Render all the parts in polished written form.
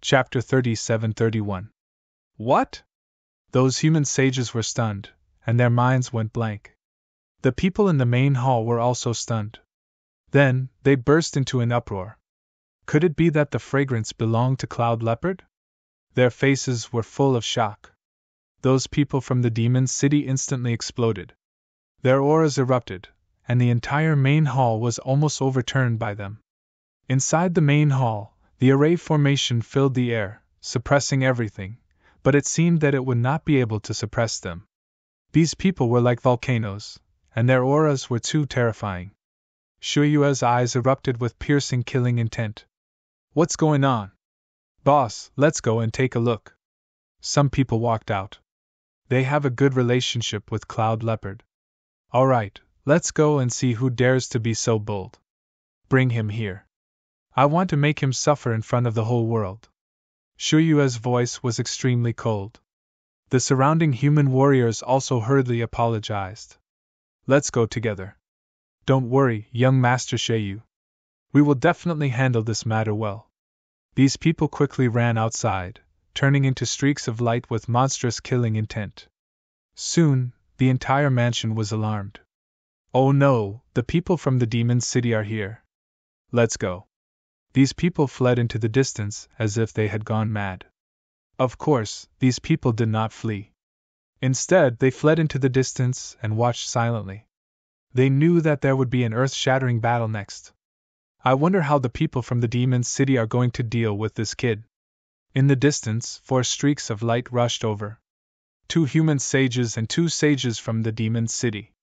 Chapter 37-31. What? Those human sages were stunned, and their minds went blank. The people in the main hall were also stunned. Then, they burst into an uproar. Could it be that the fragrance belonged to Cloud Leopard? Their faces were full of shock. Those people from the demon city instantly exploded. Their auras erupted, and the entire main hall was almost overturned by them. Inside the main hall, the array formation filled the air, suppressing everything, but it seemed that it would not be able to suppress them. These people were like volcanoes, and their auras were too terrifying. Shuyue's eyes erupted with piercing killing intent. What's going on? Boss, let's go and take a look. Some people walked out. They have a good relationship with Cloud Leopard. Alright, let's go and see who dares to be so bold. Bring him here. I want to make him suffer in front of the whole world. Shuyue's voice was extremely cold. The surrounding human warriors also hurriedly apologized. Let's go together. Don't worry, young Master Shuyu. We will definitely handle this matter well. These people quickly ran outside, turning into streaks of light with monstrous killing intent. Soon, the entire mansion was alarmed. Oh no, the people from the demon city are here. Let's go. These people fled into the distance as if they had gone mad. Of course, these people did not flee. Instead, they fled into the distance and watched silently. They knew that there would be an earth-shattering battle next. I wonder how the people from the demon city are going to deal with this kid. In the distance, 4 streaks of light rushed over. 2 human sages and 2 sages from the demon city.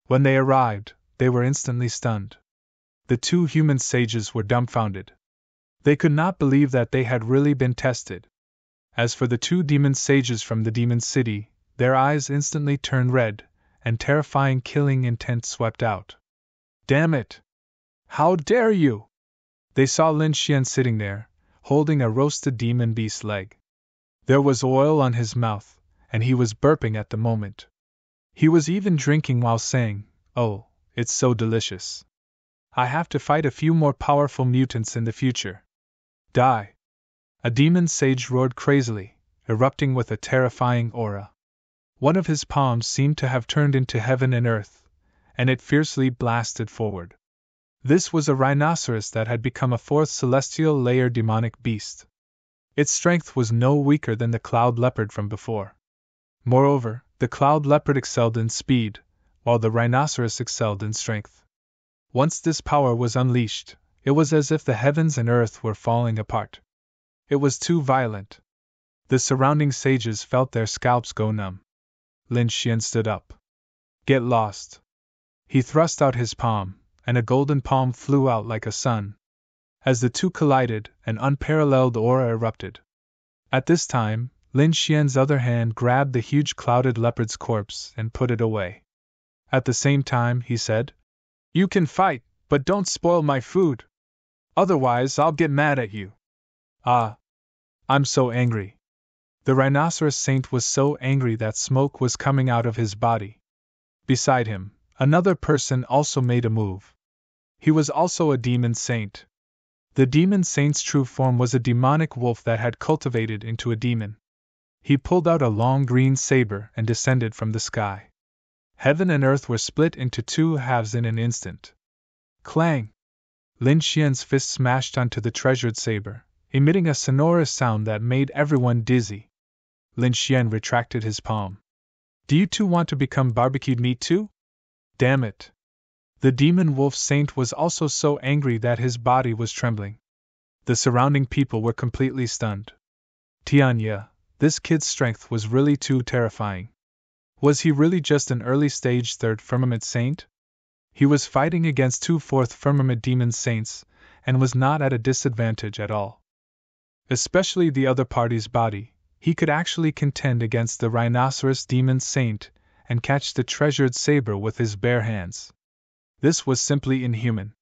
When they arrived, they were instantly stunned. The 2 human sages were dumbfounded. They could not believe that they had really been tested. As for the 2 demon sages from the demon city, their eyes instantly turned red, and terrifying killing intent swept out. Damn it! How dare you! They saw Lin Xian sitting there, holding a roasted demon beast leg. There was oil on his mouth, and he was burping at the moment. He was even drinking while saying, "Oh, it's so delicious. I have to fight a few more powerful mutants in the future. Die!" A demon sage roared crazily, erupting with a terrifying aura. One of his palms seemed to have turned into heaven and earth, and it fiercely blasted forward. This was a rhinoceros that had become a 4th celestial layer demonic beast. Its strength was no weaker than the Cloud Leopard from before. Moreover, the Cloud Leopard excelled in speed, while the rhinoceros excelled in strength. Once this power was unleashed, it was as if the heavens and earth were falling apart. It was too violent. The surrounding sages felt their scalps go numb. Lin Xian stood up. Get lost. He thrust out his palm, and a golden palm flew out like a sun. As the 2 collided, an unparalleled aura erupted. At this time, Lin Xian's other hand grabbed the huge clouded leopard's corpse and put it away. At the same time, he said, "You can fight, but don't spoil my food. Otherwise, I'll get mad at you." Ah! I'm so angry. The rhinoceros saint was so angry that smoke was coming out of his body. Beside him, another person also made a move. He was also a demon saint. The demon saint's true form was a demonic wolf that had cultivated into a demon. He pulled out a long green saber and descended from the sky. Heaven and earth were split into 2 halves in an instant. Clang! Lin Xian's fist smashed onto the treasured saber, emitting a sonorous sound that made everyone dizzy. Lin Xian retracted his palm. Do you 2 want to become barbecued meat too? Damn it! The demon wolf saint was also so angry that his body was trembling. The surrounding people were completely stunned. Tianya, this kid's strength was really too terrifying. Was he really just an early-stage 3rd firmament saint? He was fighting against 2 4th firmament demon saints, and was not at a disadvantage at all. Especially the other party's body, he could actually contend against the rhinoceros demon saint and catch the treasured saber with his bare hands. This was simply inhuman.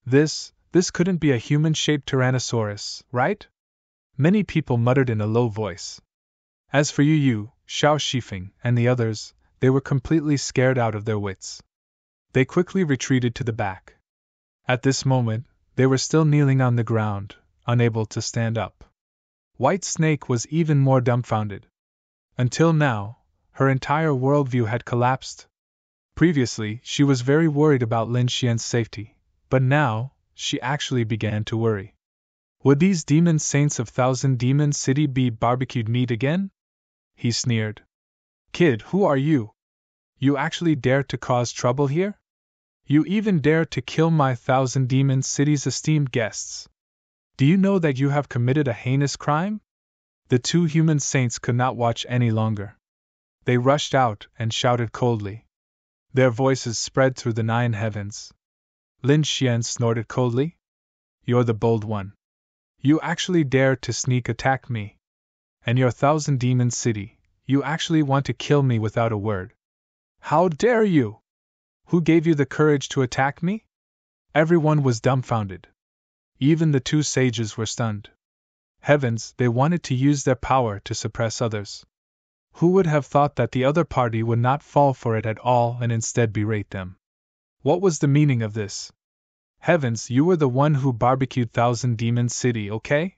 This couldn't be a human-shaped Tyrannosaurus, right? Many people muttered in a low voice. As for Yu, Xiao Shifeng, and the others, they were completely scared out of their wits. They quickly retreated to the back. At this moment, they were still kneeling on the ground, unable to stand up. White Snake was even more dumbfounded. Until now, her entire worldview had collapsed. Previously, she was very worried about Lin Xian's safety, but now, she actually began to worry. Would these demon saints of Thousand Demon City be barbecued meat again? He sneered. Kid, who are you? You actually dare to cause trouble here? You even dare to kill my Thousand Demon City's esteemed guests. Do you know that you have committed a heinous crime? The two human saints could not watch any longer. They rushed out and shouted coldly. Their voices spread through the 9 heavens. Lin Xian snorted coldly. You're the bold one. You actually dare to sneak attack me. And your Thousand Demon City, you actually want to kill me without a word. How dare you? Who gave you the courage to attack me? Everyone was dumbfounded. Even the 2 sages were stunned. Heavens, they wanted to use their power to suppress others. Who would have thought that the other party would not fall for it at all and instead berate them? What was the meaning of this? Heavens, you were the one who barbecued Thousand Demon City, okay?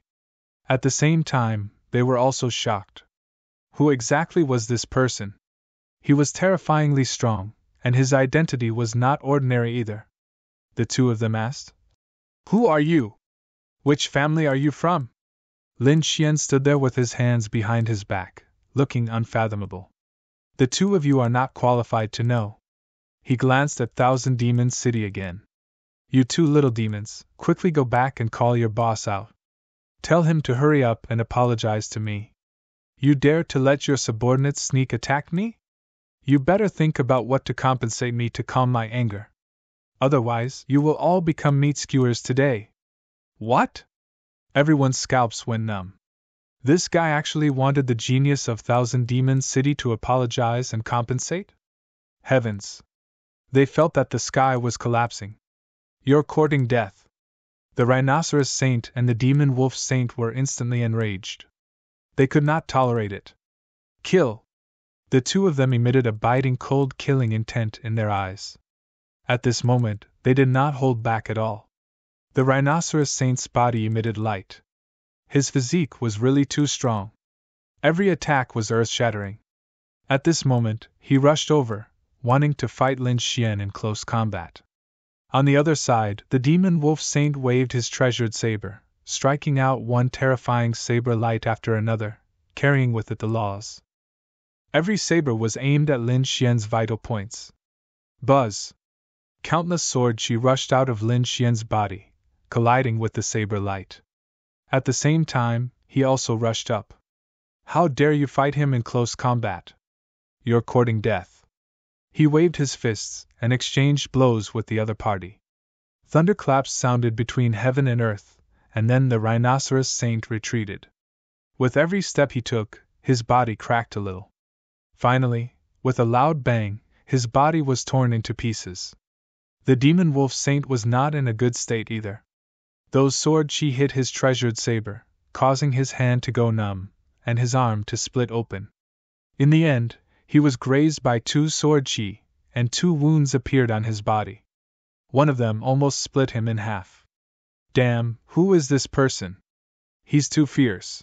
At the same time, they were also shocked. Who exactly was this person? He was terrifyingly strong, and his identity was not ordinary either. The 2 of them asked. Who are you? Which family are you from? Lin Xian stood there with his hands behind his back, looking unfathomable. The 2 of you are not qualified to know. He glanced at Thousand Demon City again. You 2 little demons, quickly go back and call your boss out. Tell him to hurry up and apologize to me. You dare to let your subordinates sneak attack me? You better think about what to compensate me to calm my anger. Otherwise, you will all become meat skewers today. What? Everyone's scalps went numb. This guy actually wanted the genius of Thousand Demon City to apologize and compensate? Heavens! They felt that the sky was collapsing. You're courting death. The Rhinoceros Saint and the Demon Wolf Saint were instantly enraged. They could not tolerate it. Kill! The 2 of them emitted a biting cold killing intent in their eyes. At this moment, they did not hold back at all. The Rhinoceros Saint's body emitted light. His physique was really too strong. Every attack was earth-shattering. At this moment, he rushed over, wanting to fight Lin Xian in close combat. On the other side, the Demon Wolf Saint waved his treasured saber, striking out one terrifying saber light after another, carrying with it the laws. Every saber was aimed at Lin Xian's vital points. Buzz! Countless swords rushed out of Lin Xian's body, colliding with the saber light. At the same time, he also rushed up. How dare you fight him in close combat? You're courting death. He waved his fists and exchanged blows with the other party. Thunderclaps sounded between heaven and earth, and then the Rhinoceros Saint retreated. With every step he took, his body cracked a little. Finally, with a loud bang, his body was torn into pieces. The Demon Wolf Saint was not in a good state either. Those sword chi hit his treasured saber, causing his hand to go numb, and his arm to split open. In the end, he was grazed by 2 sword chi, and 2 wounds appeared on his body. One of them almost split him in half. Damn, who is this person? He's too fierce.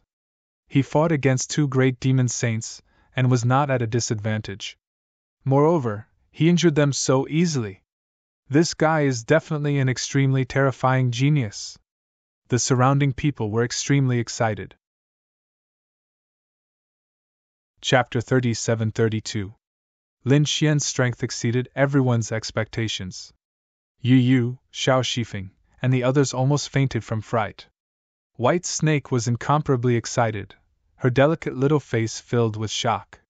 He fought against 2 great demon saints, and was not at a disadvantage. Moreover, he injured them so easily. This guy is definitely an extremely terrifying genius. The surrounding people were extremely excited. Chapter 37-32. Lin Xian's strength exceeded everyone's expectations. Yu, Xiao Shifeng, and the others almost fainted from fright. White Snake was incomparably excited, her delicate little face filled with shock.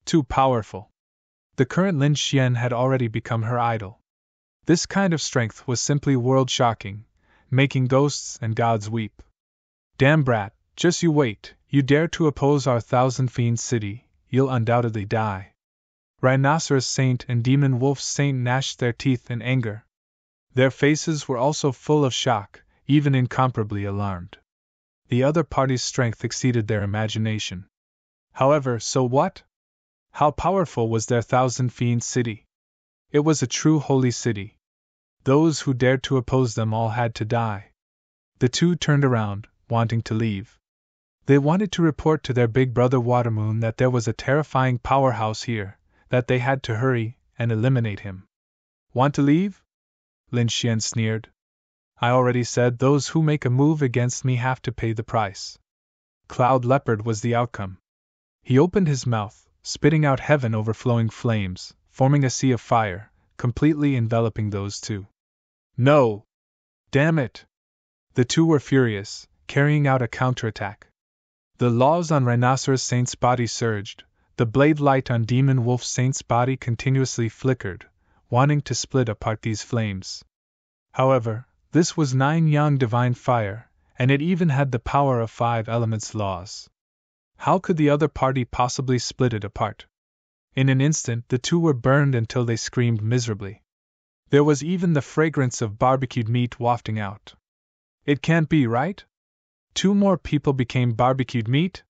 Too powerful. The current Lin Xian had already become her idol. This kind of strength was simply world-shocking, making ghosts and gods weep. Damn brat, just you wait, you dare to oppose our Thousand Fiend City, you'll undoubtedly die. Rhinoceros Saint and Demon Wolf Saint gnashed their teeth in anger. Their faces were also full of shock, even incomparably alarmed. The other party's strength exceeded their imagination. However, so what? How powerful was their Thousand Fiend City? It was a true holy city. Those who dared to oppose them all had to die. The 2 turned around, wanting to leave. They wanted to report to their big brother Watermoon that there was a terrifying powerhouse here, that they had to hurry and eliminate him. Want to leave? Lin Xian sneered. I already said those who make a move against me have to pay the price. Cloud Leopard was the outcome. He opened his mouth, spitting out heaven overflowing flames, forming a sea of fire, completely enveloping those two. No! Damn it! The two were furious, carrying out a counterattack. The laws on Rhinoceros Saint's body surged, the blade light on Demon Wolf Saint's body continuously flickered, wanting to split apart these flames. However, this was 9 Yang divine fire, and it even had the power of 5 elements laws. How could the other party possibly split it apart? In an instant, the two were burned until they screamed miserably. There was even the fragrance of barbecued meat wafting out. It can't be, right? 2 more people became barbecued meat?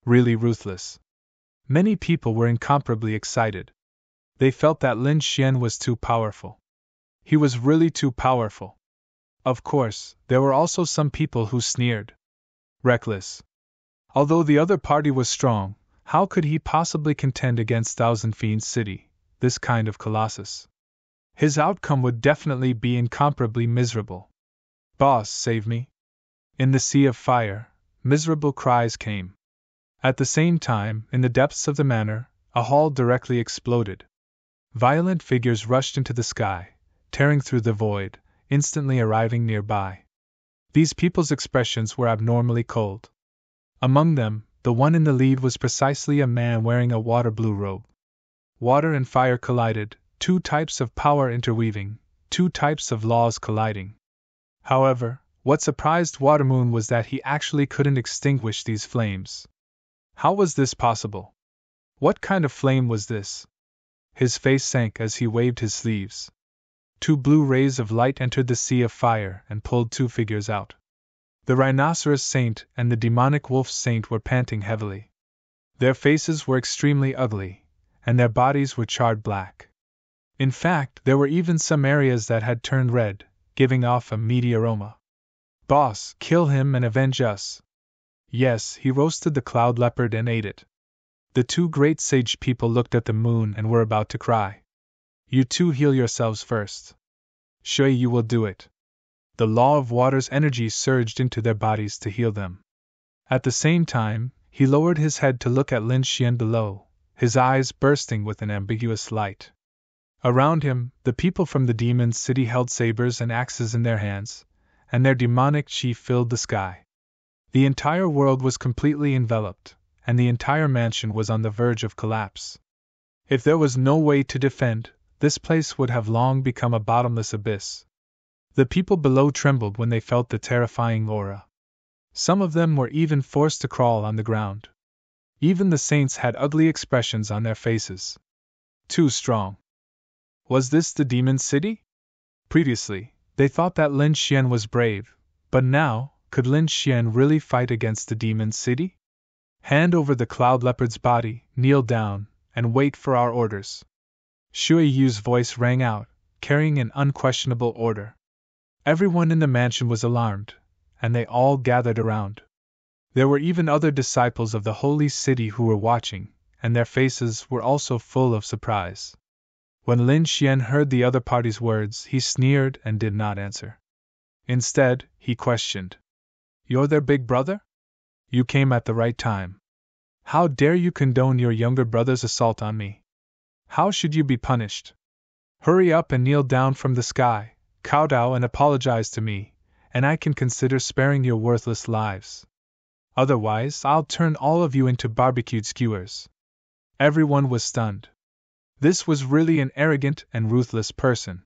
Really ruthless. Many people were incomparably excited. They felt that Lin Xian was too powerful. He was really too powerful. Of course, there were also some people who sneered. Reckless. Although the other party was strong, how could he possibly contend against Thousand Fiends City, this kind of colossus? His outcome would definitely be incomparably miserable. Boss, save me. In the sea of fire, miserable cries came. At the same time, in the depths of the manor, a hall directly exploded. Violent figures rushed into the sky, tearing through the void, instantly arriving nearby. These people's expressions were abnormally cold. Among them, the one in the lead was precisely a man wearing a water blue robe. Water and fire collided, 2 types of power interweaving, 2 types of laws colliding. However, what surprised Watermoon was that he actually couldn't extinguish these flames. How was this possible? What kind of flame was this? His face sank as he waved his sleeves. 2 blue rays of light entered the sea of fire and pulled 2 figures out. The Rhinoceros Saint and the Demonic Wolf Saint were panting heavily. Their faces were extremely ugly, and their bodies were charred black. In fact, there were even some areas that had turned red, giving off a meaty aroma. Boss, kill him and avenge us. Yes, he roasted the cloud leopard and ate it. The 2 great sage people looked at the moon and were about to cry. You 2 heal yourselves first. Shui, you will do it. The law of water's energy surged into their bodies to heal them. At the same time, he lowered his head to look at Lin Xian below, his eyes bursting with an ambiguous light. Around him, the people from the demon city held sabers and axes in their hands, and their demonic chi filled the sky. The entire world was completely enveloped, and the entire mansion was on the verge of collapse. If there was no way to defend, this place would have long become a bottomless abyss. The people below trembled when they felt the terrifying aura. Some of them were even forced to crawl on the ground. Even the saints had ugly expressions on their faces. Too strong. Was this the demon city? Previously, they thought that Lin Xian was brave, but now, could Lin Xian really fight against the demon city? Hand over the cloud leopard's body, kneel down, and wait for our orders. Shui Yu's voice rang out, carrying an unquestionable order. Everyone in the mansion was alarmed, and they all gathered around. There were even other disciples of the holy city who were watching, and their faces were also full of surprise. When Lin Xian heard the other party's words, he sneered and did not answer. Instead, he questioned. You're their big brother? You came at the right time. How dare you condone your younger brother's assault on me? How should you be punished? Hurry up and kneel down from the sky, kowtow and apologize to me, and I can consider sparing your worthless lives. Otherwise, I'll turn all of you into barbecued skewers. Everyone was stunned. This was really an arrogant and ruthless person.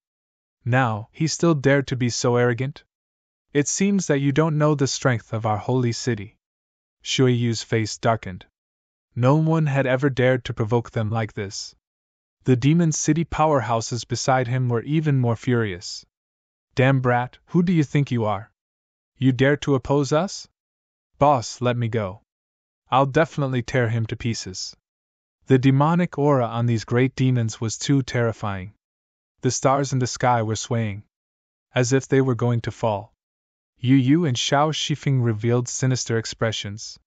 Now, he still dared to be so arrogant? It seems that you don't know the strength of our holy city. Shui Yu's face darkened. No one had ever dared to provoke them like this. The demon city powerhouses beside him were even more furious. Damn brat, who do you think you are? You dare to oppose us? Boss, let me go. I'll definitely tear him to pieces. The demonic aura on these great demons was too terrifying. The stars in the sky were swaying, as if they were going to fall. Yu Yu and Xiao Shifeng revealed sinister expressions.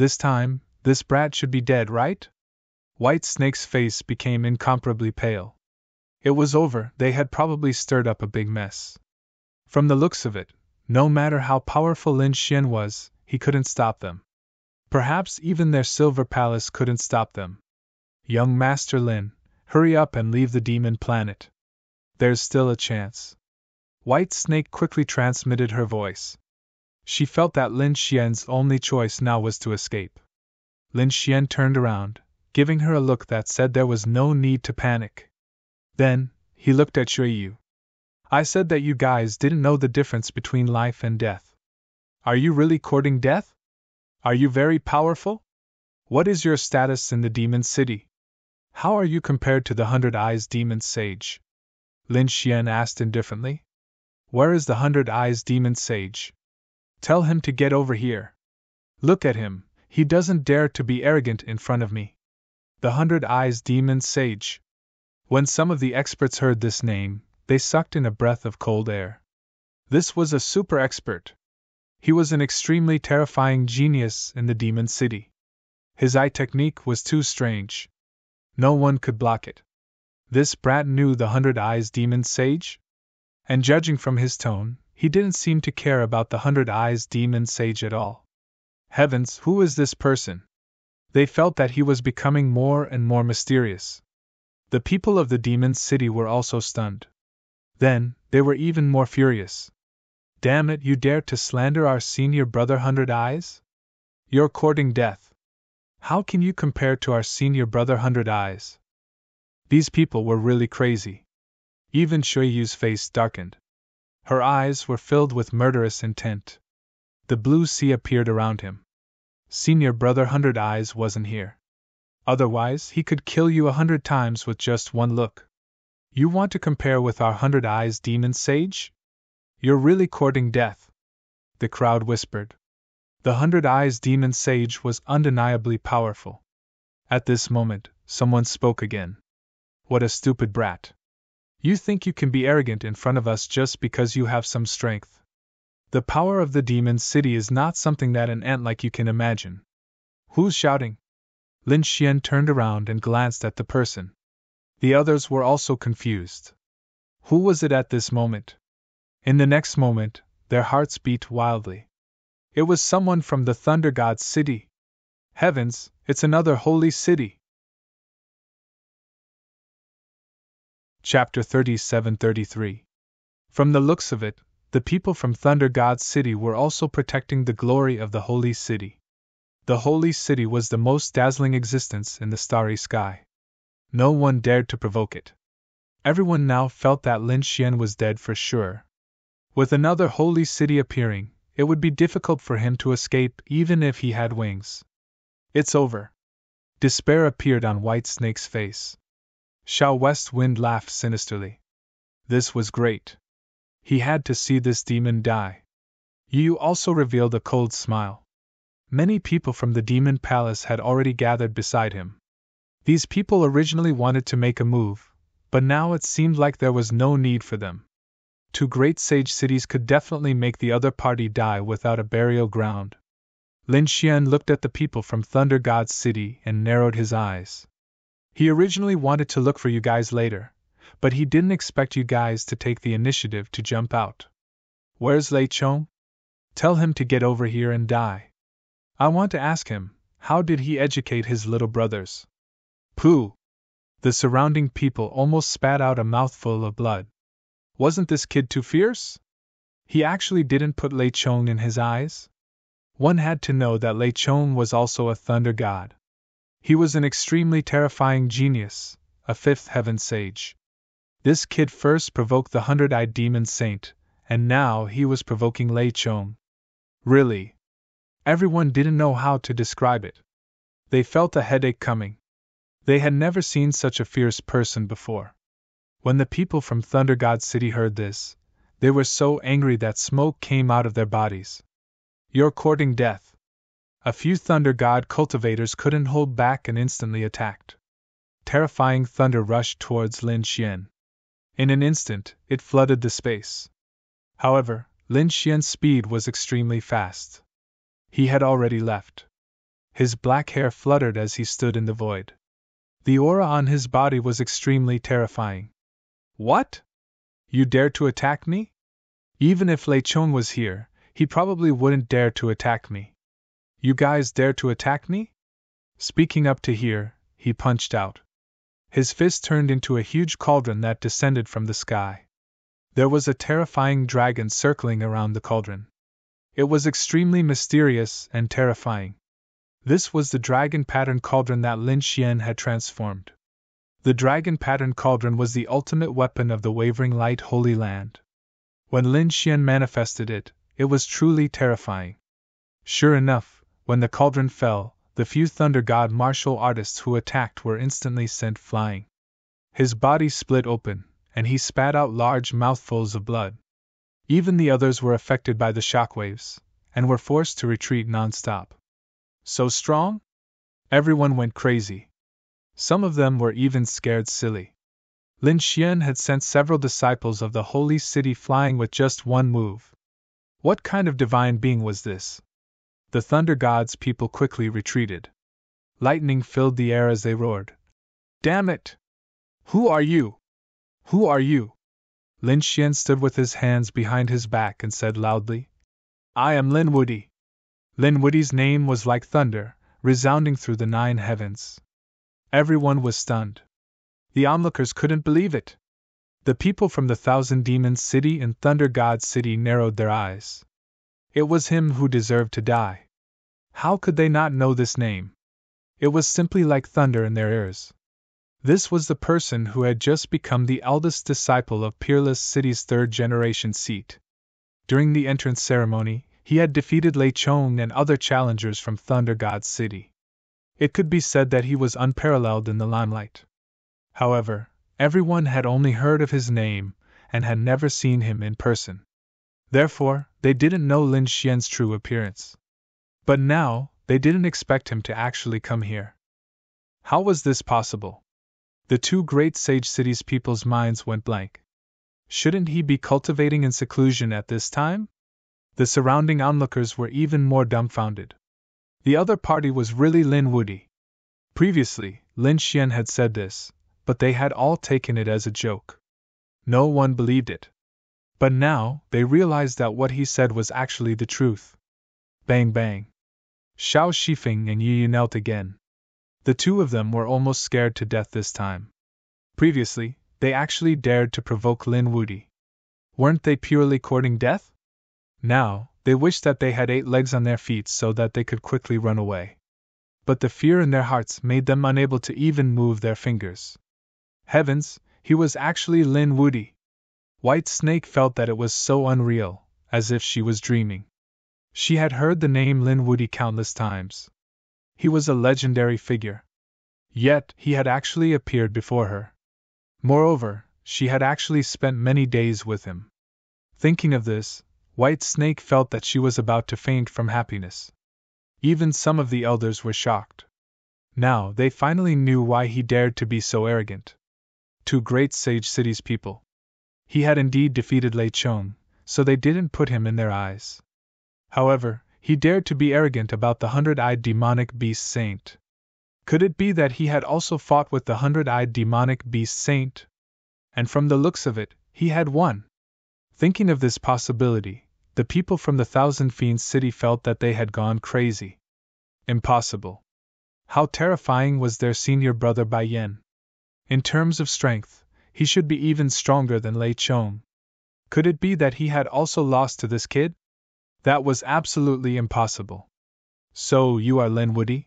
This time, this brat should be dead, right? White Snake's face became incomparably pale. It was over, they had probably stirred up a big mess. From the looks of it, no matter how powerful Lin Xian was, he couldn't stop them. Perhaps even their silver palace couldn't stop them. Young Master Lin, hurry up and leave the demon planet. There's still a chance. White Snake quickly transmitted her voice. She felt that Lin Xian's only choice now was to escape. Lin Xian turned around, giving her a look that said there was no need to panic. Then, he looked at Shui Yu. I said that you guys didn't know the difference between life and death. Are you really courting death? Are you very powerful? What is your status in the demon city? How are you compared to the 100 Eyes demon sage? Lin Xian asked indifferently. Where is the 100 Eyes demon sage? Tell him to get over here. Look at him, he doesn't dare to be arrogant in front of me. The 100 Eyes demon sage. When some of the experts heard this name, they sucked in a breath of cold air. This was a super expert. He was an extremely terrifying genius in the demon city. His eye technique was too strange. No one could block it. This brat knew the 100 Eyes demon sage? And judging from his tone, he didn't seem to care about the 100 Eyes demon sage at all. Heavens, who is this person? They felt that he was becoming more and more mysterious. The people of the demon city were also stunned. Then, they were even more furious. Damn it, you dare to slander our senior brother 100 Eyes? You're courting death. How can you compare to our senior brother 100 Eyes? These people were really crazy. Even Shui Yu's face darkened. Her eyes were filled with murderous intent. The blue sea appeared around him. Senior brother 100 Eyes wasn't here. Otherwise, he could kill you 100 times with just one look. You want to compare with our 100 Eyes demon sage? You're really courting death. The crowd whispered. The 100 Eyes demon sage was undeniably powerful. At this moment, someone spoke again. What a stupid brat. You think you can be arrogant in front of us just because you have some strength. The power of the demon city is not something that an ant like you can imagine. Who's shouting? Lin Xian turned around and glanced at the person. The others were also confused. Who was it at this moment? In the next moment, their hearts beat wildly. It was someone from the Thunder God's city. Heavens, it's another holy city. Chapter 37-33. From the looks of it, the people from Thunder God's city were also protecting the glory of the holy city. The holy city was the most dazzling existence in the starry sky. No one dared to provoke it. Everyone now felt that Lin Xian was dead for sure. With another holy city appearing, it would be difficult for him to escape even if he had wings. It's over. Despair appeared on White Snake's face. Xiao West Wind laughed sinisterly. This was great. He had to see this demon die. Yu also revealed a cold smile. Many people from the demon palace had already gathered beside him. These people originally wanted to make a move, but now it seemed like there was no need for them. Two great sage cities could definitely make the other party die without a burial ground. Lin Xian looked at the people from Thunder God's city and narrowed his eyes. He originally wanted to look for you guys later, but he didn't expect you guys to take the initiative to jump out. Where's Lei Chong? Tell him to get over here and die. I want to ask him, how did he educate his little brothers? Pooh! The surrounding people almost spat out a mouthful of blood. Wasn't this kid too fierce? He actually didn't put Lei Chong in his eyes? One had to know that Lei Chong was also a thunder god. He was an extremely terrifying genius, a fifth heaven sage. This kid first provoked the 100-eyed demon saint, and now he was provoking Lei Chong. Really? Everyone didn't know how to describe it. They felt a headache coming. They had never seen such a fierce person before. When the people from Thunder God City heard this, they were so angry that smoke came out of their bodies. You're courting death. A few Thunder God cultivators couldn't hold back and instantly attacked. Terrifying thunder rushed towards Lin Xian. In an instant, it flooded the space. However, Lin Xian's speed was extremely fast. He had already left. His black hair fluttered as he stood in the void. The aura on his body was extremely terrifying. What? You dare to attack me? Even if Lei Chong was here, he probably wouldn't dare to attack me. You guys dare to attack me? Speaking up to here, he punched out. His fist turned into a huge cauldron that descended from the sky. There was a terrifying dragon circling around the cauldron. It was extremely mysterious and terrifying. This was the dragon pattern cauldron that Lin Xian had transformed. The dragon pattern cauldron was the ultimate weapon of the Wavering Light Holy Land. When Lin Xian manifested it, it was truly terrifying. Sure enough, when the cauldron fell, the few Thunder God martial artists who attacked were instantly sent flying. His body split open, and he spat out large mouthfuls of blood. Even the others were affected by the shockwaves, and were forced to retreat non-stop. So strong? Everyone went crazy. Some of them were even scared silly. Lin Xian had sent several disciples of the holy city flying with just one move. What kind of divine being was this? The Thunder God's people quickly retreated. Lightning filled the air as they roared. Damn it! Who are you? Who are you? Lin Xian stood with his hands behind his back and said loudly, I am Lin Wudi. Lin Wudi's name was like thunder, resounding through the 9 heavens. Everyone was stunned. The onlookers couldn't believe it. The people from the Thousand Demons City and Thunder God City narrowed their eyes. It was him who deserved to die. How could they not know this name? It was simply like thunder in their ears. This was the person who had just become the eldest disciple of Peerless City's 3rd-generation seat. During the entrance ceremony, he had defeated Lei Chong and other challengers from Thunder God City. It could be said that he was unparalleled in the limelight. However, everyone had only heard of his name and had never seen him in person. Therefore, they didn't know Lin Xian's true appearance. But now, they didn't expect him to actually come here. How was this possible? The 2 great sage cities' people's minds went blank. Shouldn't he be cultivating in seclusion at this time? The surrounding onlookers were even more dumbfounded. The other party was really Lin Wudi. Previously, Lin Xian had said this, but they had all taken it as a joke. No one believed it. But now, they realized that what he said was actually the truth. Bang bang. Xiao Shifeng and Yi knelt again. The 2 of them were almost scared to death this time. Previously, they actually dared to provoke Lin Wudi. Weren't they purely courting death? Now, they wished that they had 8 legs on their feet so that they could quickly run away. But the fear in their hearts made them unable to even move their fingers. Heavens, he was actually Lin Wudi! White Snake felt that it was so unreal, as if she was dreaming. She had heard the name Lin Wudi countless times. He was a legendary figure. Yet, he had actually appeared before her. Moreover, she had actually spent many days with him. Thinking of this, White Snake felt that she was about to faint from happiness. Even some of the elders were shocked. Now they finally knew why he dared to be so arrogant. 2 great sage cities' people. He had indeed defeated Lei Chong, so they didn't put him in their eyes. However, he dared to be arrogant about the 100-eyed demonic beast saint. Could it be that he had also fought with the 100-eyed demonic beast saint? And from the looks of it, he had won. Thinking of this possibility, the people from the Thousand Fiends City felt that they had gone crazy. Impossible. How terrifying was their senior brother Bai Yen? In terms of strength, he should be even stronger than Lei Chong. Could it be that he had also lost to this kid? That was absolutely impossible. So you are Lin Wudi?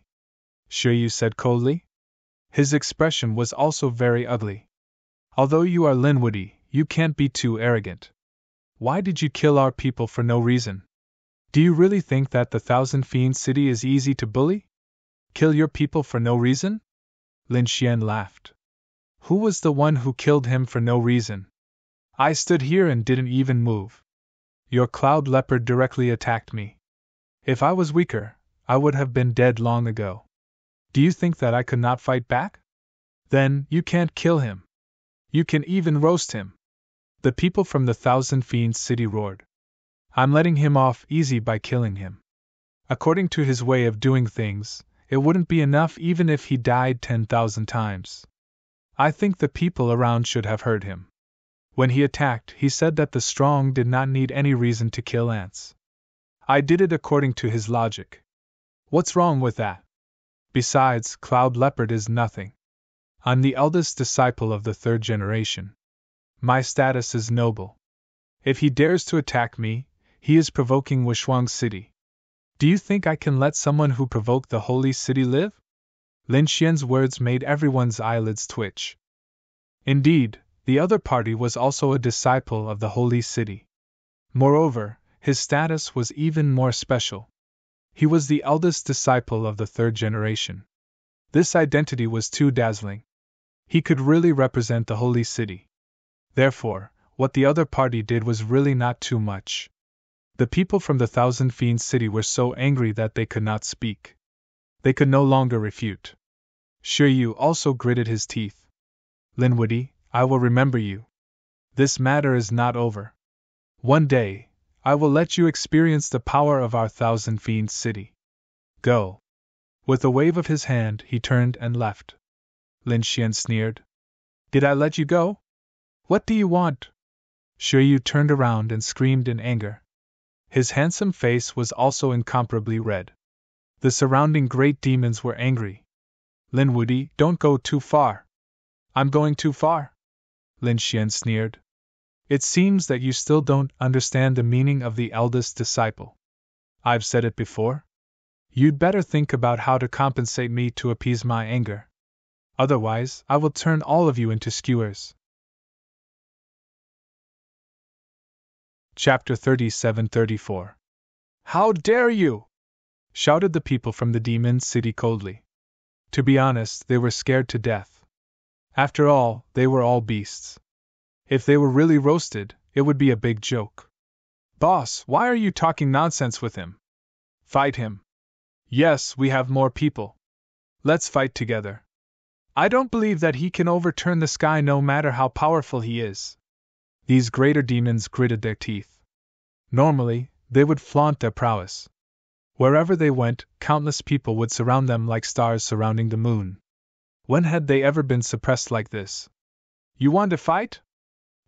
Sure, you said coldly. His expression was also very ugly. Although you are Lin Wudi, you can't be too arrogant. Why did you kill our people for no reason? Do you really think that the Thousand Fiends City is easy to bully? Kill your people for no reason? Lin Xian laughed. Who was the one who killed him for no reason? I stood here and didn't even move. Your cloud leopard directly attacked me. If I was weaker, I would have been dead long ago. Do you think that I could not fight back? Then, you can't kill him. You can even roast him. The people from the Thousand Fiends City roared. I'm letting him off easy by killing him. According to his way of doing things, it wouldn't be enough even if he died 10,000 times. I think the people around should have heard him. When he attacked, he said that the strong did not need any reason to kill ants. I did it according to his logic. What's wrong with that? Besides, Cloud Leopard is nothing. I'm the eldest disciple of the third generation. My status is noble. If he dares to attack me, he is provoking Wushuang City. Do you think I can let someone who provoked the holy city live? Lin Xian's words made everyone's eyelids twitch. Indeed, the other party was also a disciple of the holy city. Moreover, his status was even more special. He was the eldest disciple of the third generation. This identity was too dazzling. He could really represent the holy city. Therefore, what the other party did was really not too much. The people from the Thousand Fiends city were so angry that they could not speak. They could no longer refute. Shi Yu also gritted his teeth. Lin Wudy, I will remember you. This matter is not over. One day, I will let you experience the power of our Thousand Fiends city. Go. With a wave of his hand, he turned and left. Lin Xian sneered. Did I let you go? What do you want? Shi Yu turned around and screamed in anger. His handsome face was also incomparably red. The surrounding great demons were angry. Lin Wudy, don't go too far. I'm going too far? Lin Xian sneered. It seems that you still don't understand the meaning of the eldest disciple. I've said it before. You'd better think about how to compensate me to appease my anger. Otherwise, I will turn all of you into skewers. Chapter 37-34. How dare you! Shouted the people from the demon city coldly. To be honest, they were scared to death. After all, they were all beasts. If they were really roasted, it would be a big joke. Boss, why are you talking nonsense with him? Fight him. Yes, we have more people. Let's fight together. I don't believe that he can overturn the sky no matter how powerful he is. These greater demons gritted their teeth. Normally, they would flaunt their prowess. Wherever they went, countless people would surround them like stars surrounding the moon. When had they ever been suppressed like this? You want to fight?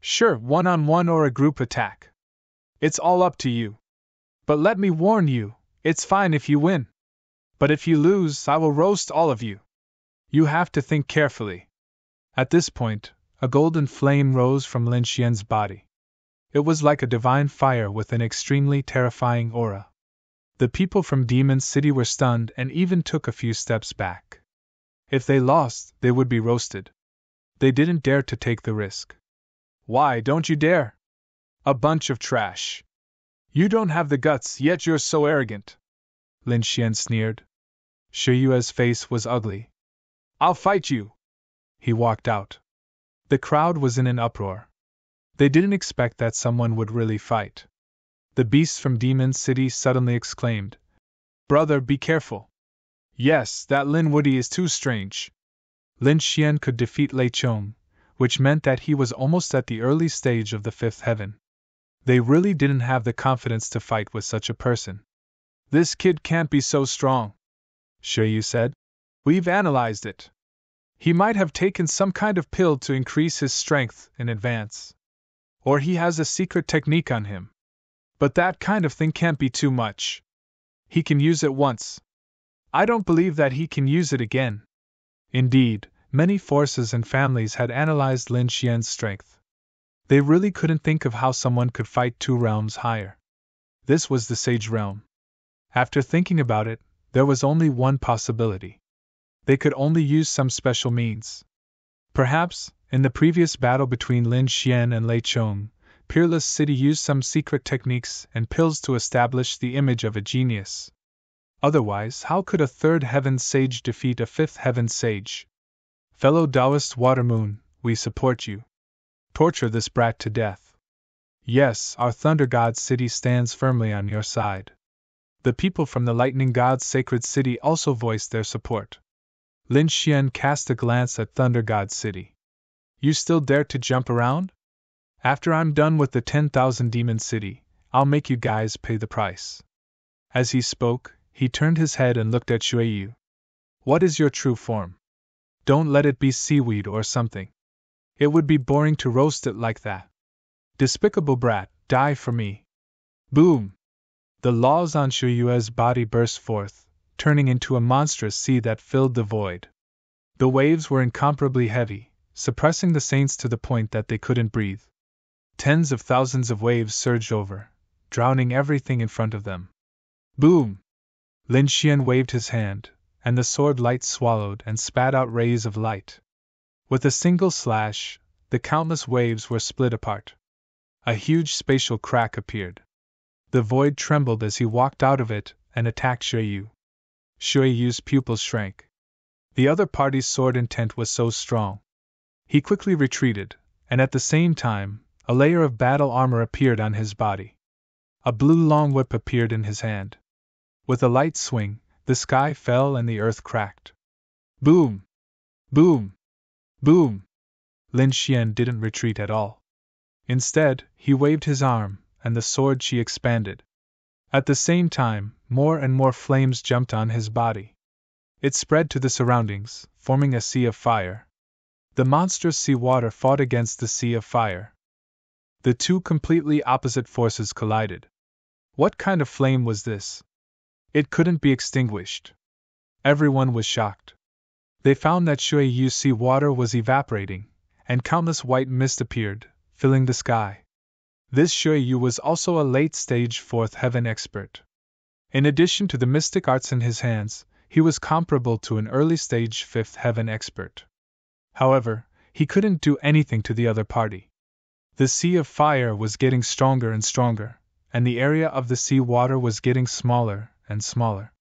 Sure, one-on-one or a group attack. It's all up to you. But let me warn you, it's fine if you win. But if you lose, I will roast all of you. You have to think carefully. At this point, a golden flame rose from Lin Xian's body. It was like a divine fire with an extremely terrifying aura. The people from Demon City were stunned and even took a few steps back. If they lost, they would be roasted. They didn't dare to take the risk. Why don't you dare? A bunch of trash. You don't have the guts, yet you're so arrogant. Lin Xian sneered. Shi Yu's face was ugly. I'll fight you. He walked out. The crowd was in an uproar. They didn't expect that someone would really fight. The beasts from Demon City suddenly exclaimed, Brother, be careful. Yes, that Lin Wudy is too strange. Lin Xian could defeat Lei Chong, which meant that he was almost at the early stage of the fifth heaven. They really didn't have the confidence to fight with such a person. This kid can't be so strong, Shi Yu said. We've analyzed it. He might have taken some kind of pill to increase his strength in advance. Or he has a secret technique on him. But that kind of thing can't be too much. He can use it once. I don't believe that he can use it again. Indeed, many forces and families had analyzed Lin Xian's strength. They really couldn't think of how someone could fight 2 realms higher. This was the Sage Realm. After thinking about it, there was only one possibility. They could only use some special means. Perhaps, in the previous battle between Lin Xian and Lei Chong, Peerless City used some secret techniques and pills to establish the image of a genius. Otherwise, how could a 3rd Heaven Sage defeat a 5th Heaven Sage? Fellow Taoist Watermoon, we support you. Torture this brat to death. Yes, our Thunder God City stands firmly on your side. The people from the Lightning God's sacred city also voiced their support. Lin Xian cast a glance at Thunder God City. You still dare to jump around? After I'm done with the 10,000 Demon City, I'll make you guys pay the price. As he spoke, he turned his head and looked at Shui Yu. What is your true form? Don't let it be seaweed or something. It would be boring to roast it like that. Despicable brat, die for me. Boom! The Lao Zhan Shuyue's body burst forth, turning into a monstrous sea that filled the void. The waves were incomparably heavy, suppressing the saints to the point that they couldn't breathe. Tens of thousands of waves surged over, drowning everything in front of them. Boom! Lin Xian waved his hand, and the sword light swallowed and spat out rays of light. With a single slash, the countless waves were split apart. A huge spatial crack appeared. The void trembled as he walked out of it and attacked Shuiyu. Shuiyu's pupils shrank. The other party's sword intent was so strong. He quickly retreated, and at the same time, a layer of battle armor appeared on his body. A blue long whip appeared in his hand. With a light swing, the sky fell and the earth cracked. Boom! Boom! Boom! Lin Xian didn't retreat at all. Instead, he waved his arm, and the sword she expanded. At the same time, more and more flames jumped on his body. It spread to the surroundings, forming a sea of fire. The monstrous sea water fought against the sea of fire. The two completely opposite forces collided. What kind of flame was this? It couldn't be extinguished. Everyone was shocked. They found that Shuiyu's sea water was evaporating, and countless white mist appeared, filling the sky. This Shuiyu was also a late-stage fourth heaven expert. In addition to the mystic arts in his hands, he was comparable to an early-stage fifth heaven expert. However, he couldn't do anything to the other party. The sea of fire was getting stronger and stronger, and the area of the sea water was getting smaller and smaller.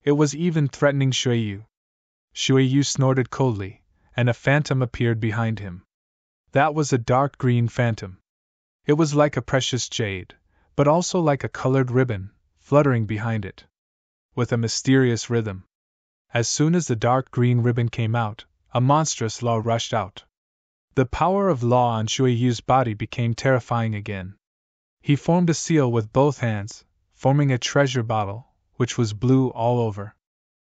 It was even threatening Shuiyu. Shuiyu snorted coldly, and a phantom appeared behind him. That was a dark green phantom. It was like a precious jade, but also like a colored ribbon, fluttering behind it. With a mysterious rhythm. As soon as the dark green ribbon came out, a monstrous law rushed out. The power of law on Shuiyu's body became terrifying again. He formed a seal with both hands, forming a treasure bottle, which was blue all over.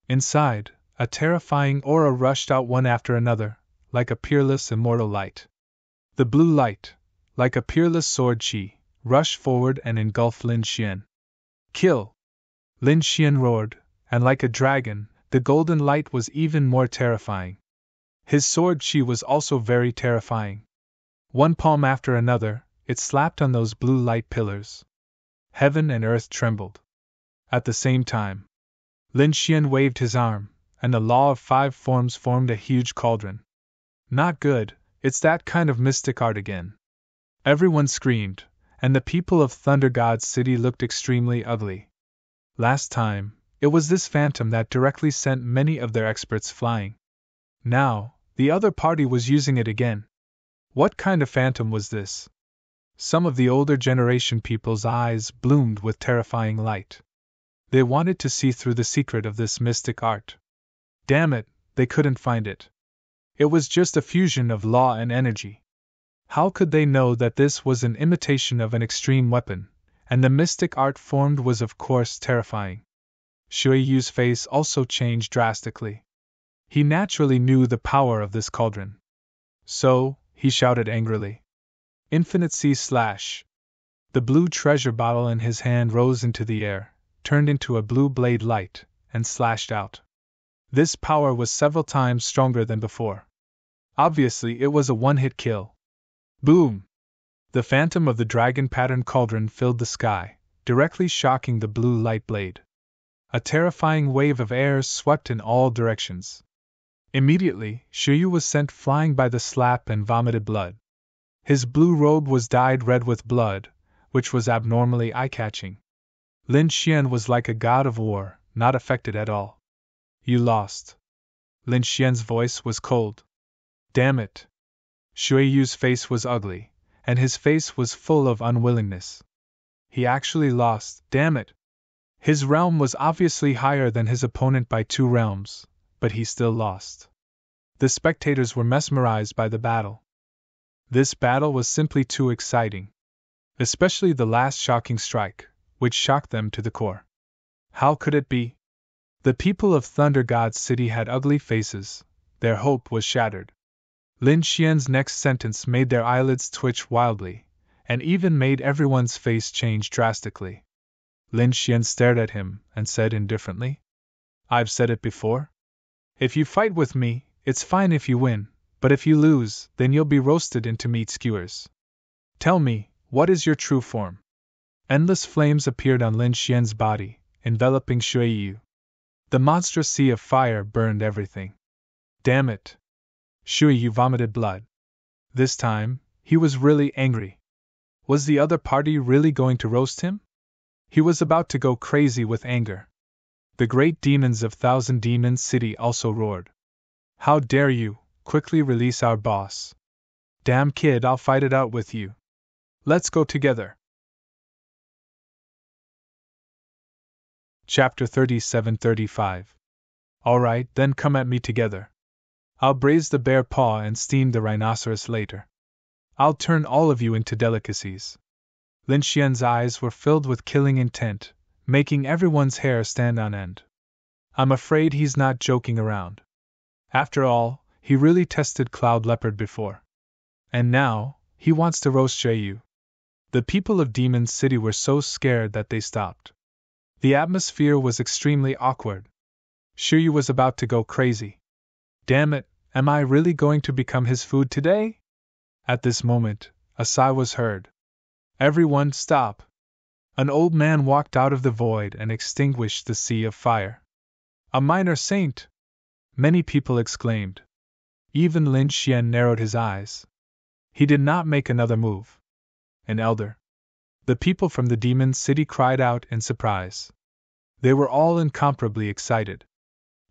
Inside, a terrifying aura rushed out one after another, like a peerless immortal light. The blue light, like a peerless sword chi, rushed forward and engulfed Lin Xian. Kill! Lin Xian roared, and like a dragon, the golden light was even more terrifying. His sword chi was also very terrifying. One palm after another, it slapped on those blue light pillars. Heaven and earth trembled. At the same time, Lin Xian waved his arm, and the law of five forms formed a huge cauldron. Not good, it's that kind of mystic art again. Everyone screamed, and the people of Thunder God's city looked extremely ugly. Last time, it was this phantom that directly sent many of their experts flying. Now, the other party was using it again. What kind of phantom was this? Some of the older generation people's eyes bloomed with terrifying light. They wanted to see through the secret of this mystic art. Damn it, they couldn't find it. It was just a fusion of law and energy. How could they know that this was an imitation of an extreme weapon, and the mystic art formed was of course terrifying. Shuiyu's face also changed drastically. He naturally knew the power of this cauldron. So, he shouted angrily. Infinite sea slash! The blue treasure bottle in his hand rose into the air, turned into a blue blade light, and slashed out. This power was several times stronger than before. Obviously, it was a one-hit kill. Boom! The phantom of the dragon-patterned cauldron filled the sky, directly shocking the blue light blade. A terrifying wave of air swept in all directions. Immediately, Shuyu was sent flying by the slap and vomited blood. His blue robe was dyed red with blood, which was abnormally eye-catching. Lin Xian was like a god of war, not affected at all. You lost. Lin Xian's voice was cold. Damn it. Shuiyu's face was ugly, and his face was full of unwillingness. He actually lost, damn it. His realm was obviously higher than his opponent by 2 realms, but he still lost. The spectators were mesmerized by the battle. This battle was simply too exciting. Especially the last shocking strike, which shocked them to the core. How could it be? The people of Thunder God's city had ugly faces, their hope was shattered. Lin Xian's next sentence made their eyelids twitch wildly, and even made everyone's face change drastically. Lin Xian stared at him and said indifferently, "I've said it before. If you fight with me, it's fine if you win, but if you lose, then you'll be roasted into meat skewers. Tell me, what is your true form?" Endless flames appeared on Lin Xian's body, enveloping Shui Yu. The monstrous sea of fire burned everything. Damn it! Shui Yu vomited blood. This time, he was really angry. Was the other party really going to roast him? He was about to go crazy with anger. The great demons of Thousand Demons City also roared. "How dare you, quickly release our boss. Damn kid, I'll fight it out with you. Let's go together." Chapter 37-35. Alright, then come at me together. I'll braise the bear paw and steam the rhinoceros later. I'll turn all of you into delicacies. Lin Xian's eyes were filled with killing intent, making everyone's hair stand on end. I'm afraid he's not joking around. After all, he really tested Cloud Leopard before. And now, he wants to roast Yu. The people of Demon City were so scared that they stopped. The atmosphere was extremely awkward. Yu was about to go crazy. Damn it, am I really going to become his food today? At this moment, a sigh was heard. Everyone stop! An old man walked out of the void and extinguished the sea of fire. A minor saint! Many people exclaimed. Even Lin Xian narrowed his eyes. He did not make another move. An elder. The people from the Demon City cried out in surprise. They were all incomparably excited.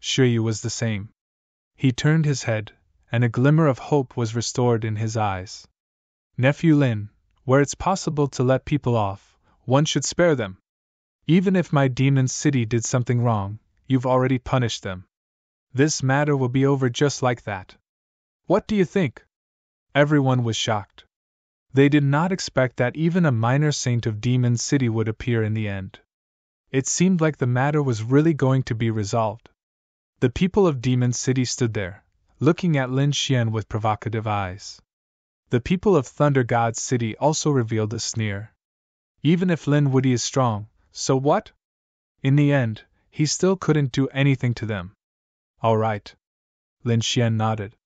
Yu was the same. He turned his head, and a glimmer of hope was restored in his eyes. Nephew Lin, where it's possible to let people off, one should spare them. Even if my Demon City did something wrong, you've already punished them. This matter will be over just like that. What do you think? Everyone was shocked. They did not expect that even a minor saint of Demon City would appear in the end. It seemed like the matter was really going to be resolved. The people of Demon City stood there, looking at Lin Xian with provocative eyes. The people of Thunder God's City also revealed a sneer. Even if Lin Woody is strong, so what? In the end, he still couldn't do anything to them. All right. Lin Xian nodded.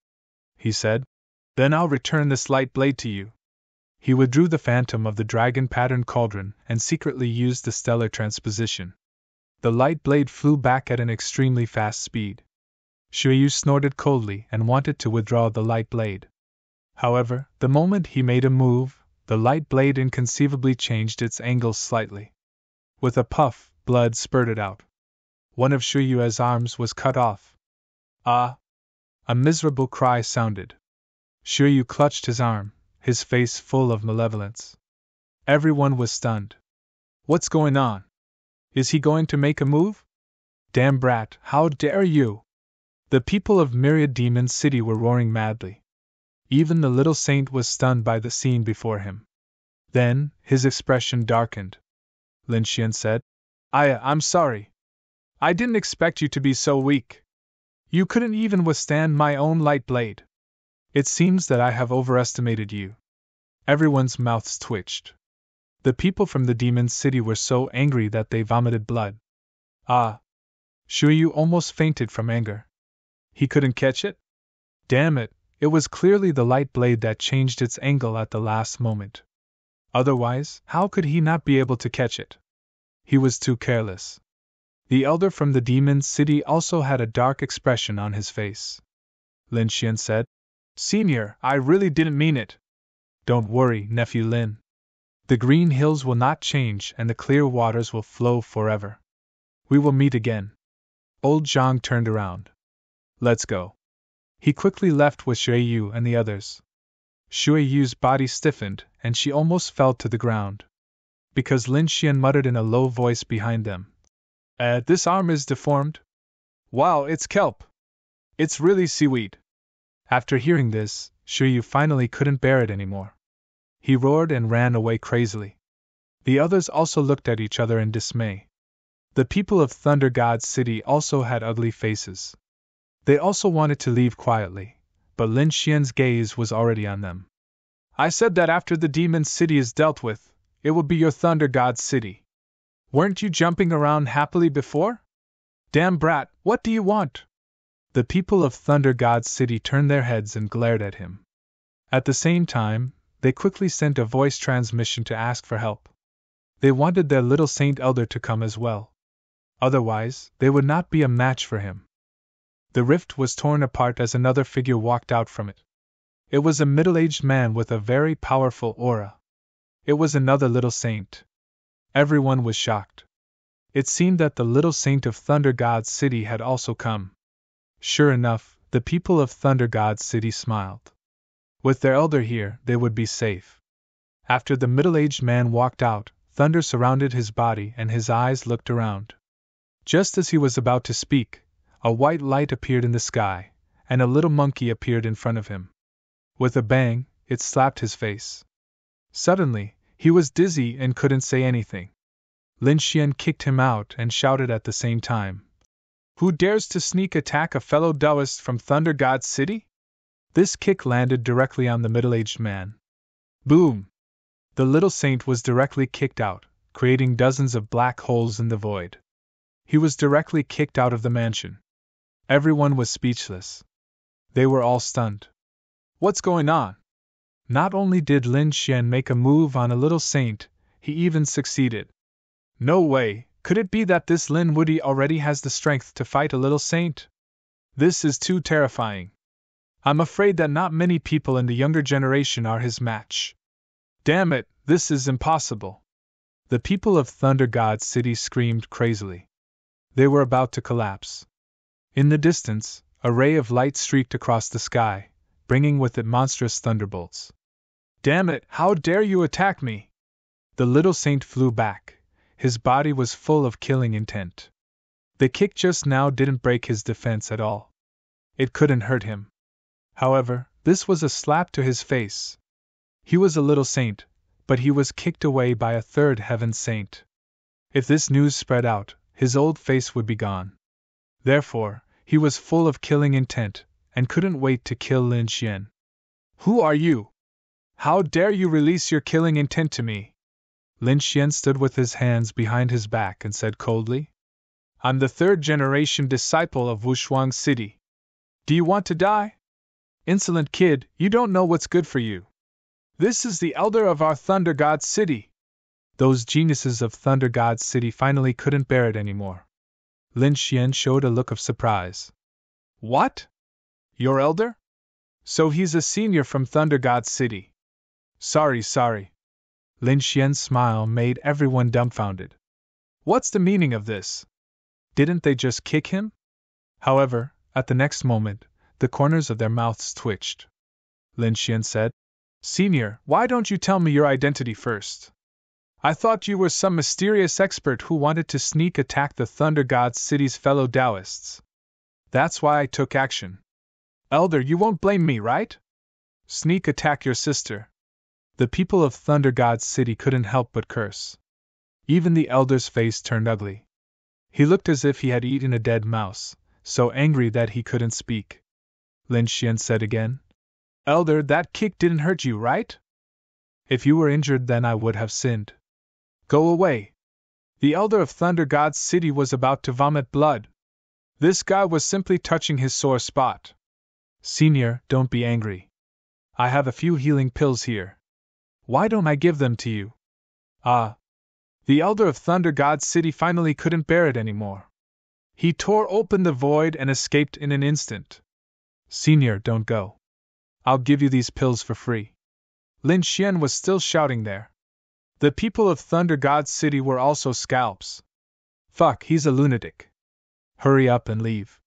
He said, "Then I'll return this light blade to you." He withdrew the phantom of the dragon-patterned cauldron and secretly used the stellar transposition. The light blade flew back at an extremely fast speed. Yu snorted coldly and wanted to withdraw the light blade. However, the moment he made a move, the light blade inconceivably changed its angle slightly. With a puff, blood spurted out. One of Yu's arms was cut off. Ah! A miserable cry sounded. Yu clutched his arm, his face full of malevolence. Everyone was stunned. What's going on? Is he going to make a move? Damn brat, how dare you! The people of Myriad Demon City were roaring madly. Even the little saint was stunned by the scene before him. Then, his expression darkened. Lin Xian said, I'm sorry. I didn't expect you to be so weak. You couldn't even withstand my own light blade. It seems that I have overestimated you. Everyone's mouths twitched. The people from the Demon City were so angry that they vomited blood. Ah! Yu almost fainted from anger. He couldn't catch it? Damn it, it was clearly the light blade that changed its angle at the last moment. Otherwise, how could he not be able to catch it? He was too careless. The elder from the Demon City also had a dark expression on his face. Lin Xian said, "Senior, I really didn't mean it." "Don't worry, nephew Lin. The green hills will not change and the clear waters will flow forever. We will meet again." Old Zhang turned around. "Let's go." He quickly left with Shui Yu and the others. Shui Yu's body stiffened and she almost fell to the ground. Because Lin Xian muttered in a low voice behind them. This arm is deformed? Wow, it's kelp. It's really seaweed." After hearing this, Shui Yu finally couldn't bear it anymore. He roared and ran away crazily. The others also looked at each other in dismay. The people of Thunder God City also had ugly faces. They also wanted to leave quietly, but Lin Xian's gaze was already on them. I said that after the demon city is dealt with, it will be your Thunder God City. Weren't you jumping around happily before? Damn brat, what do you want? The people of Thunder God City turned their heads and glared at him. At the same time, they quickly sent a voice transmission to ask for help. They wanted their little saint elder to come as well. Otherwise, they would not be a match for him. The rift was torn apart as another figure walked out from it. It was a middle-aged man with a very powerful aura. It was another little saint. Everyone was shocked. It seemed that the little saint of Thunder God City had also come. Sure enough, the people of Thunder God City smiled. With their elder here, they would be safe. After the middle-aged man walked out, thunder surrounded his body and his eyes looked around. Just as he was about to speak, a white light appeared in the sky, and a little monkey appeared in front of him. With a bang, it slapped his face. Suddenly, he was dizzy and couldn't say anything. Lin Xian kicked him out and shouted at the same time. Who dares to sneak attack a fellow Taoist from Thunder God City? This kick landed directly on the middle-aged man. Boom! The little saint was directly kicked out, creating dozens of black holes in the void. He was directly kicked out of the mansion. Everyone was speechless. They were all stunned. What's going on? Not only did Lin Xian make a move on a little saint, he even succeeded. No way, could it be that this Lin Woody already has the strength to fight a little saint? This is too terrifying. I'm afraid that not many people in the younger generation are his match. Damn it, this is impossible. The people of Thunder God City screamed crazily. They were about to collapse. In the distance, a ray of light streaked across the sky, bringing with it monstrous thunderbolts. Damn it, how dare you attack me? The little saint flew back. His body was full of killing intent. The kick just now didn't break his defense at all. It couldn't hurt him. However, this was a slap to his face. He was a little saint, but he was kicked away by a third heaven saint. If this news spread out, his old face would be gone. Therefore, he was full of killing intent, and couldn't wait to kill Lin Xian. Who are you? How dare you release your killing intent to me? Lin Xian stood with his hands behind his back and said coldly. I'm the third-generation disciple of Wushuang City. Do you want to die? Insolent kid, you don't know what's good for you. This is the elder of our Thunder God City. Those geniuses of Thunder God City finally couldn't bear it anymore. Lin Xian showed a look of surprise. What? Your elder? So he's a senior from Thunder God City. Sorry. Lin Xian's smile made everyone dumbfounded. What's the meaning of this? Didn't they just kick him? However, at the next moment, the corners of their mouths twitched. Lin Xian said, Senior, why don't you tell me your identity first? I thought you were some mysterious expert who wanted to sneak attack the Thunder God City's fellow Taoists. That's why I took action. Elder, you won't blame me, right? Sneak attack your sister. The people of Thunder God City couldn't help but curse. Even the elder's face turned ugly. He looked as if he had eaten a dead mouse, so angry that he couldn't speak. Lin Xian said again, Elder, that kick didn't hurt you, right? If you were injured, then I would have sinned. Go away. The elder of Thunder God City was about to vomit blood. This guy was simply touching his sore spot. Senior, don't be angry. I have a few healing pills here. Why don't I give them to you? Ah. The elder of Thunder God City finally couldn't bear it anymore. He tore open the void and escaped in an instant. Senior, don't go. I'll give you these pills for free. Lin Xian was still shouting there. The people of Thunder God City were also scalps. Fuck, he's a lunatic. Hurry up and leave.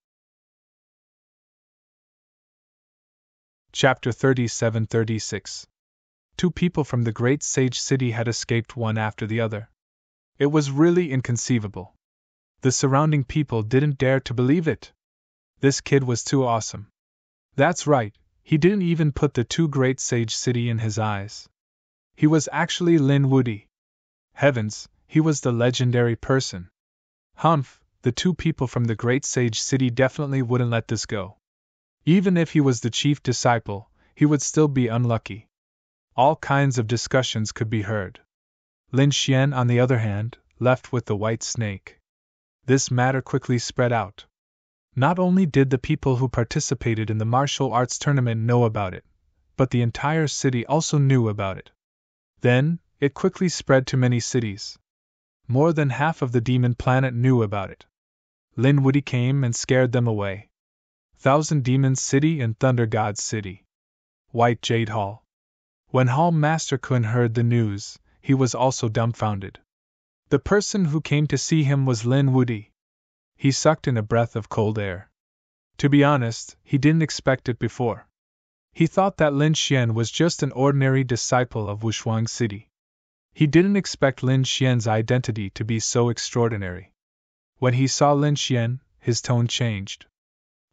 Chapter 37-36. Two people from the great sage city had escaped one after the other. It was really inconceivable. The surrounding people didn't dare to believe it. This kid was too awesome. That's right, he didn't even put the two great sage city in his eyes. He was actually Lin Woody. Heavens, he was the legendary person. Humph, the two people from the great sage city definitely wouldn't let this go. Even if he was the chief disciple, he would still be unlucky. All kinds of discussions could be heard. Lin Xian, on the other hand, left with the white snake. This matter quickly spread out. Not only did the people who participated in the martial arts tournament know about it, but the entire city also knew about it. Then, it quickly spread to many cities. More than half of the demon planet knew about it. Lin Wudy came and scared them away. Thousand Demons City and Thunder Gods City. White Jade Hall. When Hall Master Kun heard the news, he was also dumbfounded. The person who came to see him was Lin Wudy. He sucked in a breath of cold air. To be honest, he didn't expect it before. He thought that Lin Xian was just an ordinary disciple of Wushuang City. He didn't expect Lin Xian's identity to be so extraordinary. When he saw Lin Xian, his tone changed.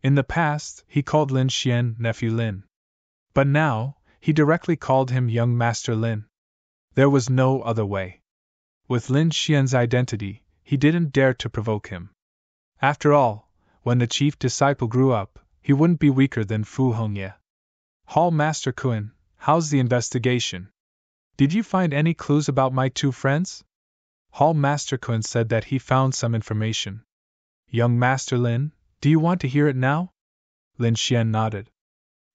In the past, he called Lin Xian Nephew Lin. But now, he directly called him Young Master Lin. There was no other way. With Lin Xian's identity, he didn't dare to provoke him. After all, when the chief disciple grew up, he wouldn't be weaker than Fu Hongye. Hall Master Kun, how's the investigation? Did you find any clues about my two friends? Hall Master Kun said that he found some information. Young Master Lin, do you want to hear it now? Lin Xian nodded.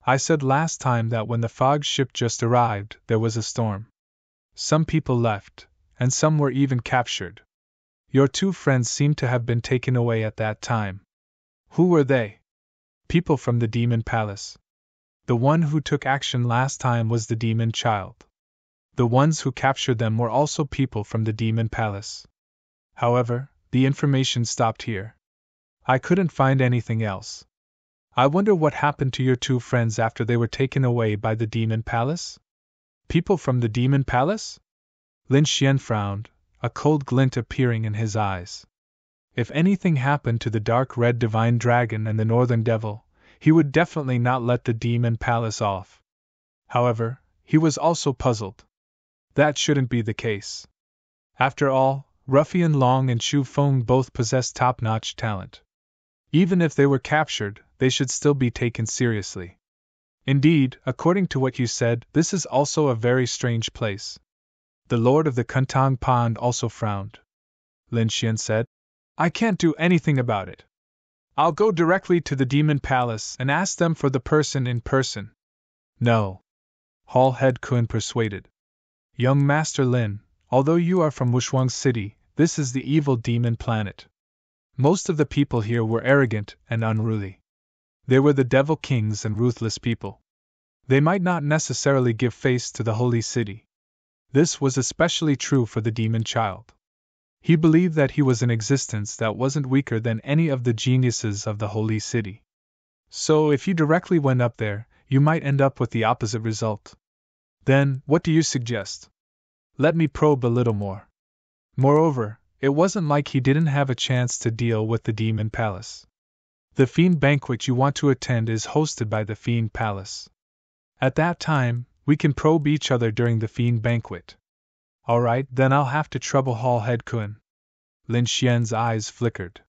I said last time that when the fog ship just arrived, there was a storm. Some people left, and some were even captured. Your two friends seem to have been taken away at that time. Who were they? People from the Demon Palace. The one who took action last time was the Demon Child. The ones who captured them were also people from the Demon Palace. However, the information stopped here. I couldn't find anything else. I wonder what happened to your two friends after they were taken away by the Demon Palace? People from the Demon Palace? Lin Xian frowned, a cold glint appearing in his eyes. If anything happened to the dark red divine dragon and the northern devil, he would definitely not let the Demon Palace off. However, he was also puzzled. That shouldn't be the case. After all, Ruffian Long and Chu Feng both possess top-notch talent. Even if they were captured, they should still be taken seriously. Indeed, according to what you said, this is also a very strange place. The Lord of the Kuntang Pond also frowned. Lin Xian said, I can't do anything about it. I'll go directly to the Demon Palace and ask them for the person in person. No. Hall Head Kun persuaded. Young Master Lin, although you are from Wushuang City, this is the evil demon planet. Most of the people here were arrogant and unruly. They were the devil kings and ruthless people. They might not necessarily give face to the holy city. This was especially true for the demon child. He believed that he was an existence that wasn't weaker than any of the geniuses of the holy city. So if you directly went up there, you might end up with the opposite result. Then, what do you suggest? Let me probe a little more. Moreover, it wasn't like he didn't have a chance to deal with the Demon Palace. The Fiend Banquet you want to attend is hosted by the Fiend Palace. At that time, we can probe each other during the Fiend Banquet. Alright, then I'll have to trouble Hall Head Kun. Lin Xian's eyes flickered.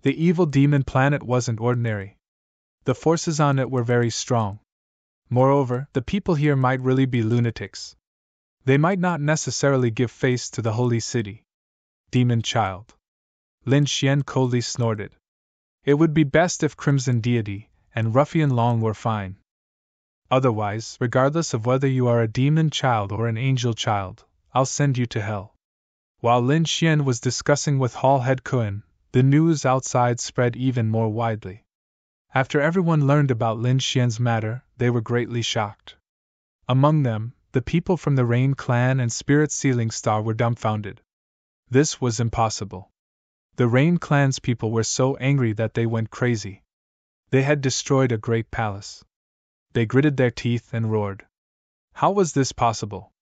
The evil demon planet wasn't ordinary. The forces on it were very strong. Moreover, the people here might really be lunatics. They might not necessarily give face to the holy city. Demon Child. Lin Xian coldly snorted. It would be best if Crimson Deity and Ruffian Long were fine. Otherwise, regardless of whether you are a demon child or an angel child, I'll send you to hell. While Lin Xian was discussing with Hall Head Kun, the news outside spread even more widely. After everyone learned about Lin Xian's matter, they were greatly shocked. Among them, the people from the Rain Clan and Spirit Sealing Star were dumbfounded. This was impossible. The Rain Clan's people were so angry that they went crazy. They had destroyed a great palace. They gritted their teeth and roared. How was this possible?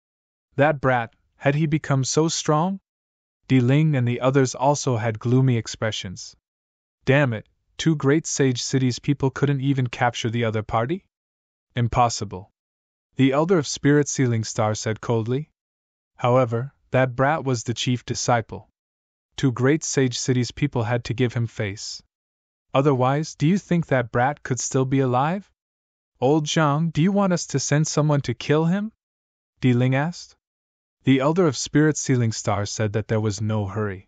That brat, had he become so strong? Di Ling and the others also had gloomy expressions. Damn it, two great sage cities people couldn't even capture the other party? Impossible. The elder of Spirit Sealing Star said coldly. However, that brat was the chief disciple. Two great sage cities people had to give him face. Otherwise, do you think that brat could still be alive? Old Zhang, do you want us to send someone to kill him? Di Ling asked. The elder of Spirit Sealing Star said that there was no hurry.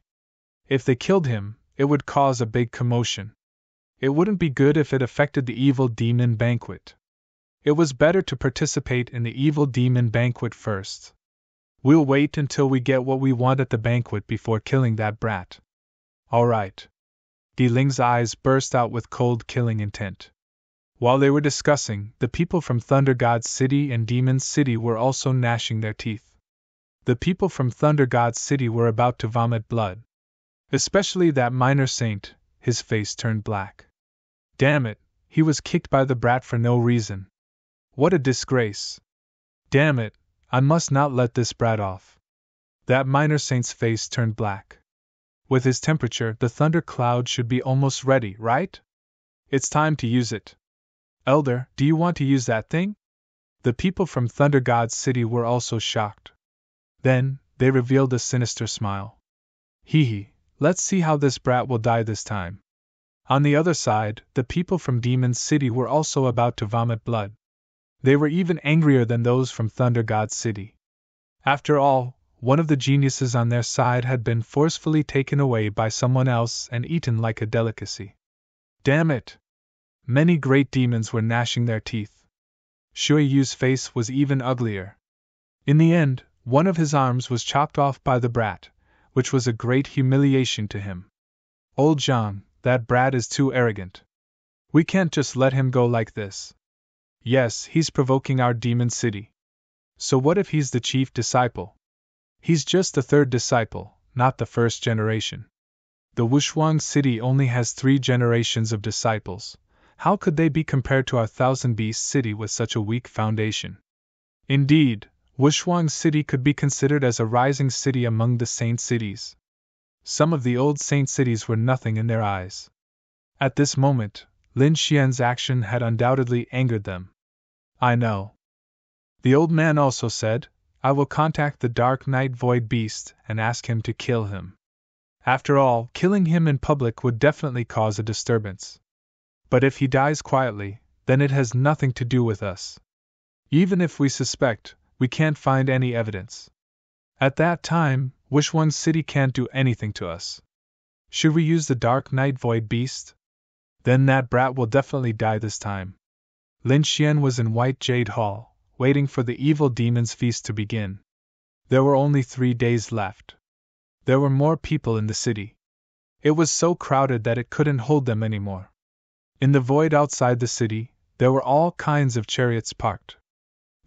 If they killed him, it would cause a big commotion. It wouldn't be good if it affected the evil demon banquet. It was better to participate in the evil demon banquet first. We'll wait until we get what we want at the banquet before killing that brat. All right. Di Ling's eyes burst out with cold killing intent. While they were discussing, the people from Thunder God City and Demon City were also gnashing their teeth. The people from Thunder God City were about to vomit blood. Especially that minor saint, his face turned black. Damn it, he was kicked by the brat for no reason. What a disgrace. Damn it, I must not let this brat off. That minor saint's face turned black. With his temperature, the thunder cloud should be almost ready, right? It's time to use it. Elder, do you want to use that thing? The people from Thunder God City were also shocked. Then, they revealed a sinister smile. Hee hee, let's see how this brat will die this time. On the other side, the people from Demon City were also about to vomit blood. They were even angrier than those from Thunder God City. After all, one of the geniuses on their side had been forcefully taken away by someone else and eaten like a delicacy. Damn it! Many great demons were gnashing their teeth. Shui Yu's face was even uglier. In the end, one of his arms was chopped off by the brat, which was a great humiliation to him. Old Zhang, that brat is too arrogant. We can't just let him go like this. Yes, he's provoking our demon city. So what if he's the chief disciple? He's just the third disciple, not the first generation. The Wushuang city only has 3 generations of disciples. How could they be compared to our Thousand Beast city with such a weak foundation? Indeed, Wushuang city could be considered as a rising city among the saint cities. Some of the old saint cities were nothing in their eyes. At this moment, Lin Xian's action had undoubtedly angered them. I know. The old man also said, I will contact the Dark Night Void Beast and ask him to kill him. After all, killing him in public would definitely cause a disturbance. But if he dies quietly, then it has nothing to do with us. Even if we suspect, we can't find any evidence. At that time, Wushuang City can't do anything to us. Should we use the Dark Night Void Beast? Then that brat will definitely die this time. Lin Xian was in White Jade Hall, waiting for the evil demon's feast to begin. There were only 3 days left. There were more people in the city. It was so crowded that it couldn't hold them anymore. In the void outside the city, there were all kinds of chariots parked.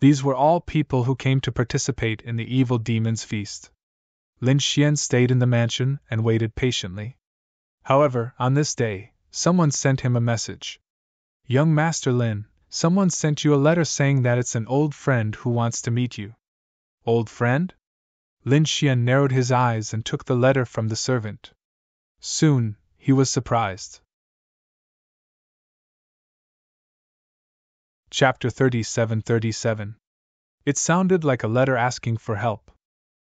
These were all people who came to participate in the evil demon's feast. Lin Xian stayed in the mansion and waited patiently. However, on this day, someone sent him a message. Young Master Lin, someone sent you a letter saying that it's an old friend who wants to meet you. Old friend? Lin Xian narrowed his eyes and took the letter from the servant. Soon, he was surprised. Chapter 37:37. It sounded like a letter asking for help.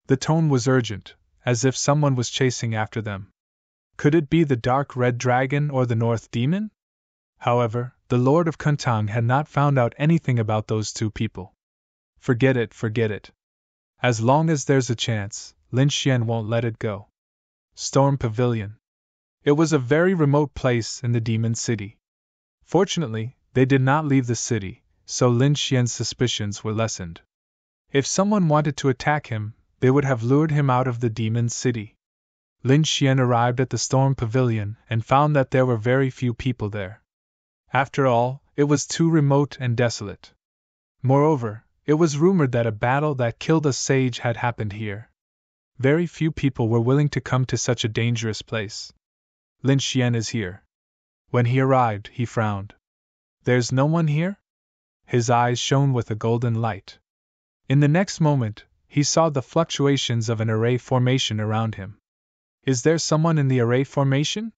The tone was urgent, as if someone was chasing after them. Could it be the Dark Red Dragon or the North Demon? However, the Lord of Kuntang had not found out anything about those 2 people. Forget it, forget it. As long as there's a chance, Lin Xian won't let it go. Storm Pavilion. It was a very remote place in the Demon City. Fortunately, they did not leave the city, so Lin Xian's suspicions were lessened. If someone wanted to attack him, they would have lured him out of the Demon City. Lin Xian arrived at the Storm Pavilion and found that there were very few people there. After all, it was too remote and desolate. Moreover, it was rumored that a battle that killed a sage had happened here. Very few people were willing to come to such a dangerous place. Lin Xian is here. When he arrived, he frowned. There's no one here? His eyes shone with a golden light. In the next moment, he saw the fluctuations of an array formation around him. Is there someone in the array formation?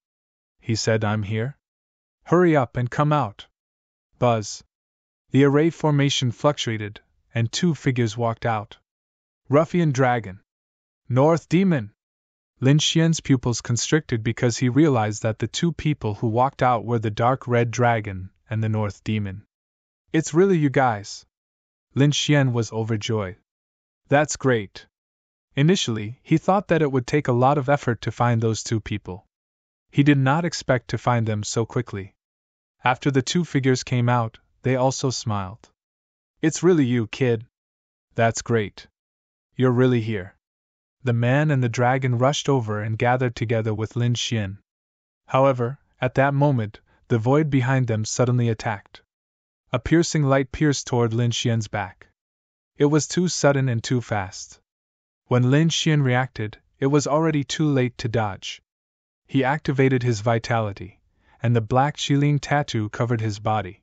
He said, I'm here. Hurry up and come out. Buzz. The array formation fluctuated, and 2 figures walked out. Ruffian Dragon. North Demon. Lin Xian's pupils constricted because he realized that the two people who walked out were the dark red dragon and the North Demon. It's really you guys. Lin Xian was overjoyed. That's great. Initially, he thought that it would take a lot of effort to find those two people. He did not expect to find them so quickly. After the two figures came out, they also smiled. It's really you, kid. That's great. You're really here. The man and the dragon rushed over and gathered together with Lin Xian. However, at that moment, the void behind them suddenly attacked. A piercing light pierced toward Lin Xian's back. It was too sudden and too fast. When Lin Xian reacted, it was already too late to dodge. He activated his vitality, and the black Qiling tattoo covered his body.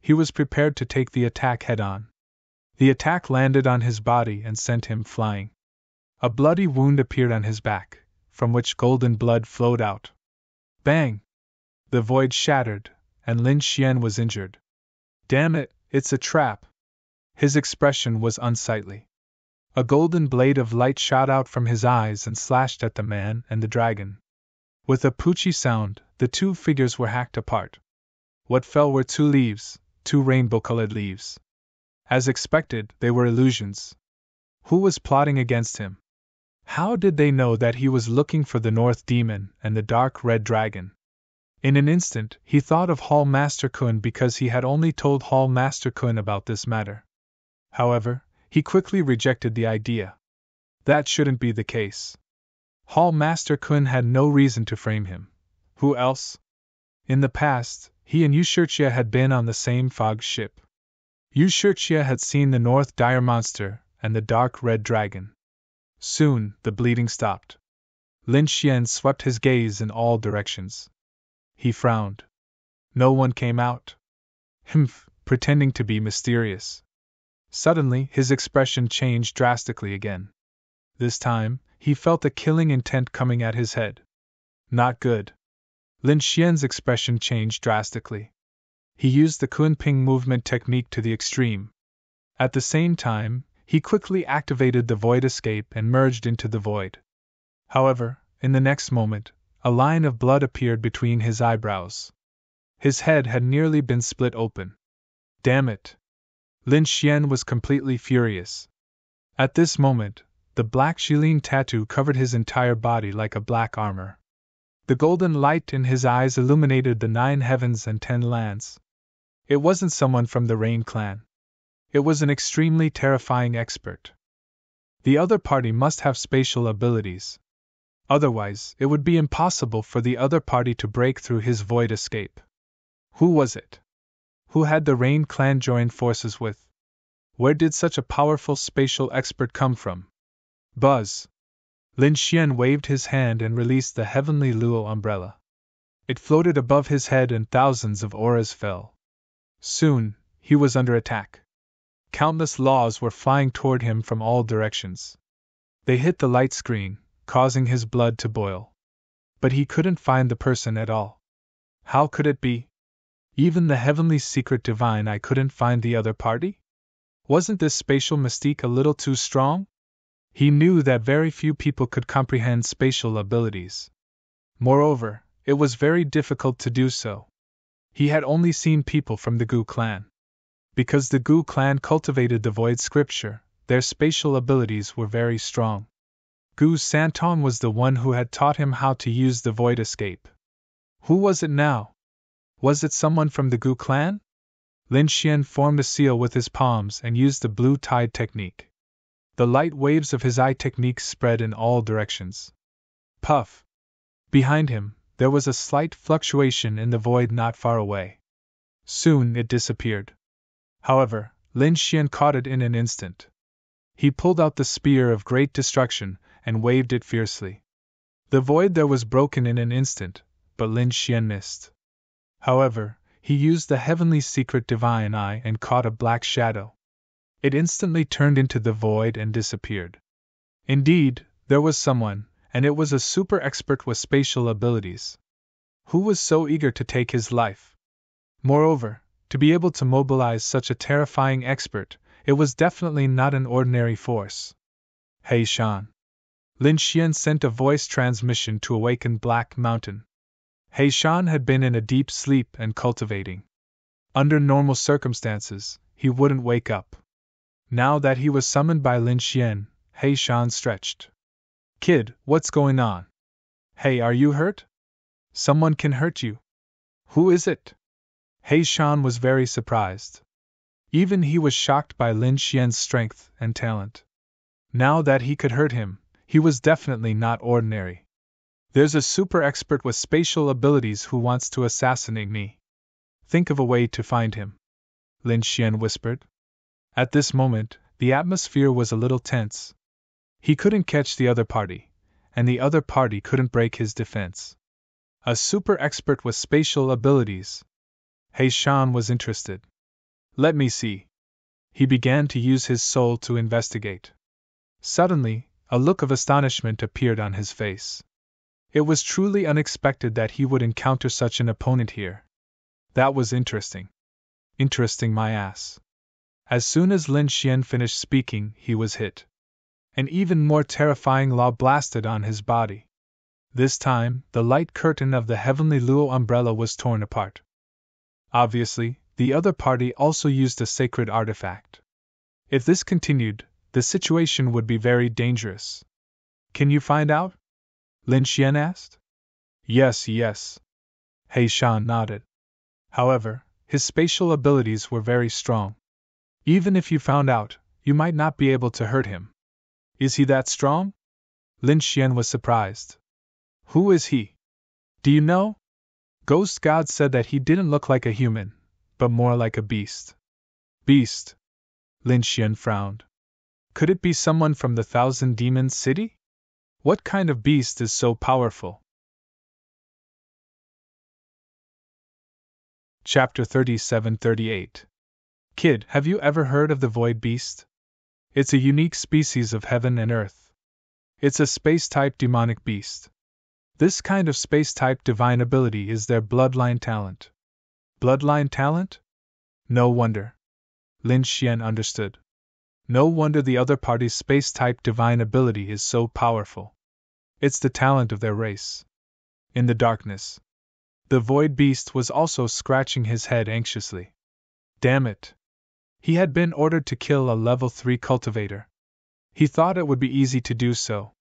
He was prepared to take the attack head-on. The attack landed on his body and sent him flying. A bloody wound appeared on his back, from which golden blood flowed out. Bang! The void shattered, and Lin Xian was injured. Damn it, it's a trap! His expression was unsightly. A golden blade of light shot out from his eyes and slashed at the man and the dragon. With a poochie sound, the two figures were hacked apart. What fell were two leaves, two rainbow-colored leaves. As expected, they were illusions. Who was plotting against him? How did they know that he was looking for the North Demon and the Dark Red Dragon? In an instant, he thought of Hall Master Kun because he had only told Hall Master Kun about this matter. However, he quickly rejected the idea. That shouldn't be the case. Hall Master Kun had no reason to frame him. Who else? In the past, he and Yu Shirchia had been on the same fog ship. Yu Shirchia had seen the North Dire Monster and the Dark Red Dragon. Soon, the bleeding stopped. Lin Xian swept his gaze in all directions. He frowned. No one came out. Humph, pretending to be mysterious. Suddenly, his expression changed drastically again. This time, he felt a killing intent coming at his head. Not good. Lin Xian's expression changed drastically. He used the Kunping movement technique to the extreme. At the same time, he quickly activated the void escape and merged into the void. However, in the next moment, a line of blood appeared between his eyebrows. His head had nearly been split open. Damn it! Lin Xian was completely furious. At this moment, the black Qiling tattoo covered his entire body like a black armor. The golden light in his eyes illuminated the 9 heavens and 10 lands. It wasn't someone from the Rain clan. It was an extremely terrifying expert. The other party must have spatial abilities. Otherwise, it would be impossible for the other party to break through his void escape. Who was it? Who had the Rain clan joined forces with? Where did such a powerful spatial expert come from? Buzz! Lin Xian waved his hand and released the heavenly Luo umbrella. It floated above his head and thousands of auras fell. Soon, he was under attack. Countless laws were flying toward him from all directions. They hit the light screen, causing his blood to boil. But he couldn't find the person at all. How could it be? Even the heavenly secret divine I couldn't find the other party? Wasn't this spatial mystique a little too strong? He knew that very few people could comprehend spatial abilities. Moreover, it was very difficult to do so. He had only seen people from the Gu clan. Because the Gu clan cultivated the void scripture, their spatial abilities were very strong. Gu Santong was the one who had taught him how to use the void escape. Who was it now? Was it someone from the Gu clan? Lin Xian formed a seal with his palms and used the blue tide technique. The light waves of his eye technique spread in all directions. Puff! Behind him, there was a slight fluctuation in the void not far away. Soon it disappeared. However, Lin Xian caught it in an instant. He pulled out the spear of great destruction and waved it fiercely. The void there was broken in an instant, but Lin Xian missed. However, he used the heavenly secret divine eye and caught a black shadow. It instantly turned into the void and disappeared. Indeed, there was someone, and it was a super expert with spatial abilities. Who was so eager to take his life? Moreover, to be able to mobilize such a terrifying expert, it was definitely not an ordinary force. Hey Shan! Lin Xian sent a voice transmission to awaken Black Mountain. He Shan had been in a deep sleep and cultivating. Under normal circumstances, he wouldn't wake up. Now that he was summoned by Lin Xian, He Shan stretched. Kid, what's going on? Hey, are you hurt? Someone can hurt you. Who is it? He Shan was very surprised. Even he was shocked by Lin Xian's strength and talent. Now that he could hurt him, he was definitely not ordinary. There's a super expert with spatial abilities who wants to assassinate me. Think of a way to find him, Lin Xian whispered. At this moment, the atmosphere was a little tense. He couldn't catch the other party, and the other party couldn't break his defense. A super expert with spatial abilities. He Shan was interested. Let me see. He began to use his soul to investigate. Suddenly, a look of astonishment appeared on his face. It was truly unexpected that he would encounter such an opponent here. That was interesting. Interesting my ass. As soon as Lin Xian finished speaking, he was hit. An even more terrifying law blasted on his body. This time, the light curtain of the heavenly Luo umbrella was torn apart. Obviously, the other party also used a sacred artifact. If this continued, the situation would be very dangerous. Can you find out? Lin Xian asked. Yes. He Shan nodded. However, his spatial abilities were very strong. Even if you found out, you might not be able to hurt him. Is he that strong? Lin Xian was surprised. Who is he? Do you know? Ghost God said that he didn't look like a human, but more like a beast. Beast? Lin Xian frowned. Could it be someone from the Thousand Demons City? What kind of beast is so powerful? Chapter 37-38. Kid, have you ever heard of the Void Beast? It's a unique species of heaven and earth. It's a space-type demonic beast. This kind of space-type divine ability is their bloodline talent. Bloodline talent? No wonder. Lin Xian understood. No wonder the other party's space-type divine ability is so powerful. It's the talent of their race. In the darkness, the Void Beast was also scratching his head anxiously. Damn it. He had been ordered to kill a level 3 cultivator. He thought it would be easy to do so.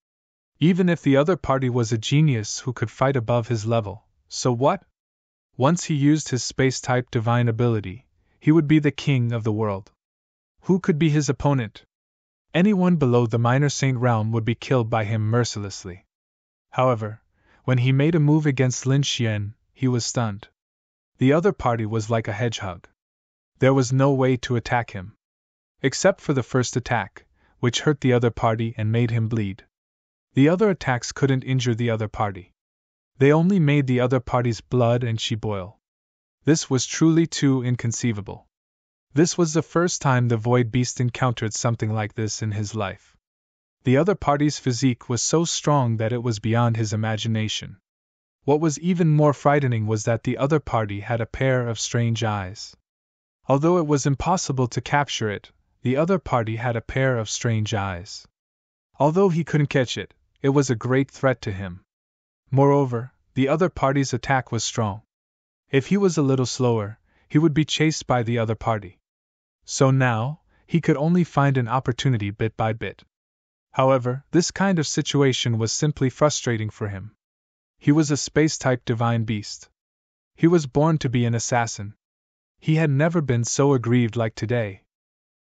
Even if the other party was a genius who could fight above his level, so what? Once he used his space-type divine ability, he would be the king of the world. Who could be his opponent? Anyone below the minor saint realm would be killed by him mercilessly. However, when he made a move against Lin Xian, he was stunned. The other party was like a hedgehog. There was no way to attack him. Except for the first attack, which hurt the other party and made him bleed. The other attacks couldn't injure the other party. They only made the other party's blood and chi boil. This was truly too inconceivable. This was the first time the Void Beast encountered something like this in his life. The other party's physique was so strong that it was beyond his imagination. What was even more frightening was that the other party had a pair of strange eyes. Although it was impossible to capture it, the other party had a pair of strange eyes. Although he couldn't catch it, it was a great threat to him. Moreover, the other party's attack was strong. If he was a little slower, he would be chased by the other party. So now, he could only find an opportunity bit by bit. However, this kind of situation was simply frustrating for him. He was a space-type divine beast. He was born to be an assassin. He had never been so aggrieved like today.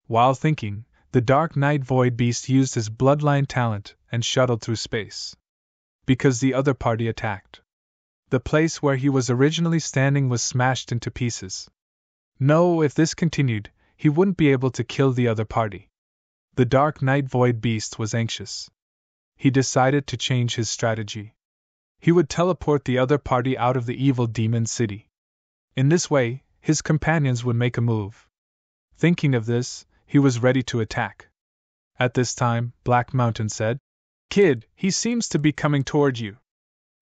While thinking, the Dark Knight Void Beast used his bloodline talent and shuttled through space. Because the other party attacked. The place where he was originally standing was smashed into pieces. No, if this continued, he wouldn't be able to kill the other party. The Dark Knight Void Beast was anxious. He decided to change his strategy. He would teleport the other party out of the evil demon city. In this way, his companions would make a move. Thinking of this, he was ready to attack. At this time, Black Mountain said, Kid, he seems to be coming toward you.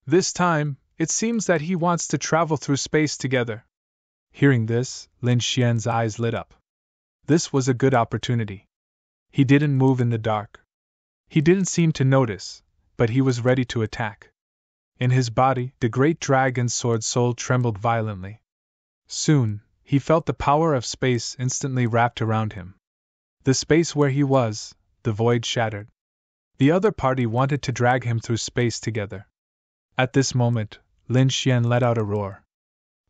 This time, it seems that he wants to travel through space together. Hearing this, Lin Xian's eyes lit up. This was a good opportunity. He didn't move in the dark. He didn't seem to notice, but he was ready to attack. In his body, the great dragon's sword soul trembled violently. Soon, he felt the power of space instantly wrapped around him. The space where he was, the void shattered. The other party wanted to drag him through space together. At this moment, Lin Xian let out a roar.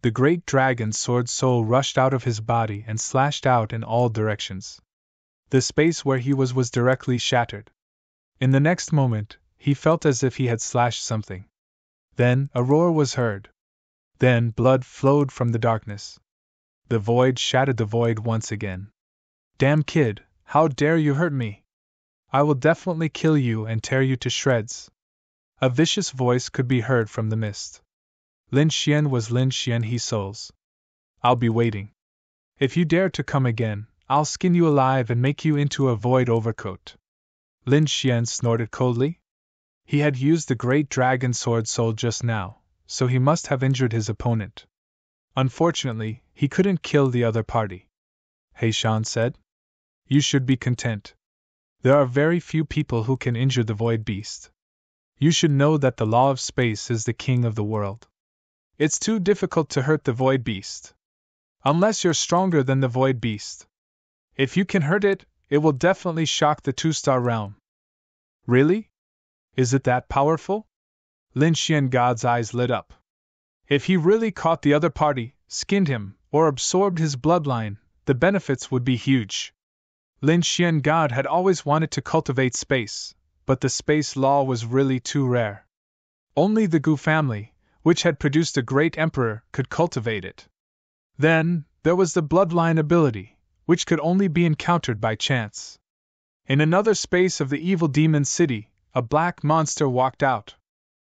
The great dragon's sword soul rushed out of his body and slashed out in all directions. The space where he was directly shattered. In the next moment, he felt as if he had slashed something. Then, a roar was heard. Then, blood flowed from the darkness. The void shattered the void once again. Damn kid, how dare you hurt me? I will definitely kill you and tear you to shreds. A vicious voice could be heard from the mist. Lin Xian was Lin Xian He Souls. I'll be waiting. If you dare to come again, I'll skin you alive and make you into a void overcoat. Lin Xian snorted coldly. He had used the great dragon sword soul just now, so he must have injured his opponent. Unfortunately, he couldn't kill the other party. He Shan said. You should be content. There are very few people who can injure the void beast. You should know that the law of space is the king of the world. It's too difficult to hurt the void beast. Unless you're stronger than the void beast. If you can hurt it, it will definitely shock the two-star realm. Really? Is it that powerful? Lin Xian God's eyes lit up. If he really caught the other party, skinned him, or absorbed his bloodline, the benefits would be huge. Lin Xian God had always wanted to cultivate space, but the space law was really too rare. Only the Gu family, which had produced a great emperor, could cultivate it. Then, there was the bloodline ability, which could only be encountered by chance. In another space of the evil demon city, a black monster walked out.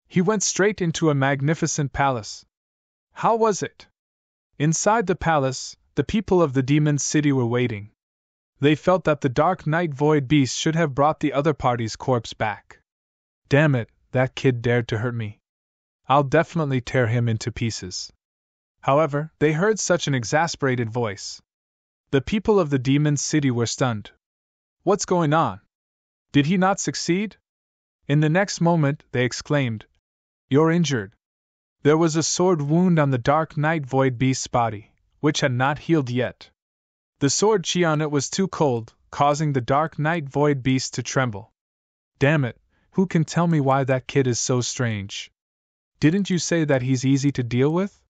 He went straight into a magnificent palace. How was it? Inside the palace, the people of the demon city were waiting. They felt that the Dark Knight Void Beast should have brought the other party's corpse back. Damn it, that kid dared to hurt me. I'll definitely tear him into pieces. However, they heard such an exasperated voice. The people of the demon city were stunned. What's going on? Did he not succeed? In the next moment, they exclaimed, You're injured. There was a sword wound on the Dark Knight Void Beast's body, which had not healed yet. The sword chi on it was too cold, causing the Dark Knight Void Beast to tremble. Damn it, who can tell me why that kid is so strange? Didn't you say that he's easy to deal with?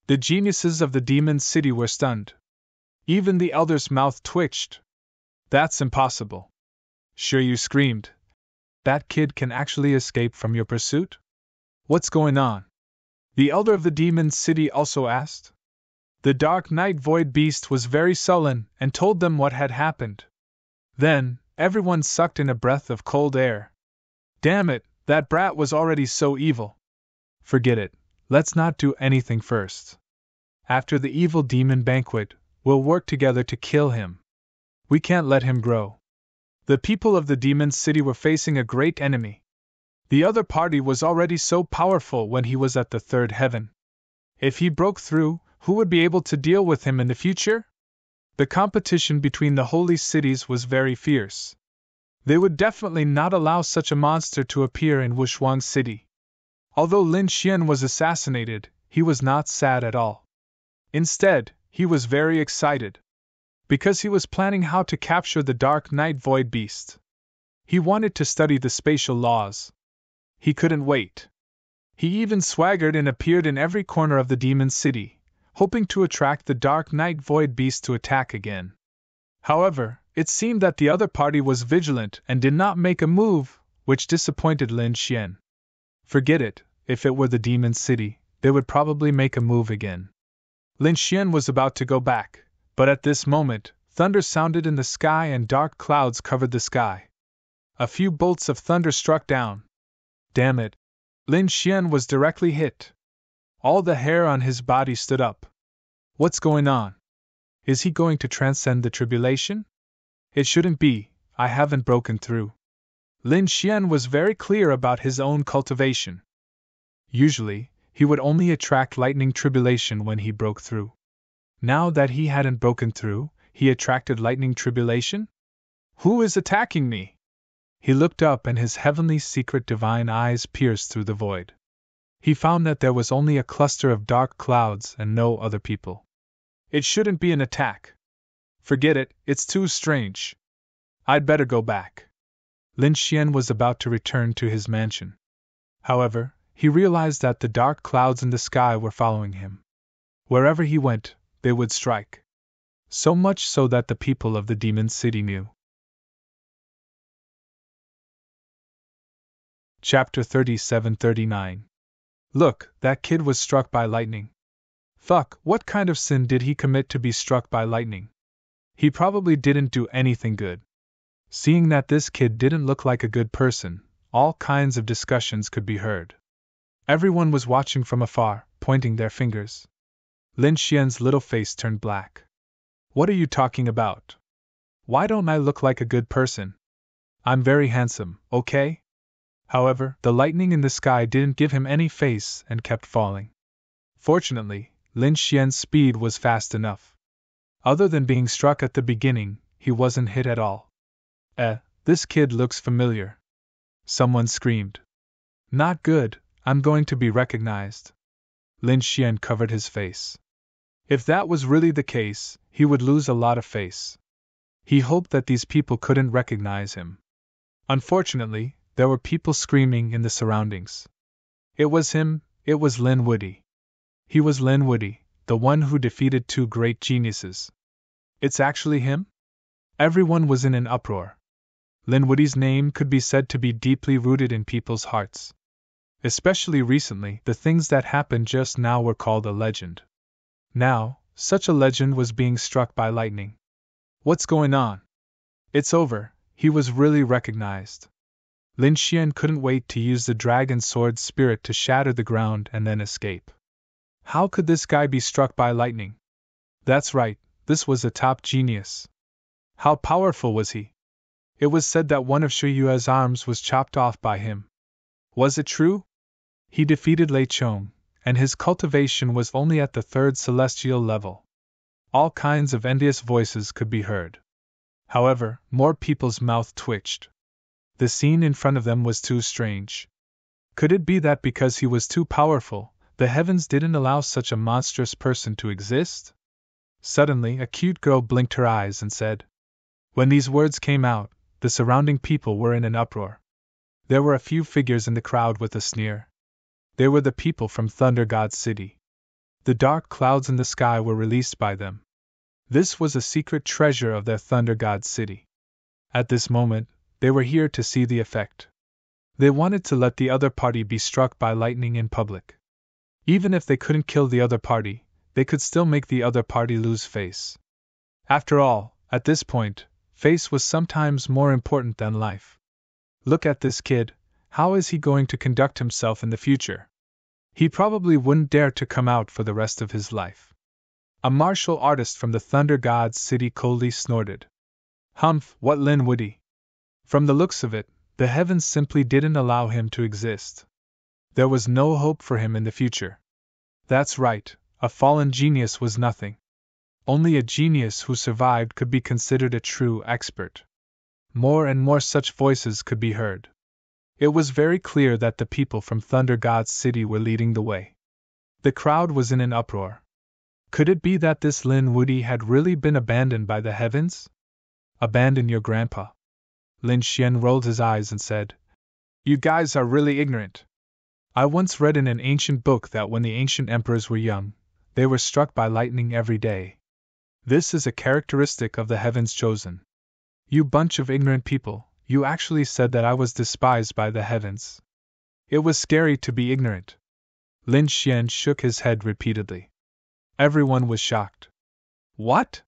The geniuses of the demon city were stunned. Even the elder's mouth twitched. That's impossible. Sure, you screamed. That kid can actually escape from your pursuit? What's going on? The elder of the demon city also asked. The Dark Knight Void Beast was very sullen and told them what had happened. Then, everyone sucked in a breath of cold air. Damn it, that brat was already so evil. Forget it, let's not do anything first. After the evil demon banquet, we'll work together to kill him. We can't let him grow. The people of the demon city were facing a great enemy. The other party was already so powerful when he was at the third heaven. If he broke through, who would be able to deal with him in the future? The competition between the holy cities was very fierce. They would definitely not allow such a monster to appear in Wushuang City. Although Lin Xian was assassinated, he was not sad at all. Instead, he was very excited. Because he was planning how to capture the Dark Knight Void Beast. He wanted to study the spatial laws. He couldn't wait. He even swaggered and appeared in every corner of the demon city, hoping to attract the Dark Knight Void Beast to attack again. However, it seemed that the other party was vigilant and did not make a move, which disappointed Lin Xian. Forget it, if it were the demon city, they would probably make a move again. Lin Xian was about to go back, but at this moment, thunder sounded in the sky and dark clouds covered the sky. A few bolts of thunder struck down. Damn it! Lin Xian was directly hit. All the hair on his body stood up. What's going on? Is he going to transcend the tribulation? It shouldn't be, I haven't broken through. Lin Xian was very clear about his own cultivation. Usually, he would only attract lightning tribulation when he broke through. Now that he hadn't broken through, he attracted lightning tribulation? Who is attacking me? He looked up and his heavenly secret divine eyes pierced through the void. He found that there was only a cluster of dark clouds and no other people. It shouldn't be an attack. Forget it, it's too strange. I'd better go back. Lin Xian was about to return to his mansion. However, he realized that the dark clouds in the sky were following him. Wherever he went, they would strike. So much so that the people of the demon city knew. Chapter 37-39. Look, that kid was struck by lightning. Fuck, what kind of sin did he commit to be struck by lightning? He probably didn't do anything good. Seeing that this kid didn't look like a good person, all kinds of discussions could be heard. Everyone was watching from afar, pointing their fingers. Lin Xian's little face turned black. What are you talking about? Why don't I look like a good person? I'm very handsome, okay? However, the lightning in the sky didn't give him any face and kept falling. Fortunately, Lin Xian's speed was fast enough. Other than being struck at the beginning, he wasn't hit at all. This kid looks familiar. Someone screamed. Not good, I'm going to be recognized. Lin Xian covered his face. If that was really the case, he would lose a lot of face. He hoped that these people couldn't recognize him. Unfortunately, there were people screaming in the surroundings. It was him, it was Lin Woody. He was Lin Woody, the one who defeated two great geniuses. It's actually him? Everyone was in an uproar. Lin Woody's name could be said to be deeply rooted in people's hearts. Especially recently, the things that happened just now were called a legend. Now, such a legend was being struck by lightning. What's going on? It's over, he was really recognized. Lin Xian couldn't wait to use the dragon sword spirit to shatter the ground and then escape. How could this guy be struck by lightning? That's right, this was a top genius. How powerful was he? It was said that one of Shi Yue's arms was chopped off by him. Was it true? He defeated Lei Chong, and his cultivation was only at the third celestial level. All kinds of envious voices could be heard. However, more people's mouth twitched. The scene in front of them was too strange. Could it be that because he was too powerful, the heavens didn't allow such a monstrous person to exist? Suddenly, a cute girl blinked her eyes and said. When these words came out, the surrounding people were in an uproar. There were a few figures in the crowd with a sneer. They were the people from Thunder God City. The dark clouds in the sky were released by them. This was a secret treasure of their Thunder God City. At this moment, they were here to see the effect. They wanted to let the other party be struck by lightning in public. Even if they couldn't kill the other party, they could still make the other party lose face. After all, at this point, face was sometimes more important than life. Look at this kid, how is he going to conduct himself in the future? He probably wouldn't dare to come out for the rest of his life. A martial artist from the Thunder God's City coldly snorted. Humph, what Lin Woody? From the looks of it, the heavens simply didn't allow him to exist. There was no hope for him in the future. That's right, a fallen genius was nothing. Only a genius who survived could be considered a true expert. More and more such voices could be heard. It was very clear that the people from Thunder God's City were leading the way. The crowd was in an uproar. Could it be that this Lin Woody had really been abandoned by the heavens? Abandon your grandpa. Lin Xian rolled his eyes and said, You guys are really ignorant. I once read in an ancient book that when the ancient emperors were young, they were struck by lightning every day. This is a characteristic of the heavens chosen. You bunch of ignorant people, you actually said that I was despised by the heavens. It was scary to be ignorant. Lin Xian shook his head repeatedly. Everyone was shocked. What?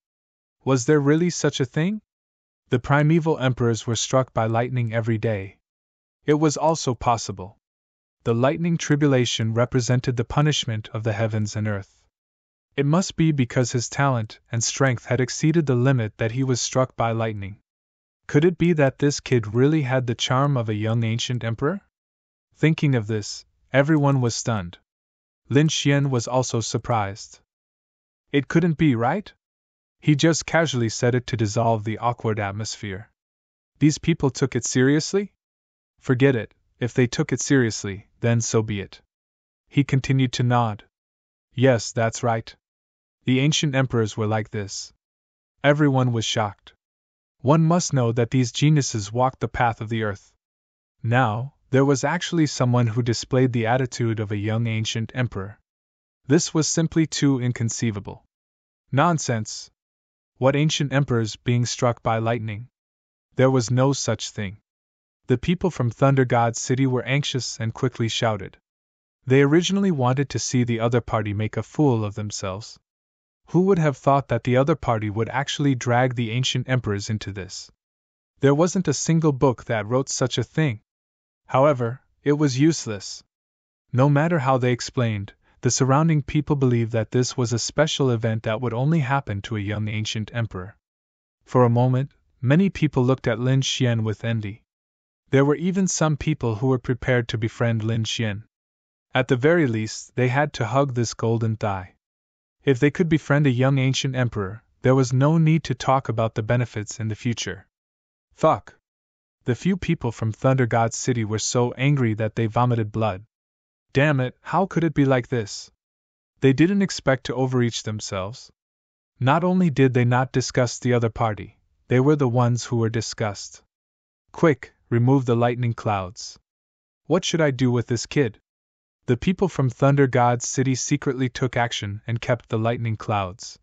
Was there really such a thing? The primeval emperors were struck by lightning every day. It was also possible. The lightning tribulation represented the punishment of the heavens and earth. It must be because his talent and strength had exceeded the limit that he was struck by lightning. Could it be that this kid really had the charm of a young ancient emperor? Thinking of this, everyone was stunned. Lin Xian was also surprised. It couldn't be, right? He just casually said it to dissolve the awkward atmosphere. These people took it seriously? Forget it, if they took it seriously, then so be it. He continued to nod. Yes, that's right. The ancient emperors were like this. Everyone was shocked. One must know that these geniuses walked the path of the earth. Now, there was actually someone who displayed the attitude of a young ancient emperor. This was simply too inconceivable. Nonsense! What ancient emperors being struck by lightning? There was no such thing. The people from Thunder God City were anxious and quickly shouted. They originally wanted to see the other party make a fool of themselves. Who would have thought that the other party would actually drag the ancient emperors into this? There wasn't a single book that wrote such a thing. However, it was useless. No matter how they explained, the surrounding people believed that this was a special event that would only happen to a young ancient emperor. For a moment, many people looked at Lin Xian with envy. There were even some people who were prepared to befriend Lin Xian. At the very least, they had to hug this golden thigh. If they could befriend a young ancient emperor, there was no need to talk about the benefits in the future. Fuck! The few people from Thunder God City were so angry that they vomited blood. Damn it, how could it be like this? They didn't expect to overreach themselves. Not only did they not discuss the other party, they were the ones who were discussed. Quick, remove the lightning clouds. What should I do with this kid? The people from Thunder God City secretly took action and kept the lightning clouds.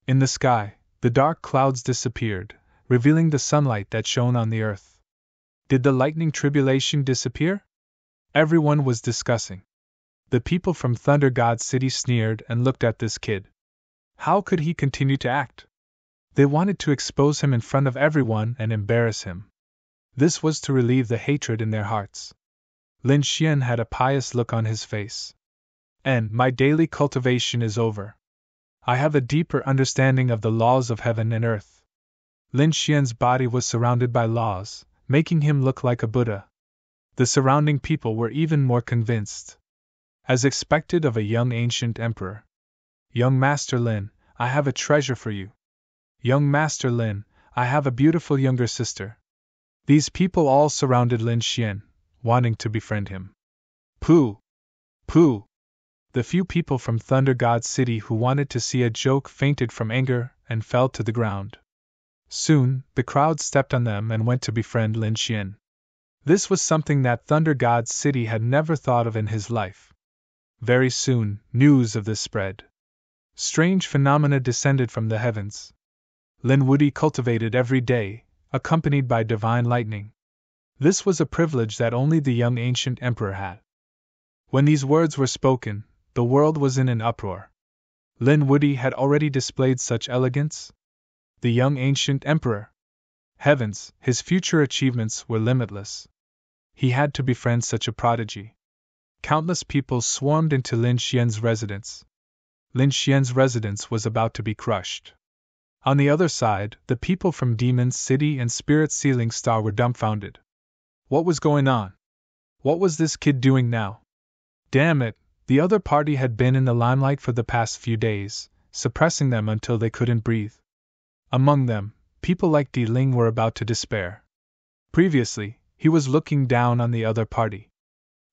In the sky, the dark clouds disappeared, revealing the sunlight that shone on the earth. Did the lightning tribulation disappear? Everyone was discussing. The people from Thunder God City sneered and looked at this kid. How could he continue to act? They wanted to expose him in front of everyone and embarrass him. This was to relieve the hatred in their hearts. Lin Xian had a pious look on his face. And my daily cultivation is over. I have a deeper understanding of the laws of heaven and earth. Lin Xian's body was surrounded by laws, making him look like a Buddha. The surrounding people were even more convinced. As expected of a young ancient emperor. Young Master Lin, I have a treasure for you. Young Master Lin, I have a beautiful younger sister. These people all surrounded Lin Xian, wanting to befriend him. Pooh! Pooh! The few people from Thunder God City who wanted to see a joke fainted from anger and fell to the ground. Soon, the crowd stepped on them and went to befriend Lin Xian. This was something that Thunder God City had never thought of in his life. Very soon, news of this spread. Strange phenomena descended from the heavens. Lin Woody cultivated every day, accompanied by divine lightning. This was a privilege that only the young ancient emperor had. When these words were spoken, the world was in an uproar. Lin Woody had already displayed such elegance? The young ancient emperor! Heavens, his future achievements were limitless. He had to befriend such a prodigy. Countless people swarmed into Lin Xian's residence. Lin Xian's residence was about to be crushed. On the other side, the people from Demon City and Spirit Ceiling Star were dumbfounded. What was going on? What was this kid doing now? Damn it, the other party had been in the limelight for the past few days, suppressing them until they couldn't breathe. Among them, people like Di Ling were about to despair. Previously, he was looking down on the other party.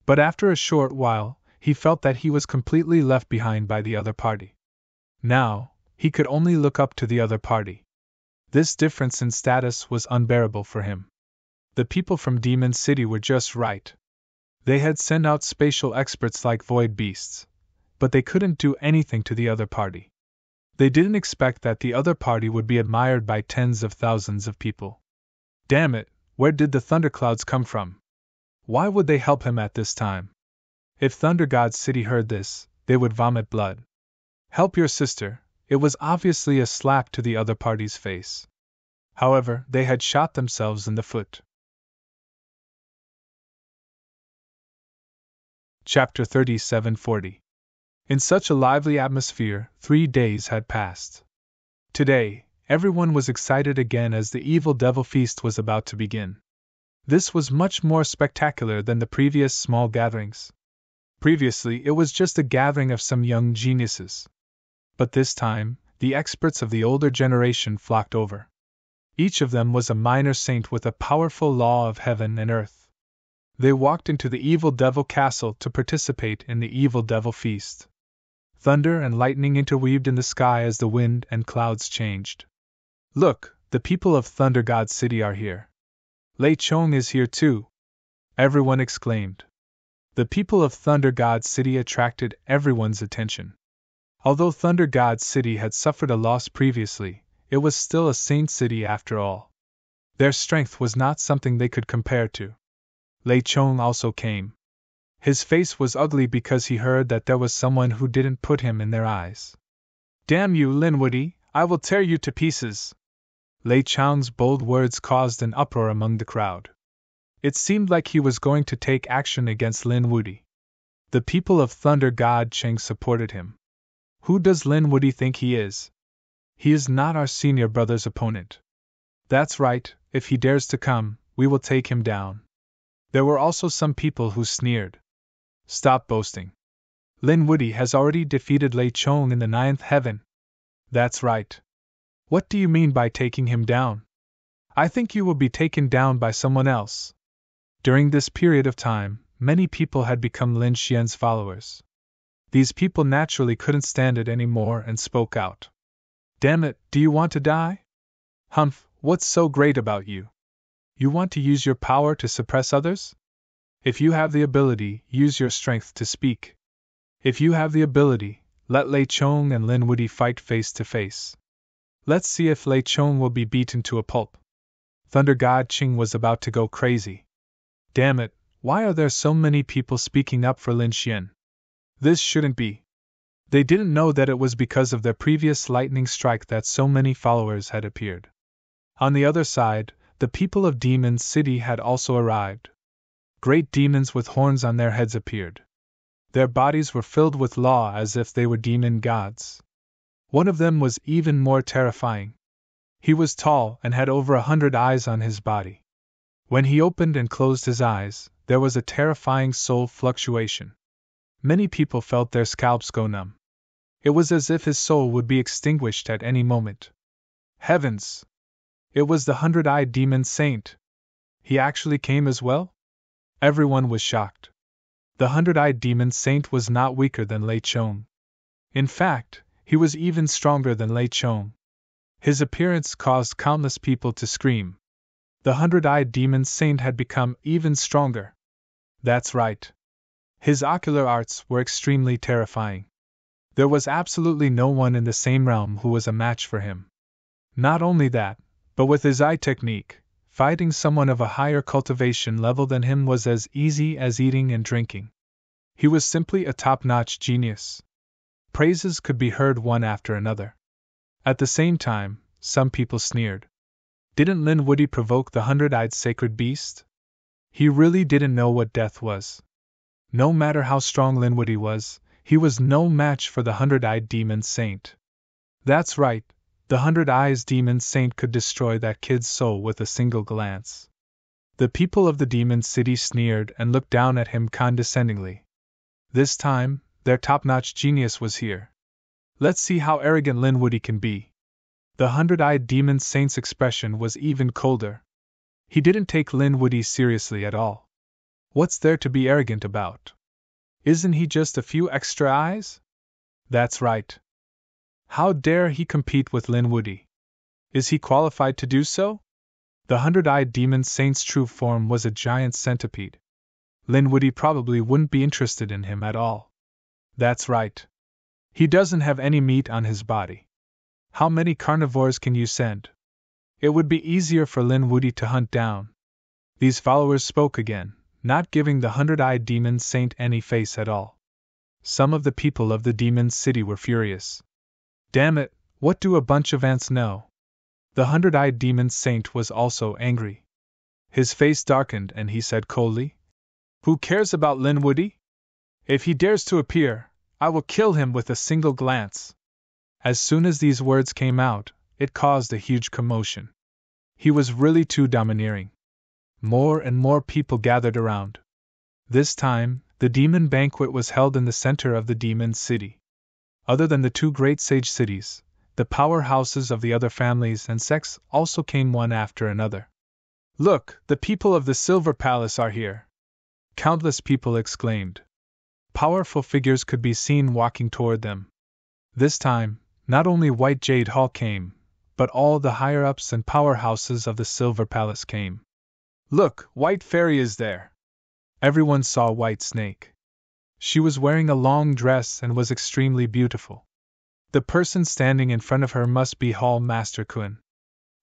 But after a short while, he felt that he was completely left behind by the other party. Now, he could only look up to the other party. This difference in status was unbearable for him. The people from Demon City were just right. They had sent out spatial experts like void beasts, but they couldn't do anything to the other party. They didn't expect that the other party would be admired by tens of thousands of people. Damn it, where did the thunderclouds come from? Why would they help him at this time? If Thunder God City heard this, they would vomit blood. Help your sister, it was obviously a slap to the other party's face. However, they had shot themselves in the foot. Chapter 3740. In such a lively atmosphere, 3 days had passed. Today, everyone was excited again as the Evil Devil Feast was about to begin. This was much more spectacular than the previous small gatherings. Previously, it was just a gathering of some young geniuses. But this time, the experts of the older generation flocked over. Each of them was a minor saint with a powerful law of heaven and earth. They walked into the evil devil castle to participate in the evil devil feast. Thunder and lightning interweaved in the sky as the wind and clouds changed. Look, the people of Thunder God City are here. Lei Chong is here too, everyone exclaimed. The people of Thunder God City attracted everyone's attention. Although Thunder God City had suffered a loss previously, it was still a saint city after all. Their strength was not something they could compare to. Lei Chong also came. His face was ugly because he heard that there was someone who didn't put him in their eyes. Damn you, Linwoody, I will tear you to pieces. Lei Chong's bold words caused an uproar among the crowd. It seemed like he was going to take action against Linwoody. The people of Thunder God Cheng supported him. Who does Linwoody think he is? He is not our senior brother's opponent. That's right, if he dares to come, we will take him down. There were also some people who sneered. Stop boasting. Linwoody has already defeated Lei Chong in the 9th heaven. That's right. What do you mean by taking him down? I think you will be taken down by someone else. During this period of time, many people had become Lin Xian's followers. These people naturally couldn't stand it anymore and spoke out. Damn it, do you want to die? Humph, what's so great about you? You want to use your power to suppress others? If you have the ability, use your strength to speak. If you have the ability, let Lei Chong and Linwoody fight face to face. Let's see if Lei Chong will be beaten to a pulp. Thunder God Ching was about to go crazy. Damn it, why are there so many people speaking up for Lin Xian? This shouldn't be. They didn't know that it was because of their previous lightning strike that so many followers had appeared. On the other side, the people of Demon City had also arrived. Great demons with horns on their heads appeared. Their bodies were filled with law as if they were demon gods. One of them was even more terrifying. He was tall and had over 100 eyes on his body. When he opened and closed his eyes, there was a terrifying soul fluctuation. Many people felt their scalps go numb. It was as if his soul would be extinguished at any moment. Heavens! It was the 100-eyed demon saint. He actually came as well? Everyone was shocked. The 100-eyed demon saint was not weaker than Lei Chong. In fact, he was even stronger than Lei Chong. His appearance caused countless people to scream. The 100-eyed demon saint had become even stronger. That's right. His ocular arts were extremely terrifying. There was absolutely no one in the same realm who was a match for him. Not only that, but with his eye technique, fighting someone of a higher cultivation level than him was as easy as eating and drinking. He was simply a top-notch genius. Praises could be heard one after another. At the same time, some people sneered. Didn't Linwoody provoke the 100-eyed sacred beast? He really didn't know what death was. No matter how strong Linwoody was, he was no match for the 100-eyed demon saint. That's right, the 100-eyes demon saint could destroy that kid's soul with a single glance. The people of the demon city sneered and looked down at him condescendingly. This time, their top-notch genius was here. Let's see how arrogant Linwoody can be. The 100-eyed demon saint's expression was even colder. He didn't take Linwoody seriously at all. What's there to be arrogant about? Isn't he just a few extra eyes? That's right. How dare he compete with Linwoody? Is he qualified to do so? The 100-eyed demon saint's true form was a giant centipede. Linwoody probably wouldn't be interested in him at all. That's right. He doesn't have any meat on his body. How many carnivores can you send? It would be easier for Linwoody to hunt down. These followers spoke again, not giving the 100-eyed demon saint any face at all. Some of the people of the demon city were furious. Damn it, what do a bunch of ants know? The 100-eyed demon saint was also angry. His face darkened and he said coldly, Who cares about Linwoody? If he dares to appear, I will kill him with a single glance. As soon as these words came out, it caused a huge commotion. He was really too domineering. More and more people gathered around. This time, the demon banquet was held in the center of the demon city. Other than the two great sage cities, the powerhouses of the other families and sects also came one after another. "Look, the people of the Silver Palace are here!" Countless people exclaimed. Powerful figures could be seen walking toward them. This time, not only White Jade Hall came, but all the higher-ups and powerhouses of the Silver Palace came. "Look, White Fairy is there!" Everyone saw White Snake. She was wearing a long dress and was extremely beautiful. The person standing in front of her must be Hall Master Kun.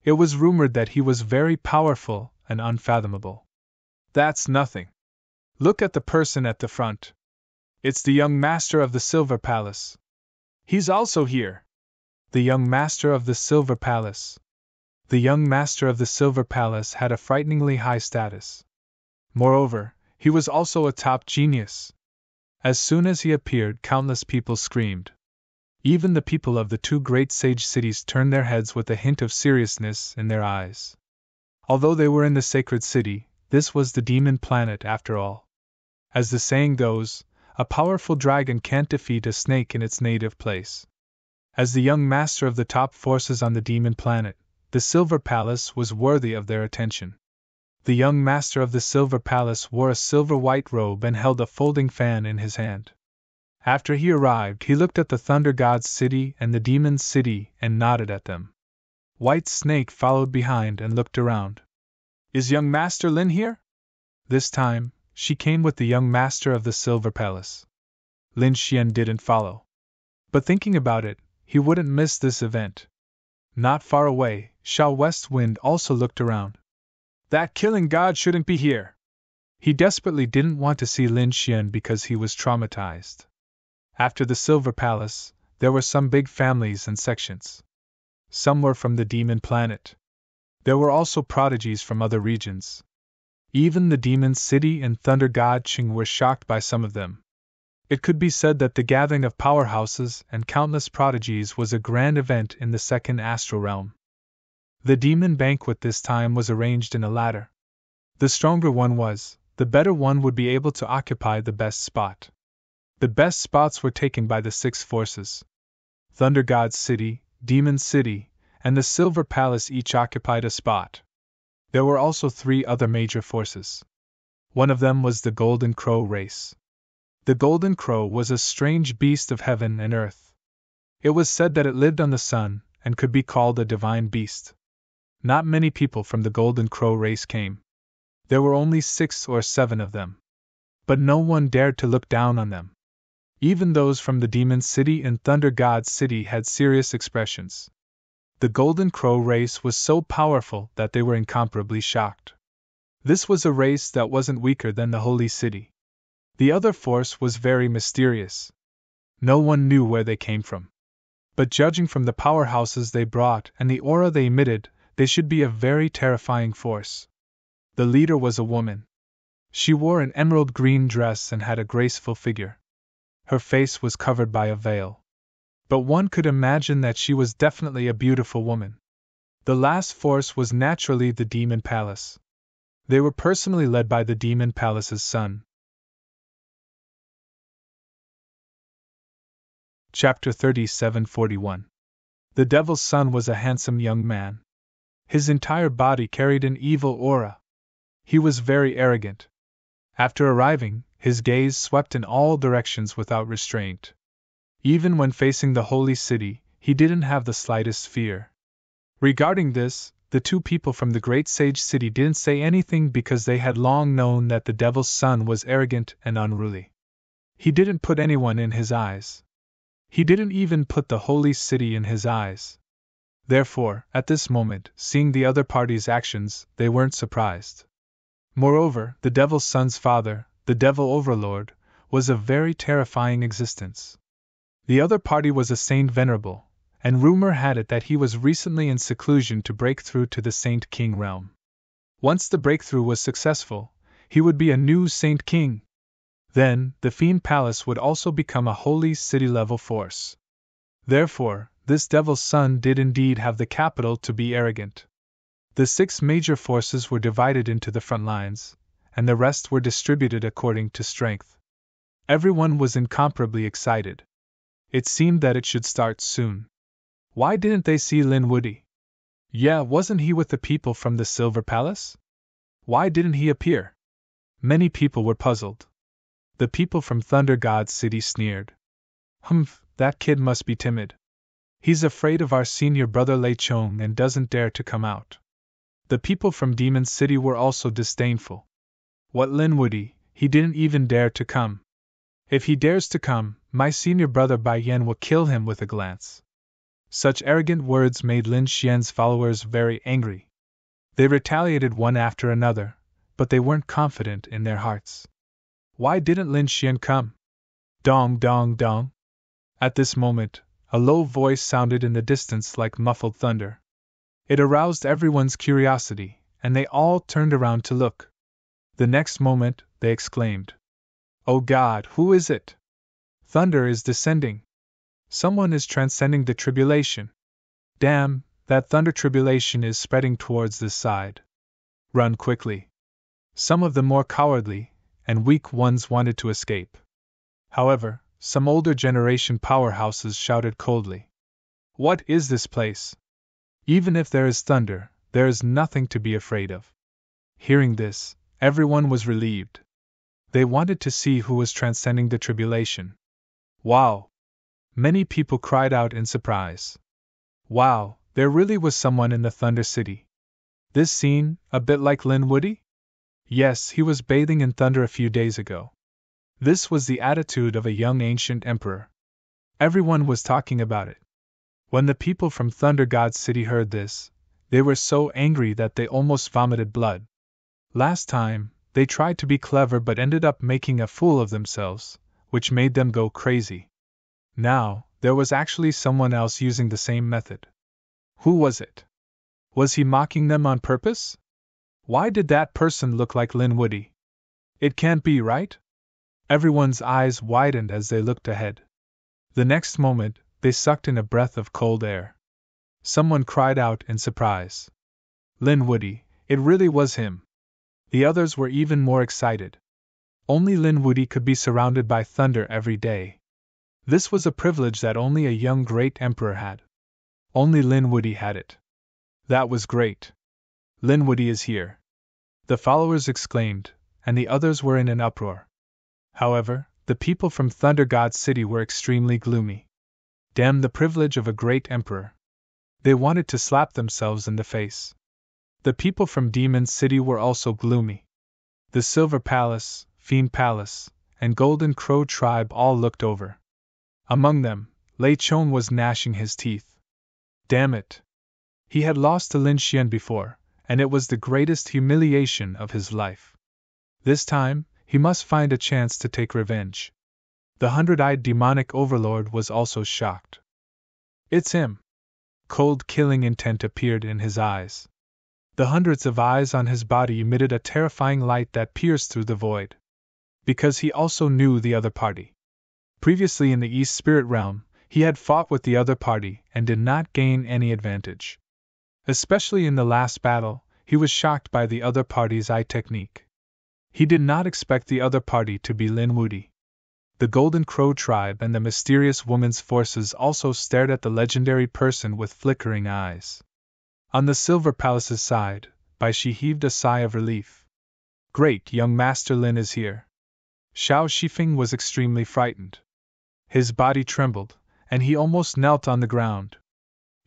It was rumored that he was very powerful and unfathomable. "That's nothing. Look at the person at the front. It's the young master of the Silver Palace. He's also here." The young master of the Silver Palace. The young master of the Silver Palace had a frighteningly high status. Moreover, he was also a top genius. As soon as he appeared, countless people screamed. Even the people of the two great sage cities turned their heads with a hint of seriousness in their eyes. Although they were in the sacred city, this was the demon planet after all. As the saying goes, a powerful dragon can't defeat a snake in its native place. As the young master of the top forces on the demon planet, the Silver Palace was worthy of their attention. The young master of the Silver Palace wore a silver-white robe and held a folding fan in his hand. After he arrived, he looked at the Thunder God's city and the Demon's city and nodded at them. White Snake followed behind and looked around. "Is young Master Lin here?" This time, she came with the young master of the Silver Palace. Lin Xian didn't follow. But thinking about it, he wouldn't miss this event. Not far away, Shao West Wind also looked around. "That killing god shouldn't be here." He desperately didn't want to see Lin Xian because he was traumatized. After the Silver Palace, there were some big families and sections. Some were from the Demon Planet. There were also prodigies from other regions. Even the Demon City and Thunder God Qing were shocked by some of them. It could be said that the gathering of powerhouses and countless prodigies was a grand event in the second astral realm. The demon banquet this time was arranged in a ladder. The stronger one was, the better one would be able to occupy the best spot. The best spots were taken by the six forces. Thunder God's City, Demon City, and the Silver Palace each occupied a spot. There were also three other major forces. One of them was the Golden Crow race. The Golden Crow was a strange beast of heaven and earth. It was said that it lived on the sun and could be called a divine beast. Not many people from the Golden Crow race came. There were only 6 or 7 of them. But no one dared to look down on them. Even those from the Demon City and Thunder God's City had serious expressions. The Golden Crow race was so powerful that they were incomparably shocked. This was a race that wasn't weaker than the Holy City. The other force was very mysterious. No one knew where they came from. But judging from the powerhouses they brought and the aura they emitted, they should be a very terrifying force. The leader was a woman. She wore an emerald green dress and had a graceful figure. Her face was covered by a veil. But one could imagine that she was definitely a beautiful woman. The last force was naturally the Demon Palace. They were personally led by the Demon Palace's son. Chapter 3741. The Devil's Son was a handsome young man. His entire body carried an evil aura. He was very arrogant. After arriving, his gaze swept in all directions without restraint. Even when facing the Holy City, he didn't have the slightest fear. Regarding this, the two people from the Great Sage City didn't say anything because they had long known that the Devil's Son was arrogant and unruly. He didn't put anyone in his eyes. He didn't even put the Holy City in his eyes. Therefore, at this moment, seeing the other party's actions, they weren't surprised. Moreover, the Devil's Son's father, the Devil Overlord, was a very terrifying existence. The other party was a Saint Venerable, and rumor had it that he was recently in seclusion to break through to the Saint King realm. Once the breakthrough was successful, he would be a new Saint King. Then, the Fiend Palace would also become a Holy City-level force. Therefore, this Devil's Son did indeed have the capital to be arrogant. The 6 major forces were divided into the front lines, and the rest were distributed according to strength. Everyone was incomparably excited. It seemed that it should start soon. Why didn't they see Lin Woody? Yeah, wasn't he with the people from the Silver Palace? Why didn't he appear? Many people were puzzled. The people from Thunder God's city sneered. Humph, that kid must be timid. He's afraid of our senior brother Lei Chong and doesn't dare to come out. The people from Demon City were also disdainful. What Lin Woody, he didn't even dare to come. If he dares to come, my senior brother Bai Yan will kill him with a glance. Such arrogant words made Lin Xian's followers very angry. They retaliated one after another, but they weren't confident in their hearts. Why didn't Lin Xian come? Dong dong dong. At this moment, a low voice sounded in the distance like muffled thunder. It aroused everyone's curiosity, and they all turned around to look. The next moment, they exclaimed, "Oh God, who is it? Thunder is descending. Someone is transcending the tribulation. Damn, that thunder tribulation is spreading towards this side. Run quickly." Some of the more cowardly and weak ones wanted to escape. However, some older generation powerhouses shouted coldly, "What is this place? Even if there is thunder, there is nothing to be afraid of." Hearing this, everyone was relieved. They wanted to see who was transcending the tribulation. Wow! Many people cried out in surprise. Wow, there really was someone in the Thunder City. This scene, a bit like Lin Woody? Yes, he was bathing in thunder a few days ago. This was the attitude of a young ancient emperor. Everyone was talking about it. When the people from Thunder God's city heard this, they were so angry that they almost vomited blood. Last time, they tried to be clever but ended up making a fool of themselves, which made them go crazy. Now, there was actually someone else using the same method. Who was it? Was he mocking them on purpose? Why did that person look like Lin Woody? It can't be, right? Everyone's eyes widened as they looked ahead. The next moment, they sucked in a breath of cold air. Someone cried out in surprise. Lin Woody, it really was him. The others were even more excited. Only Lin Woody could be surrounded by thunder every day. This was a privilege that only a young great emperor had. Only Lin Woody had it. That was great. Lin Woody is here. The followers exclaimed, and the others were in an uproar. However, the people from Thunder God's city were extremely gloomy. Damn the privilege of a great emperor. They wanted to slap themselves in the face. The people from Demon City were also gloomy. The Silver Palace, Fiend Palace, and Golden Crow tribe all looked over. Among them, Lei Chong was gnashing his teeth. Damn it! He had lost to Lin Xian before, and it was the greatest humiliation of his life. This time, he must find a chance to take revenge. The hundred-eyed demonic overlord was also shocked. It's him! Cold killing intent appeared in his eyes. The hundreds of eyes on his body emitted a terrifying light that pierced through the void. Because he also knew the other party. Previously in the East Spirit Realm, he had fought with the other party and did not gain any advantage. Especially in the last battle, he was shocked by the other party's eye technique. He did not expect the other party to be Lin Woody. The Golden Crow tribe and the mysterious woman's forces also stared at the legendary person with flickering eyes. On the Silver Palace's side, Bai Shi heaved a sigh of relief. Great, young Master Lin is here. Xiao Shifeng was extremely frightened. His body trembled, and he almost knelt on the ground.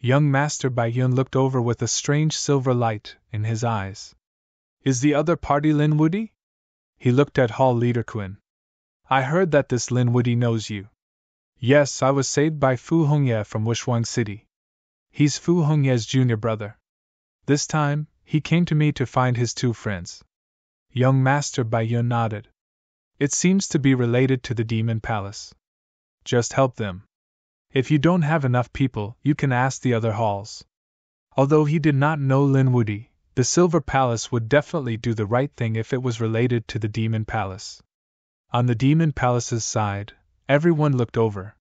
Young Master Bai Yun looked over with a strange silver light in his eyes. Is the other party Lin Woody? He looked at Hall Leader Quinn. I heard that this Lin Woody knows you. Yes, I was saved by Fu Hongye from Wishwang City. He's Fu Hongye's junior brother. This time, he came to me to find his two friends. Young Master Bai Yun nodded. It seems to be related to the Demon Palace. Just help them. If you don't have enough people, you can ask the other halls. Although he did not know Lin Woody, the Silver Palace would definitely do the right thing if it was related to the Demon Palace. On the Demon Palace's side, everyone looked over.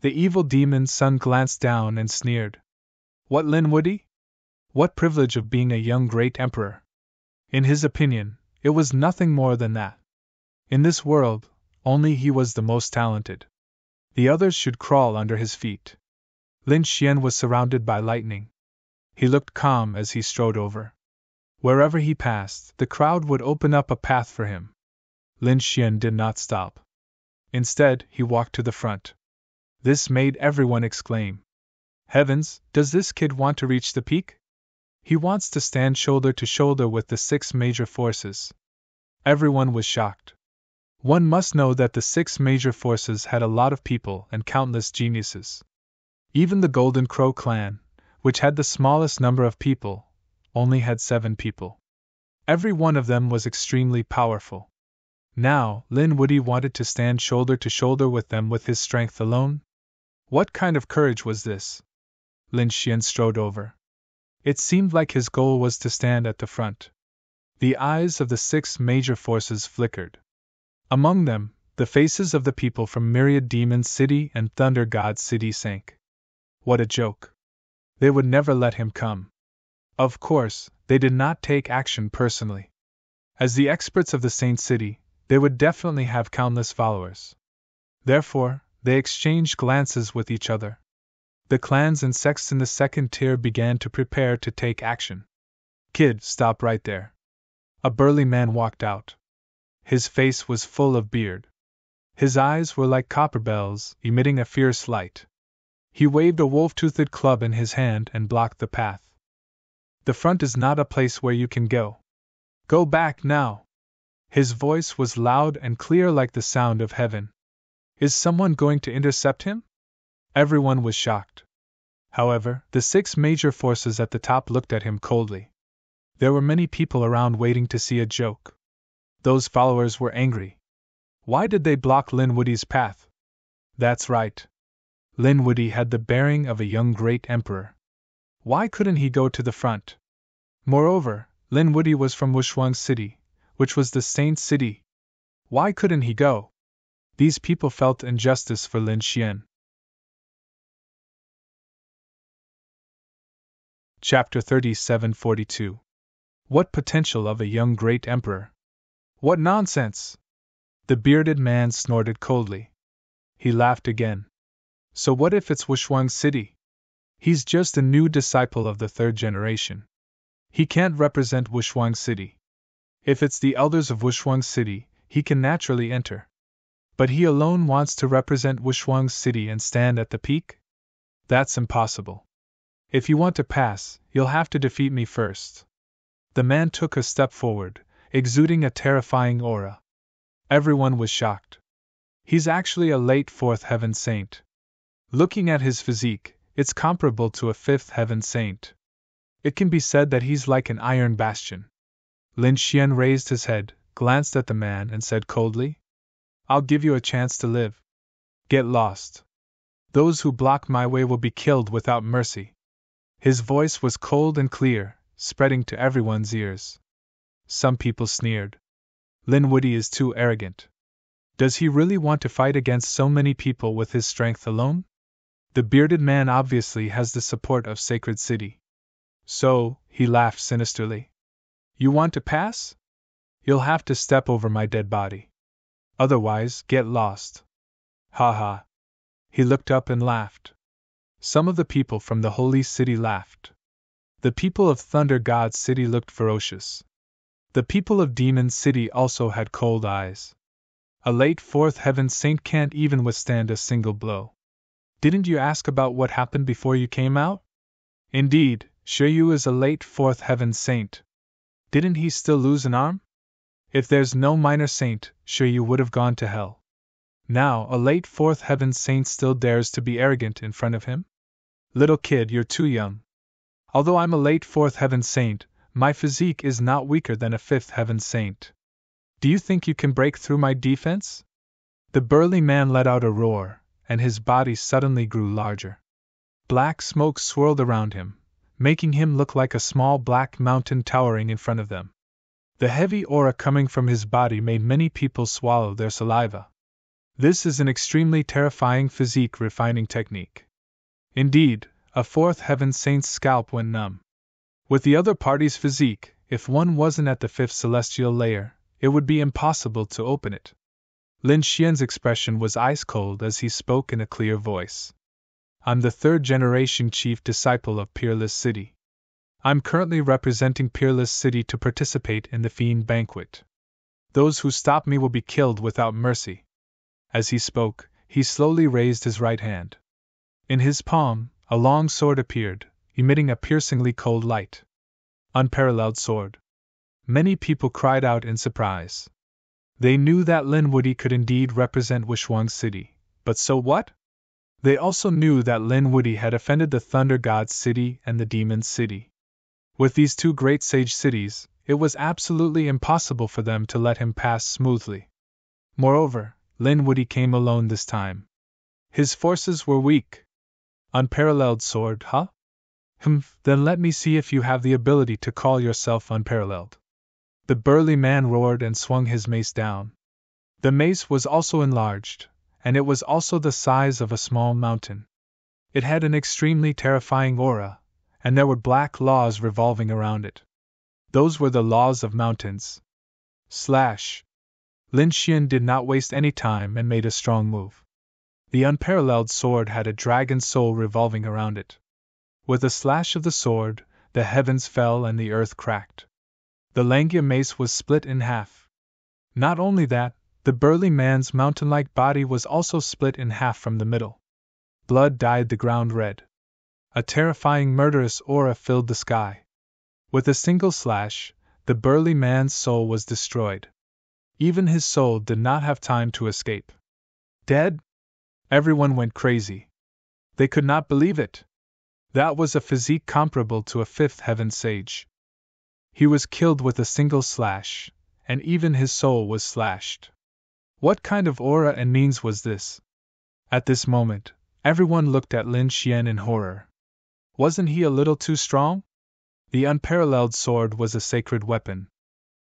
The evil demon Sun glanced down and sneered. What Lin Woody? What privilege of being a young great emperor? In his opinion, it was nothing more than that. In this world, only he was the most talented. The others should crawl under his feet. Lin Xian was surrounded by lightning. He looked calm as he strode over. Wherever he passed, the crowd would open up a path for him. Lin Xian did not stop. Instead, he walked to the front. This made everyone exclaim. Heavens, does this kid want to reach the peak? He wants to stand shoulder to shoulder with the 6 major forces. Everyone was shocked. One must know that the 6 major forces had a lot of people and countless geniuses. Even the Golden Crow clan, which had the smallest number of people, only had 7 people. Every one of them was extremely powerful. Now, Lin Woody wanted to stand shoulder to shoulder with them with his strength alone? What kind of courage was this? Lin Xian strode over. It seemed like his goal was to stand at the front. The eyes of the 6 major forces flickered. Among them, the faces of the people from Myriad Demon City and Thunder God City sank. What a joke. They would never let him come. Of course, they did not take action personally. As the experts of the Saint City, they would definitely have countless followers. Therefore, they exchanged glances with each other. The clans and sects in the 2nd tier began to prepare to take action. Kid, stop right there. A burly man walked out. His face was full of beard. His eyes were like copper bells, emitting a fierce light. He waved a wolf-toothed club in his hand and blocked the path. The front is not a place where you can go. Go back now. His voice was loud and clear like the sound of heaven. Is someone going to intercept him? Everyone was shocked. However, the 6 major forces at the top looked at him coldly. There were many people around waiting to see a joke. Those followers were angry. Why did they block Lin Woody's path? That's right. Lin Woody had the bearing of a young great emperor. Why couldn't he go to the front? Moreover, Lin Woody was from Wushuang City, which was the Saint City. Why couldn't he go? These people felt injustice for Lin Xian. Chapter 3742. What potential of a young great emperor? What nonsense! The bearded man snorted coldly. He laughed again. So what if it's Wushuang City? He's just a new disciple of the 3rd generation. He can't represent Wushuang City. If it's the elders of Wushuang City, he can naturally enter. But he alone wants to represent Wushuang City and stand at the peak? That's impossible. If you want to pass, you'll have to defeat me first. The man took a step forward, exuding a terrifying aura. Everyone was shocked. He's actually a late 4th heaven saint. Looking at his physique, it's comparable to a 5th heaven saint. It can be said that he's like an iron bastion. Lin Xian raised his head, glanced at the man, and said coldly, I'll give you a chance to live. Get lost. Those who block my way will be killed without mercy. His voice was cold and clear, spreading to everyone's ears. Some people sneered. Lin Woody is too arrogant. Does he really want to fight against so many people with his strength alone? The bearded man obviously has the support of Sacred City. So, he laughed sinisterly. You want to pass? You'll have to step over my dead body. Otherwise, get lost. Ha ha. He looked up and laughed. Some of the people from the Holy City laughed. The people of Thunder God City looked ferocious. The people of Demon City also had cold eyes. A late 4th heaven saint can't even withstand a single blow. Didn't you ask about what happened before you came out? Indeed, Shiyu is a late 4th heaven saint. Didn't he still lose an arm? If there's no minor saint, Shiyu would have gone to hell. Now, a late 4th heaven saint still dares to be arrogant in front of him? Little kid, you're too young. Although I'm a late 4th heaven saint, my physique is not weaker than a 5th heaven saint. Do you think you can break through my defense? The burly man let out a roar, and his body suddenly grew larger. Black smoke swirled around him, making him look like a small black mountain towering in front of them. The heavy aura coming from his body made many people swallow their saliva. This is an extremely terrifying physique refining technique. Indeed, a 4th heaven saint's scalp went numb. With the other party's physique, if one wasn't at the 5th celestial layer, it would be impossible to open it. Lin Xian's expression was ice cold as he spoke in a clear voice. I'm the third-generation chief disciple of Peerless City. I'm currently representing Peerless City to participate in the Fiend Banquet. Those who stop me will be killed without mercy." As he spoke, he slowly raised his right hand. In his palm, a long sword appeared, emitting a piercingly cold light. Unparalleled sword. Many people cried out in surprise. They knew that Linwoody could indeed represent Wishwang City, but so what? They also knew that Linwoody had offended the Thunder God's city and the Demon's city. With these two great sage cities, it was absolutely impossible for them to let him pass smoothly. Moreover, Linwoody came alone this time. His forces were weak. Unparalleled sword, huh? Then let me see if you have the ability to call yourself unparalleled. The burly man roared and swung his mace down. The mace was also enlarged, and it was also the size of a small mountain. It had an extremely terrifying aura, and there were black laws revolving around it. Those were the laws of mountains. Slash! Lin Xian did not waste any time and made a strong move. The unparalleled sword had a dragon's soul revolving around it. With a slash of the sword, the heavens fell and the earth cracked. The Langia mace was split in half. Not only that, the burly man's mountain-like body was also split in half from the middle. Blood dyed the ground red. A terrifying murderous aura filled the sky. With a single slash, the burly man's soul was destroyed. Even his soul did not have time to escape. Dead? Everyone went crazy. They could not believe it. That was a physique comparable to a fifth heaven sage. He was killed with a single slash, and even his soul was slashed. What kind of aura and means was this? At this moment, everyone looked at Lin Xian in horror. Wasn't he a little too strong? The unparalleled sword was a sacred weapon.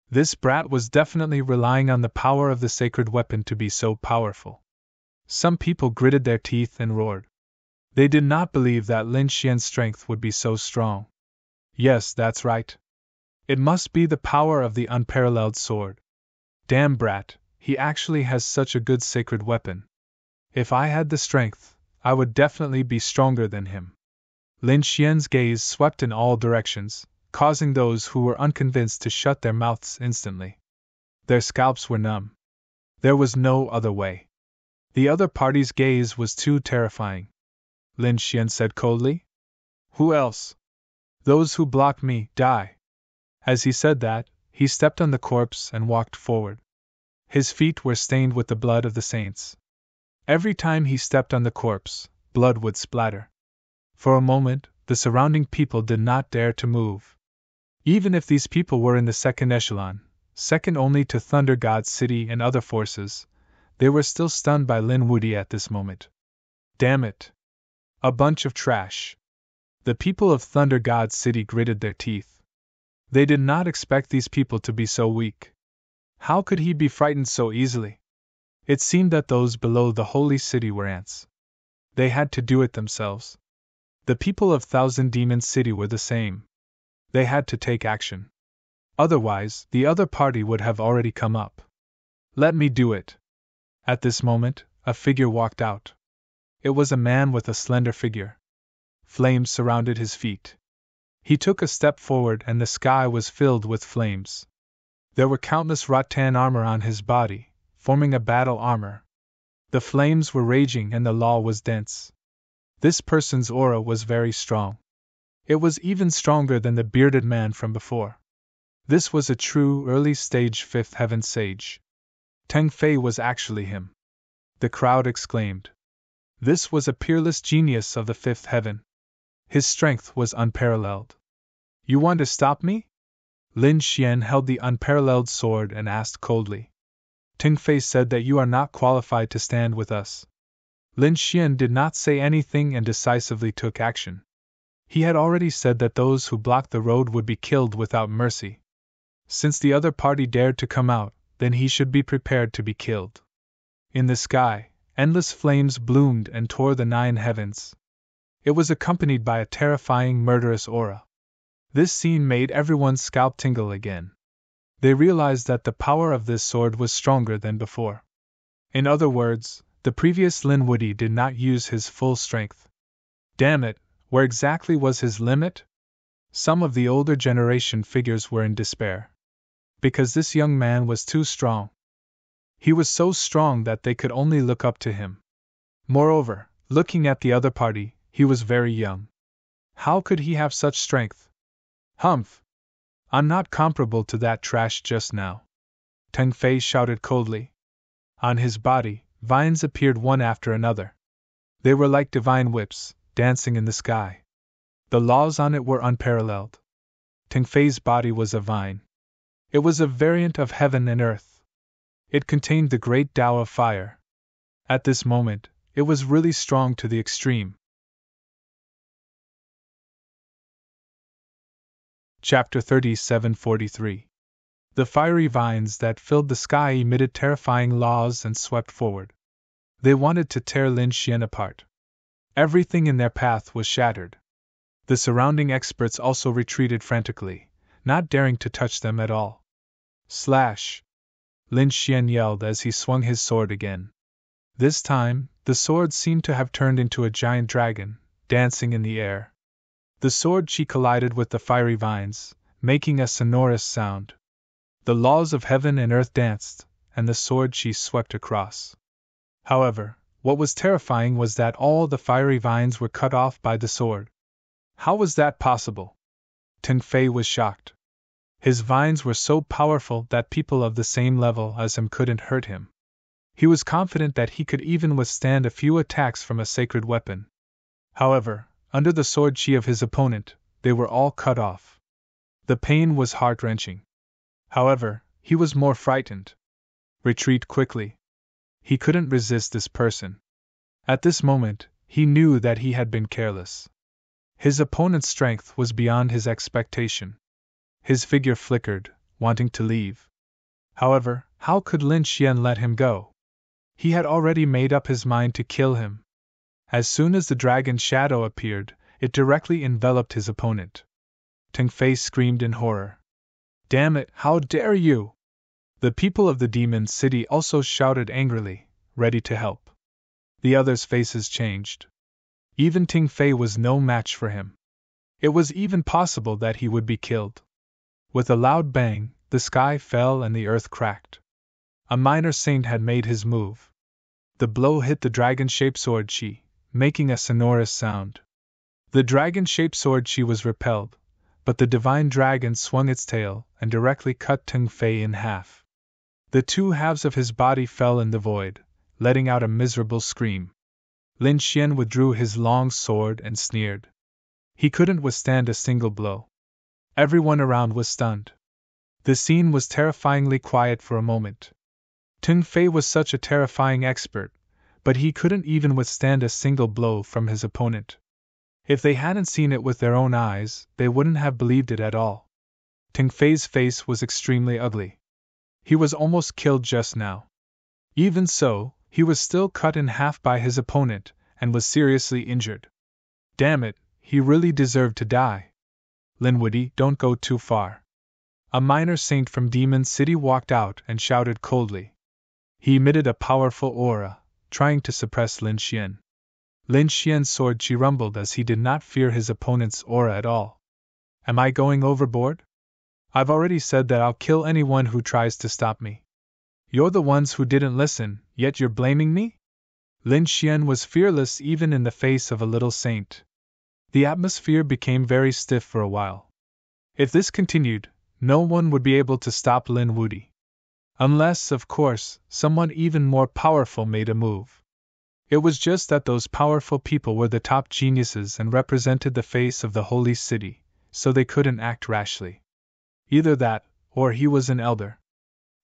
This brat was definitely relying on the power of the sacred weapon to be so powerful. Some people gritted their teeth and roared. They did not believe that Lin Xian's strength would be so strong. Yes, that's right. It must be the power of the unparalleled sword. Damn brat, he actually has such a good sacred weapon. If I had the strength, I would definitely be stronger than him. Lin Xian's gaze swept in all directions, causing those who were unconvinced to shut their mouths instantly. Their scalps were numb. There was no other way. The other party's gaze was too terrifying. Lin Xian said coldly. Who else? Those who blocked me, die. As he said that, he stepped on the corpse and walked forward. His feet were stained with the blood of the saints. Every time he stepped on the corpse, blood would splatter. For a moment, the surrounding people did not dare to move. Even if these people were in the second echelon, second only to Thunder God's city and other forces, they were still stunned by Linwoody at this moment. Damn it! A bunch of trash. The people of Thunder God's city gritted their teeth. They did not expect these people to be so weak. How could he be frightened so easily? It seemed that those below the holy city were ants. They had to do it themselves. The people of Thousand Demon City were the same. They had to take action. Otherwise, the other party would have already come up. Let me do it. At this moment, a figure walked out. It was a man with a slender figure. Flames surrounded his feet. He took a step forward and the sky was filled with flames. There were countless rattan armor on his body, forming a battle armor. The flames were raging and the law was dense. This person's aura was very strong. It was even stronger than the bearded man from before. This was a true early-stage fifth heaven sage. Teng Fei was actually him. The crowd exclaimed. This was a peerless genius of the fifth heaven. His strength was unparalleled. You want to stop me? Lin Xian held the unparalleled sword and asked coldly. Teng Fei said that you are not qualified to stand with us. Lin Xian did not say anything and decisively took action. He had already said that those who blocked the road would be killed without mercy. Since the other party dared to come out, then he should be prepared to be killed. In the sky, endless flames bloomed and tore the 9 heavens. It was accompanied by a terrifying murderous aura. This scene made everyone's scalp tingle again. They realized that the power of this sword was stronger than before. In other words, the previous Linwoody did not use his full strength. Damn it, where exactly was his limit? Some of the older generation figures were in despair. Because this young man was too strong. He was so strong that they could only look up to him. Moreover, looking at the other party, he was very young. How could he have such strength? Humph! I'm not comparable to that trash just now. Teng Fei shouted coldly. On his body, vines appeared one after another. They were like divine whips, dancing in the sky. The laws on it were unparalleled. Teng Fei's body was a vine. It was a variant of heaven and earth. It contained the great Tao of fire. At this moment, it was really strong to the extreme. Chapter 37:43. The fiery vines that filled the sky emitted terrifying laws and swept forward. They wanted to tear Lin Xian apart. Everything in their path was shattered. The surrounding experts also retreated frantically, not daring to touch them at all. Slash! Lin Xian yelled as he swung his sword again. This time, the sword seemed to have turned into a giant dragon, dancing in the air. The sword chi collided with the fiery vines, making a sonorous sound. The laws of heaven and earth danced, and the sword chi swept across. However, what was terrifying was that all the fiery vines were cut off by the sword. How was that possible? Teng Fei was shocked. His vines were so powerful that people of the same level as him couldn't hurt him. He was confident that he could even withstand a few attacks from a sacred weapon. However, under the sword chi of his opponent, they were all cut off. The pain was heart-wrenching. However, he was more frightened. Retreat quickly. He couldn't resist this person. At this moment, he knew that he had been careless. His opponent's strength was beyond his expectation. His figure flickered, wanting to leave. However, how could Lin Xian let him go? He had already made up his mind to kill him. As soon as the dragon's shadow appeared, it directly enveloped his opponent. Teng Fei screamed in horror. Damn it, how dare you! The people of the demon city also shouted angrily, ready to help. The others' faces changed. Even Teng Fei was no match for him. It was even possible that he would be killed. With a loud bang, the sky fell and the earth cracked. A minor saint had made his move. The blow hit the dragon-shaped sword chi, making a sonorous sound. The dragon-shaped sword chi was repelled, but the divine dragon swung its tail and directly cut Teng Fei in half. The two halves of his body fell in the void, letting out a miserable scream. Lin Xian withdrew his long sword and sneered. He couldn't withstand a single blow. Everyone around was stunned. The scene was terrifyingly quiet for a moment. Teng Fei was such a terrifying expert, but he couldn't even withstand a single blow from his opponent. If they hadn't seen it with their own eyes, they wouldn't have believed it at all. Teng Fei's face was extremely ugly. He was almost killed just now. Even so, he was still cut in half by his opponent, and was seriously injured. Damn it, he really deserved to die. Linwoody, don't go too far. A minor saint from Demon City walked out and shouted coldly. He emitted a powerful aura, trying to suppress Lin Xian. Lin Xian's sword chi rumbled as he did not fear his opponent's aura at all. Am I going overboard? I've already said that I'll kill anyone who tries to stop me. You're the ones who didn't listen, yet you're blaming me? Lin Xian was fearless even in the face of a little saint. The atmosphere became very stiff for a while. If this continued, no one would be able to stop Lin Woody. Unless, of course, someone even more powerful made a move. It was just that those powerful people were the top geniuses and represented the face of the holy city, so they couldn't act rashly. Either that, or he was an elder.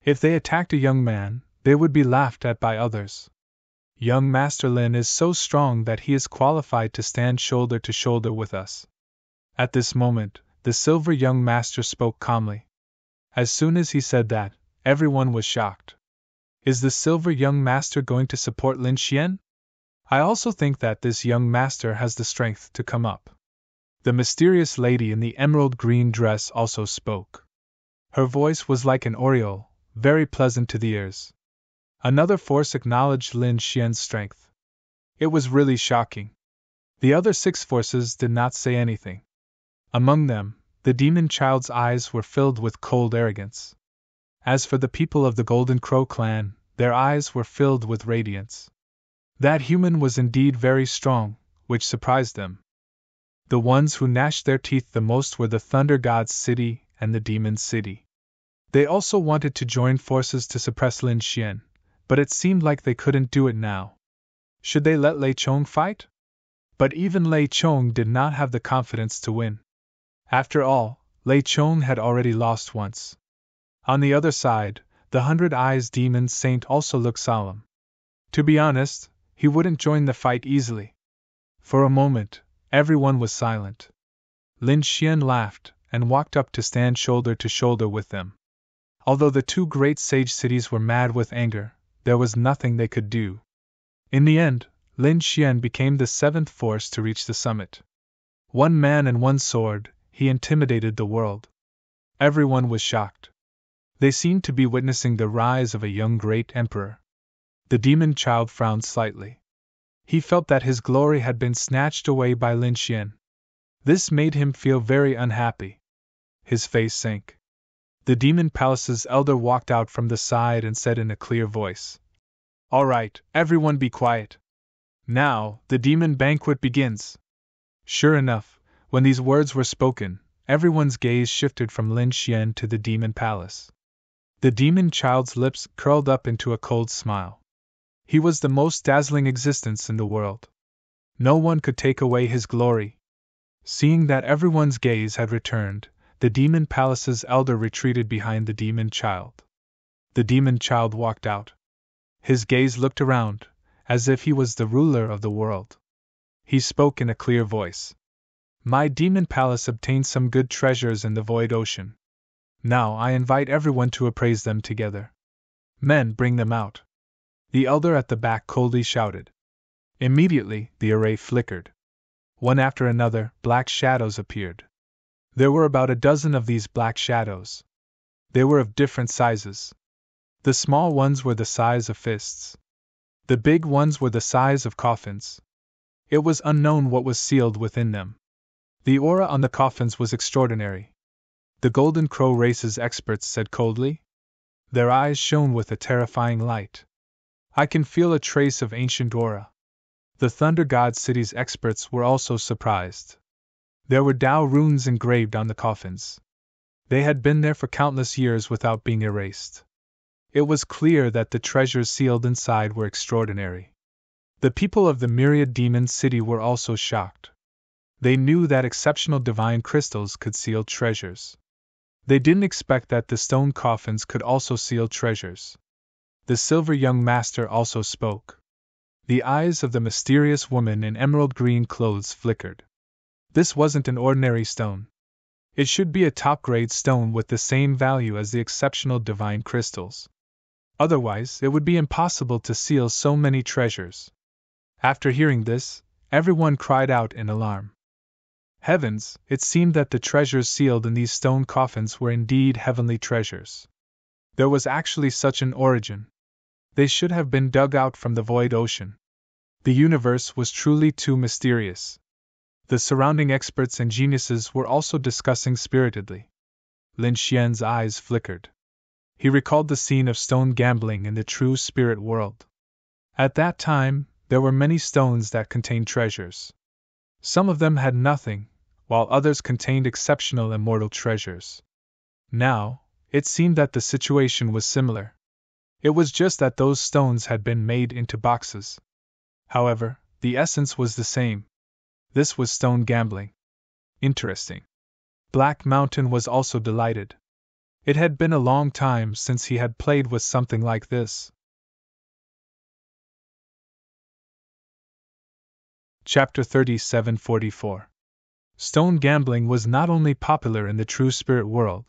If they attacked a young man, they would be laughed at by others. Young Master Lin is so strong that he is qualified to stand shoulder to shoulder with us. At this moment, the silver young master spoke calmly. As soon as he said that, everyone was shocked. Is the silver young master going to support Lin Xian? I also think that this young master has the strength to come up. The mysterious lady in the emerald green dress also spoke. Her voice was like an aureole, very pleasant to the ears. Another force acknowledged Lin Xian's strength. It was really shocking. The other 6 forces did not say anything. Among them, the demon child's eyes were filled with cold arrogance. As for the people of the Golden Crow clan, their eyes were filled with radiance. That human was indeed very strong, which surprised them. The ones who gnashed their teeth the most were the Thunder God's city and the Demon's city. They also wanted to join forces to suppress Lin Xian, but it seemed like they couldn't do it now. Should they let Lei Chong fight? But even Lei Chong did not have the confidence to win. After all, Lei Chong had already lost once. On the other side, the 100-Eyes Demon Saint also looked solemn. To be honest, he wouldn't join the fight easily. For a moment, everyone was silent. Lin Xian laughed and walked up to stand shoulder to shoulder with them. Although the 2 great sage cities were mad with anger, there was nothing they could do. In the end, Lin Xian became the 7th force to reach the summit. 1 man and 1 sword, he intimidated the world. Everyone was shocked. They seemed to be witnessing the rise of a young great emperor. The demon child frowned slightly. He felt that his glory had been snatched away by Lin Xian. This made him feel very unhappy. His face sank. The demon palace's elder walked out from the side and said in a clear voice, "All right, everyone be quiet. Now, the demon banquet begins." Sure enough, when these words were spoken, everyone's gaze shifted from Lin Xian to the demon palace. The demon child's lips curled up into a cold smile. He was the most dazzling existence in the world. No one could take away his glory. Seeing that everyone's gaze had returned, the demon palace's elder retreated behind the demon child. The demon child walked out. His gaze looked around, as if he was the ruler of the world. He spoke in a clear voice. "My demon palace obtained some good treasures in the void ocean. Now I invite everyone to appraise them together. Men, bring them out." The elder at the back coldly shouted. Immediately, the array flickered. One after another, black shadows appeared. There were about a dozen of these black shadows. They were of different sizes. The small ones were the size of fists. The big ones were the size of coffins. It was unknown what was sealed within them. The aura on the coffins was extraordinary. The Golden Crow race's experts said coldly. Their eyes shone with a terrifying light. "I can feel a trace of ancient aura." The Thunder God City's experts were also surprised. There were Tao runes engraved on the coffins. They had been there for countless years without being erased. It was clear that the treasures sealed inside were extraordinary. The people of the Myriad Demon City were also shocked. They knew that exceptional divine crystals could seal treasures. They didn't expect that the stone coffins could also seal treasures. The silver young master also spoke. The eyes of the mysterious woman in emerald green clothes flickered. This wasn't an ordinary stone. It should be a top-grade stone with the same value as the exceptional divine crystals. Otherwise, it would be impossible to seal so many treasures. After hearing this, everyone cried out in alarm. Heavens, it seemed that the treasures sealed in these stone coffins were indeed heavenly treasures. There was actually such an origin. They should have been dug out from the void ocean. The universe was truly too mysterious. The surrounding experts and geniuses were also discussing spiritedly. Lin Xian's eyes flickered. He recalled the scene of stone gambling in the true spirit world. At that time, there were many stones that contained treasures. Some of them had nothing, while others contained exceptional immortal treasures. Now, it seemed that the situation was similar. It was just that those stones had been made into boxes. However, the essence was the same. This was stone gambling. Interesting. Black Mountain was also delighted. It had been a long time since he had played with something like this. Chapter 3744. Stone gambling was not only popular in the true spirit world,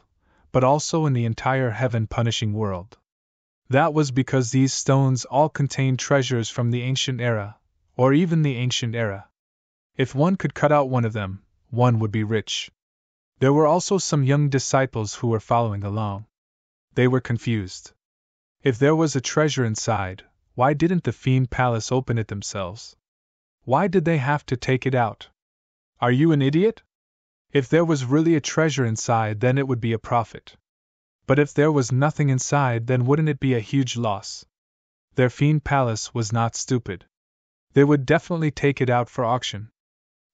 but also in the entire heaven-punishing world. That was because these stones all contained treasures from the ancient era, or even the ancient era. If one could cut out one of them, one would be rich. There were also some young disciples who were following along. They were confused. If there was a treasure inside, why didn't the Fiend Palace open it themselves? Why did they have to take it out? Are you an idiot? If there was really a treasure inside, then it would be a profit. But if there was nothing inside, then wouldn't it be a huge loss? Their fiend palace was not stupid. They would definitely take it out for auction.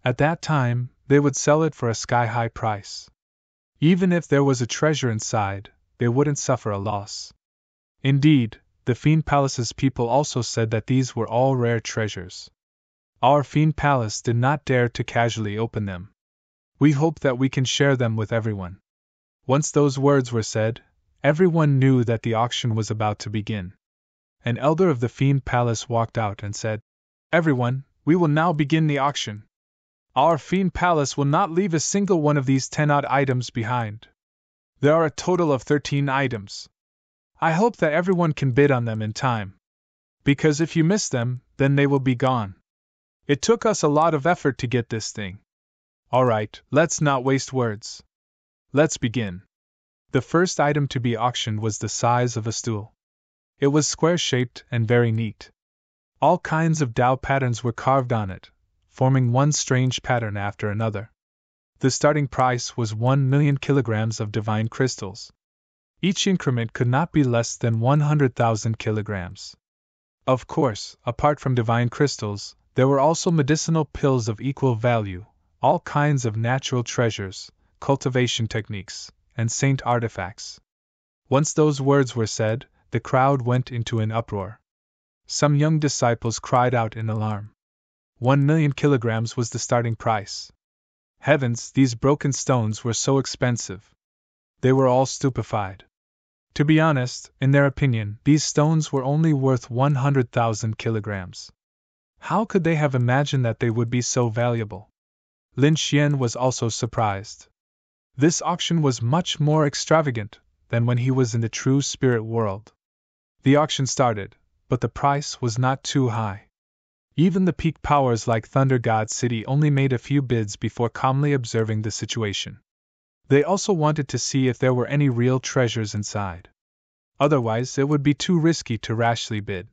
At that time, they would sell it for a sky-high price. Even if there was a treasure inside, they wouldn't suffer a loss. Indeed, the Fiend Palace's people also said that these were all rare treasures. Our Fiend Palace did not dare to casually open them. We hope that we can share them with everyone. Once those words were said, everyone knew that the auction was about to begin. An elder of the Fiend Palace walked out and said, "Everyone, we will now begin the auction. Our Fiend Palace will not leave a single one of these 10-odd items behind. There are a total of 13 items. I hope that everyone can bid on them in time. Because if you miss them, then they will be gone. It took us a lot of effort to get this thing. Alright, let's not waste words. Let's begin." The first item to be auctioned was the size of a stool. It was square-shaped and very neat. All kinds of Tao patterns were carved on it, forming one strange pattern after another. The starting price was 1,000,000 kilograms of divine crystals. Each increment could not be less than 100,000 kilograms. Of course, apart from divine crystals, there were also medicinal pills of equal value, all kinds of natural treasures, cultivation techniques, and saint artifacts. Once those words were said, the crowd went into an uproar. Some young disciples cried out in alarm. 1,000,000 kilograms was the starting price. Heavens, these broken stones were so expensive. They were all stupefied. To be honest, in their opinion, these stones were only worth 100,000 kilograms. How could they have imagined that they would be so valuable? Lin Xian was also surprised. This auction was much more extravagant than when he was in the true spirit world. The auction started, but the price was not too high. Even the peak powers like Thunder God City only made a few bids before calmly observing the situation. They also wanted to see if there were any real treasures inside. Otherwise, it would be too risky to rashly bid.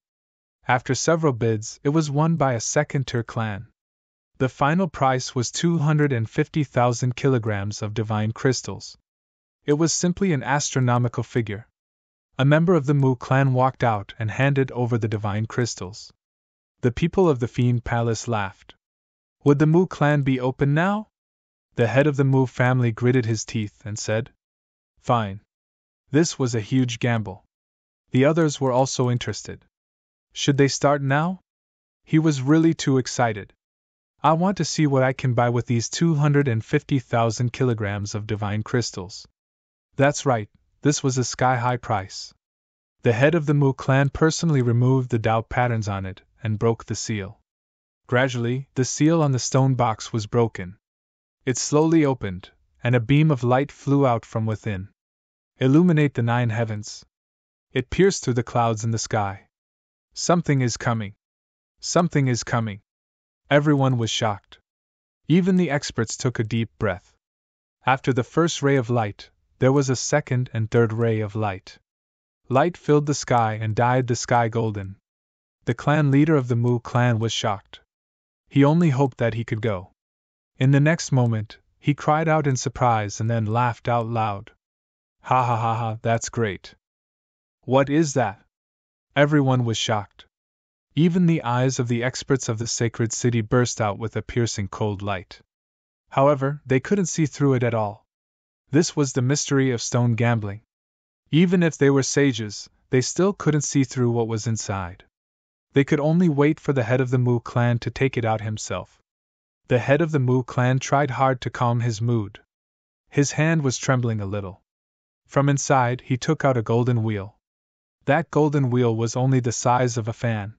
After several bids, it was won by a second-tier clan. The final price was 250,000 kilograms of divine crystals. It was simply an astronomical figure. A member of the Mu clan walked out and handed over the divine crystals. The people of the Fiend Palace laughed. Would the Mu clan be open now? The head of the Mu family gritted his teeth and said, "Fine." This was a huge gamble. The others were also interested. Should they start now? He was really too excited. I want to see what I can buy with these 250,000 kilograms of divine crystals. That's right, this was a sky-high price. The head of the Mu clan personally removed the Tao patterns on it and broke the seal. Gradually, the seal on the stone box was broken. It slowly opened, and a beam of light flew out from within. Illuminate the 9 heavens. It pierced through the clouds in the sky. Something is coming. Something is coming. Everyone was shocked. Even the experts took a deep breath. After the first ray of light, there was a second and third ray of light. Light filled the sky and dyed the sky golden. The clan leader of the Mu clan was shocked. He only hoped that he could go. In the next moment, he cried out in surprise and then laughed out loud. "Ha ha ha ha, that's great." "What is that?" Everyone was shocked. Even the eyes of the experts of the sacred city burst out with a piercing cold light. However, they couldn't see through it at all. This was the mystery of stone gambling. Even if they were sages, they still couldn't see through what was inside. They could only wait for the head of the Mu clan to take it out himself. The head of the Mu clan tried hard to calm his mood. His hand was trembling a little. From inside, he took out a golden wheel. That golden wheel was only the size of a fan.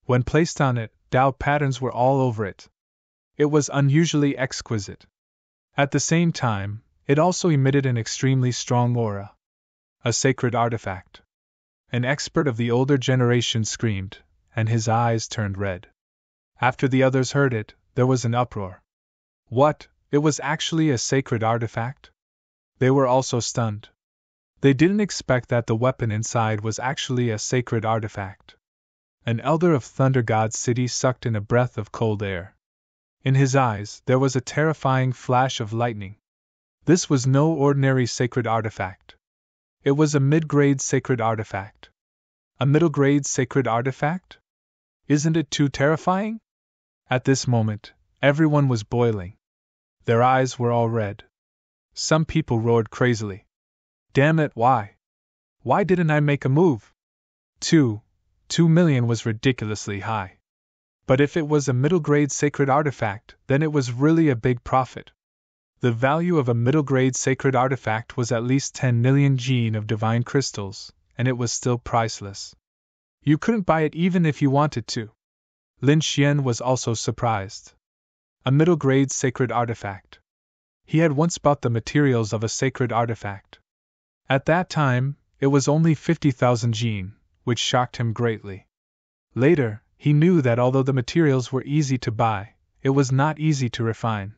When placed on it, Tao patterns were all over it. It was unusually exquisite. At the same time, it also emitted an extremely strong aura. A sacred artifact. An expert of the older generation screamed, and his eyes turned red. After the others heard it, there was an uproar. What? It was actually a sacred artifact? They were also stunned. They didn't expect that the weapon inside was actually a sacred artifact. An elder of Thunder God's city sucked in a breath of cold air. In his eyes there was a terrifying flash of lightning. This was no ordinary sacred artifact. It was a mid-grade sacred artifact. A middle-grade sacred artifact? Isn't it too terrifying? At this moment, everyone was boiling. Their eyes were all red. Some people roared crazily. Damn it, why? Why didn't I make a move? 2 million was ridiculously high. But if it was a middle-grade sacred artifact, then it was really a big profit. The value of a middle-grade sacred artifact was at least 10 million gene of divine crystals, and it was still priceless. You couldn't buy it even if you wanted to. Lin Xian was also surprised. A middle-grade sacred artifact. He had once bought the materials of a sacred artifact. At that time, it was only 50,000 gene, which shocked him greatly. Later, he knew that although the materials were easy to buy, it was not easy to refine.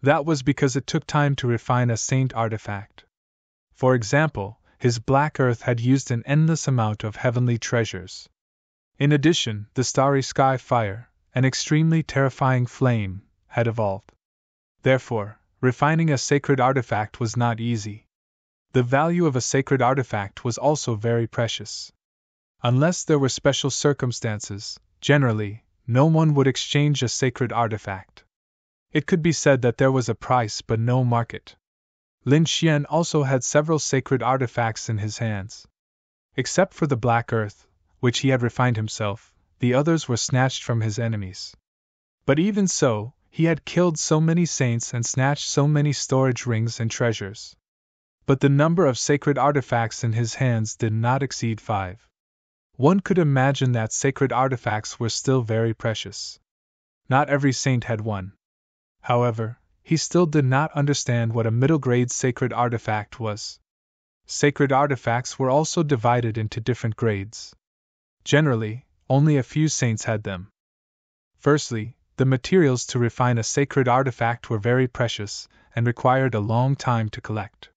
That was because it took time to refine a saint artifact. For example, his black earth had used an endless amount of heavenly treasures. In addition, the starry sky fire, an extremely terrifying flame, had evolved. Therefore, refining a sacred artifact was not easy. The value of a sacred artifact was also very precious. Unless there were special circumstances, generally, no one would exchange a sacred artifact. It could be said that there was a price but no market. Lin Xian also had several sacred artifacts in his hands. Except for the black earth, which he had refined himself, the others were snatched from his enemies. But even so, he had killed so many saints and snatched so many storage rings and treasures. But the number of sacred artifacts in his hands did not exceed 5. One could imagine that sacred artifacts were still very precious. Not every saint had one. However, he still did not understand what a middle-grade sacred artifact was. Sacred artifacts were also divided into different grades. Generally, only a few saints had them. Firstly, the materials to refine a sacred artifact were very precious and required a long time to collect.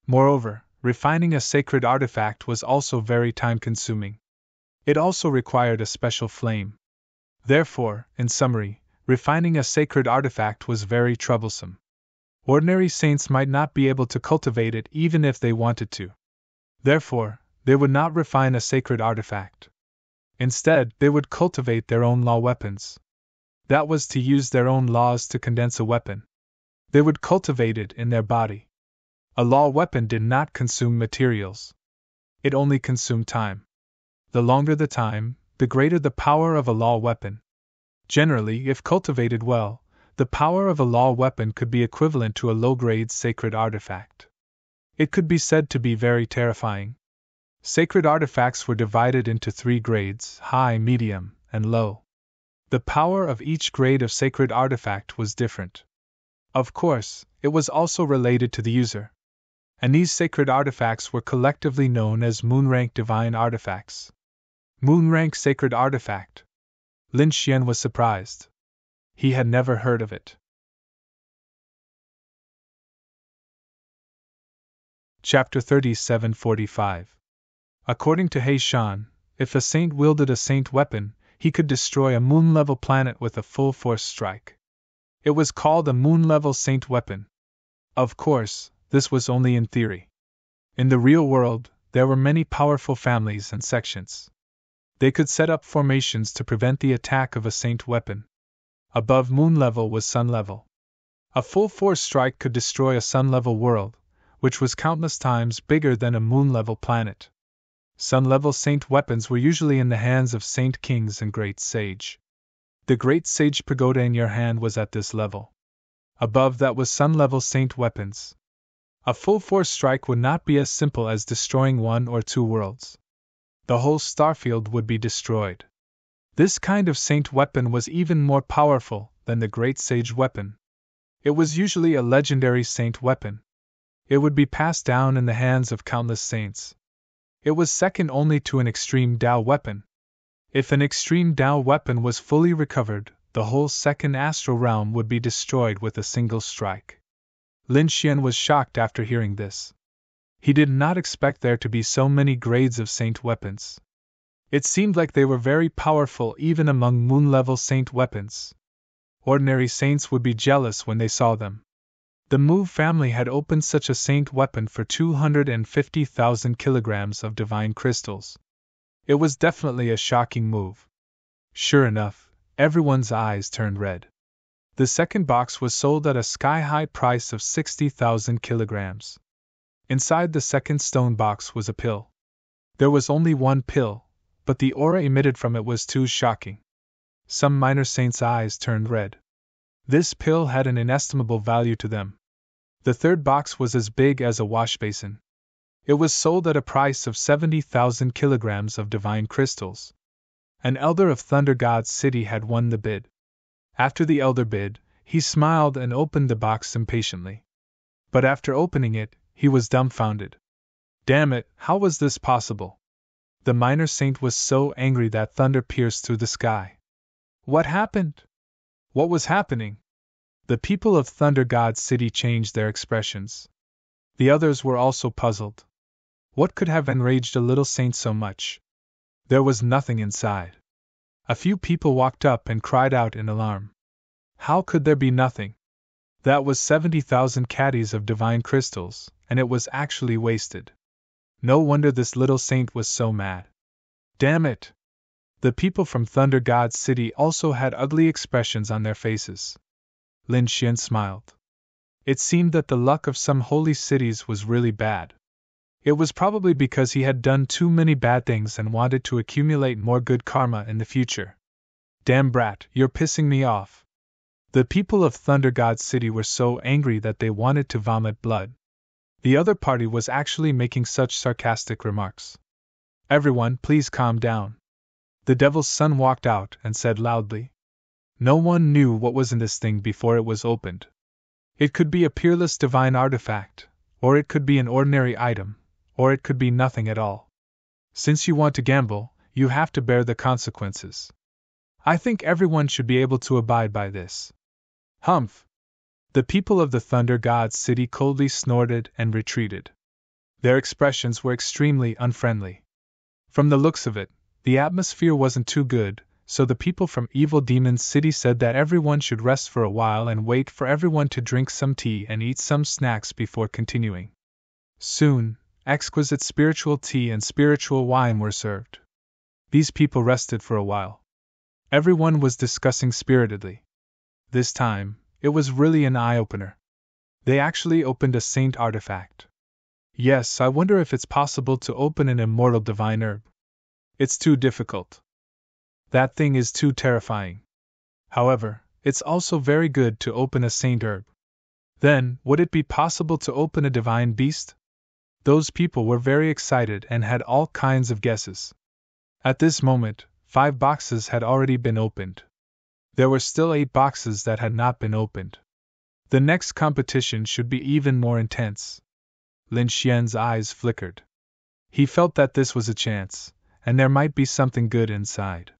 Moreover, refining a sacred artifact was also very time-consuming. It also required a special flame. Therefore, in summary, refining a sacred artifact was very troublesome. Ordinary saints might not be able to cultivate it even if they wanted to. Therefore, they would not refine a sacred artifact. Instead, they would cultivate their own law weapons. That was to use their own laws to condense a weapon. They would cultivate it in their body. A law weapon did not consume materials. It only consumed time. The longer the time, the greater the power of a law weapon. Generally, if cultivated well, the power of a law weapon could be equivalent to a low-grade sacred artifact. It could be said to be very terrifying. Sacred artifacts were divided into 3 grades: high, medium, and low. The power of each grade of sacred artifact was different. Of course, it was also related to the user. And these sacred artifacts were collectively known as moon-rank divine artifacts. Moon-rank sacred artifact. Lin Xian was surprised. He had never heard of it. Chapter 3745. According to He Shan, if a saint wielded a saint weapon, he could destroy a moon-level planet with a full-force strike. It was called a moon-level saint weapon. Of course, this was only in theory. In the real world, there were many powerful families and sections. They could set up formations to prevent the attack of a saint weapon. Above moon level was sun level. A full-force strike could destroy a sun-level world, which was countless times bigger than a moon-level planet. Sun-level saint weapons were usually in the hands of saint kings and great sage. The great sage pagoda in your hand was at this level. Above that was sun-level saint weapons. A full-force strike would not be as simple as destroying 1 or 2 worlds. The whole starfield would be destroyed. This kind of saint weapon was even more powerful than the great sage weapon. It was usually a legendary saint weapon. It would be passed down in the hands of countless saints. It was second only to an extreme Dao weapon. If an extreme Dao weapon was fully recovered, the whole second astral realm would be destroyed with a single strike. Lin Xian was shocked after hearing this. He did not expect there to be so many grades of saint weapons. It seemed like they were very powerful even among moon-level saint weapons. Ordinary saints would be jealous when they saw them. The Mu family had opened such a saint weapon for 250,000 kilograms of divine crystals. It was definitely a shocking move. Sure enough, everyone's eyes turned red. The second box was sold at a sky-high price of 60,000 kilograms. Inside the second stone box was a pill. There was only one pill, but the aura emitted from it was too shocking. Some minor saints' eyes turned red. This pill had an inestimable value to them. The third box was as big as a wash basin. It was sold at a price of 70,000 kilograms of divine crystals. An elder of Thunder God's city had won the bid. After the elder bid, he smiled and opened the box impatiently. But after opening it, he was dumbfounded. Damn it, how was this possible? The minor saint was so angry that thunder pierced through the sky. What happened? What was happening? The people of Thunder God's city changed their expressions. The others were also puzzled. What could have enraged a little saint so much? There was nothing inside. A few people walked up and cried out in alarm. How could there be nothing? That was 70,000 caddies of divine crystals, and it was actually wasted. No wonder this little saint was so mad. Damn it! The people from Thunder God's city also had ugly expressions on their faces. Lin Xian smiled. It seemed that the luck of some holy cities was really bad. It was probably because he had done too many bad things and wanted to accumulate more good karma in the future. Damn brat, you're pissing me off. The people of Thunder God's city were so angry that they wanted to vomit blood. The other party was actually making such sarcastic remarks. Everyone, please calm down. The devil's son walked out and said loudly. No one knew what was in this thing before it was opened. It could be a peerless divine artifact, or it could be an ordinary item, or it could be nothing at all. Since you want to gamble, you have to bear the consequences. I think everyone should be able to abide by this. Humph! The people of the Thunder God's city coldly snorted and retreated. Their expressions were extremely unfriendly. From the looks of it, the atmosphere wasn't too good, so the people from Evil Demon's city said that everyone should rest for a while and wait for everyone to drink some tea and eat some snacks before continuing. Soon, exquisite spiritual tea and spiritual wine were served. These people rested for a while. Everyone was discussing spiritedly. This time, it was really an eye-opener. They actually opened a saint artifact. Yes, I wonder if it's possible to open an immortal divine herb. It's too difficult. That thing is too terrifying. However, it's also very good to open a saint herb. Then, would it be possible to open a divine beast? Those people were very excited and had all kinds of guesses. At this moment, 5 boxes had already been opened. There were still 8 boxes that had not been opened. The next competition should be even more intense. Lin Xian's eyes flickered. He felt that this was a chance, and there might be something good inside.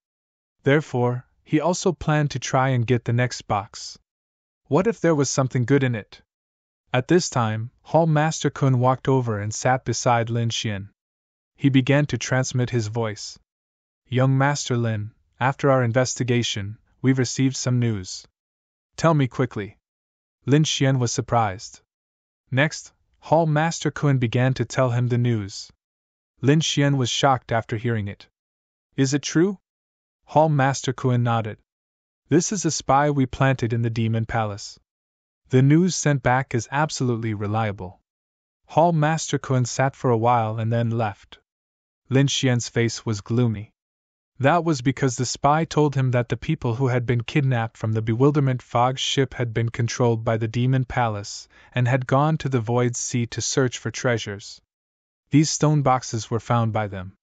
Therefore, he also planned to try and get the next box. What if there was something good in it? At this time, Hall Master Kun walked over and sat beside Lin Xian. He began to transmit his voice. Young Master Lin, after our investigation, we've received some news. Tell me quickly. Lin Xian was surprised. Next, Hall Master Kun began to tell him the news. Lin Xian was shocked after hearing it. Is it true? Hall Master Kun nodded. This is a spy we planted in the Demon Palace. The news sent back is absolutely reliable. Hall Master Kun sat for a while and then left. Lin Xian's face was gloomy. That was because the spy told him that the people who had been kidnapped from the Bewilderment Fog ship had been controlled by the Demon Palace and had gone to the Void Sea to search for treasures. These stone boxes were found by them.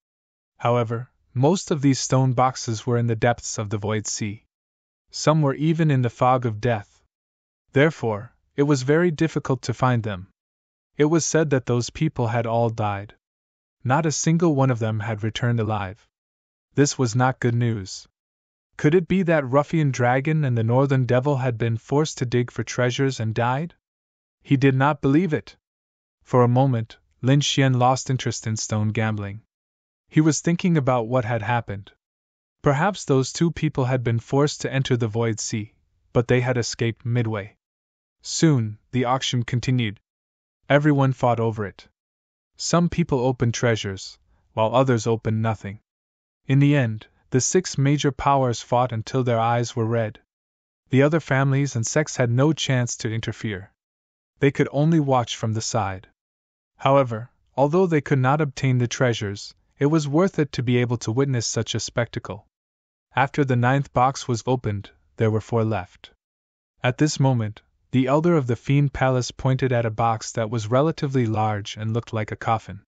However, most of these stone boxes were in the depths of the Void Sea. Some were even in the fog of death. Therefore, it was very difficult to find them. It was said that those people had all died. Not a single one of them had returned alive. This was not good news. Could it be that Ruffian Dragon and the Northern Devil had been forced to dig for treasures and died? He did not believe it. For a moment, Lin Xian lost interest in stone gambling. He was thinking about what had happened. Perhaps those two people had been forced to enter the Void Sea, but they had escaped midway. Soon, the auction continued. Everyone fought over it. Some people opened treasures, while others opened nothing. In the end, the 6 major powers fought until their eyes were red. The other families and sects had no chance to interfere. They could only watch from the side. However, although they could not obtain the treasures, it was worth it to be able to witness such a spectacle. After the 9th box was opened, there were 4 left. At this moment, the elder of the Fiend Palace pointed at a box that was relatively large and looked like a coffin.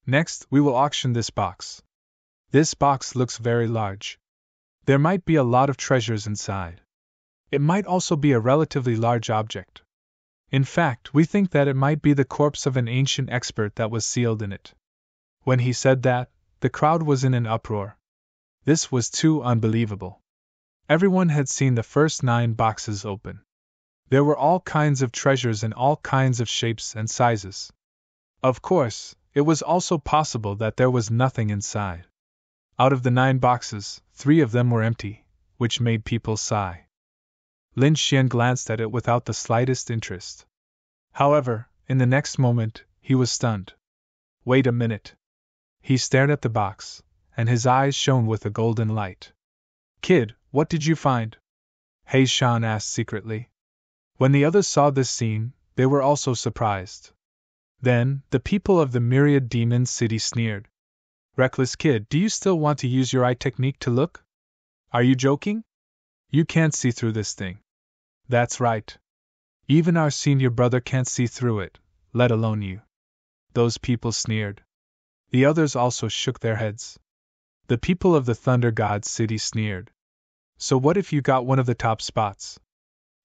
Next, we will auction this box. This box looks very large. There might be a lot of treasures inside. It might also be a relatively large object. In fact, we think that it might be the corpse of an ancient expert that was sealed in it. When he said that, the crowd was in an uproar. This was too unbelievable. Everyone had seen the first 9 boxes open. There were all kinds of treasures in all kinds of shapes and sizes. Of course, it was also possible that there was nothing inside. Out of the 9 boxes, 3 of them were empty, which made people sigh. Lin Xian glanced at it without the slightest interest. However, in the next moment, he was stunned. Wait a minute. He stared at the box, and his eyes shone with a golden light. Kid, what did you find? He Shan asked secretly. When the others saw this scene, they were also surprised. Then, the people of the Myriad Demon City sneered. Reckless kid, do you still want to use your eye technique to look? Are you joking? You can't see through this thing. That's right. Even our senior brother can't see through it, let alone you. Those people sneered. The others also shook their heads. The people of the Thunder God City sneered. So what if you got one of the top spots?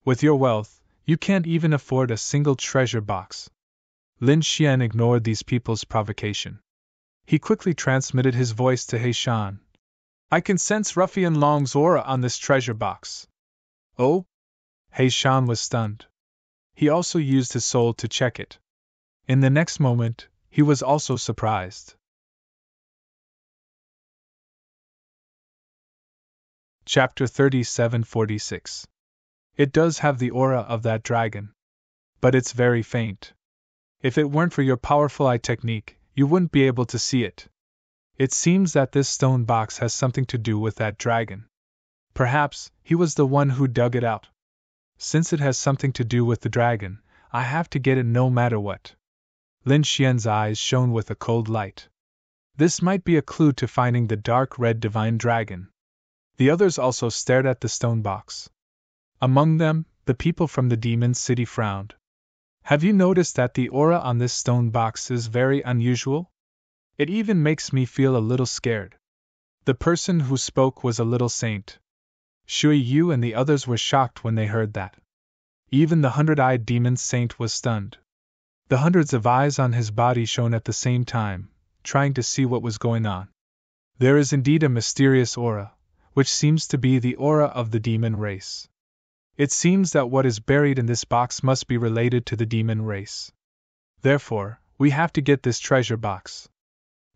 With your wealth, you can't even afford a single treasure box. Lin Xian ignored these people's provocation. He quickly transmitted his voice to He Shan. I can sense Ruffian Long's aura on this treasure box. Oh? He Shan was stunned. He also used his soul to check it. In the next moment, he was also surprised. Chapter 3746. It does have the aura of that dragon. But it's very faint. If it weren't for your powerful eye technique, you wouldn't be able to see it. It seems that this stone box has something to do with that dragon. Perhaps he was the one who dug it out. Since it has something to do with the dragon, I have to get it no matter what. Lin Xian's eyes shone with a cold light. This might be a clue to finding the dark red divine dragon. The others also stared at the stone box. Among them, the people from the Demon City frowned. Have you noticed that the aura on this stone box is very unusual? It even makes me feel a little scared. The person who spoke was a little saint. Shui Yu and the others were shocked when they heard that. Even the 100-eyed demon saint was stunned. The hundreds of eyes on his body shone at the same time, trying to see what was going on. There is indeed a mysterious aura, which seems to be the aura of the demon race. It seems that what is buried in this box must be related to the demon race. Therefore, we have to get this treasure box.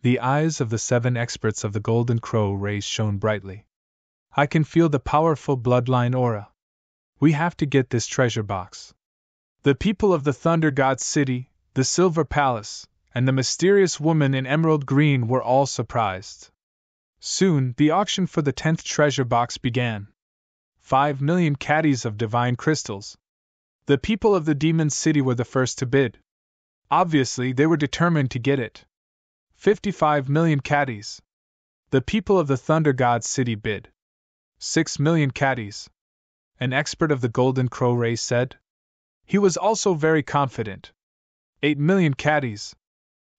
The eyes of the 7 experts of the Golden Crow race shone brightly. I can feel the powerful bloodline aura. We have to get this treasure box. The people of the Thunder God City, the Silver Palace, and the mysterious woman in emerald green were all surprised. Soon, the auction for the 10th treasure box began. 5 million caddies of divine crystals. The people of the Demon City were the first to bid. Obviously, they were determined to get it. 55 million caddies. The people of the Thunder God City bid. 6 million caddies. An expert of the Golden Crow race said. He was also very confident. 8 million caddies.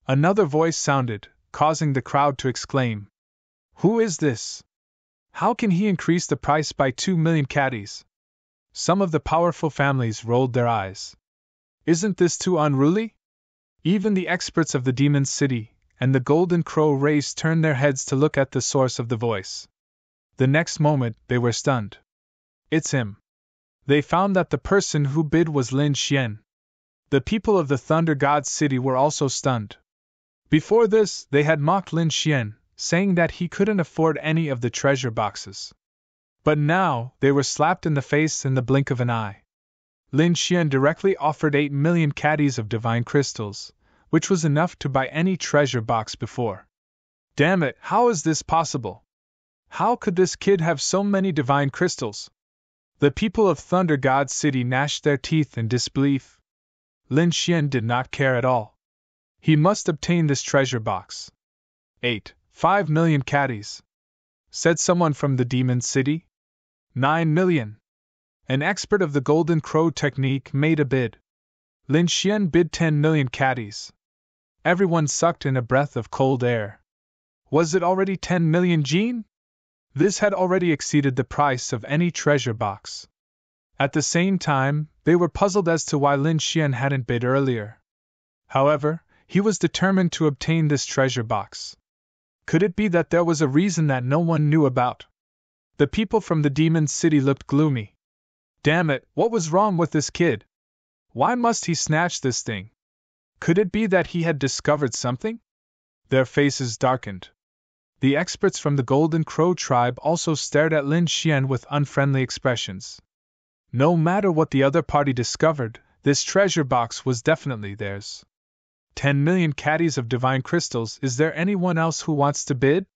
Another voice sounded, causing the crowd to exclaim. Who is this? How can he increase the price by 2 million caddies? Some of the powerful families rolled their eyes. Isn't this too unruly? Even the experts of the Demon City and the Golden Crow race turned their heads to look at the source of the voice. The next moment, they were stunned. It's him. They found that the person who bid was Lin Xian. The people of the Thunder God City were also stunned. Before this, they had mocked Lin Xian, saying that he couldn't afford any of the treasure boxes. But now, they were slapped in the face in the blink of an eye. Lin Xian directly offered 8 million caddies of divine crystals, which was enough to buy any treasure box before. Damn it, how is this possible? How could this kid have so many divine crystals? The people of Thunder God City gnashed their teeth in disbelief. Lin Xian did not care at all. He must obtain this treasure box. 5 million caddies, said someone from the Demon City. 9 million. An expert of the Golden Crow technique made a bid. Lin Xian bid 10 million caddies. Everyone sucked in a breath of cold air. Was it already 10 million Jean? This had already exceeded the price of any treasure box. At the same time, they were puzzled as to why Lin Xian hadn't bid earlier. However, he was determined to obtain this treasure box. Could it be that there was a reason that no one knew about? The people from the Demon City looked gloomy. Damn it, what was wrong with this kid? Why must he snatch this thing? Could it be that he had discovered something? Their faces darkened. The experts from the Golden Crow tribe also stared at Lin Xian with unfriendly expressions. No matter what the other party discovered, this treasure box was definitely theirs. 10 million caddies of divine crystals. Is there anyone else who wants to bid?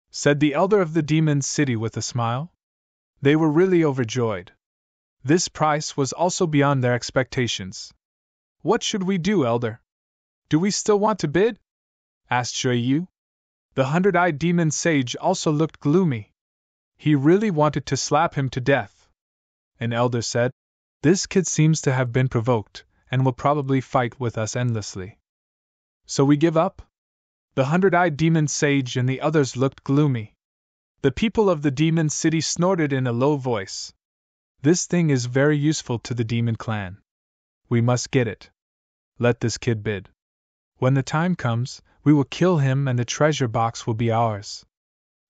Said the elder of the Demon City with a smile. They were really overjoyed. This price was also beyond their expectations. What should we do, elder? Do we still want to bid? Asked Shui Yu. The 100-eyed demon sage also looked gloomy. He really wanted to slap him to death. An elder said, "This kid seems to have been provoked, and will probably fight with us endlessly. So we give up?" The 100-eyed demon sage and the others looked gloomy. The people of the Demon City snorted in a low voice. "This thing is very useful to the demon clan. We must get it. Let this kid bid. When the time comes, we will kill him and the treasure box will be ours."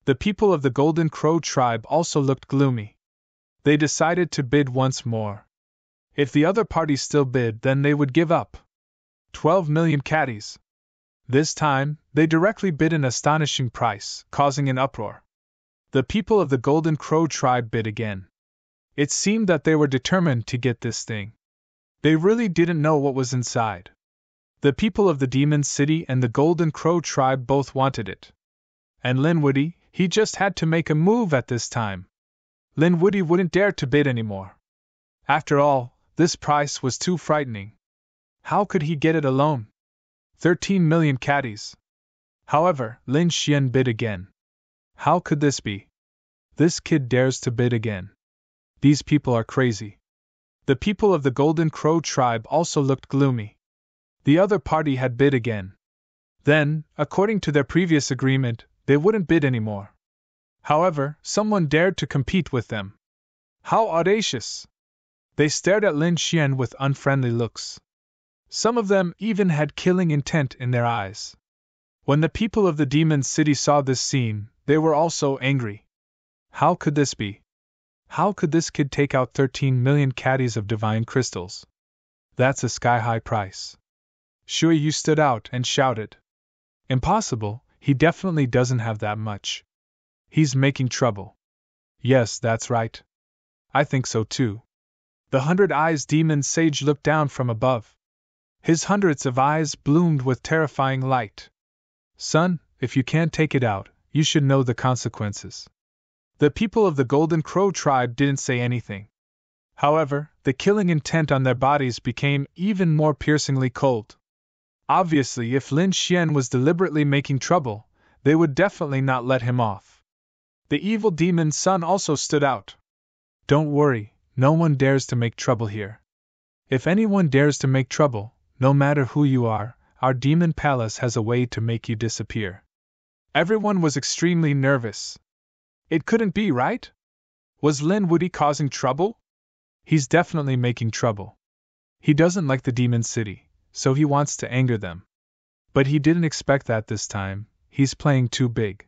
The people of the Golden Crow tribe also looked gloomy. They decided to bid once more. If the other party still bid, then they would give up. 12 million caddies. This time, they directly bid an astonishing price, causing an uproar. The people of the Golden Crow tribe bid again. It seemed that they were determined to get this thing. They really didn't know what was inside. The people of the Demon City and the Golden Crow tribe both wanted it. And Lin Woody, he just had to make a move at this time. Lin Woody wouldn't dare to bid anymore. After all, this price was too frightening. How could he get it alone? 13 million caddies. However, Lin Xian bid again. How could this be? This kid dares to bid again. These people are crazy. The people of the Golden Crow tribe also looked gloomy. The other party had bid again. Then, according to their previous agreement, they wouldn't bid anymore. However, someone dared to compete with them. How audacious! They stared at Lin Xian with unfriendly looks. Some of them even had killing intent in their eyes. When the people of the Demon City saw this scene, they were also angry. How could this be? How could this kid take out 13 million caddies of divine crystals? That's a sky-high price. Shui Yu stood out and shouted. Impossible, he definitely doesn't have that much. He's making trouble. Yes, that's right. I think so too. The 100-eyes demon sage looked down from above. His hundreds of eyes bloomed with terrifying light. Son, if you can't take it out, you should know the consequences. The people of the Golden Crow tribe didn't say anything. However, the killing intent on their bodies became even more piercingly cold. Obviously, if Lin Xian was deliberately making trouble, they would definitely not let him off. The evil demon's son also stood out. Don't worry, no one dares to make trouble here. If anyone dares to make trouble, no matter who you are, our demon palace has a way to make you disappear. Everyone was extremely nervous. It couldn't be, right? Was Lin Woody causing trouble? He's definitely making trouble. He doesn't like the Demon City, so he wants to anger them. But he didn't expect that this time. He's playing too big.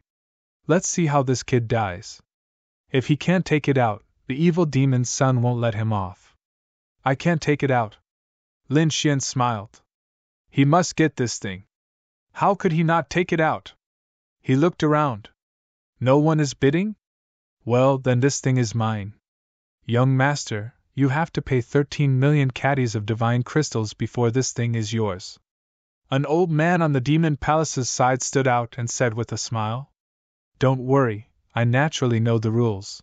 Let's see how this kid dies. If he can't take it out, the evil demon's son won't let him off. I can't take it out. Lin Xian smiled. He must get this thing. How could he not take it out? He looked around. No one is bidding? Well, then this thing is mine. Young master, you have to pay 13 million caddies of divine crystals before this thing is yours. An old man on the demon palace's side stood out and said with a smile, Don't worry, I naturally know the rules.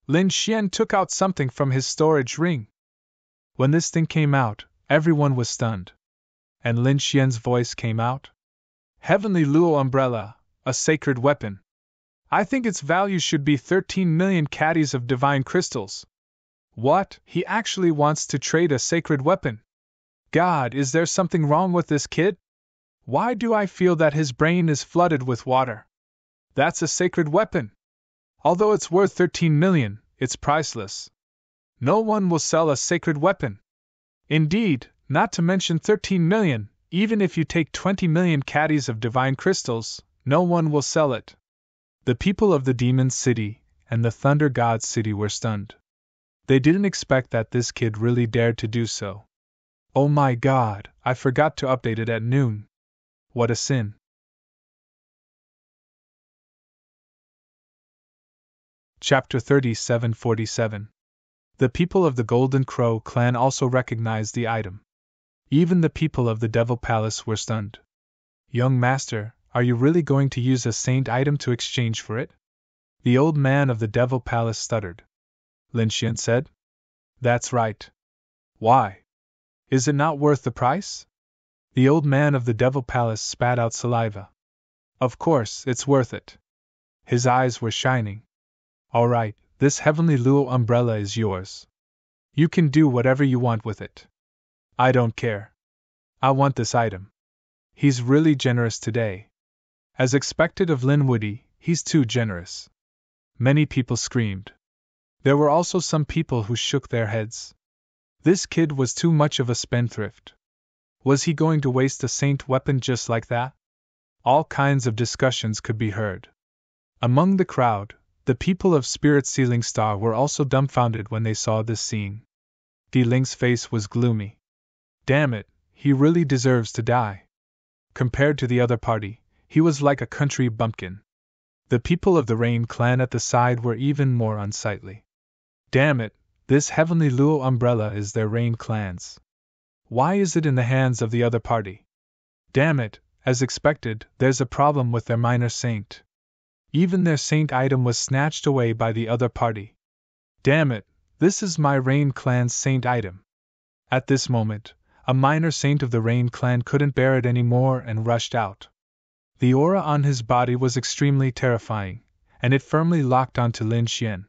Lin Xian took out something from his storage ring. When this thing came out, everyone was stunned. And Lin Xian's voice came out. Heavenly Luo umbrella, a sacred weapon. I think its value should be 13 million caddies of divine crystals. What? He actually wants to trade a sacred weapon? God, is there something wrong with this kid? Why do I feel that his brain is flooded with water? That's a sacred weapon. Although it's worth 13 million, it's priceless. No one will sell a sacred weapon. Indeed, not to mention 13 million, even if you take 20 million caddies of divine crystals, no one will sell it. The people of the Demon City and the Thunder God City were stunned. They didn't expect that this kid really dared to do so. Oh my God, I forgot to update it at noon. What a sin. Chapter 37:47. The people of the Golden Crow clan also recognized the item. Even the people of the Devil Palace were stunned. Young master, are you really going to use a saint item to exchange for it? The old man of the Devil Palace stuttered. Lin Xian said. That's right. Why? Is it not worth the price? The old man of the Devil Palace spat out saliva. Of course, it's worth it. His eyes were shining. All right, this Heavenly Luo umbrella is yours. You can do whatever you want with it. I don't care. I want this item. He's really generous today. As expected of Lin Woody, he's too generous. Many people screamed. There were also some people who shook their heads. This kid was too much of a spendthrift. Was he going to waste a saint weapon just like that? All kinds of discussions could be heard. Among the crowd, the people of Spirit Sealing Star were also dumbfounded when they saw this scene. Di Ling's face was gloomy. Damn it, he really deserves to die. Compared to the other party, he was like a country bumpkin. The people of the Rain clan at the side were even more unsightly. Damn it, this Heavenly Luo umbrella is their Rain clan's. Why is it in the hands of the other party? Damn it, as expected, there's a problem with their minor saint. Even their saint item was snatched away by the other party. Damn it, this is my Rain clan's saint item. At this moment, a minor saint of the Rain clan couldn't bear it anymore and rushed out. The aura on his body was extremely terrifying, and it firmly locked onto Lin Xian.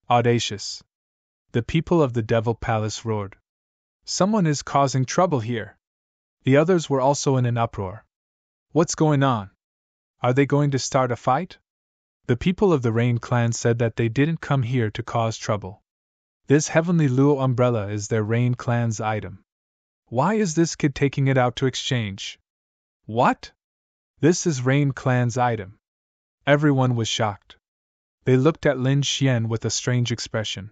Audacious. The people of the Devil Palace roared. Someone is causing trouble here. The others were also in an uproar. What's going on? Are they going to start a fight? The people of the Rain clan said that they didn't come here to cause trouble. This Heavenly Luo umbrella is their Rain clan's item. Why is this kid taking it out to exchange? What? This is Rain clan's item. Everyone was shocked. They looked at Lin Xian with a strange expression.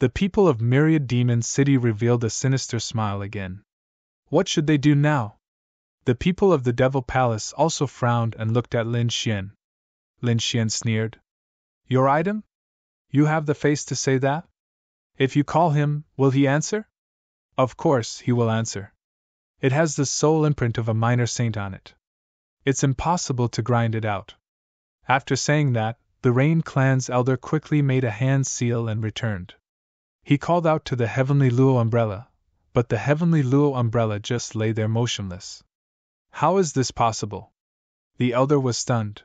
The people of Myriad Demon City revealed a sinister smile again. What should they do now? The people of the Devil Palace also frowned and looked at Lin Xian. Lin Xian sneered. Your item? You have the face to say that? If you call him, will he answer? Of course, he will answer. It has the soul imprint of a minor saint on it. It's impossible to grind it out. After saying that, the Rain clan's elder quickly made a hand seal and returned. He called out to the Heavenly Luo umbrella, but the Heavenly Luo umbrella just lay there motionless. How is this possible? The elder was stunned.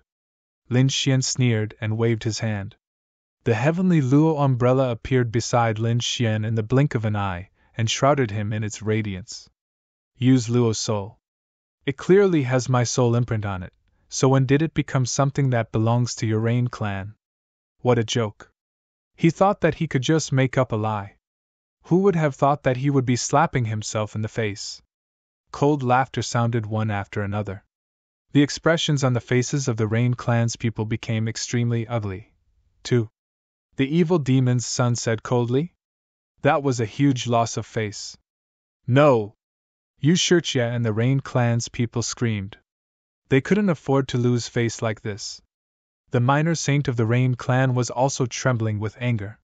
Lin Xian sneered and waved his hand. The Heavenly Luo umbrella appeared beside Lin Xian in the blink of an eye, and shrouded him in its radiance. Use Luo's soul. It clearly has my soul imprint on it, so when did it become something that belongs to your Rain clan? What a joke. He thought that he could just make up a lie. Who would have thought that he would be slapping himself in the face? Cold laughter sounded one after another. The expressions on the faces of the Rain clan's people became extremely ugly. Too. The evil demon's son said coldly. That was a huge loss of face. No! You Shirtya and the Rain clan's people screamed. They couldn't afford to lose face like this. The minor saint of the Rain clan was also trembling with anger.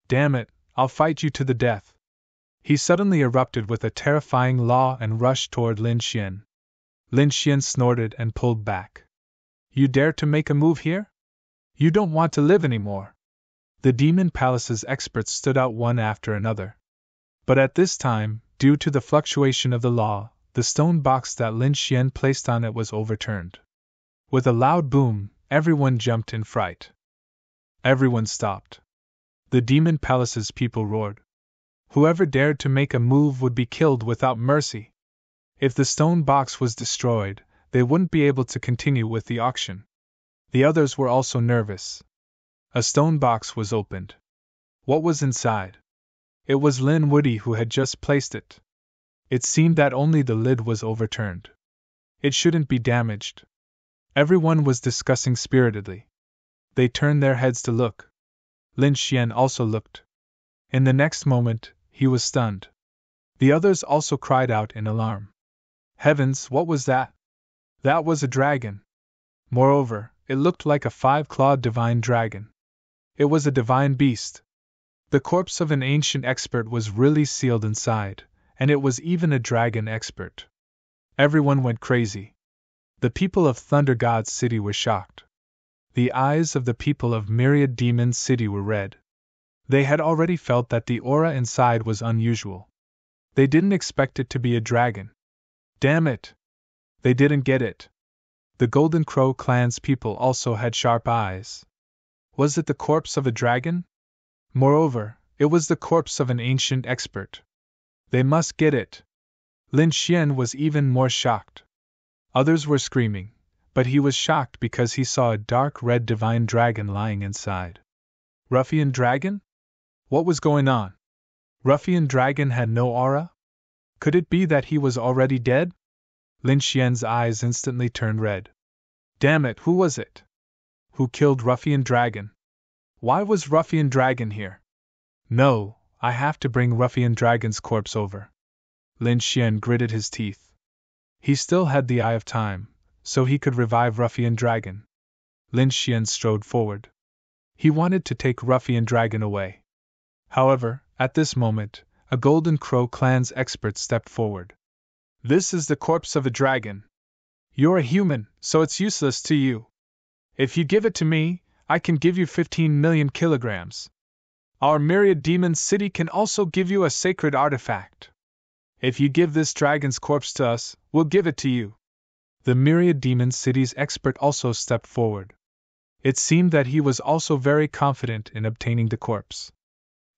Damn it, I'll fight you to the death. He suddenly erupted with a terrifying law and rushed toward Lin Xian. Lin Xian snorted and pulled back. You dare to make a move here? You don't want to live anymore. The Demon Palace's experts stood out one after another. But at this time, due to the fluctuation of the law, the stone box that Lin Xian placed on it was overturned. With a loud boom, everyone jumped in fright. Everyone stopped. The Demon Palace's people roared. Whoever dared to make a move would be killed without mercy. If the stone box was destroyed, they wouldn't be able to continue with the auction. The others were also nervous. A stone box was opened. What was inside? It was Lin Woody who had just placed it. It seemed that only the lid was overturned. It shouldn't be damaged. Everyone was discussing spiritedly. They turned their heads to look. Lin Xian also looked. In the next moment, he was stunned. The others also cried out in alarm. Heavens, what was that? That was a dragon. Moreover, it looked like a 5-clawed divine dragon. It was a divine beast. The corpse of an ancient expert was really sealed inside, and it was even a dragon expert. Everyone went crazy. The people of Thunder God's City were shocked. The eyes of the people of Myriad Demon's City were red. They had already felt that the aura inside was unusual. They didn't expect it to be a dragon. Damn it! They didn't get it. The Golden Crow clan's people also had sharp eyes. Was it the corpse of a dragon? Moreover, it was the corpse of an ancient expert. They must get it. Lin Xian was even more shocked. Others were screaming, but he was shocked because he saw a dark red divine dragon lying inside. Ruffian dragon? What was going on? Ruffian dragon had no aura? Could it be that he was already dead? Lin Xian's eyes instantly turned red. Damn it, who was it? Who killed Ruffian Dragon? Why was Ruffian Dragon here? No, I have to bring Ruffian Dragon's corpse over. Lin Xian gritted his teeth. He still had the Eye of Time, so he could revive Ruffian Dragon. Lin Xian strode forward. He wanted to take Ruffian Dragon away. However, at this moment, a Golden Crow clan's expert stepped forward. This is the corpse of a dragon. You're a human, so it's useless to you. If you give it to me, I can give you 15 million kilograms. Our Myriad Demon's City can also give you a sacred artifact. If you give this dragon's corpse to us, we'll give it to you. The Myriad Demon's City's expert also stepped forward. It seemed that he was also very confident in obtaining the corpse.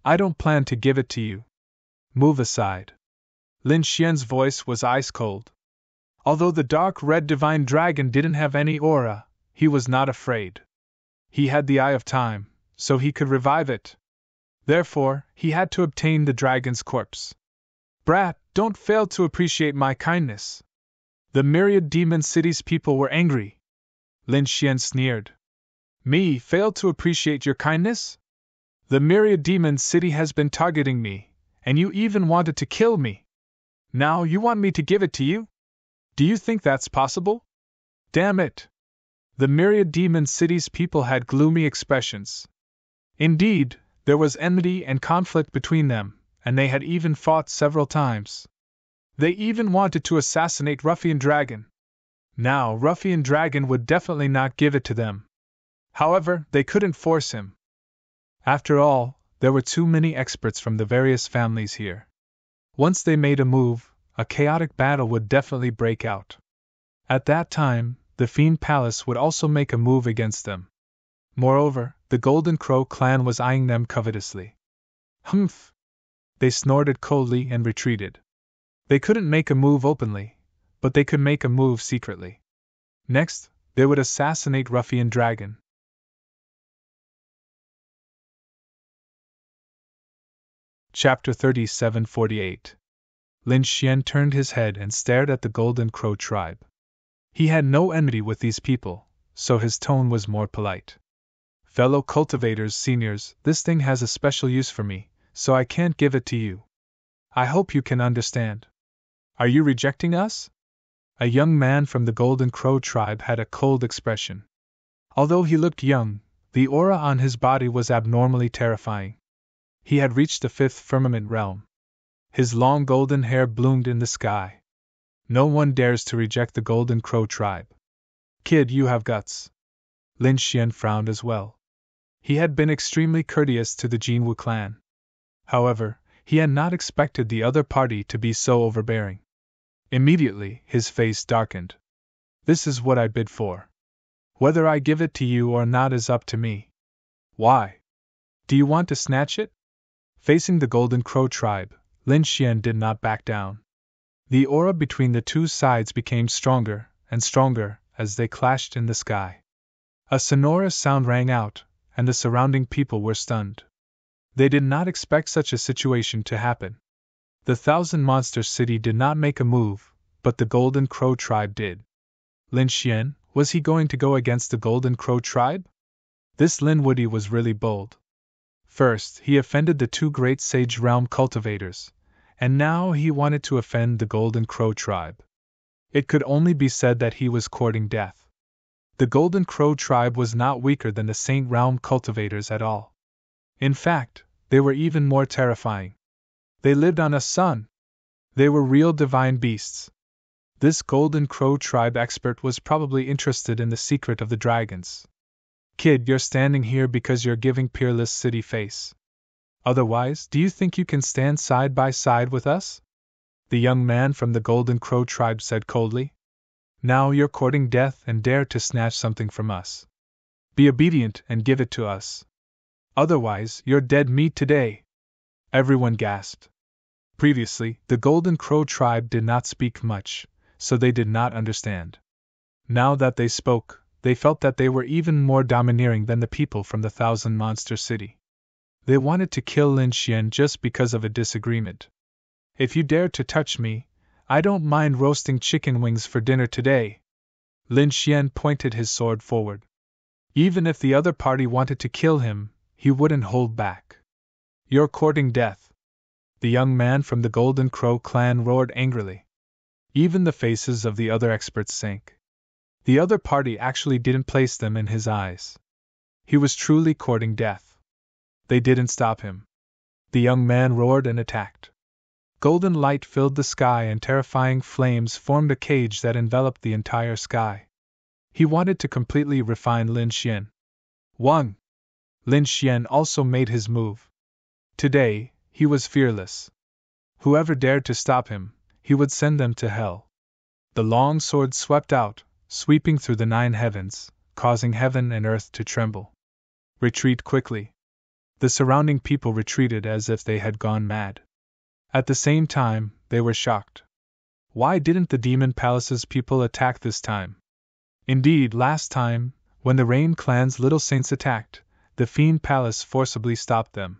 I don't plan to give it to you. Move aside. Lin Xian's voice was ice cold. Although the dark red divine dragon didn't have any aura, he was not afraid. He had the Eye of Time, so he could revive it. Therefore, he had to obtain the dragon's corpse. Brat, don't fail to appreciate my kindness. The Myriad Demon City's people were angry. Lin Xian sneered. Me fail to appreciate your kindness? The Myriad Demon City has been targeting me, and you even wanted to kill me. Now you want me to give it to you? Do you think that's possible? Damn it! The Myriad Demon City's people had gloomy expressions. Indeed, there was enmity and conflict between them, and they had even fought several times. They even wanted to assassinate Ruffian Dragon. Now, Ruffian Dragon would definitely not give it to them. However, they couldn't force him. After all, there were too many experts from the various families here. Once they made a move, a chaotic battle would definitely break out. At that time, the Fiend Palace would also make a move against them. Moreover, the Golden Crow clan was eyeing them covetously. Humph! They snorted coldly and retreated. They couldn't make a move openly, but they could make a move secretly. Next, they would assassinate Ruffian Dragon. Chapter 3748. Lin Xian turned his head and stared at the Golden Crow tribe. He had no enmity with these people, so his tone was more polite. Fellow cultivators, seniors, this thing has a special use for me, so I can't give it to you. I hope you can understand. Are you rejecting us? A young man from the Golden Crow tribe had a cold expression. Although he looked young, the aura on his body was abnormally terrifying. He had reached the fifth firmament realm. His long golden hair bloomed in the sky. No one dares to reject the Golden Crow tribe. Kid, you have guts. Lin Xian frowned as well. He had been extremely courteous to the Jinwu clan. However, he had not expected the other party to be so overbearing. Immediately, his face darkened. This is what I bid for. Whether I give it to you or not is up to me. Why? Do you want to snatch it? Facing the Golden Crow tribe, Lin Xian did not back down. The aura between the two sides became stronger and stronger as they clashed in the sky. A sonorous sound rang out, and the surrounding people were stunned. They did not expect such a situation to happen. The Thousand Monster City did not make a move, but the Golden Crow tribe did. Lin Xian, was he going to go against the Golden Crow tribe? This Lin Woody was really bold. First, he offended the two great Sage Realm cultivators, and now he wanted to offend the Golden Crow tribe. It could only be said that he was courting death. The Golden Crow tribe was not weaker than the Saint Realm cultivators at all. In fact, they were even more terrifying. They lived on a sun. They were real divine beasts. This Golden Crow tribe expert was probably interested in the secret of the dragons. Kid, you're standing here because you're giving Peerless City face. Otherwise, do you think you can stand side by side with us? The young man from the Golden Crow tribe said coldly. Now you're courting death and dare to snatch something from us. Be obedient and give it to us. Otherwise, you're dead meat today. Everyone gasped. Previously, the Golden Crow tribe did not speak much, so they did not understand. Now that they spoke, they felt that they were even more domineering than the people from the Thousand Monster City. They wanted to kill Lin Xian just because of a disagreement. If you dare to touch me, I don't mind roasting chicken wings for dinner today. Lin Xian pointed his sword forward. Even if the other party wanted to kill him, he wouldn't hold back. You're courting death. The young man from the Golden Crow clan roared angrily. Even the faces of the other experts sank. The other party actually didn't place them in his eyes. He was truly courting death. They didn't stop him. The young man roared and attacked. Golden light filled the sky and terrifying flames formed a cage that enveloped the entire sky. He wanted to completely refine Lin Xian. 1. Lin Xian also made his move. Today, he was fearless. Whoever dared to stop him, he would send them to hell. The long sword swept out, sweeping through the 9 heavens, causing heaven and earth to tremble. Retreat quickly. The surrounding people retreated as if they had gone mad. At the same time, they were shocked. Why didn't the Demon Palace's people attack this time? Indeed, last time, when the Rain Clan's Little Saints attacked, the Fiend Palace forcibly stopped them.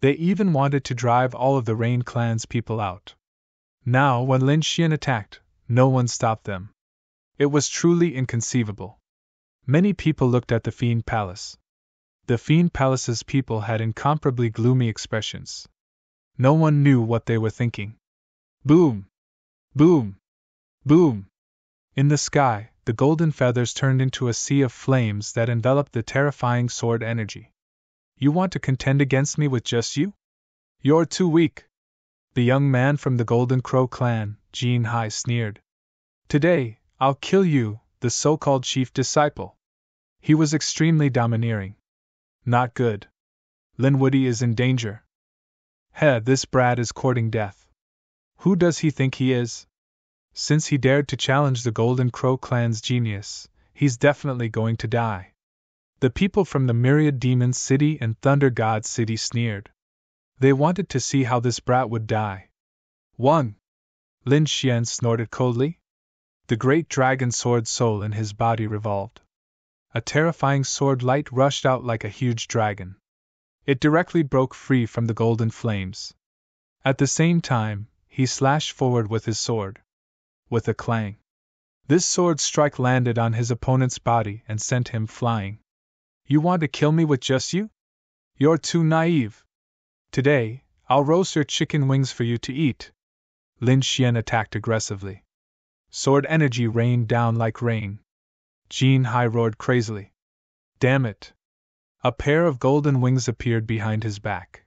They even wanted to drive all of the Rain Clan's people out. Now, when Lin Xian attacked, no one stopped them. It was truly inconceivable. Many people looked at the Fiend Palace. The Fiend Palace's people had incomparably gloomy expressions. No one knew what they were thinking. Boom! Boom! Boom! In the sky, the golden feathers turned into a sea of flames that enveloped the terrifying sword energy. You want to contend against me with just you? You're too weak. The young man from the Golden Crow clan, Jin Hai, sneered. Today, I'll kill you, the so-called chief disciple. He was extremely domineering. Not good. Lin Woody is in danger. This brat is courting death. Who does he think he is? Since he dared to challenge the Golden Crow clan's genius, he's definitely going to die. The people from the Myriad Demon City and Thunder God City sneered. They wanted to see how this brat would die. 1. Lin Xian snorted coldly. The great dragon sword soul in his body revolved. A terrifying sword light rushed out like a huge dragon. It directly broke free from the golden flames. At the same time, he slashed forward with his sword. With a clang, this sword strike landed on his opponent's body and sent him flying. You want to kill me with just you? You're too naive. Today, I'll roast your chicken wings for you to eat. Lin Xian attacked aggressively. Sword energy rained down like rain. Jean Hai roared crazily. Damn it! A pair of golden wings appeared behind his back.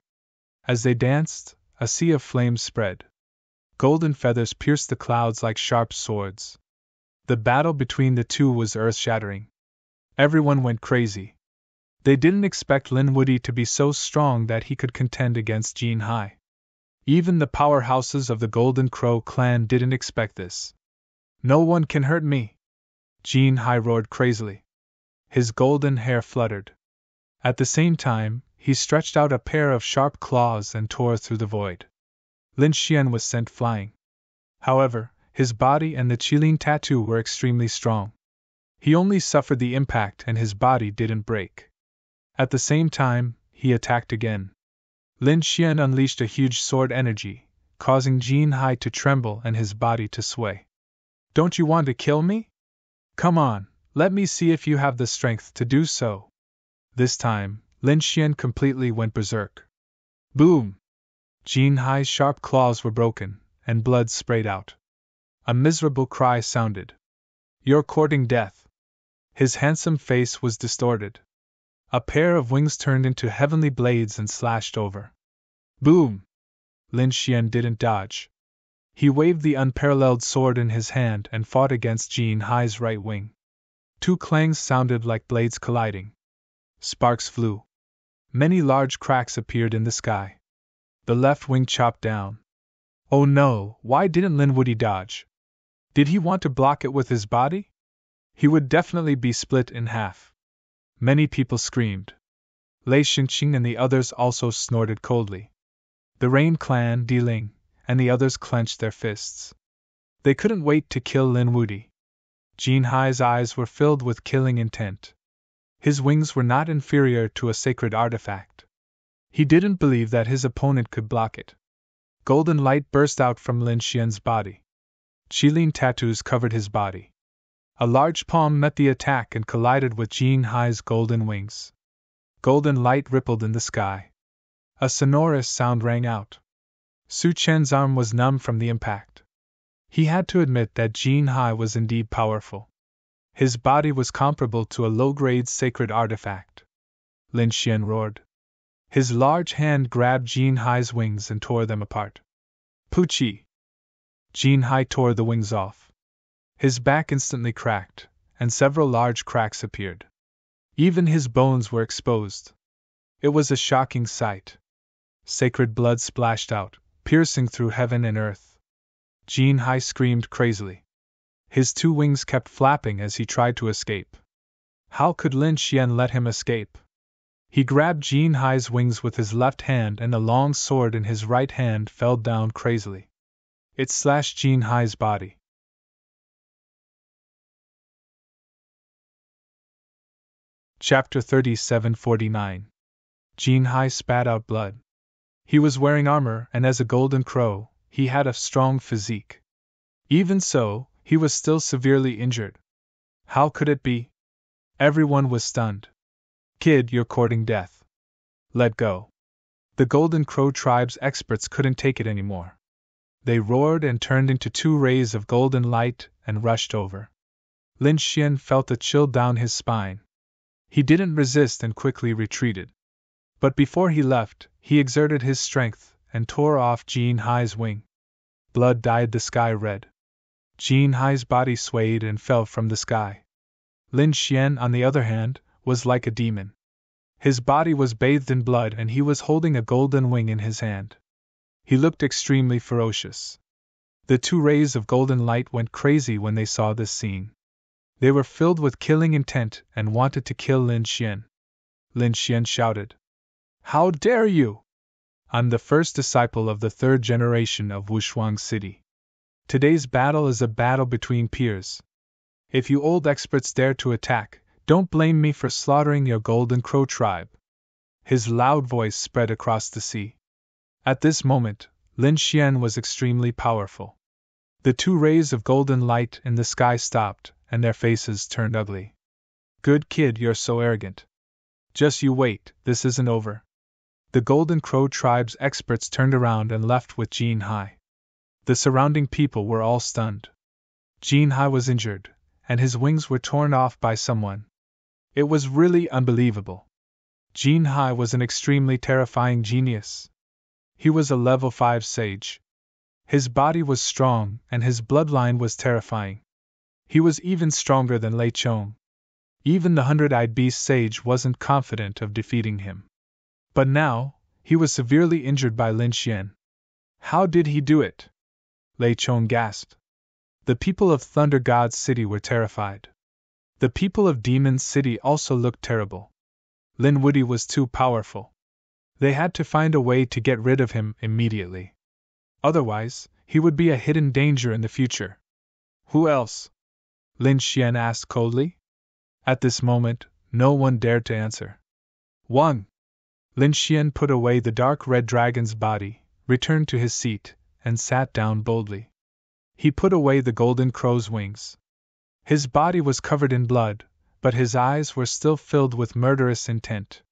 As they danced, a sea of flames spread. Golden feathers pierced the clouds like sharp swords. The battle between the two was earth-shattering. Everyone went crazy. They didn't expect Lin Wuyi to be so strong that he could contend against Jean Hai. Even the powerhouses of the Golden Crow clan didn't expect this. No one can hurt me! Jean Hai roared crazily. His golden hair fluttered. At the same time, he stretched out a pair of sharp claws and tore through the void. Lin Xian was sent flying. However, his body and the Qilin tattoo were extremely strong. He only suffered the impact and his body didn't break. At the same time, he attacked again. Lin Xian unleashed a huge sword energy, causing Jean Hai to tremble and his body to sway. Don't you want to kill me? Come on, let me see if you have the strength to do so. This time, Lin Xian completely went berserk. Boom! Jean Hai's sharp claws were broken, and blood sprayed out. A miserable cry sounded. You're courting death. His handsome face was distorted. A pair of wings turned into heavenly blades and slashed over. Boom! Lin Xian didn't dodge. He waved the unparalleled sword in his hand and fought against Jean Hai's right wing. Two clangs sounded like blades colliding. Sparks flew. Many large cracks appeared in the sky. The left wing chopped down. Oh no, why didn't Lin Wuyi dodge? Did he want to block it with his body? He would definitely be split in half. Many people screamed. Lei Xingqing and the others also snorted coldly. The Rain Clan, Di Ling, and the others clenched their fists. They couldn't wait to kill Lin Wuyi. Jean Hai's eyes were filled with killing intent. His wings were not inferior to a sacred artifact. He didn't believe that his opponent could block it. Golden light burst out from Lin Xian's body. Qilin tattoos covered his body. A large palm met the attack and collided with Jean Hai's golden wings. Golden light rippled in the sky. A sonorous sound rang out. Su Chen's arm was numb from the impact. He had to admit that Jean Hai was indeed powerful. His body was comparable to a low-grade sacred artifact. Lin Xian roared. His large hand grabbed Jean Hai's wings and tore them apart. Poochie! Jean Hai tore the wings off. His back instantly cracked, and several large cracks appeared. Even his bones were exposed. It was a shocking sight. Sacred blood splashed out, piercing through heaven and earth. Jean Hai screamed crazily. His two wings kept flapping as he tried to escape. How could Lin Xian let him escape? He grabbed Jean Hai's wings with his left hand and a long sword in his right hand fell down crazily. It slashed Jean Hai's body. Chapter 3749. Jean Hai spat out blood. He was wearing armor, and as a golden crow, he had a strong physique. Even so, he was still severely injured. How could it be? Everyone was stunned. Kid, you're courting death. Let go. The Golden Crow tribe's experts couldn't take it anymore. They roared and turned into two rays of golden light and rushed over. Lin Xian felt a chill down his spine. He didn't resist and quickly retreated. But before he left, he exerted his strength and tore off Jean Hai's wing. Blood dyed the sky red. Jean Hai's body swayed and fell from the sky. Lin Xian, on the other hand, was like a demon. His body was bathed in blood and he was holding a golden wing in his hand. He looked extremely ferocious. The two rays of golden light went crazy when they saw this scene. They were filled with killing intent and wanted to kill Lin Xian. Lin Xian shouted, "How dare you! I'm the first disciple of the third generation of Wushuang City. Today's battle is a battle between peers. If you old experts dare to attack, don't blame me for slaughtering your Golden Crow tribe." His loud voice spread across the sea. At this moment, Lin Xian was extremely powerful. The two rays of golden light in the sky stopped, and their faces turned ugly. "Good kid, you're so arrogant. Just you wait, this isn't over." The Golden Crow tribe's experts turned around and left with Jean Hai. The surrounding people were all stunned. Jin Hai was injured, and his wings were torn off by someone. It was really unbelievable. Jin Hai was an extremely terrifying genius. He was a level 5 sage. His body was strong, and his bloodline was terrifying. He was even stronger than Lei Chong. Even the 100-eyed beast sage wasn't confident of defeating him. But now, he was severely injured by Lin Xian. How did he do it? Lei Chong gasped. The people of Thunder God's city were terrified. The people of Demon's city also looked terrible. Lin Wudy was too powerful. They had to find a way to get rid of him immediately. Otherwise, he would be a hidden danger in the future. Who else? Lin Xian asked coldly. At this moment, no one dared to answer. 1. Lin Xian put away the dark red dragon's body, returned to his seat, and sat down boldly. He put away the golden crow's wings. His body was covered in blood, but his eyes were still filled with murderous intent.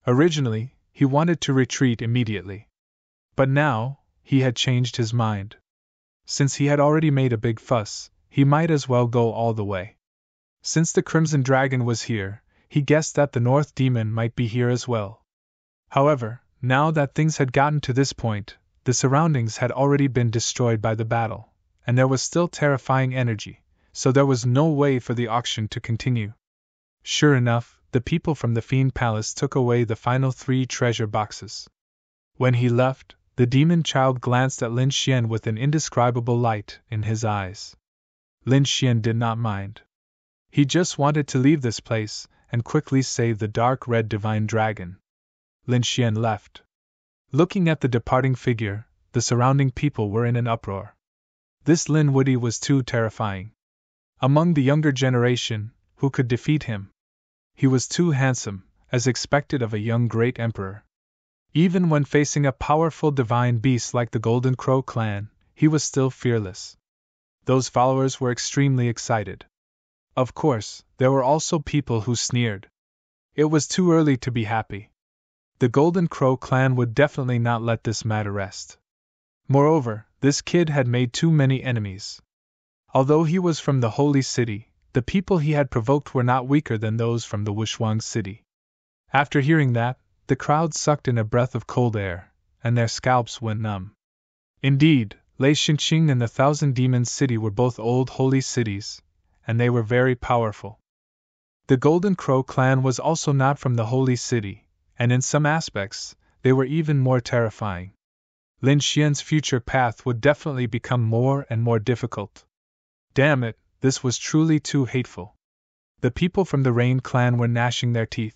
Originally, he wanted to retreat immediately. But now, he had changed his mind. Since he had already made a big fuss, he might as well go all the way. Since the Crimson Dragon was here, he guessed that the North Demon might be here as well. However, now that things had gotten to this point, the surroundings had already been destroyed by the battle, and there was still terrifying energy, so there was no way for the auction to continue. Sure enough, the people from the Fiend Palace took away the final 3 treasure boxes. When he left, the demon child glanced at Lin Xian with an indescribable light in his eyes. Lin Xian did not mind. He just wanted to leave this place and quickly save the dark red divine dragon. Lin Xian left. Looking at the departing figure, the surrounding people were in an uproar. This Lin Wudy was too terrifying. Among the younger generation, who could defeat him? He was too handsome, as expected of a young great emperor. Even when facing a powerful divine beast like the Golden Crow clan, he was still fearless. Those followers were extremely excited. Of course, there were also people who sneered. It was too early to be happy. The Golden Crow clan would definitely not let this matter rest. Moreover, this kid had made too many enemies. Although he was from the Holy City, the people he had provoked were not weaker than those from the Wushuang City. After hearing that, the crowd sucked in a breath of cold air, and their scalps went numb. Indeed, Lei Xingqing and the Thousand Demons City were both old holy cities, and they were very powerful. The Golden Crow clan was also not from the Holy City, and in some aspects, they were even more terrifying. Lin Xian's future path would definitely become more and more difficult. Damn it, this was truly too hateful. The people from the Rain clan were gnashing their teeth.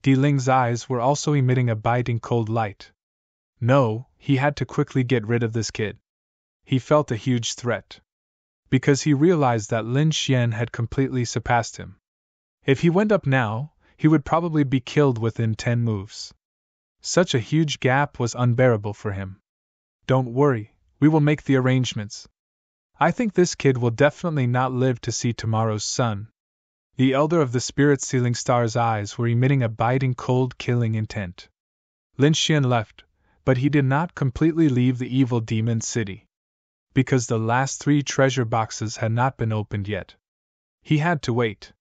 Di Ling's eyes were also emitting a biting cold light. No, he had to quickly get rid of this kid. He felt a huge threat. Because he realized that Lin Xian had completely surpassed him. If he went up now, he would probably be killed within 10 moves. Such a huge gap was unbearable for him. Don't worry, we will make the arrangements. I think this kid will definitely not live to see tomorrow's sun. The elder of the spirit sealing star's eyes were emitting a biting cold killing intent. Lin Xian left, but he did not completely leave the evil demon city. Because the last 3 treasure boxes had not been opened yet. He had to wait.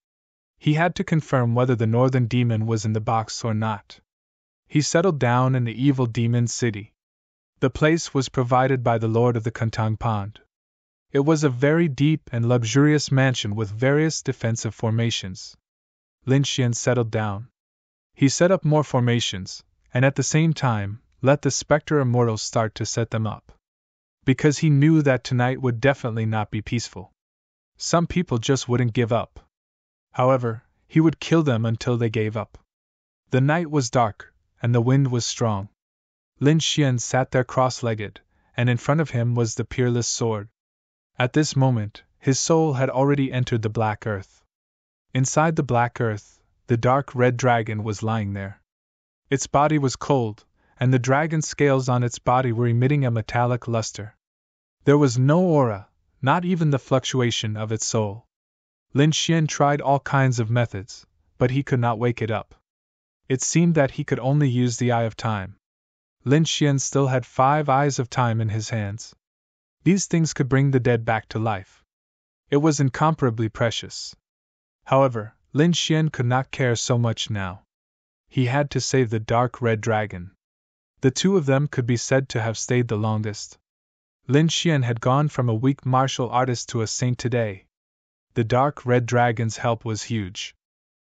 He had to confirm whether the northern demon was in the box or not. He settled down in the evil demon city. The place was provided by the lord of the Kuntang Pond. It was a very deep and luxurious mansion with various defensive formations. Lin Xian settled down. He set up more formations, and at the same time, let the Spectre Immortals start to set them up. Because he knew that tonight would definitely not be peaceful. Some people just wouldn't give up. However, he would kill them until they gave up. The night was dark, and the wind was strong. Lin Xian sat there cross-legged, and in front of him was the peerless sword. At this moment, his soul had already entered the black earth. Inside the black earth, the dark red dragon was lying there. Its body was cold, and the dragon's scales on its body were emitting a metallic luster. There was no aura, not even the fluctuation of its soul. Lin Xian tried all kinds of methods, but he could not wake it up. It seemed that he could only use the Eye of Time. Lin Xian still had 5 eyes of time in his hands. These things could bring the dead back to life. It was incomparably precious. However, Lin Xian could not care so much now. He had to save the dark red dragon. The two of them could be said to have stayed the longest. Lin Xian had gone from a weak martial artist to a saint today. The dark red dragon's help was huge.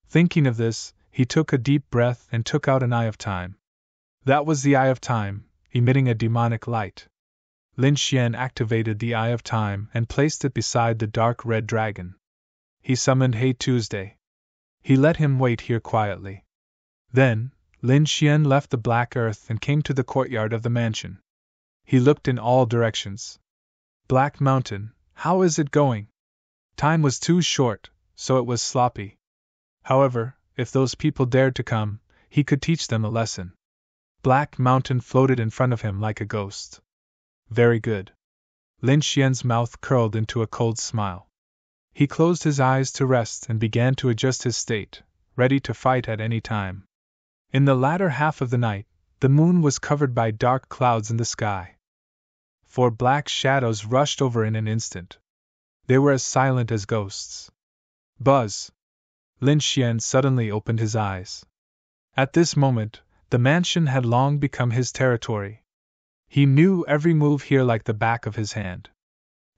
Thinking of this, he took a deep breath and took out an Eye of Time. That was the Eye of Time, emitting a demonic light. Lin Xian activated the Eye of Time and placed it beside the dark red dragon. He summoned Hey Tuesday. He let him wait here quietly. Then, Lin Xian left the black earth and came to the courtyard of the mansion. He looked in all directions. Black Mountain, how is it going? Time was too short, so it was sloppy. However, if those people dared to come, he could teach them a lesson. Black Mountain floated in front of him like a ghost. Very good. Lin Xian's mouth curled into a cold smile. He closed his eyes to rest and began to adjust his state, ready to fight at any time. In the latter half of the night, the moon was covered by dark clouds in the sky. 4 black shadows rushed over in an instant. They were as silent as ghosts. Buzz! Lin Xian suddenly opened his eyes. At this moment, the mansion had long become his territory. He knew every move here like the back of his hand.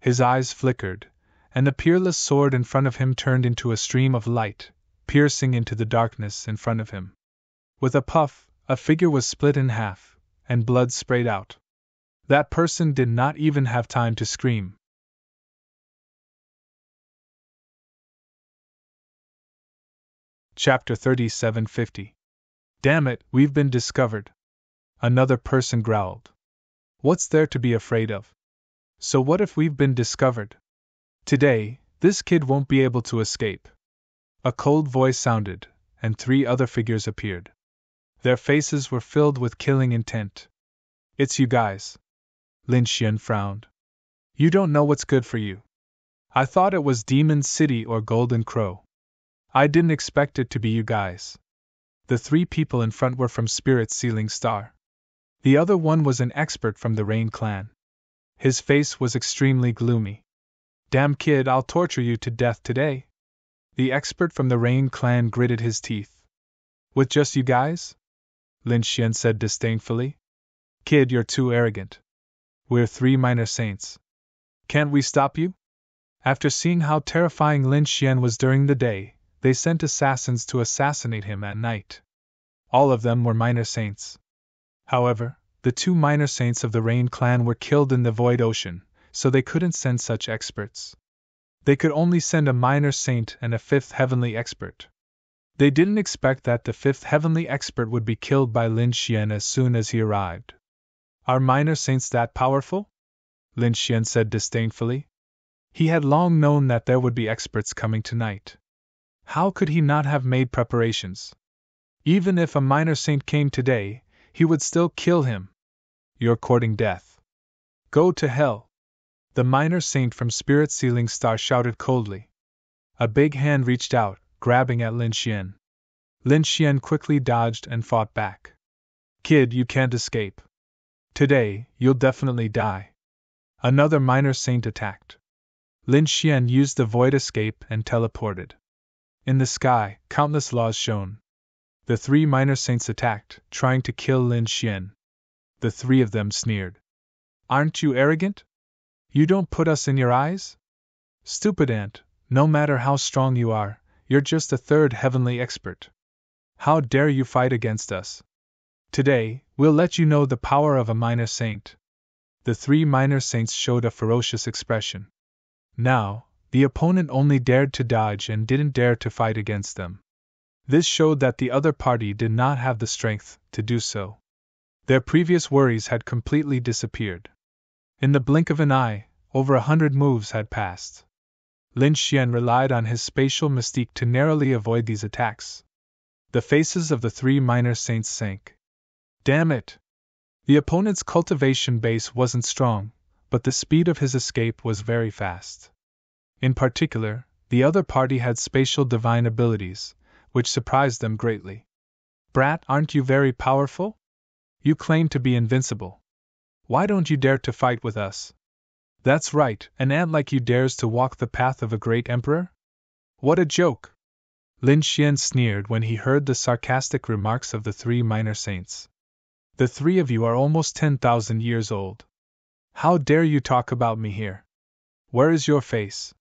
His eyes flickered, and the peerless sword in front of him turned into a stream of light, piercing into the darkness in front of him. With a puff, a figure was split in half, and blood sprayed out. That person did not even have time to scream. Chapter 3750. Damn it, we've been discovered. Another person growled. What's there to be afraid of? So what if we've been discovered? Today, this kid won't be able to escape. A cold voice sounded, and 3 other figures appeared. Their faces were filled with killing intent. It's you guys. Lin Xian frowned. You don't know what's good for you. I thought it was Demon City or Golden Crow. I didn't expect it to be you guys. The 3 people in front were from Spirit Sealing Star. The other one was an expert from the Rain clan. His face was extremely gloomy. Damn kid, I'll torture you to death today. The expert from the Rain clan gritted his teeth. With just you guys? Lin Xian said disdainfully. Kid, you're too arrogant. We're 3 minor saints. Can't we stop you? After seeing how terrifying Lin Xian was during the day, they sent assassins to assassinate him at night. All of them were minor saints. However, the 2 minor saints of the Rain clan were killed in the Void Ocean, so they couldn't send such experts. They could only send a minor saint and a 5th heavenly expert. They didn't expect that the 5th heavenly expert would be killed by Lin Xian as soon as he arrived. Are minor saints that powerful? Lin Xian said disdainfully. He had long known that there would be experts coming tonight. How could he not have made preparations? Even if a minor saint came today, he would still kill him. You're courting death. Go to hell. The minor saint from Spirit Sealing Star shouted coldly. A big hand reached out, grabbing at Lin Xian. Lin Xian quickly dodged and fought back. Kid, you can't escape. Today, you'll definitely die. Another minor saint attacked. Lin Xian used the void escape and teleported. In the sky, countless laws shone. The 3 minor saints attacked, trying to kill Lin Xian. The 3 of them sneered. Aren't you arrogant? You don't put us in your eyes? Stupid ant, no matter how strong you are, you're just a 3rd heavenly expert. How dare you fight against us? Today, we'll let you know the power of a minor saint. The 3 minor saints showed a ferocious expression. Now, the opponent only dared to dodge and didn't dare to fight against them. This showed that the other party did not have the strength to do so. Their previous worries had completely disappeared. In the blink of an eye, over 100 moves had passed. Lin Xian relied on his spatial mystique to narrowly avoid these attacks. The faces of the 3 minor saints sank. Damn it! The opponent's cultivation base wasn't strong, but the speed of his escape was very fast. In particular, the other party had spatial divine abilities, which surprised them greatly. Brat, aren't you very powerful? You claim to be invincible. Why don't you dare to fight with us? That's right, an ant like you dares to walk the path of a great emperor? What a joke! Lin Xian sneered when he heard the sarcastic remarks of the three minor saints. The three of you are almost 10,000 years old. How dare you talk about me here? Where is your face?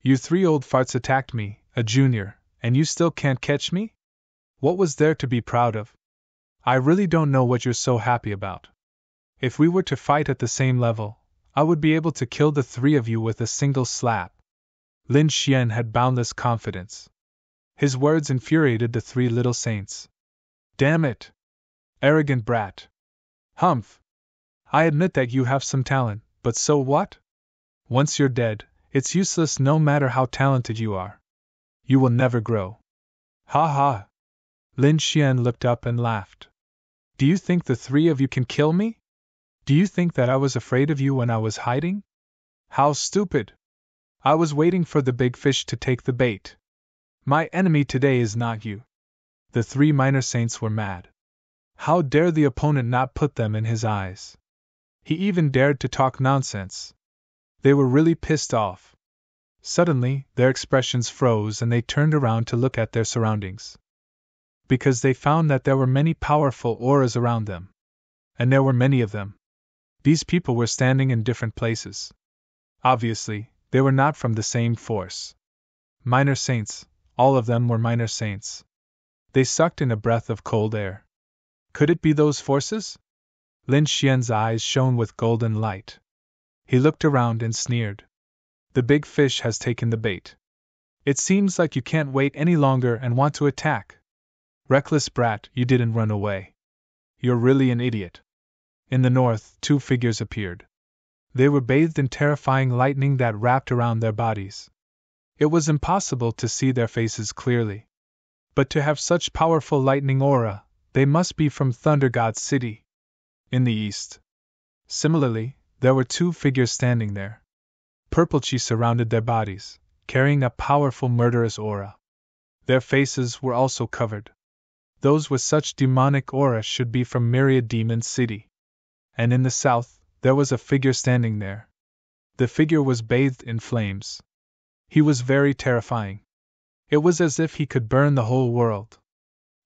You three old farts attacked me, a junior, and you still can't catch me? What was there to be proud of? I really don't know what you're so happy about. If we were to fight at the same level, I would be able to kill the three of you with a single slap. Lin Xian had boundless confidence. His words infuriated the three little saints. Damn it! Arrogant brat! Humph! I admit that you have some talent, but so what? Once you're dead, it's useless no matter how talented you are. You will never grow. Ha ha! Lin Xian looked up and laughed. Do you think the three of you can kill me? Do you think that I was afraid of you when I was hiding? How stupid! I was waiting for the big fish to take the bait. My enemy today is not you. The three minor saints were mad. How dare the opponent not put them in his eyes? He even dared to talk nonsense. They were really pissed off. Suddenly, their expressions froze and they turned around to look at their surroundings. Because they found that there were many powerful auras around them. And there were many of them. These people were standing in different places. Obviously, they were not from the same force. Minor saints, all of them were minor saints. They sucked in a breath of cold air. Could it be those forces? Lin Xian's eyes shone with golden light. He looked around and sneered. The big fish has taken the bait. It seems like you can't wait any longer and want to attack. Reckless brat, you didn't run away. You're really an idiot. In the north, two figures appeared. They were bathed in terrifying lightning that wrapped around their bodies. It was impossible to see their faces clearly. But to have such powerful lightning aura, they must be from Thunder God's city. In the east. Similarly, there were two figures standing there. Purple chi surrounded their bodies, carrying a powerful murderous aura. Their faces were also covered. Those with such demonic aura should be from Myriad Demon City. And in the south, there was a figure standing there. The figure was bathed in flames. He was very terrifying. It was as if he could burn the whole world.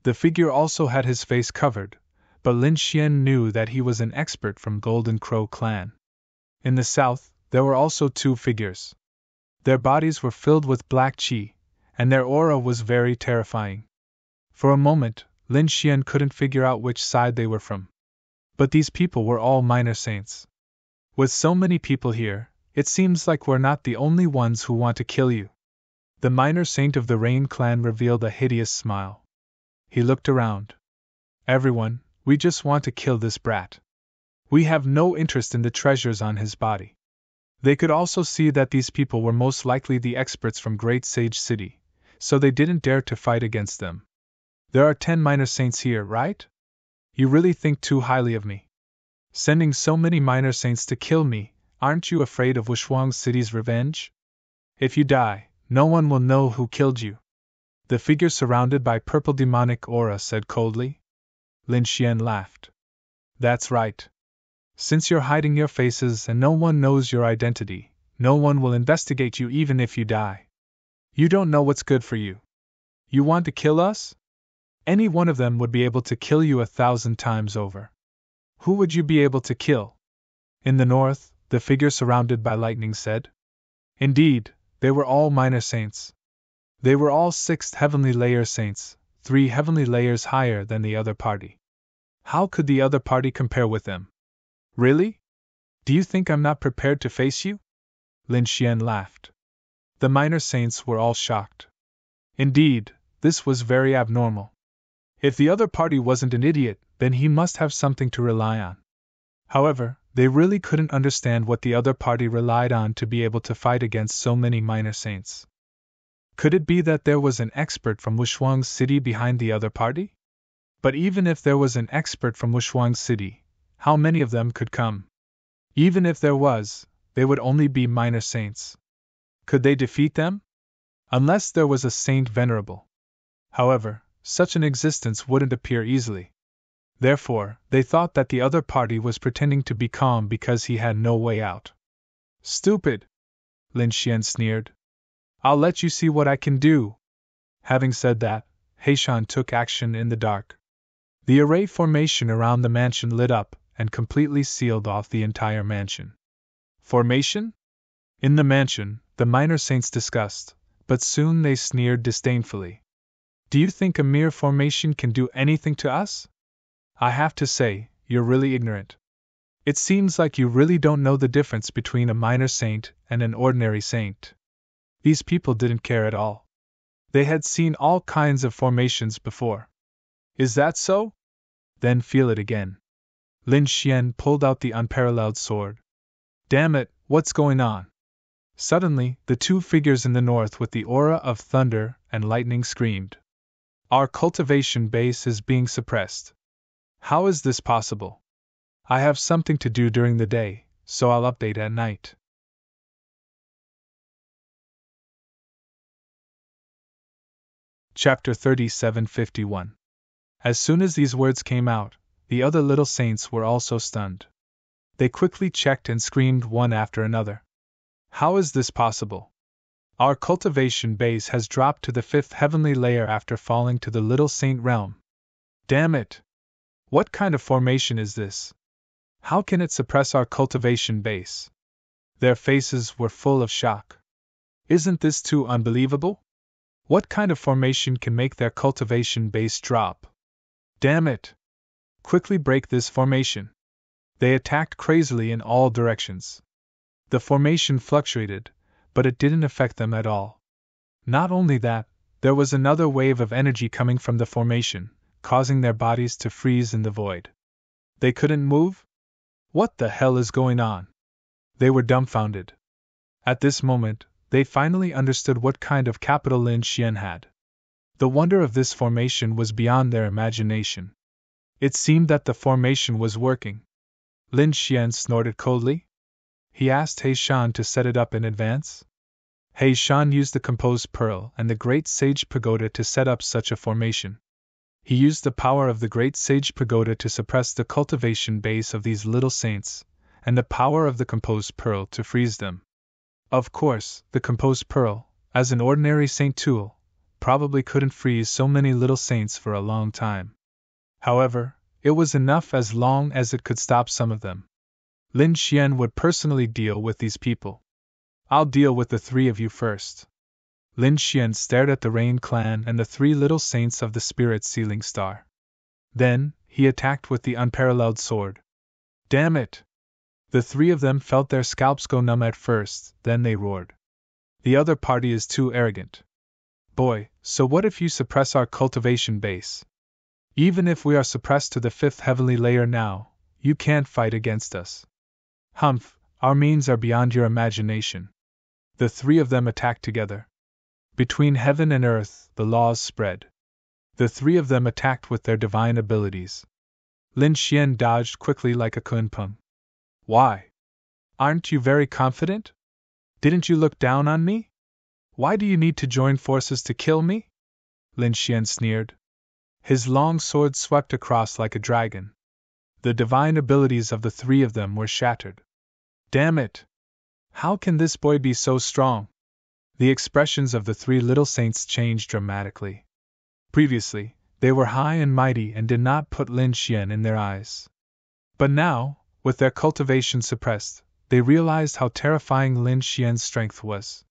The figure also had his face covered, but Lin Xian knew that he was an expert from Golden Crow clan. In the south, there were also two figures. Their bodies were filled with black qi, and their aura was very terrifying. For a moment, Lin Xian couldn't figure out which side they were from. But these people were all minor saints. With so many people here, it seems like we're not the only ones who want to kill you. The minor saint of the Rain clan revealed a hideous smile. He looked around. Everyone, we just want to kill this brat. We have no interest in the treasures on his body. They could also see that these people were most likely the experts from Great Sage City, so they didn't dare to fight against them. There are 10 minor saints here, right? You really think too highly of me. Sending so many minor saints to kill me, aren't you afraid of Wushuang City's revenge? If you die, no one will know who killed you. The figure surrounded by purple demonic aura said coldly. Lin Xian laughed. That's right. Since you're hiding your faces and no one knows your identity, no one will investigate you even if you die. You don't know what's good for you. You want to kill us? Any one of them would be able to kill you 1,000 times over. Who would you be able to kill? In the north, the figure surrounded by lightning said. Indeed, they were all minor saints. They were all 6th heavenly layer saints, 3 heavenly layers higher than the other party. How could the other party compare with them? Really? Do you think I'm not prepared to face you? Lin Xian laughed. The minor saints were all shocked. Indeed, this was very abnormal. If the other party wasn't an idiot, then he must have something to rely on. However, they really couldn't understand what the other party relied on to be able to fight against so many minor saints. Could it be that there was an expert from Wushuang City behind the other party? But even if there was an expert from Wushuang City, how many of them could come? Even if there was, they would only be minor saints. Could they defeat them? Unless there was a saint venerable. However, such an existence wouldn't appear easily. Therefore, they thought that the other party was pretending to be calm because he had no way out. Stupid! Lin Xian sneered. I'll let you see what I can do. Having said that, Heishan took action in the dark. The array formation around the mansion lit up and completely sealed off the entire mansion. Formation? In the mansion, the minor saints discussed, but soon they sneered disdainfully. Do you think a mere formation can do anything to us? I have to say, you're really ignorant. It seems like you really don't know the difference between a minor saint and an ordinary saint. These people didn't care at all. They had seen all kinds of formations before. Is that so? Then feel it again. Lin Xian pulled out the unparalleled sword. Damn it, what's going on? Suddenly, the two figures in the north with the aura of thunder and lightning screamed. Our cultivation base is being suppressed. How is this possible? I have something to do during the day, so I'll update at night. Chapter 3751. As soon as these words came out, the other little saints were also stunned. They quickly checked and screamed one after another. How is this possible? Our cultivation base has dropped to the 5th heavenly layer after falling to the little saint realm. Damn it! What kind of formation is this? How can it suppress our cultivation base? Their faces were full of shock. Isn't this too unbelievable? What kind of formation can make their cultivation base drop? Damn it! Quickly break this formation. They attacked crazily in all directions. The formation fluctuated, but it didn't affect them at all. Not only that, there was another wave of energy coming from the formation, causing their bodies to freeze in the void. They couldn't move? What the hell is going on? They were dumbfounded. At this moment, they finally understood what kind of capital Lin Xian had. The wonder of this formation was beyond their imagination. It seemed that the formation was working. Lin Xian snorted coldly. He asked Heishan to set it up in advance. Heishan used the composed pearl and the Great Sage Pagoda to set up such a formation. He used the power of the Great Sage Pagoda to suppress the cultivation base of these little saints, and the power of the composed pearl to freeze them. Of course, the composed pearl, as an ordinary saint tool, probably couldn't freeze so many little saints for a long time. However, it was enough as long as it could stop some of them. Lin Xian would personally deal with these people. I'll deal with the three of you first. Lin Xian stared at the Rain clan and the three little saints of the spirit sealing star. Then, he attacked with the unparalleled sword. Damn it! The three of them felt their scalps go numb at first, then they roared. The other party is too arrogant. Boy, so what if you suppress our cultivation base? Even if we are suppressed to the 5th heavenly layer now, you can't fight against us. Humph, our means are beyond your imagination. The three of them attacked together. Between heaven and earth, the laws spread. The three of them attacked with their divine abilities. Lin Xian dodged quickly like a kunpeng. Why? Aren't you very confident? Didn't you look down on me? Why do you need to join forces to kill me? Lin Xian sneered. His long sword swept across like a dragon. The divine abilities of the three of them were shattered. Damn it! How can this boy be so strong? The expressions of the three little saints changed dramatically. Previously, they were high and mighty and did not put Lin Xian in their eyes. But now, with their cultivation suppressed, they realized how terrifying Lin Xian's strength was.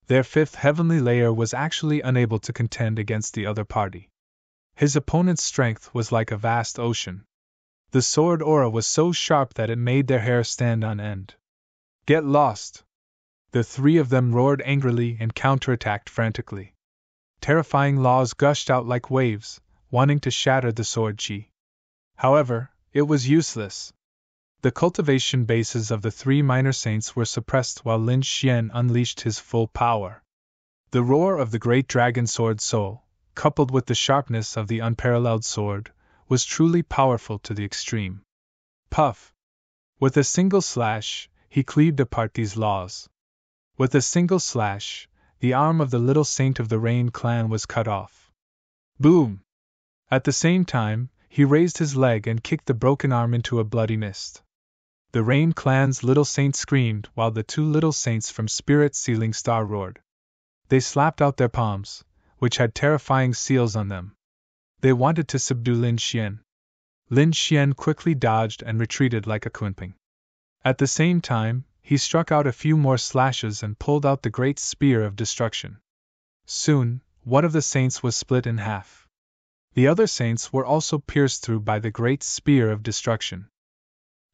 Their 5th heavenly layer was actually unable to contend against the other party. His opponent's strength was like a vast ocean. The sword aura was so sharp that it made their hair stand on end. Get lost! The three of them roared angrily and counterattacked frantically. Terrifying laws gushed out like waves, wanting to shatter the sword chi. However, it was useless. The cultivation bases of the three minor saints were suppressed while Lin Xian unleashed his full power. The roar of the great dragon sword soul, coupled with the sharpness of the unparalleled sword, was truly powerful to the extreme. Puff! With a single slash, he cleaved apart these laws. With a single slash, the arm of the little saint of the Rain clan was cut off. Boom! At the same time, he raised his leg and kicked the broken arm into a bloody mist. The Rain Clan's little saint screamed while the two little saints from Spirit Sealing Star roared. They slapped out their palms, which had terrifying seals on them. They wanted to subdue Lin Xian. Lin Xian quickly dodged and retreated like a quimping. At the same time, he struck out a few more slashes and pulled out the great spear of destruction. Soon, one of the saints was split in half. The other saints were also pierced through by the great spear of destruction.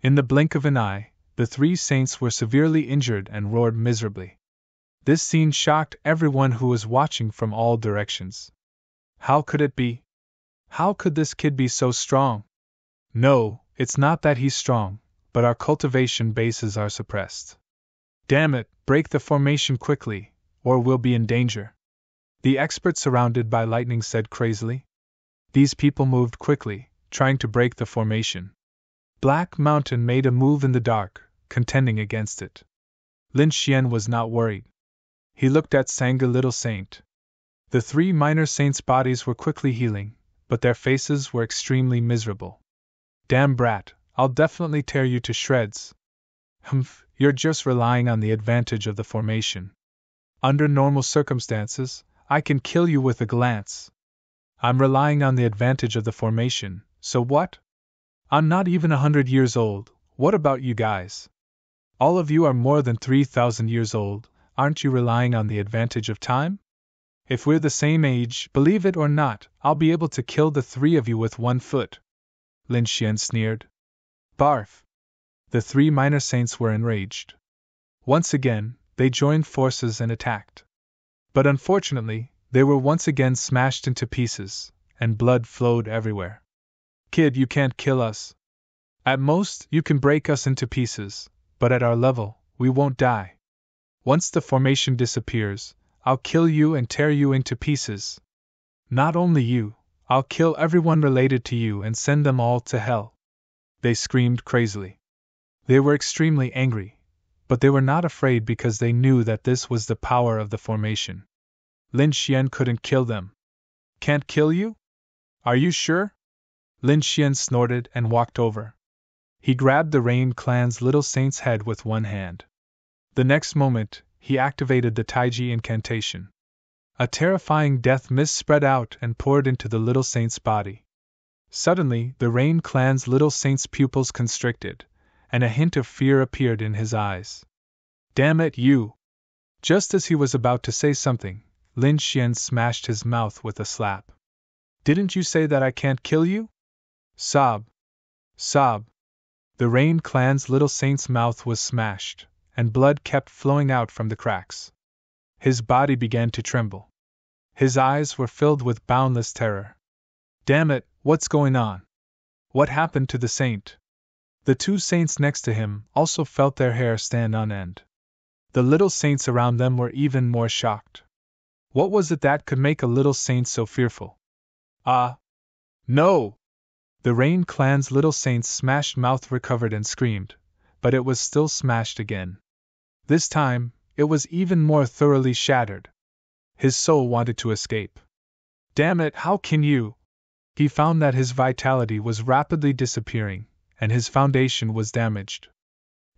In the blink of an eye, the three saints were severely injured and roared miserably. This scene shocked everyone who was watching from all directions. How could it be? How could this kid be so strong? No, it's not that he's strong, but our cultivation bases are suppressed. Damn it, break the formation quickly, or we'll be in danger. The expert surrounded by lightning said crazily. These people moved quickly, trying to break the formation. Black Mountain made a move in the dark, contending against it. Lin Xian was not worried. He looked at Sangha Little Saint. The three minor saints' bodies were quickly healing, but their faces were extremely miserable. Damn brat, I'll definitely tear you to shreds. Humph, you're just relying on the advantage of the formation. Under normal circumstances, I can kill you with a glance. I'm relying on the advantage of the formation, so what? I'm not even 100 years old, what about you guys? All of you are more than 3,000 years old, aren't you relying on the advantage of time? If we're the same age, believe it or not, I'll be able to kill the three of you with 1 foot. Lin Xian sneered. Barf! The three minor saints were enraged. Once again, they joined forces and attacked. But unfortunately, they were once again smashed into pieces, and blood flowed everywhere. Kid, you can't kill us. At most, you can break us into pieces, but at our level, we won't die. Once the formation disappears, I'll kill you and tear you into pieces. Not only you, I'll kill everyone related to you and send them all to hell. They screamed crazily. They were extremely angry, but they were not afraid because they knew that this was the power of the formation. Lin Xian couldn't kill them. Can't kill you? Are you sure? Lin Xian snorted and walked over. He grabbed the Rain Clan's little saint's head with one hand. The next moment, he activated the Taiji incantation. A terrifying death mist spread out and poured into the little saint's body. Suddenly, the Rain Clan's little saint's pupils constricted, and a hint of fear appeared in his eyes. Damn it, you! Just as he was about to say something, Lin Xian smashed his mouth with a slap. Didn't you say that I can't kill you? Sob! Sob! The Rain Clan's little saint's mouth was smashed, and blood kept flowing out from the cracks. His body began to tremble. His eyes were filled with boundless terror. Damn it, what's going on? What happened to the saint? The two saints next to him also felt their hair stand on end. The little saints around them were even more shocked. What was it that could make a little saint so fearful? No! The Rain Clan's little saint's smashed mouth recovered and screamed, but it was still smashed again. This time, it was even more thoroughly shattered. His soul wanted to escape. Damn it, how can you? He found that his vitality was rapidly disappearing, and his foundation was damaged.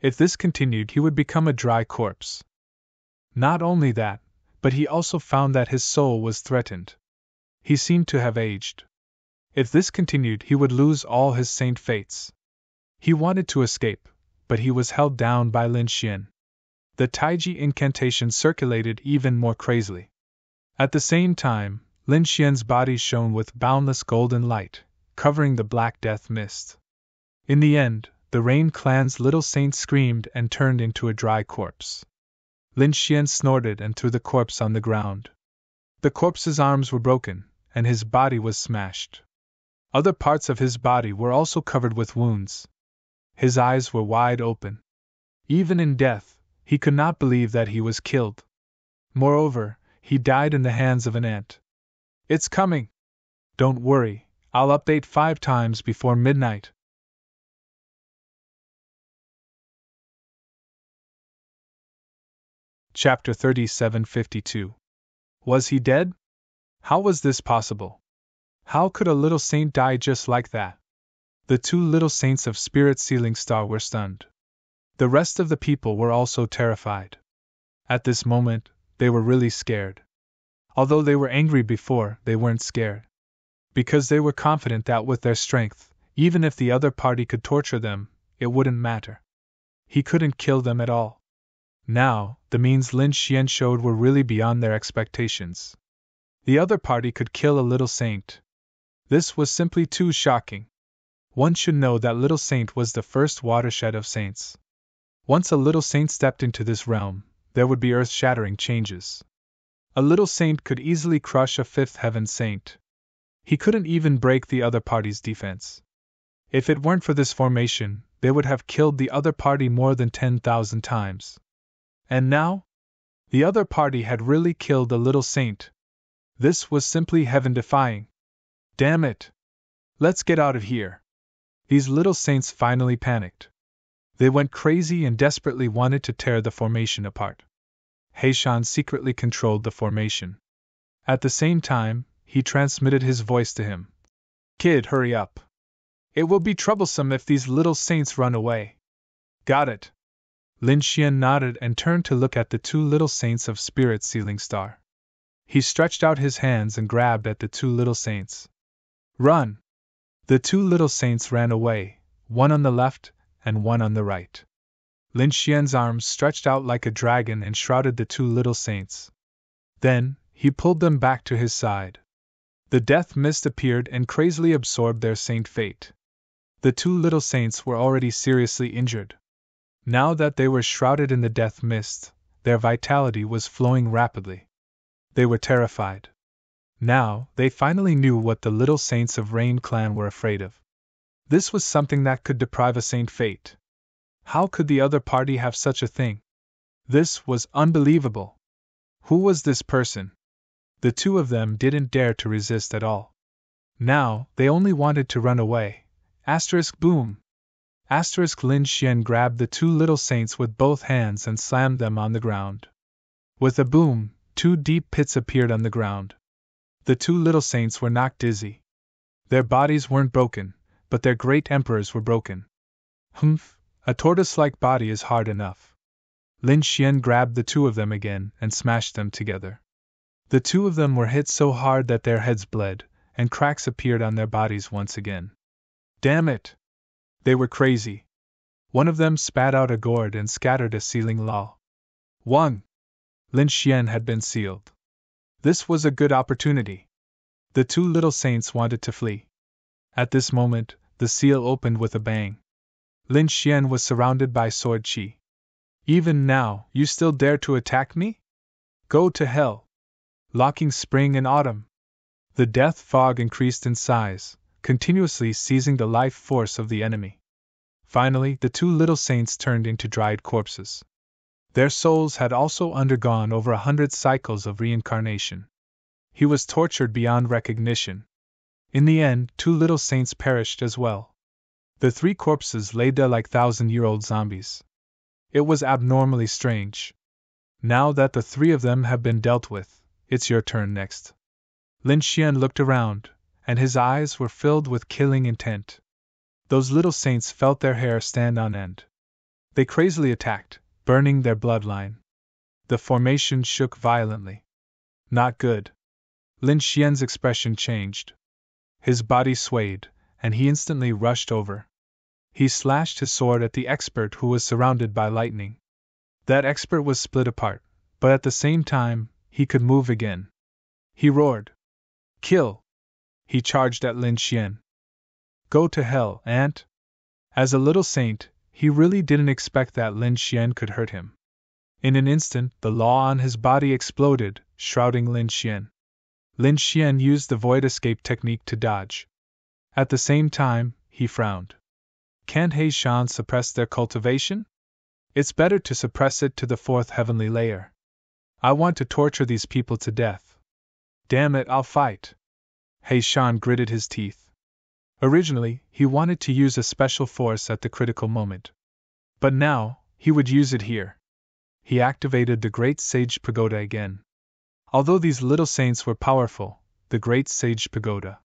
If this continued, he would become a dry corpse. Not only that, but he also found that his soul was threatened. He seemed to have aged. If this continued, he would lose all his saint fates. He wanted to escape, but he was held down by Lin Xian. The Taiji incantation circulated even more crazily. At the same time, Lin Xian's body shone with boundless golden light, covering the black death mist. In the end, the Rain Clan's little saint screamed and turned into a dry corpse. Lin Xian snorted and threw the corpse on the ground. The corpse's arms were broken, and his body was smashed. Other parts of his body were also covered with wounds. His eyes were wide open. Even in death, he could not believe that he was killed. Moreover, he died in the hands of an ant. It's coming! Don't worry, I'll update 5 times before midnight. Chapter 3752. Was he dead? How was this possible? How could a little saint die just like that? The two little saints of Spirit Sealing Star were stunned. The rest of the people were also terrified. At this moment, they were really scared. Although they were angry before, they weren't scared. Because they were confident that with their strength, even if the other party could torture them, it wouldn't matter. He couldn't kill them at all. Now, the means Lin Xian showed were really beyond their expectations. The other party could kill a little saint. This was simply too shocking. One should know that Little Saint was the first watershed of saints. Once a little saint stepped into this realm, there would be earth-shattering changes. A little saint could easily crush a fifth heaven saint. He couldn't even break the other party's defense. If it weren't for this formation, they would have killed the other party more than 10,000 times. And now? The other party had really killed a little saint. This was simply heaven-defying. Damn it! Let's get out of here. These little saints finally panicked. They went crazy and desperately wanted to tear the formation apart. Heishan secretly controlled the formation. At the same time, he transmitted his voice to him. Kid, hurry up. It will be troublesome if these little saints run away. Got it. Lin Xian nodded and turned to look at the two little saints of Spirit Sealing Star. He stretched out his hands and grabbed at the two little saints. Run! The two little saints ran away, one on the left and one on the right. Lin Xian's arms stretched out like a dragon and shrouded the two little saints. Then, he pulled them back to his side. The death mist appeared and crazily absorbed their saint fate. The two little saints were already seriously injured. Now that they were shrouded in the death mist, their vitality was flowing rapidly. They were terrified. Now, they finally knew what the little saints of Rain Clan were afraid of. This was something that could deprive a saint fate. How could the other party have such a thing? This was unbelievable. Who was this person? The two of them didn't dare to resist at all. Now, they only wanted to run away. Boom! Lin Xian grabbed the two little saints with both hands and slammed them on the ground. With a boom, two deep pits appeared on the ground. The two little saints were knocked dizzy. Their bodies weren't broken, but their great emperors were broken. Humph, a tortoise-like body is hard enough. Lin Xian grabbed the two of them again and smashed them together. The two of them were hit so hard that their heads bled, and cracks appeared on their bodies once again. Damn it! They were crazy. One of them spat out a gourd and scattered a sealing law. Lin Xian had been sealed. This was a good opportunity. The two little saints wanted to flee. At this moment, the seal opened with a bang. Lin Xian was surrounded by sword qi. Even now, you still dare to attack me? Go to hell! Locking spring and autumn. The death fog increased in size, continuously seizing the life force of the enemy. Finally, the two little saints turned into dried corpses. Their souls had also undergone over 100 cycles of reincarnation. He was tortured beyond recognition. In the end, two little saints perished as well. The three corpses lay there like 1,000-year-old zombies. It was abnormally strange. Now that the three of them have been dealt with, it's your turn next. Lin Xian looked around, and his eyes were filled with killing intent. Those little saints felt their hair stand on end. They crazily attacked, burning their bloodline. The formation shook violently. Not good. Lin Xian's expression changed. His body swayed, and he instantly rushed over. He slashed his sword at the expert who was surrounded by lightning. That expert was split apart, but at the same time, he could move again. He roared. Kill! He charged at Lin Xian. Go to hell, Ant! As a little saint, he really didn't expect that Lin Xian could hurt him. In an instant, the law on his body exploded, shrouding Lin Xian. Lin Xian used the void escape technique to dodge. At the same time, he frowned. Can't Heishan suppress their cultivation? It's better to suppress it to the fourth heavenly layer. I want to torture these people to death. Damn it, I'll fight. Heishan gritted his teeth. Originally, he wanted to use a special force at the critical moment. But now, he would use it here. He activated the Great Sage Pagoda again. Although these little saints were powerful, the Great Sage Pagoda.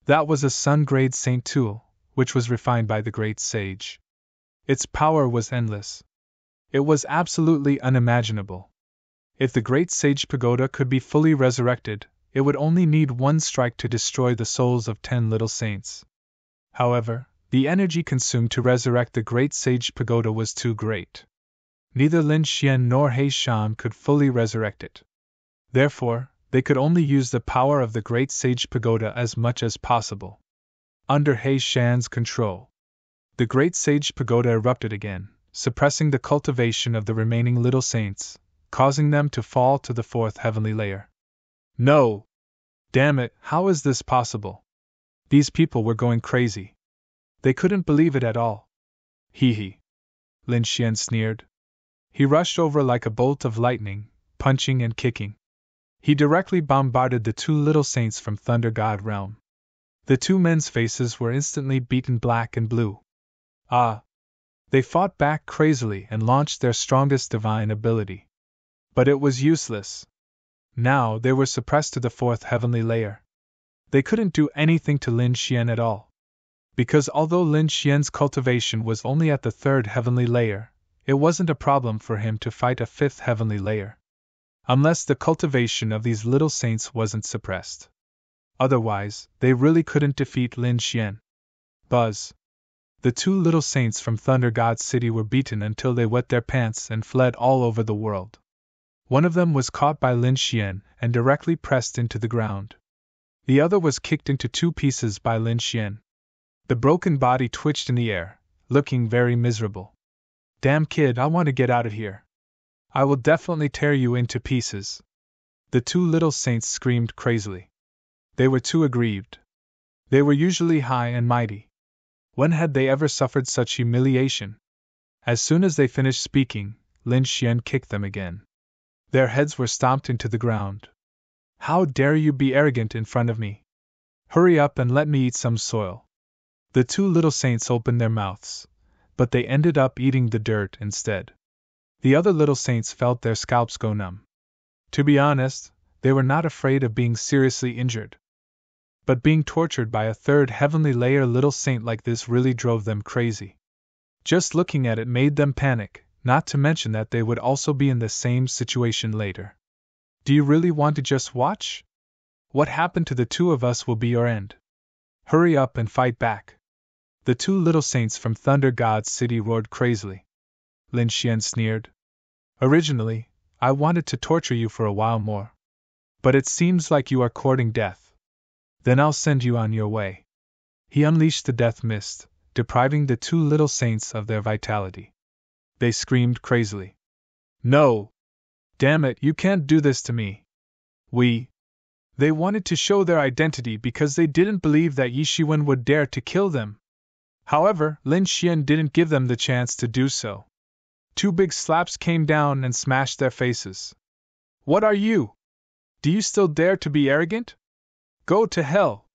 That was a Sun Grade Saint tool, which was refined by the Great Sage. Its power was endless. It was absolutely unimaginable. If the great sage pagoda could be fully resurrected, it would only need one strike to destroy the souls of 10 little saints. However, the energy consumed to resurrect the great sage pagoda was too great. Neither Lin Xian nor He Shan could fully resurrect it. Therefore, they could only use the power of the great sage pagoda as much as possible. Under He Shan's control, the great sage pagoda erupted again, suppressing the cultivation of the remaining little saints, causing them to fall to the 4th heavenly layer. No! Damn it, how is this possible? These people were going crazy. They couldn't believe it at all. Hee. Lin Xian sneered. He rushed over like a bolt of lightning, punching and kicking. He directly bombarded the 2 little saints from Thunder God Realm. The 2 men's faces were instantly beaten black and blue. Ah! They fought back crazily and launched their strongest divine ability. But it was useless. Now they were suppressed to the 4th heavenly layer. They couldn't do anything to Lin Xian at all. Because although Lin Xian's cultivation was only at the 3rd heavenly layer, it wasn't a problem for him to fight a 5th heavenly layer. Unless the cultivation of these little saints wasn't suppressed. Otherwise, they really couldn't defeat Lin Xian. Buzz. The 2 little saints from Thunder God City were beaten until they wet their pants and fled all over the world. One of them was caught by Lin Xian and directly pressed into the ground. The other was kicked into 2 pieces by Lin Xian. The broken body twitched in the air, looking very miserable. Damn kid, I want to get out of here. I will definitely tear you into pieces. The 2 little saints screamed crazily. They were too aggrieved. They were usually high and mighty. When had they ever suffered such humiliation? As soon as they finished speaking, Lin Xian kicked them again. Their heads were stomped into the ground. How dare you be arrogant in front of me? Hurry up and let me eat some soil. The 2 little saints opened their mouths, but they ended up eating the dirt instead. The other little saints felt their scalps go numb. To be honest, they were not afraid of being seriously injured. But being tortured by a 3rd heavenly layer little saint like this really drove them crazy. Just looking at it made them panic, not to mention that they would also be in the same situation later. Do you really want to just watch? What happened to the 2 of us will be your end. Hurry up and fight back. The 2 little saints from Thunder God City roared crazily. Lin Xian sneered. Originally, I wanted to torture you for a while more. But it seems like you are courting death. Then I'll send you on your way. He unleashed the death mist, depriving the 2 little saints of their vitality. They screamed crazily. No! Damn it, you can't do this to me. They wanted to show their identity because they didn't believe that Yi Shiwen would dare to kill them. However, Lin Xian didn't give them the chance to do so. 2 big slaps came down and smashed their faces. What are you? Do you still dare to be arrogant? Go to hell!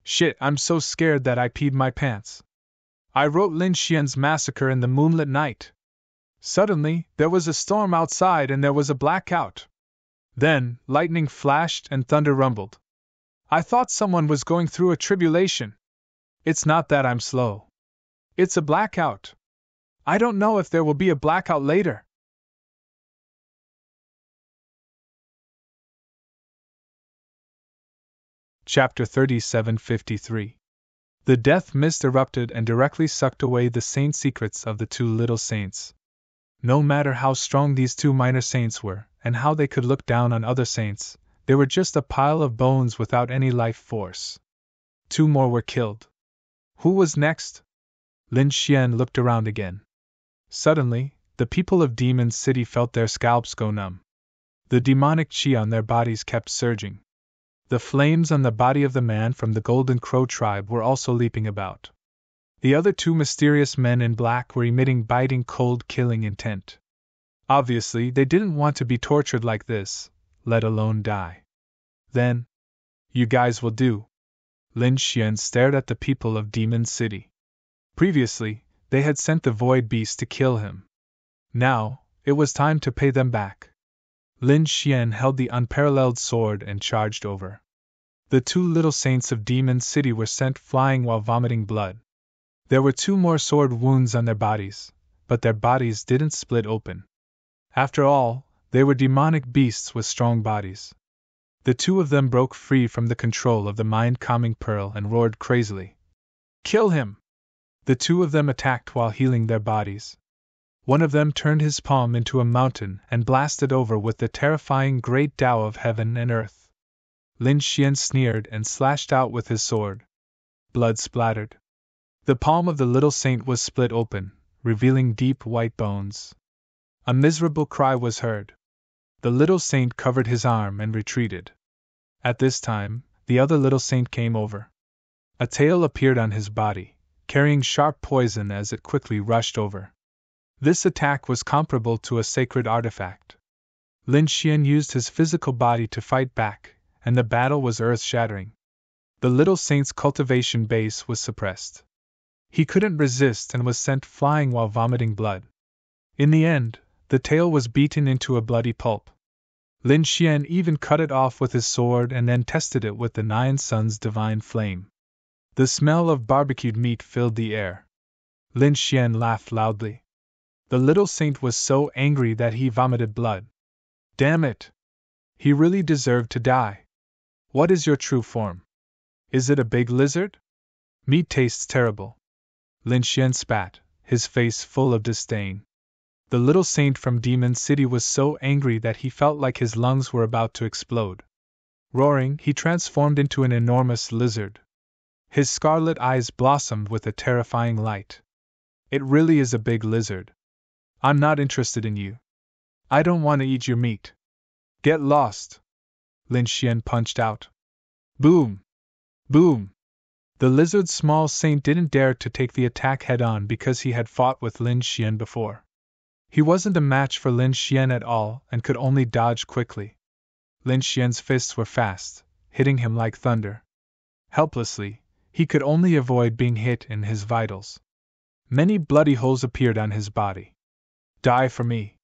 Shit, I'm so scared that I peed my pants. I wrote Lin Xian's massacre in the moonlit night. Suddenly, there was a storm outside and there was a blackout. Then, lightning flashed and thunder rumbled. I thought someone was going through a tribulation. It's not that I'm slow. It's a blackout. I don't know if there will be a blackout later. Chapter 3753. The death mist erupted and directly sucked away the saint secrets of the 2 little saints. No matter how strong these 2 minor saints were, and how they could look down on other saints, they were just a pile of bones without any life force. 2 more were killed. Who was next? Lin Xian looked around again. Suddenly, the people of Demon City felt their scalps go numb. The demonic chi on their bodies kept surging. The flames on the body of the man from the Golden Crow tribe were also leaping about. The other 2 mysterious men in black were emitting biting cold killing intent. Obviously, they didn't want to be tortured like this, let alone die. Then, you guys will do. Lin Xian stared at the people of Demon City. Previously, they had sent the Void Beast to kill him. Now, it was time to pay them back. Lin Xian held the unparalleled sword and charged over. The 2 little saints of Demon City were sent flying while vomiting blood. There were 2 more sword wounds on their bodies, but their bodies didn't split open. After all, they were demonic beasts with strong bodies. The 2 of them broke free from the control of the mind-calming pearl and roared crazily. Kill him! The 2 of them attacked while healing their bodies. One of them turned his palm into a mountain and blasted over with the terrifying great Tao of heaven and earth. Lin Xian sneered and slashed out with his sword. Blood splattered. The palm of the little saint was split open, revealing deep white bones. A miserable cry was heard. The little saint covered his arm and retreated. At this time, the other little saint came over. A tail appeared on his body, carrying sharp poison as it quickly rushed over. This attack was comparable to a sacred artifact. Lin Xian used his physical body to fight back, and the battle was earth-shattering. The little saint's cultivation base was suppressed. He couldn't resist and was sent flying while vomiting blood. In the end, the tail was beaten into a bloody pulp. Lin Xian even cut it off with his sword and then tested it with the 9 Suns' divine flame. The smell of barbecued meat filled the air. Lin Xian laughed loudly. The little saint was so angry that he vomited blood. Damn it! He really deserved to die. What is your true form? Is it a big lizard? Meat tastes terrible. Lin Xian spat, his face full of disdain. The little saint from Demon City was so angry that he felt like his lungs were about to explode. Roaring, he transformed into an enormous lizard. His scarlet eyes blossomed with a terrifying light. It really is a big lizard. I'm not interested in you. I don't want to eat your meat. Get lost! Lin Xian punched out. Boom! Boom! The lizard's small saint didn't dare to take the attack head-on because he had fought with Lin Xian before. He wasn't a match for Lin Xian at all and could only dodge quickly. Lin Xian's fists were fast, hitting him like thunder. Helplessly, he could only avoid being hit in his vitals. Many bloody holes appeared on his body. Die for me!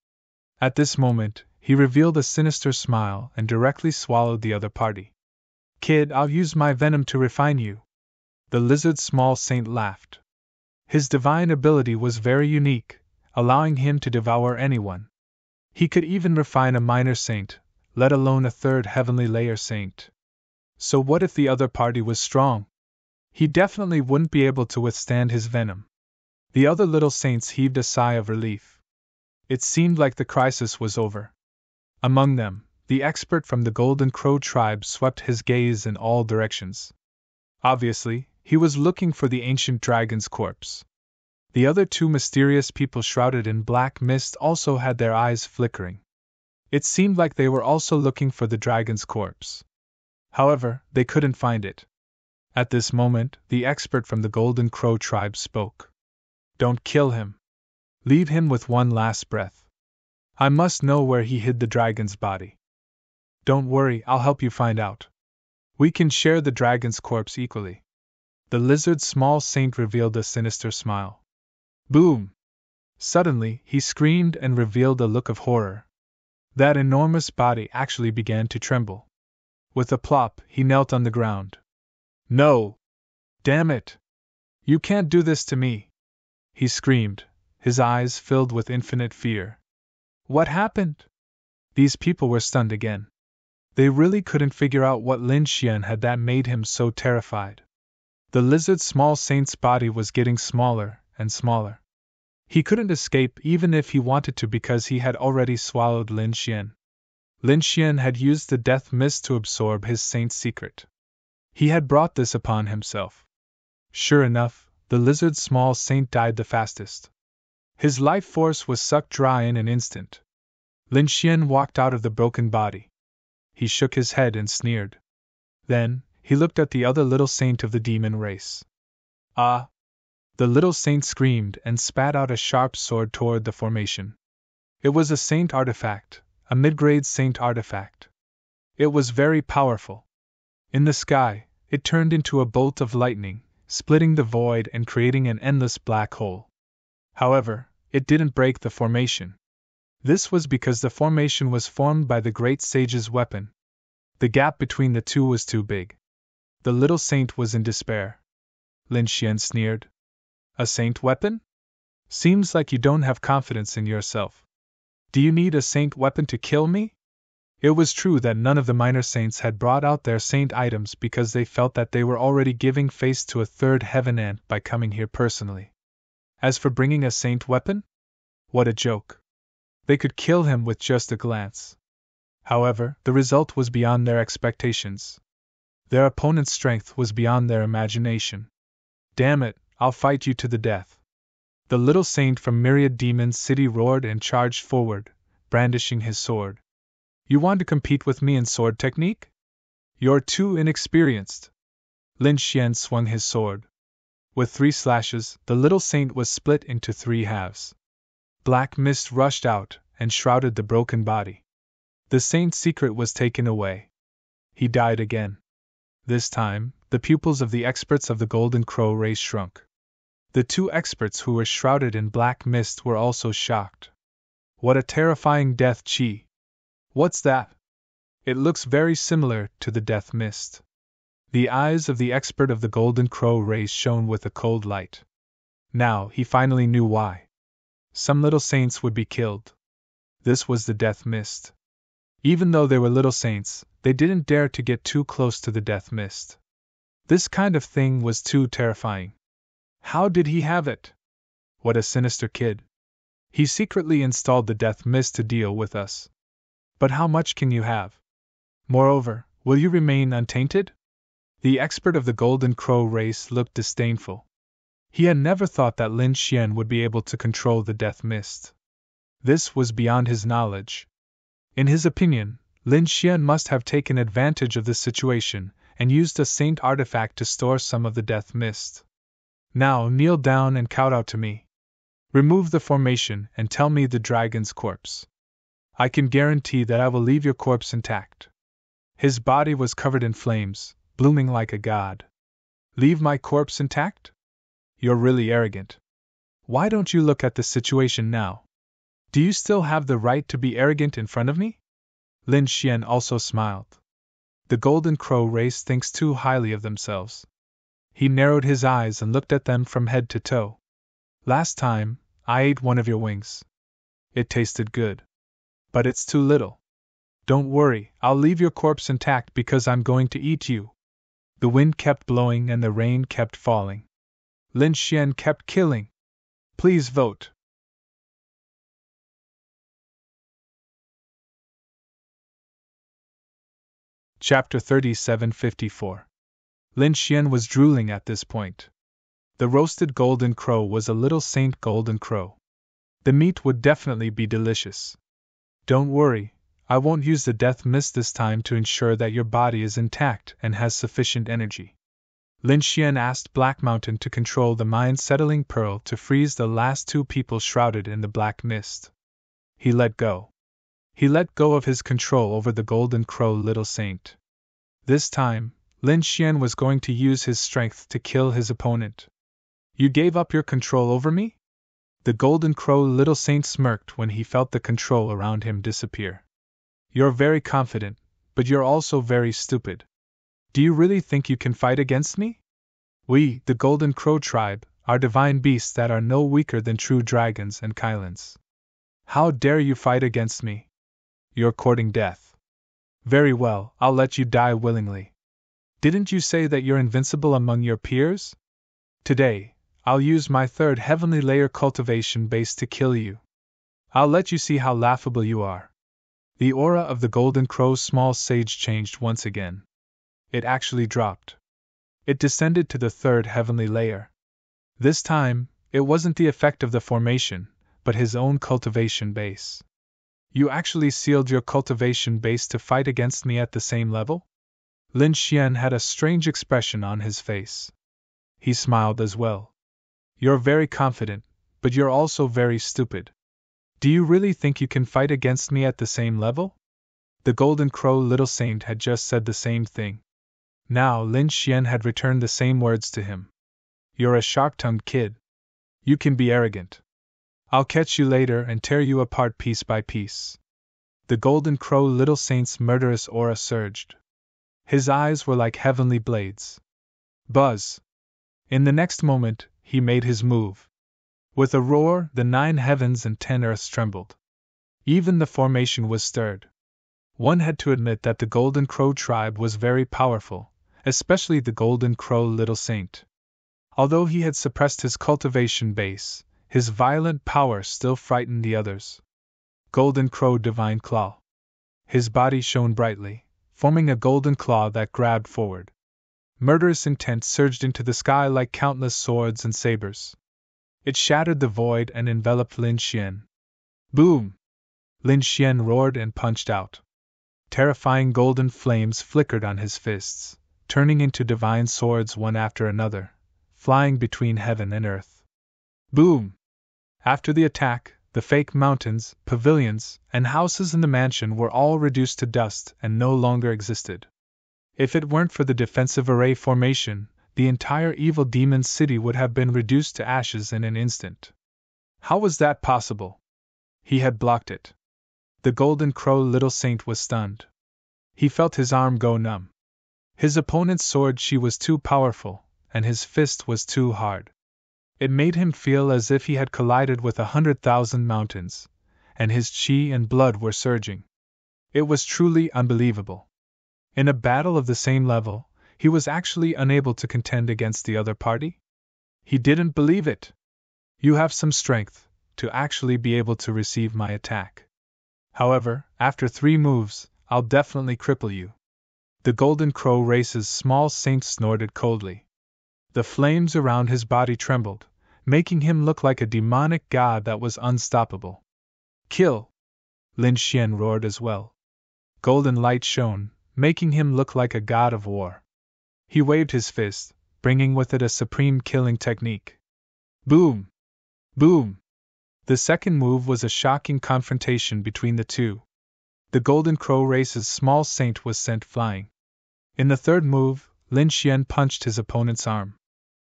At this moment, he revealed a sinister smile and directly swallowed the other party. Kid, I'll use my venom to refine you. The lizard's small saint laughed. His divine ability was very unique, allowing him to devour anyone. He could even refine a minor saint, let alone a 3rd heavenly layer saint. So what if the other party was strong? He definitely wouldn't be able to withstand his venom. The other little saints heaved a sigh of relief. It seemed like the crisis was over. Among them, the expert from the Golden Crow tribe swept his gaze in all directions. Obviously, he was looking for the ancient dragon's corpse. The other 2 mysterious people shrouded in black mist also had their eyes flickering. It seemed like they were also looking for the dragon's corpse. However, they couldn't find it. At this moment, the expert from the Golden Crow tribe spoke. Don't kill him. Leave him with one last breath. I must know where he hid the dragon's body. Don't worry, I'll help you find out. We can share the dragon's corpse equally. The lizard's small saint revealed a sinister smile. Boom! Suddenly, he screamed and revealed a look of horror. That enormous body actually began to tremble. With a plop, he knelt on the ground. No! Damn it! You can't do this to me! He screamed, his eyes filled with infinite fear. What happened? These people were stunned again. They really couldn't figure out what Lin Xian had that made him so terrified. The lizard's small saint's body was getting smaller and smaller. He couldn't escape even if he wanted to because he had already swallowed Lin Xian. Lin Xian had used the death mist to absorb his saint's secret. He had brought this upon himself. Sure enough, the lizard's small saint died the fastest. His life force was sucked dry in an instant. Lin Xian walked out of the broken body. He shook his head and sneered. Then, he looked at the other little saint of the demon race. Ah! The little saint screamed and spat out a sharp sword toward the formation. It was a saint artifact, a mid-grade saint artifact. It was very powerful. In the sky, it turned into a bolt of lightning, splitting the void and creating an endless black hole. However, it didn't break the formation. This was because the formation was formed by the great sage's weapon. The gap between the two was too big. The little saint was in despair. Lin Xian sneered. A saint weapon? Seems like you don't have confidence in yourself. Do you need a saint weapon to kill me? It was true that none of the minor saints had brought out their saint items because they felt that they were already giving face to a third heaven ant by coming here personally. As for bringing a saint weapon? What a joke. They could kill him with just a glance. However, the result was beyond their expectations. Their opponent's strength was beyond their imagination. Damn it, I'll fight you to the death. The little saint from Myriad Demon's City roared and charged forward, brandishing his sword. You want to compete with me in sword technique? You're too inexperienced. Lin Xian swung his sword. With 3 slashes, the little saint was split into 3 halves. Black mist rushed out and shrouded the broken body. The saint's secret was taken away. He died again. This time, the pupils of the experts of the Golden Crow race shrunk. The 2 experts who were shrouded in black mist were also shocked. What a terrifying death, Chi! What's that? It looks very similar to the death mist. The eyes of the expert of the Golden Crow race shone with a cold light. Now he finally knew why. Some little saints would be killed. This was the death mist. Even though they were little saints, they didn't dare to get too close to the death mist. This kind of thing was too terrifying. How did he have it? What a sinister kid. He secretly installed the death mist to deal with us. But how much can you have? Moreover, will you remain untainted? The expert of the Golden Crow race looked disdainful. He had never thought that Lin Xian would be able to control the death mist. This was beyond his knowledge. In his opinion, Lin Xian must have taken advantage of this situation and used a saint artifact to store some of the death mist. Now kneel down and kowtow to me. Remove the formation and tell me the dragon's corpse. I can guarantee that I will leave your corpse intact. His body was covered in flames, blooming like a god. Leave my corpse intact? You're really arrogant. Why don't you look at the situation now? Do you still have the right to be arrogant in front of me? Lin Xian also smiled. The Golden Crow race thinks too highly of themselves. He narrowed his eyes and looked at them from head to toe. Last time, I ate one of your wings. It tasted good. But it's too little. Don't worry, I'll leave your corpse intact because I'm going to eat you. The wind kept blowing and the rain kept falling. Lin Xian kept killing. Please vote. Chapter 3754. Lin Xian was drooling at this point. The roasted golden crow was a little saint golden crow. The meat would definitely be delicious. Don't worry, I won't use the death mist this time to ensure that your body is intact and has sufficient energy. Lin Xian asked Black Mountain to control the mind-settling pearl to freeze the last 2 people shrouded in the black mist. He let go. He let go of his control over the Golden Crow little saint. This time, Lin Xian was going to use his strength to kill his opponent. You gave up your control over me? The Golden Crow little saint smirked when he felt the control around him disappear. You're very confident, but you're also very stupid. Do you really think you can fight against me? We, the Golden Crow tribe, are divine beasts that are no weaker than true dragons and Kylans. How dare you fight against me? You're courting death. Very well, I'll let you die willingly. Didn't you say that you're invincible among your peers? Today, I'll use my 3rd heavenly layer cultivation base to kill you. I'll let you see how laughable you are. The aura of the Golden Crow's small sage changed once again. It actually dropped. It descended to the 3rd heavenly layer. This time, it wasn't the effect of the formation, but his own cultivation base. You actually sealed your cultivation base to fight against me at the same level? Lin Xian had a strange expression on his face. He smiled as well. You're very confident, but you're also very stupid. Do you really think you can fight against me at the same level? The Golden Crow little saint had just said the same thing. Now Lin Xian had returned the same words to him. You're a sharp-tongued kid. You can be arrogant. I'll catch you later and tear you apart piece by piece. The Golden Crow little saint's murderous aura surged. His eyes were like heavenly blades. Buzz! In the next moment, he made his move. With a roar, the 9 heavens and 10 earths trembled. Even the formation was stirred. One had to admit that the Golden Crow tribe was very powerful, especially the Golden Crow Little Saint. Although he had suppressed his cultivation base, his violent power still frightened the others. Golden Crow Divine Claw. His body shone brightly, forming a golden claw that grabbed forward. Murderous intent surged into the sky like countless swords and sabers. It shattered the void and enveloped Lin Xian. Boom! Lin Xian roared and punched out. Terrifying golden flames flickered on his fists, turning into divine swords one after another, flying between heaven and earth. Boom! After the attack, the fake mountains, pavilions, and houses in the mansion were all reduced to dust and no longer existed. If it weren't for the defensive array formation, the entire evil demon city would have been reduced to ashes in an instant. How was that possible? He had blocked it. The Golden Crow Little Saint was stunned. He felt his arm go numb. His opponent's sword chi was too powerful, and his fist was too hard. It made him feel as if he had collided with 100,000 mountains, and his chi and blood were surging. It was truly unbelievable. In a battle of the same level, he was actually unable to contend against the other party? He didn't believe it. You have some strength to actually be able to receive my attack. However, after 3 moves, I'll definitely cripple you. The Golden Crow Race's small saint snorted coldly. The flames around his body trembled, making him look like a demonic god that was unstoppable. Kill! Lin Xian roared as well. Golden light shone, making him look like a god of war. He waved his fist, bringing with it a supreme killing technique. Boom! Boom! The second move was a shocking confrontation between the two. The Golden Crow Race's small saint was sent flying. In the third move, Lin Xian punched his opponent's arm.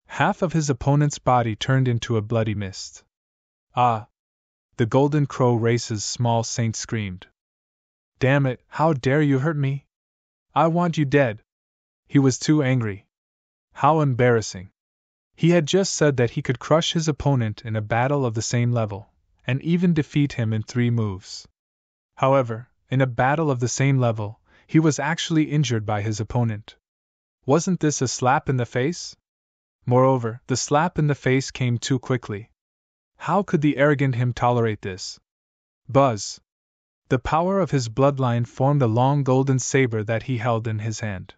Half of his opponent's body turned into a bloody mist. Ah! The Golden Crow Race's small saint screamed. Damn it, how dare you hurt me? I want you dead. He was too angry. How embarrassing. He had just said that he could crush his opponent in a battle of the same level, and even defeat him in 3 moves. However, in a battle of the same level, he was actually injured by his opponent. Wasn't this a slap in the face? Moreover, the slap in the face came too quickly. How could the arrogant him tolerate this? Buzz! The power of his bloodline formed a long golden saber that he held in his hand.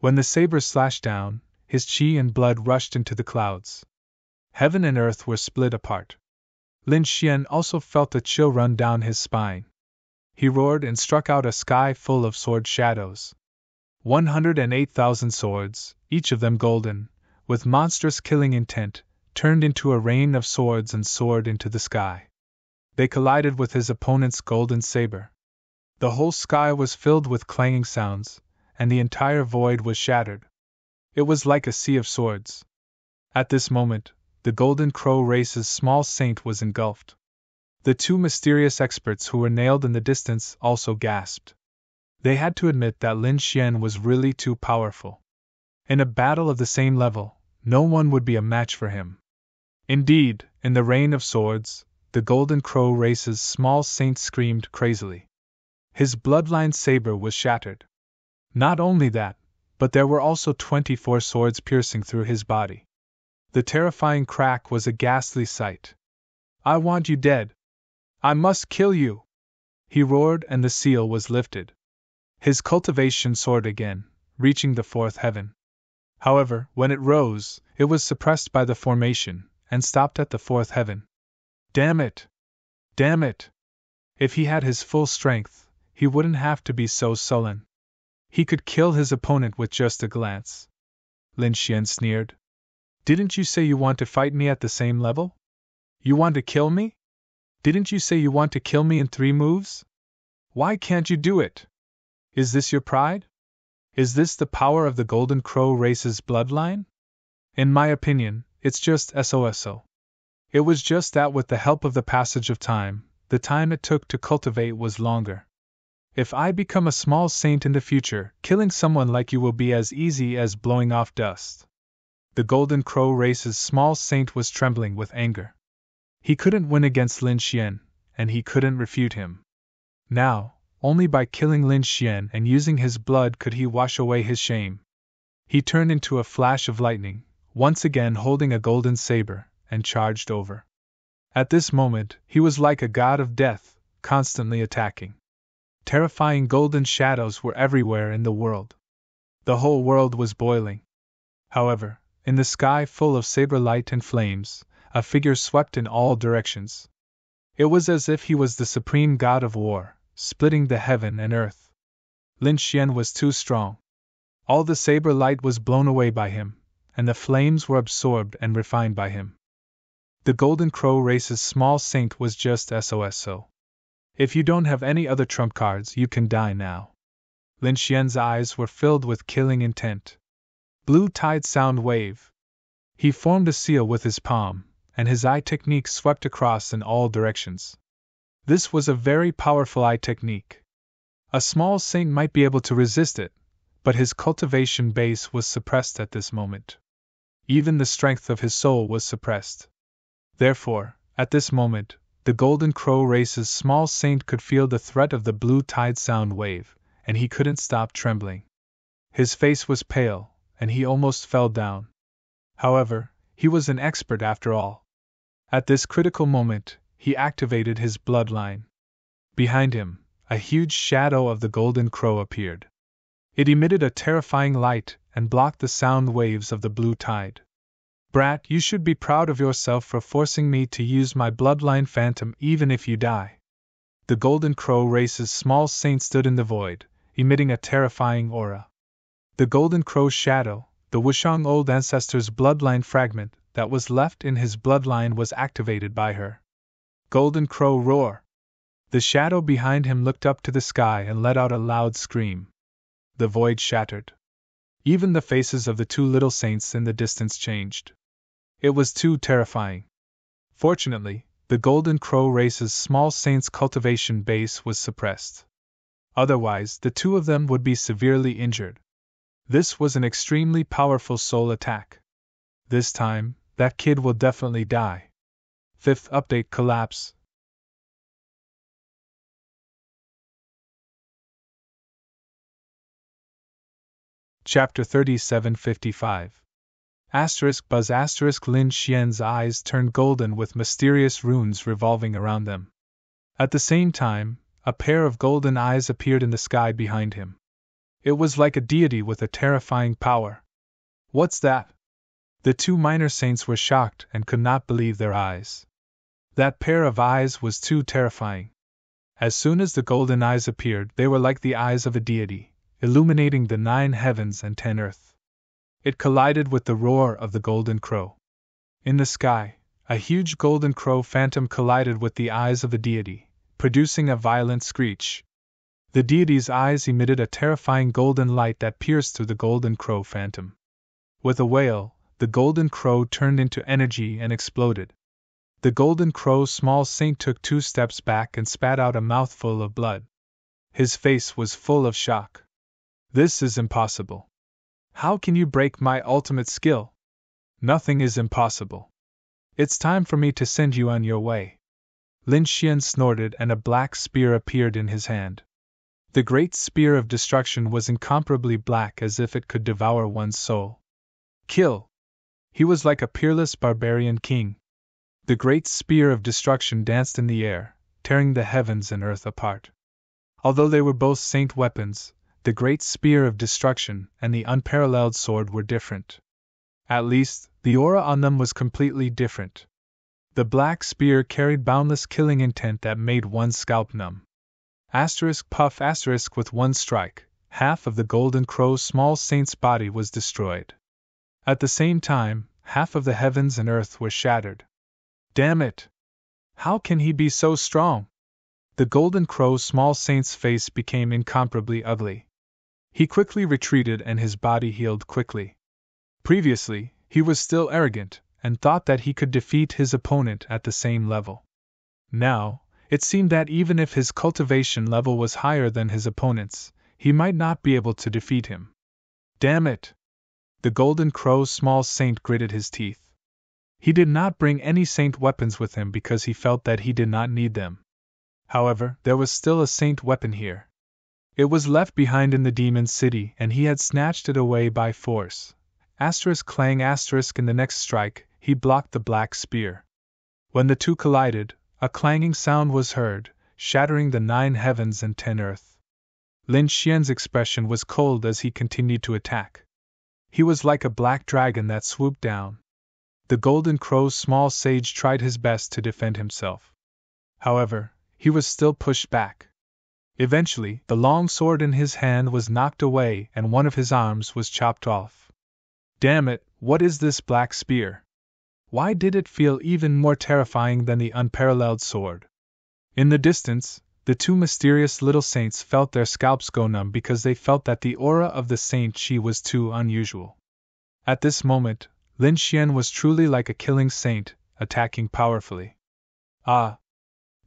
When the saber slashed down, his chi and blood rushed into the clouds. Heaven and earth were split apart. Lin Xian also felt a chill run down his spine. He roared and struck out a sky full of sword shadows. 108,000 swords, each of them golden, with monstrous killing intent, turned into a rain of swords and soared into the sky. They collided with his opponent's golden saber. The whole sky was filled with clanging sounds, and the entire void was shattered. It was like a sea of swords. At this moment, the Golden Crow Race's small saint was engulfed. The 2 mysterious experts who were nailed in the distance also gasped. They had to admit that Lin Xian was really too powerful. In a battle of the same level, no one would be a match for him. Indeed, in the rain of swords, the Golden Crow Race's small saint screamed crazily. His bloodline saber was shattered. Not only that, but there were also 24 swords piercing through his body. The terrifying crack was a ghastly sight. I want you dead. I must kill you! He roared, and the seal was lifted. His cultivation soared again, reaching the 4th heaven. However, when it rose, it was suppressed by the formation, and stopped at the 4th heaven. Damn it! Damn it! If he had his full strength, he wouldn't have to be so sullen. He could kill his opponent with just a glance. Lin Xian sneered. Didn't you say you want to fight me at the same level? You want to kill me? Didn't you say you want to kill me in 3 moves? Why can't you do it? Is this your pride? Is this the power of the Golden Crow Race's bloodline? In my opinion, it's just SOSO. It was just that with the help of the passage of time, the time it took to cultivate was longer. If I become a small saint in the future, killing someone like you will be as easy as blowing off dust. the Golden Crow race's small saint was trembling with anger. He couldn't win against Lin Xian, and he couldn't refute him. Now, only by killing Lin Xian and using his blood could he wash away his shame. He turned into a flash of lightning, once again holding a golden saber, and charged over. At this moment, he was like a god of death, constantly attacking. Terrifying golden shadows were everywhere in the world. The whole world was boiling. However, in the sky full of saber light and flames, a figure swept in all directions. It was as if he was the supreme god of war, splitting the heaven and earth. Lin Xian was too strong. All the saber light was blown away by him, and the flames were absorbed and refined by him. The Golden Crow race's small saint was just SOSO. If you don't have any other trump cards, you can die now. Lin Xian's eyes were filled with killing intent. Blue Tide Sound Wave. He formed a seal with his palm, and his eye technique swept across in all directions. This was a very powerful eye technique. A small saint might be able to resist it, but his cultivation base was suppressed at this moment. Even the strength of his soul was suppressed. Therefore, at this moment, the Golden Crow race's small saint could feel the threat of the Blue Tide Sound Wave, and he couldn't stop trembling. His face was pale, and he almost fell down. However, he was an expert after all. At this critical moment, he activated his bloodline. Behind him, a huge shadow of the Golden Crow appeared. It emitted a terrifying light and blocked the sound waves of the blue tide. Brat, you should be proud of yourself for forcing me to use my bloodline phantom even if you die. The Golden Crow race's small saint stood in the void, emitting a terrifying aura. The Golden Crow's shadow, the Wushang old ancestor's bloodline fragment that was left in his bloodline, was activated by her. Golden Crow roar! The shadow behind him looked up to the sky and let out a loud scream. The void shattered. Even the faces of the two little saints in the distance changed. It was too terrifying. Fortunately, the Golden Crow race's small saint's cultivation base was suppressed. Otherwise, the two of them would be severely injured. This was an extremely powerful soul attack. This time, that kid will definitely die. 5th update collapse. Chapter 3755. Buzz Lin Xian's eyes turned golden with mysterious runes revolving around them. At the same time, a pair of golden eyes appeared in the sky behind him. It was like a deity with a terrifying power. What's that? The two minor saints were shocked and could not believe their eyes. That pair of eyes was too terrifying. As soon as the golden eyes appeared, they were like the eyes of a deity, illuminating the 9 heavens and 10 earth. It collided with the roar of the Golden Crow. In the sky, a huge Golden Crow phantom collided with the eyes of the deity, producing a violent screech. The deity's eyes emitted a terrifying golden light that pierced through the Golden Crow phantom. With a wail, the Golden Crow turned into energy and exploded. The Golden Crow's small saint took 2 steps back and spat out a mouthful of blood. His face was full of shock. This is impossible. How can you break my ultimate skill? Nothing is impossible. It's time for me to send you on your way. Lin Xian snorted and a black spear appeared in his hand. The great spear of destruction was incomparably black, as if it could devour one's soul. Kill! He was like a peerless barbarian king. The great spear of destruction danced in the air, tearing the heavens and earth apart. Although they were both saint weapons, the great spear of destruction and the unparalleled sword were different. At least, the aura on them was completely different. The black spear carried boundless killing intent that made one's scalp numb. Puff with one strike, half of the Golden Crow's small saint's body was destroyed. At the same time, half of the heavens and earth were shattered. Damn it! How can he be so strong? The Golden Crow's small saint's face became incomparably ugly. He quickly retreated and his body healed quickly. Previously, he was still arrogant and thought that he could defeat his opponent at the same level. Now, it seemed that even if his cultivation level was higher than his opponent's, he might not be able to defeat him. Damn it! The Golden Crow's small saint gritted his teeth. He did not bring any saint weapons with him because he felt that he did not need them. However, there was still a saint weapon here. It was left behind in the demon city and he had snatched it away by force. Clang in the next strike, he blocked the black spear. When the two collided, a clanging sound was heard, shattering the 9 heavens and 10 earth. Lin Xian's expression was cold as he continued to attack. He was like a black dragon that swooped down. The Golden Crow's small sage tried his best to defend himself. However, he was still pushed back. Eventually, the long sword in his hand was knocked away and one of his arms was chopped off. Damn it, what is this black spear? Why did it feel even more terrifying than the unparalleled sword? In the distance, the two mysterious little saints felt their scalps go numb because they felt that the aura of the Saint Shi was too unusual. At this moment, Lin Xian was truly like a killing saint, attacking powerfully. Ah!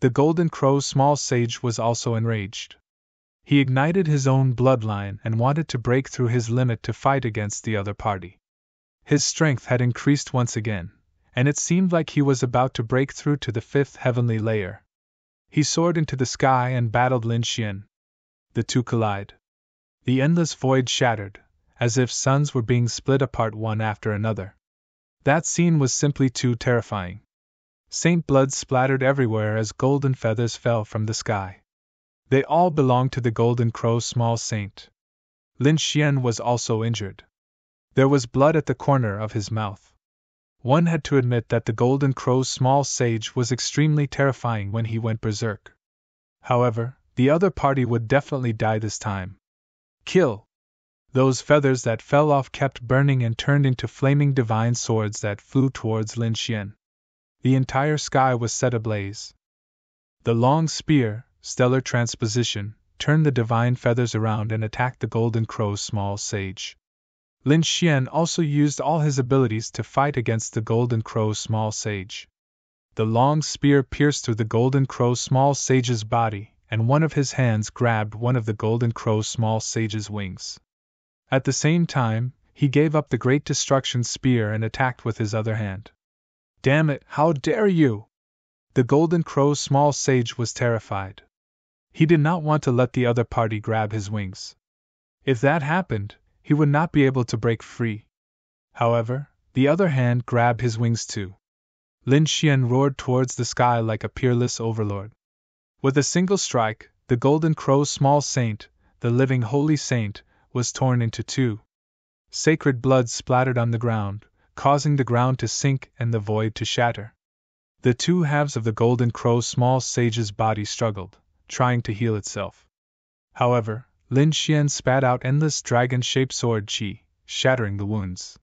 The Golden Crow's small sage was also enraged. He ignited his own bloodline and wanted to break through his limit to fight against the other party. His strength had increased once again, and it seemed like he was about to break through to the 5th heavenly layer. He soared into the sky and battled Lin Xian. The two collide. The endless void shattered, as if suns were being split apart one after another. That scene was simply too terrifying. Saint blood splattered everywhere as golden feathers fell from the sky. They all belonged to the Golden Crow's small saint. Lin Xian was also injured. There was blood at the corner of his mouth. One had to admit that the Golden Crow's small sage was extremely terrifying when he went berserk. However, the other party would definitely die this time. Kill! Those feathers that fell off kept burning and turned into flaming divine swords that flew towards Lin Xian. The entire sky was set ablaze. The long spear, stellar transposition, turned the divine feathers around and attacked the Golden Crow's small sage. Lin Xian also used all his abilities to fight against the Golden Crow's small sage. The long spear pierced through the Golden Crow's small sage's body, and one of his hands grabbed one of the Golden Crow's small sage's wings. At the same time, he gave up the Great Destruction spear and attacked with his other hand. Damn it, how dare you! The Golden Crow's small sage was terrified. He did not want to let the other party grab his wings. If that happened, he would not be able to break free. However, the other hand grabbed his wings too. Lin Xian roared towards the sky like a peerless overlord. With a single strike, the Golden Crow's small saint, the living holy saint, was torn into two. Sacred blood splattered on the ground, causing the ground to sink and the void to shatter. The two halves of the Golden Crow's small sage's body struggled, trying to heal itself. However, Lin Xian spat out endless dragon-shaped sword qi, shattering the wounds.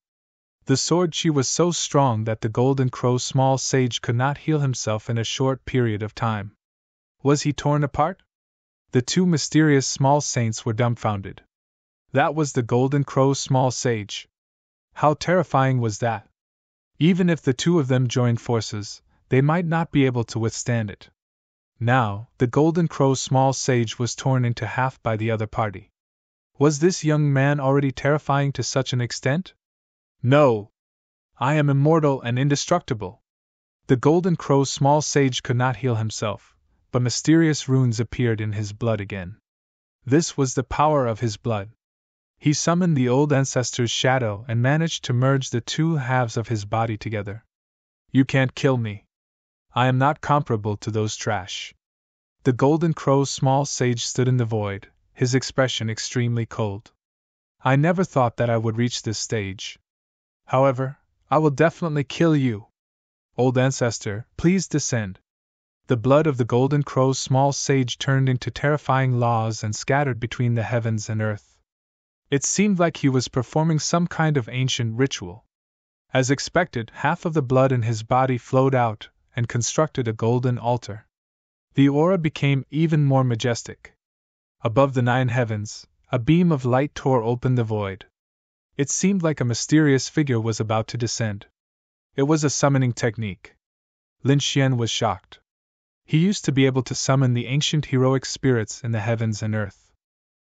The sword qi was so strong that the Golden Crow's small sage could not heal himself in a short period of time. Was he torn apart? The two mysterious small saints were dumbfounded. That was the Golden Crow's small sage. How terrifying was that? Even if the two of them joined forces, they might not be able to withstand it. Now, the Golden Crow's small sage was torn into half by the other party. Was this young man already terrifying to such an extent? No! I am immortal and indestructible! The Golden Crow's small sage could not heal himself, but mysterious runes appeared in his blood again. This was the power of his blood. He summoned the old ancestor's shadow and managed to merge the two halves of his body together. You can't kill me. I am not comparable to those trash. The Golden Crow's small sage stood in the void, his expression extremely cold. I never thought that I would reach this stage. However, I will definitely kill you. Old ancestor, please descend. The blood of the Golden Crow's small sage turned into terrifying laws and scattered between the heavens and earth. It seemed like he was performing some kind of ancient ritual. As expected, half of the blood in his body flowed out and constructed a golden altar. The aura became even more majestic. Above the 9 heavens, a beam of light tore open the void. It seemed like a mysterious figure was about to descend. It was a summoning technique. Lin Xian was shocked. He used to be able to summon the ancient heroic spirits in the heavens and earth.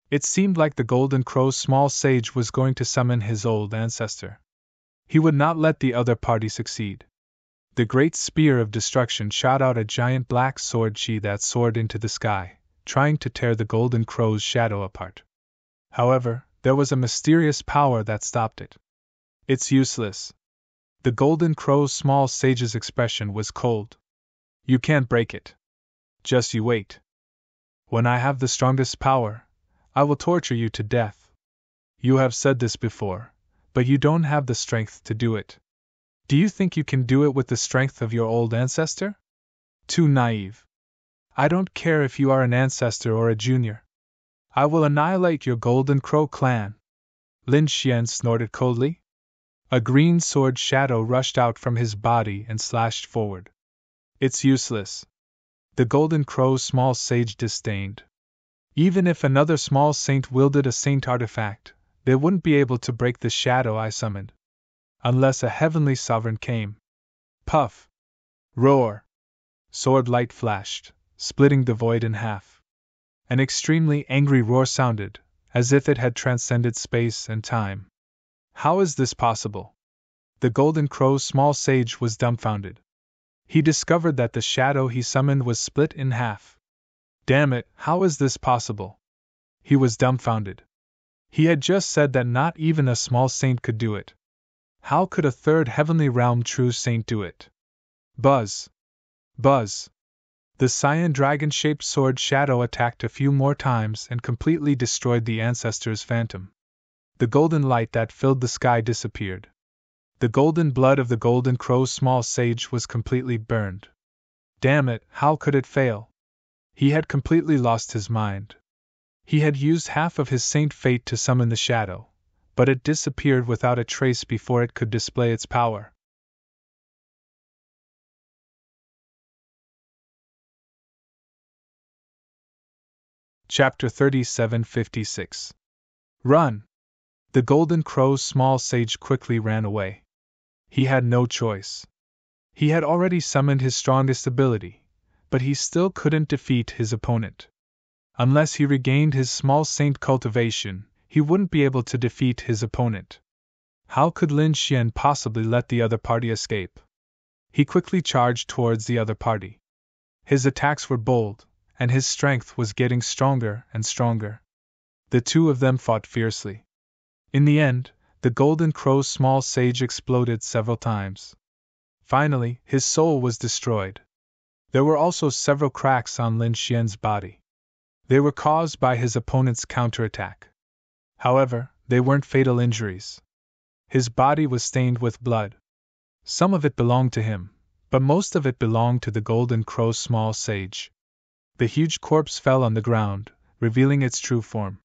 It seemed like the Golden Crow's small sage was going to summon his old ancestor. He would not let the other party succeed. The great spear of destruction shot out a giant black sword that soared into the sky, trying to tear the Golden Crow's shadow apart. However, there was a mysterious power that stopped it. It's useless. The Golden Crow's small sage's expression was cold. You can't break it. Just you wait. When I have the strongest power, I will torture you to death. You have said this before, but you don't have the strength to do it. Do you think you can do it with the strength of your old ancestor? Too naive. I don't care if you are an ancestor or a junior. I will annihilate your Golden Crow clan. Lin Xian snorted coldly. A green sword shadow rushed out from his body and slashed forward. It's useless. The Golden Crow's small sage disdained. Even if another small saint wielded a saint artifact, they wouldn't be able to break the shadow I summoned. Unless a heavenly sovereign came. Puff! Roar! Sword light flashed, splitting the void in half. An extremely angry roar sounded, as if it had transcended space and time. How is this possible? The Golden Crow's small sage was dumbfounded. He discovered that the shadow he summoned was split in half. Damn it, how is this possible? He was dumbfounded. He had just said that not even a small saint could do it. How could a third heavenly realm true saint do it? Buzz! Buzz! The cyan dragon-shaped sword shadow attacked a few more times and completely destroyed the ancestor's phantom. The golden light that filled the sky disappeared. The golden blood of the Golden Crow's small sage was completely burned. Damn it, how could it fail? He had completely lost his mind. He had used half of his saint fate to summon the shadow, but it disappeared without a trace before it could display its power. Chapter 3756. Run! The Golden Crow's small sage quickly ran away. He had no choice. He had already summoned his strongest ability, but he still couldn't defeat his opponent. Unless he regained his small saint cultivation, he wouldn't be able to defeat his opponent. How could Lin Xian possibly let the other party escape? He quickly charged towards the other party. His attacks were bold, and his strength was getting stronger and stronger. The two of them fought fiercely. In the end, the Golden Crow's small sage exploded several times. Finally, his soul was destroyed. There were also several cracks on Lin Xian's body. They were caused by his opponent's counterattack. However, they weren't fatal injuries. His body was stained with blood. Some of it belonged to him, but most of it belonged to the Golden Crow's small sage. The huge corpse fell on the ground, revealing its true form.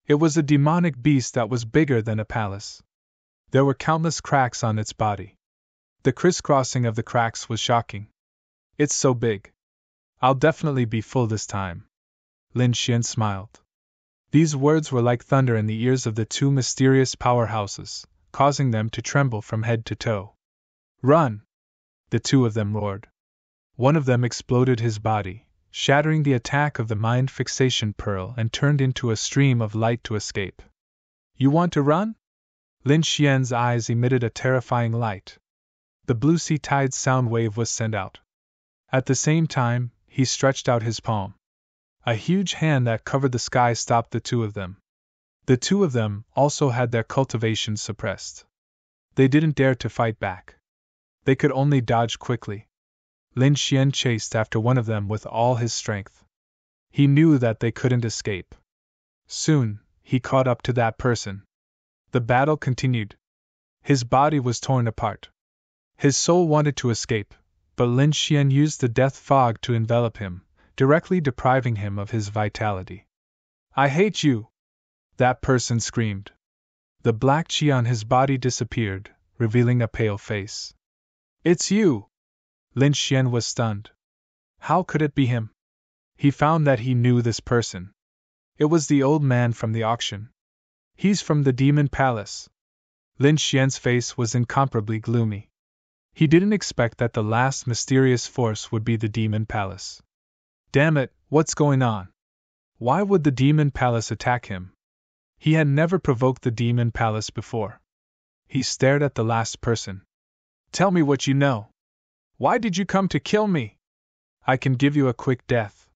It was a demonic beast that was bigger than a palace. There were countless cracks on its body. The crisscrossing of the cracks was shocking. It's so big. I'll definitely be full this time. Lin Xian smiled. These words were like thunder in the ears of the two mysterious powerhouses, causing them to tremble from head to toe. Run! The two of them roared. One of them exploded his body, shattering the attack of the mind fixation pearl, and turned into a stream of light to escape. You want to run? Lin Xian's eyes emitted a terrifying light. The blue sea tide sound wave was sent out. At the same time, he stretched out his palm. A huge hand that covered the sky stopped the two of them. The two of them also had their cultivation suppressed. They didn't dare to fight back. They could only dodge quickly. Lin Xian chased after one of them with all his strength. He knew that they couldn't escape. Soon, he caught up to that person. The battle continued. His body was torn apart. His soul wanted to escape, but Lin Xian used the death fog to envelop him, directly depriving him of his vitality. I hate you! That person screamed. The black chi on his body disappeared, revealing a pale face. It's you! Lin Xian was stunned. How could it be him? He found that he knew this person. It was the old man from the auction. He's from the Demon Palace. Lin Xian's face was incomparably gloomy. He didn't expect that the last mysterious force would be the Demon Palace. Damn it, what's going on? Why would the demon palace attack him? He had never provoked the demon palace before. He stared at the last person. Tell me what you know. Why did you come to kill me? I can give you a quick death.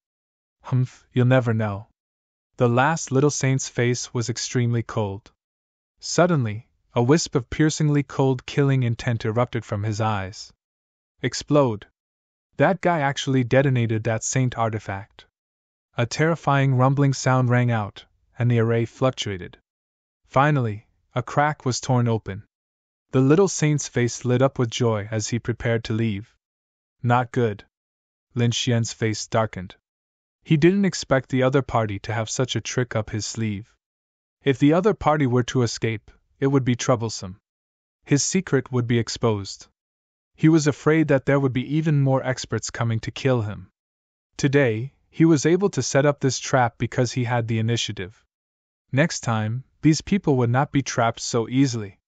Humph, you'll never know. The last little saint's face was extremely cold. Suddenly, a wisp of piercingly cold killing intent erupted from his eyes. Explode. That guy actually detonated that saint artifact. A terrifying rumbling sound rang out, and the array fluctuated. Finally, a crack was torn open. The little saint's face lit up with joy as he prepared to leave. Not good. Lin Xian's face darkened. He didn't expect the other party to have such a trick up his sleeve. If the other party were to escape, it would be troublesome. His secret would be exposed. He was afraid that there would be even more experts coming to kill him. Today, he was able to set up this trap because he had the initiative. Next time, these people would not be trapped so easily.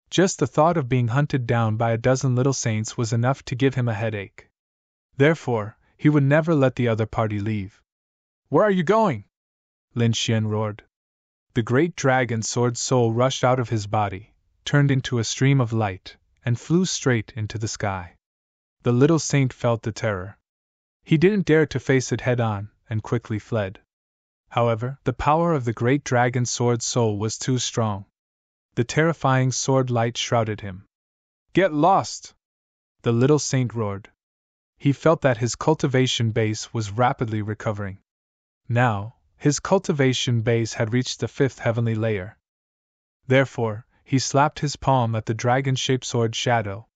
Just the thought of being hunted down by a dozen little saints was enough to give him a headache. Therefore, he would never let the other party leave. Where are you going? Lin Xian roared. The great dragon sword soul rushed out of his body, turned into a stream of light, and flew straight into the sky. The little saint felt the terror. He didn't dare to face it head-on, and quickly fled. However, the power of the great dragon sword soul was too strong. The terrifying sword light shrouded him. Get lost! The little saint roared. He felt that his cultivation base was rapidly recovering. Now, his cultivation base had reached the 5th heavenly layer. Therefore, he slapped his palm at the dragon-shaped sword shadow.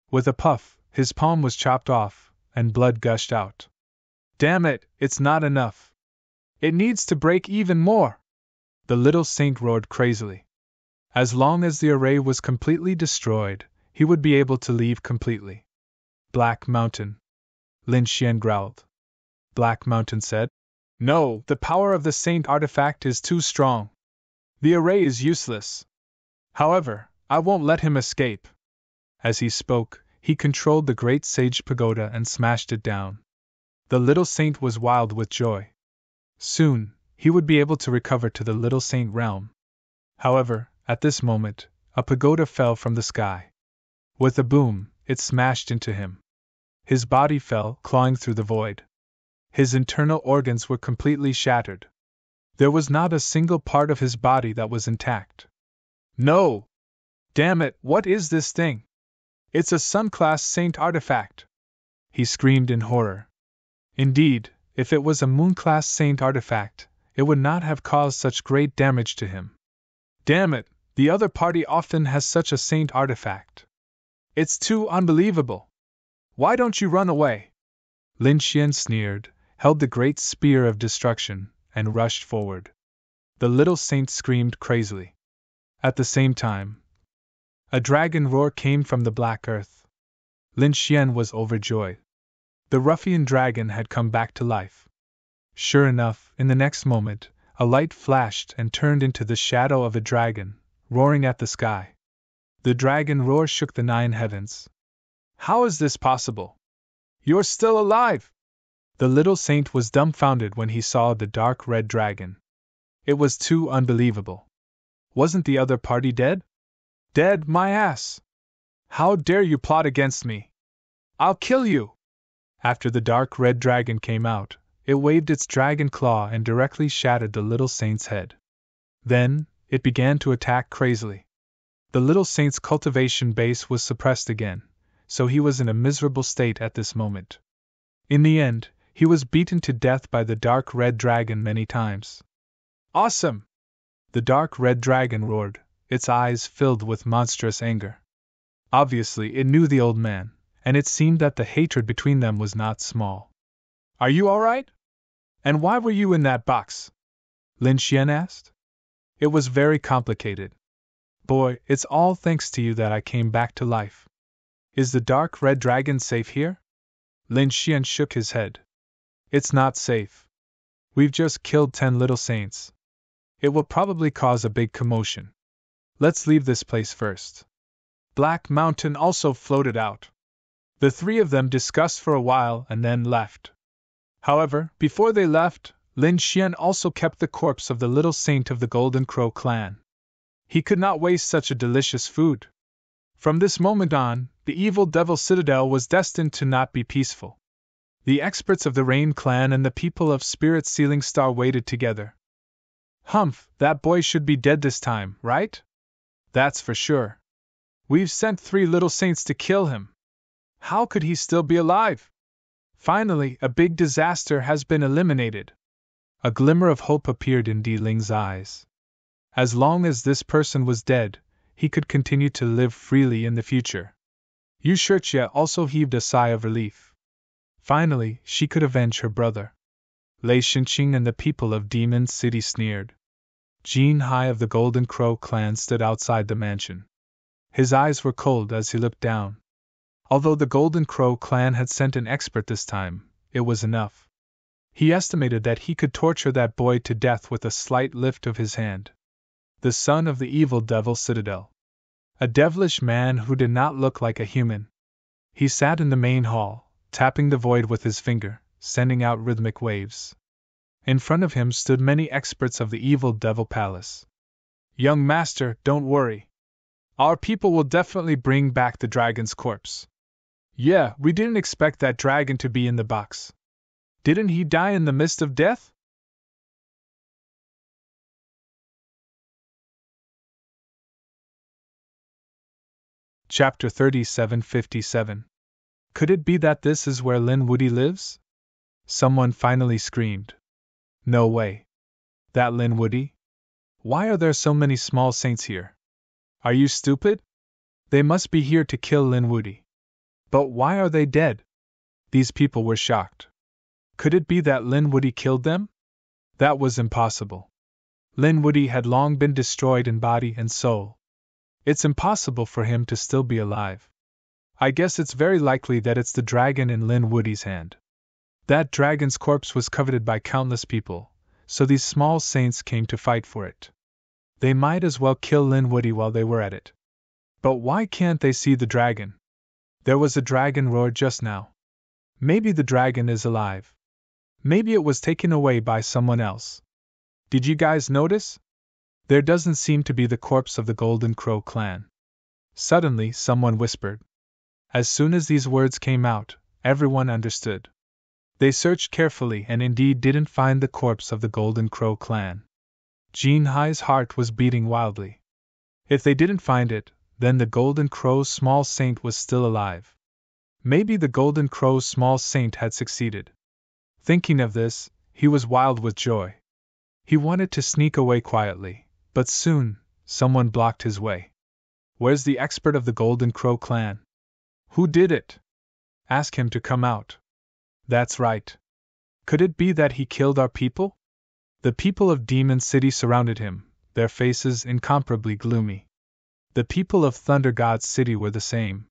With a puff, his palm was chopped off, and blood gushed out. Damn it, it's not enough. It needs to break even more! The little saint roared crazily. As long as the array was completely destroyed, he would be able to leave completely. Black Mountain. Lin Xian growled. Black Mountain said, No, the power of the saint artifact is too strong. The array is useless. However, I won't let him escape. As he spoke, he controlled the great sage pagoda and smashed it down. The little saint was wild with joy. Soon, he would be able to recover to the little saint realm. However, at this moment, a pagoda fell from the sky. With a boom, it smashed into him. His body fell, clawing through the void. His internal organs were completely shattered. There was not a single part of his body that was intact. No! Damn it, what is this thing? It's a Sun-class saint artifact! He screamed in horror. Indeed, if it was a Moon-class saint artifact, it would not have caused such great damage to him. Damn it, the other party often has such a saint artifact. It's too unbelievable! Why don't you run away? Lin Xian sneered, held the great spear of destruction, and rushed forward. The little saint screamed crazily. At the same time, a dragon roar came from the black earth. Lin Xian was overjoyed. The ruffian dragon had come back to life. Sure enough, in the next moment, a light flashed and turned into the shadow of a dragon, roaring at the sky. The dragon roar shook the 9 heavens. How is this possible? You're still alive! The little saint was dumbfounded when he saw the dark red dragon. It was too unbelievable. Wasn't the other party dead? Dead, my ass! How dare you plot against me? I'll kill you! After the dark red dragon came out, it waved its dragon claw and directly shattered the little saint's head. Then, it began to attack crazily. The little saint's cultivation base was suppressed again, so he was in a miserable state at this moment. In the end, he was beaten to death by the dark red dragon many times. Awesome! The dark red dragon roared, its eyes filled with monstrous anger. Obviously, it knew the old man, and it seemed that the hatred between them was not small. Are you all right? And why were you in that box? Lin Xian asked. It was very complicated. Boy, it's all thanks to you that I came back to life. Is the dark red dragon safe here? Lin Xian shook his head. It's not safe. We've just killed 10 little saints. It will probably cause a big commotion. Let's leave this place first. Black Mountain also floated out. The 3 of them discussed for a while and then left. However, before they left, Lin Xian also kept the corpse of the little saint of the Golden Crow clan. He could not waste such a delicious food. From this moment on, the evil devil citadel was destined to not be peaceful. The experts of the Rain clan and the people of Spirit Sealing Star waited together. Humph, that boy should be dead this time, right? That's for sure. We've sent 3 little saints to kill him. How could he still be alive? Finally, a big disaster has been eliminated. A glimmer of hope appeared in Di Ling's eyes. As long as this person was dead, he could continue to live freely in the future. Yu Shijie also heaved a sigh of relief. Finally, she could avenge her brother. Lei Xinqing and the people of Demon City sneered. Jin Hai of the Golden Crow clan stood outside the mansion. His eyes were cold as he looked down. Although the Golden Crow clan had sent an expert this time, it was enough. He estimated that he could torture that boy to death with a slight lift of his hand. The son of the evil devil citadel. A devilish man who did not look like a human. He sat in the main hall, tapping the void with his finger, sending out rhythmic waves. In front of him stood many experts of the evil devil palace. Young master, don't worry. Our people will definitely bring back the dragon's corpse. Yeah, we didn't expect that dragon to be in the box. Didn't he die in the midst of death? Chapter 3757. Could it be that this is where Lin Wudy lives? Someone finally screamed. No way. That Lin Wudy? Why are there so many small saints here? Are you stupid? They must be here to kill Lin Wudy. But why are they dead? These people were shocked. Could it be that Lin Wudy killed them? That was impossible. Lin Wudy had long been destroyed in body and soul. It's impossible for him to still be alive. I guess it's very likely that it's the dragon in Lin Woody's hand. That dragon's corpse was coveted by countless people, so these small saints came to fight for it. They might as well kill Lin Woody while they were at it. But why can't they see the dragon? There was a dragon roar just now. Maybe the dragon is alive. Maybe it was taken away by someone else. Did you guys notice? There doesn't seem to be the corpse of the Golden Crow clan. Suddenly, someone whispered. As soon as these words came out, everyone understood. They searched carefully and indeed didn't find the corpse of the Golden Crow clan. Jin Hai's heart was beating wildly. If they didn't find it, then the Golden Crow's small saint was still alive. Maybe the Golden Crow's small saint had succeeded. Thinking of this, he was wild with joy. He wanted to sneak away quietly, but soon, someone blocked his way. Where's the expert of the Golden Crow clan? Who did it? Ask him to come out. That's right. Could it be that he killed our people? The people of Demon City surrounded him, their faces incomparably gloomy. The people of Thunder God City were the same.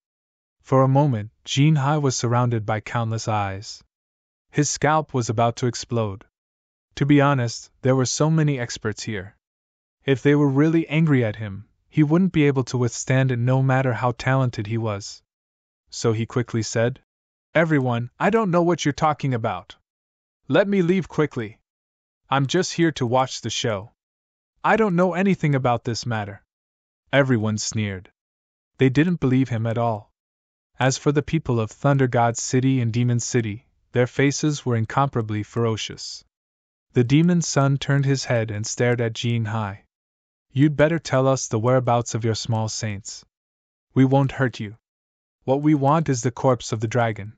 For a moment, Jin Hai was surrounded by countless eyes. His scalp was about to explode. To be honest, there were so many experts here. If they were really angry at him, he wouldn't be able to withstand it no matter how talented he was. So he quickly said, Everyone, I don't know what you're talking about. Let me leave quickly. I'm just here to watch the show. I don't know anything about this matter. Everyone sneered. They didn't believe him at all. As for the people of Thunder God City and Demon City, their faces were incomparably ferocious. The demon son turned his head and stared at Jin Hai. You'd better tell us the whereabouts of your small saints. We won't hurt you. What we want is the corpse of the dragon.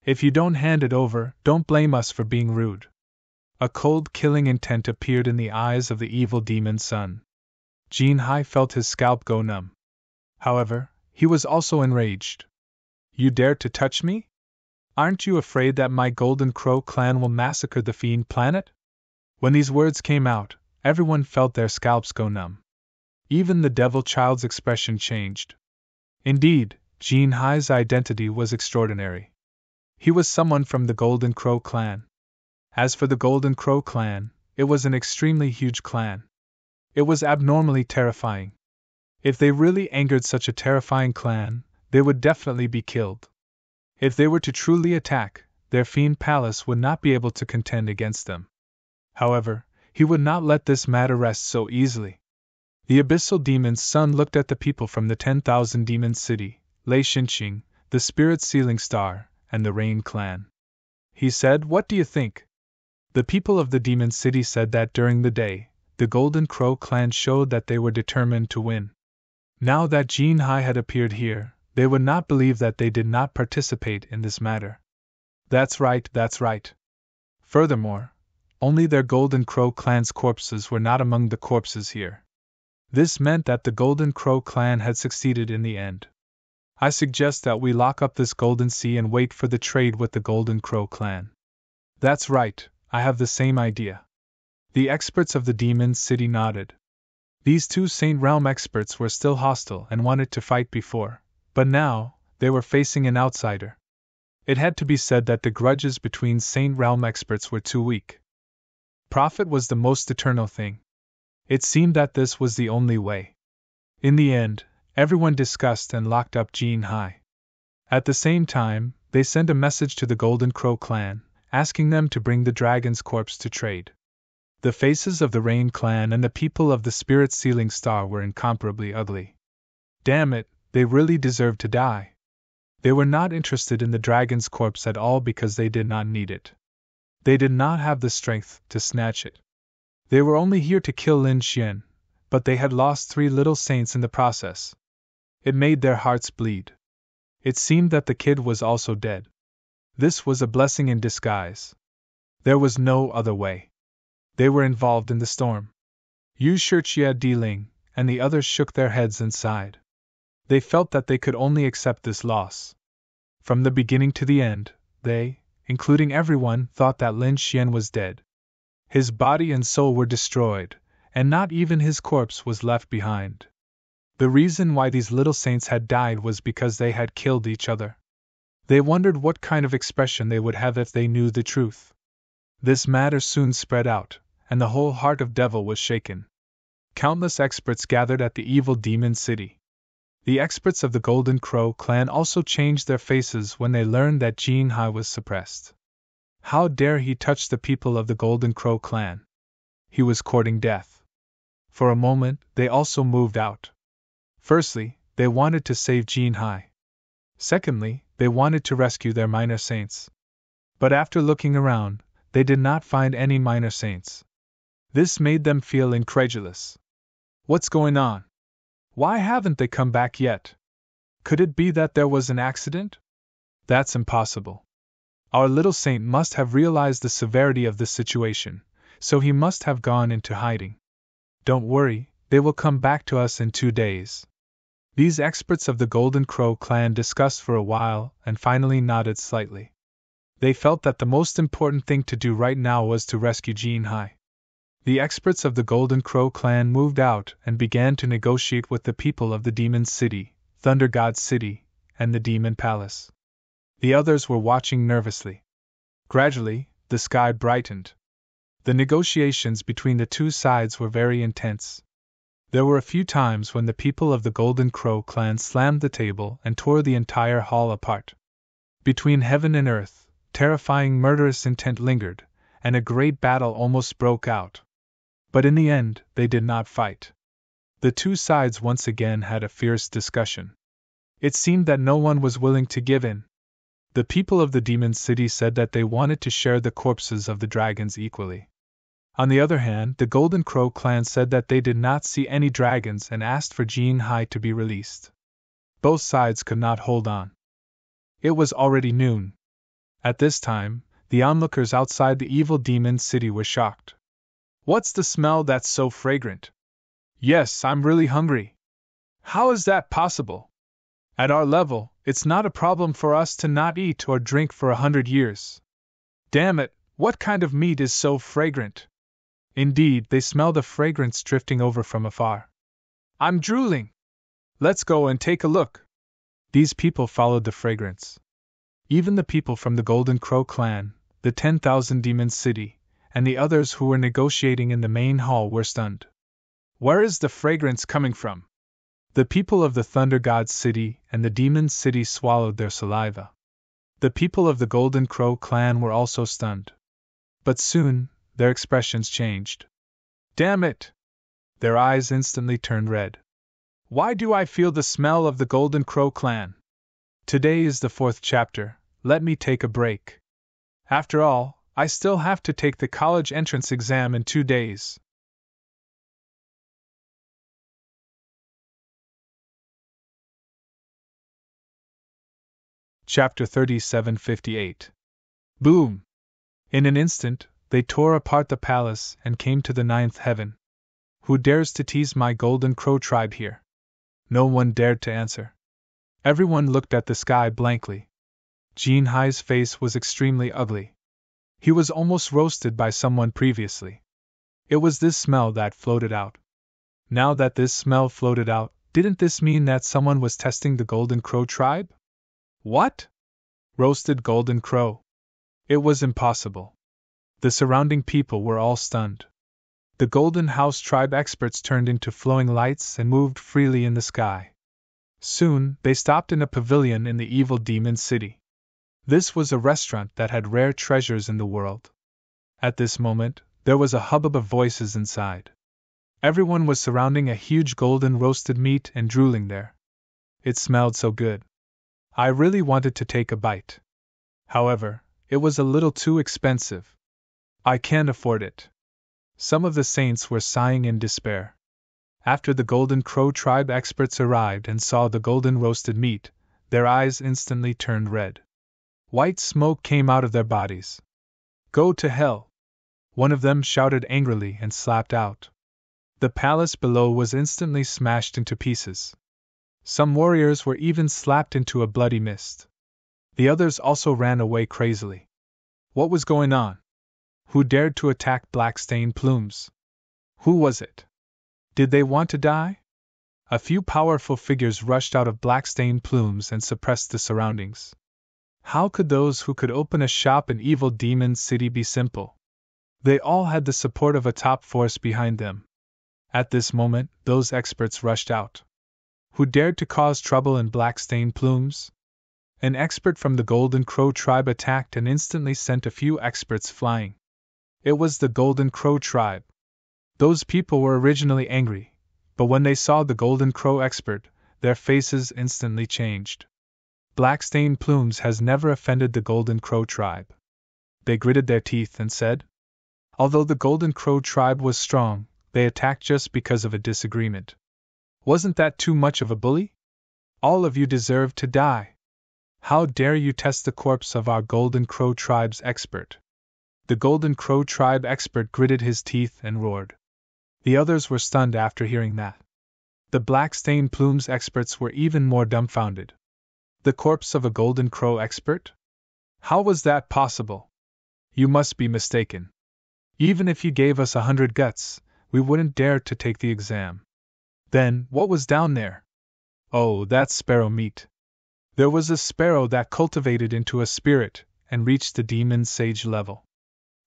If you don't hand it over, don't blame us for being rude. A cold, killing intent appeared in the eyes of the evil demon son. Jin Hai felt his scalp go numb. However, he was also enraged. You dare to touch me? Aren't you afraid that my Golden Crow clan will massacre the Fiend Planet? When these words came out, everyone felt their scalps go numb. Even the Devil Child's expression changed. Indeed, Jin Hai's identity was extraordinary. He was someone from the Golden Crow clan. As for the Golden Crow clan, it was an extremely huge clan. It was abnormally terrifying. If they really angered such a terrifying clan, they would definitely be killed. If they were to truly attack, their fiend palace would not be able to contend against them. However, he would not let this matter rest so easily. The abyssal demon's son looked at the people from the 10,000 demon city, Lei Xinqing, the spirit sealing star, and the Rain clan. He said, "What do you think?" The people of the demon city said that during the day, the Golden Crow clan showed that they were determined to win. Now that Jin Hai had appeared here, they would not believe that they did not participate in this matter. That's right, that's right. Furthermore, only their Golden Crow clan's corpses were not among the corpses here. This meant that the Golden Crow clan had succeeded in the end. I suggest that we lock up this Golden Sea and wait for the trade with the Golden Crow clan. That's right, I have the same idea. The experts of the Demon City nodded. These two Saint Realm experts were still hostile and wanted to fight before, but now, they were facing an outsider. It had to be said that the grudges between Saint Realm experts were too weak. Profit was the most eternal thing. It seemed that this was the only way. In the end, everyone discussed and locked up Jin Hai. At the same time, they sent a message to the Golden Crow clan, asking them to bring the dragon's corpse to trade. The faces of the Rain clan and the people of the Spirit Sealing Star were incomparably ugly. Damn it, they really deserved to die. They were not interested in the dragon's corpse at all because they did not need it. They did not have the strength to snatch it. They were only here to kill Lin Xian, but they had lost 3 little saints in the process. It made their hearts bleed. It seemed that the kid was also dead. This was a blessing in disguise. There was no other way. They were involved in the storm. Yu Shijia Diling and the others shook their heads and sighed. They felt that they could only accept this loss. From the beginning to the end, they, including everyone, thought that Lin Xian was dead. His body and soul were destroyed, and not even his corpse was left behind. The reason why these little saints had died was because they had killed each other. They wondered what kind of expression they would have if they knew the truth. This matter soon spread out, and the whole heart of Devil was shaken. Countless experts gathered at the evil demon city. The experts of the Golden Crow clan also changed their faces when they learned that Jin Hai was suppressed. How dare he touch the people of the Golden Crow clan? He was courting death. For a moment, they also moved out. Firstly, they wanted to save Jin Hai. Secondly, they wanted to rescue their minor saints. But after looking around, they did not find any minor saints. This made them feel incredulous. What's going on? Why haven't they come back yet? Could it be that there was an accident? That's impossible. Our little saint must have realized the severity of the situation, so he must have gone into hiding. Don't worry, they will come back to us in 2 days. These experts of the Golden Crow clan discussed for a while and finally nodded slightly. They felt that the most important thing to do right now was to rescue Jin Hai. The experts of the Golden Crow clan moved out and began to negotiate with the people of the Demon City, Thunder God City, and the Demon Palace. The others were watching nervously. Gradually, the sky brightened. The negotiations between the two sides were very intense. There were a few times when the people of the Golden Crow clan slammed the table and tore the entire hall apart. Between heaven and earth, terrifying murderous intent lingered, and a great battle almost broke out. But in the end, they did not fight. The two sides once again had a fierce discussion. It seemed that no one was willing to give in. The people of the Demon City said that they wanted to share the corpses of the dragons equally. On the other hand, the Golden Crow clan said that they did not see any dragons and asked for Jin Hai to be released. Both sides could not hold on. It was already noon. At this time, the onlookers outside the evil demon city were shocked. What's the smell that's so fragrant? Yes, I'm really hungry. How is that possible? At our level, it's not a problem for us to not eat or drink for 100 years. Damn it, what kind of meat is so fragrant? Indeed, they smell the fragrance drifting over from afar. I'm drooling. Let's go and take a look. These people followed the fragrance. Even the people from the Golden Crow clan, the 10,000 Demon City, and the others who were negotiating in the main hall were stunned. Where is the fragrance coming from? The people of the Thunder God City and the Demon City swallowed their saliva. The people of the Golden Crow clan were also stunned. But soon, their expressions changed. Damn it! Their eyes instantly turned red. Why do I feel the smell of the Golden Crow clan? Today is the 4th chapter, let me take a break. After all, I still have to take the college entrance exam in 2 days. Chapter 3758. Boom! In an instant, they tore apart the palace and came to the 9th heaven. Who dares to tease my Golden Crow tribe here? No one dared to answer. Everyone looked at the sky blankly. Jean Hai's face was extremely ugly. He was almost roasted by someone previously. It was this smell that floated out. Now that this smell floated out, didn't this mean that someone was testing the Golden Crow tribe? What? Roasted Golden Crow? It was impossible. The surrounding people were all stunned. The Golden House tribe experts turned into flowing lights and moved freely in the sky. Soon, they stopped in a pavilion in the evil demon city. This was a restaurant that had rare treasures in the world. At this moment, there was a hubbub of voices inside. Everyone was surrounding a huge golden roasted meat and drooling there. It smelled so good. I really wanted to take a bite. However, it was a little too expensive. I can't afford it. Some of the saints were sighing in despair. After the Golden Crow tribe experts arrived and saw the golden roasted meat, their eyes instantly turned red. White smoke came out of their bodies. Go to hell! One of them shouted angrily and slapped out. The palace below was instantly smashed into pieces. Some warriors were even slapped into a bloody mist. The others also ran away crazily. What was going on? Who dared to attack Black-Stained Plumes? Who was it? Did they want to die? A few powerful figures rushed out of Black-Stained Plumes and suppressed the surroundings. How could those who could open a shop in Evil Demon City be simple? They all had the support of a top force behind them. At this moment, those experts rushed out. Who dared to cause trouble in Black-Stained Plumes? An expert from the Golden Crow tribe attacked and instantly sent a few experts flying. It was the Golden Crow tribe. Those people were originally angry, but when they saw the Golden Crow expert, their faces instantly changed. Black-Stained Plumes has never offended the Golden Crow tribe. They gritted their teeth and said. Although the Golden Crow tribe was strong, they attacked just because of a disagreement. Wasn't that too much of a bully? All of you deserve to die. How dare you test the corpse of our Golden Crow tribe's expert? The Golden Crow tribe expert gritted his teeth and roared. The others were stunned after hearing that. The Black-Stained Plumes experts were even more dumbfounded. The corpse of a Golden Crow expert? How was that possible? You must be mistaken. Even if you gave us 100 guts, we wouldn't dare to take the exam. Then, what was down there? Oh, that's sparrow meat. There was a sparrow that cultivated into a spirit and reached the demon sage level.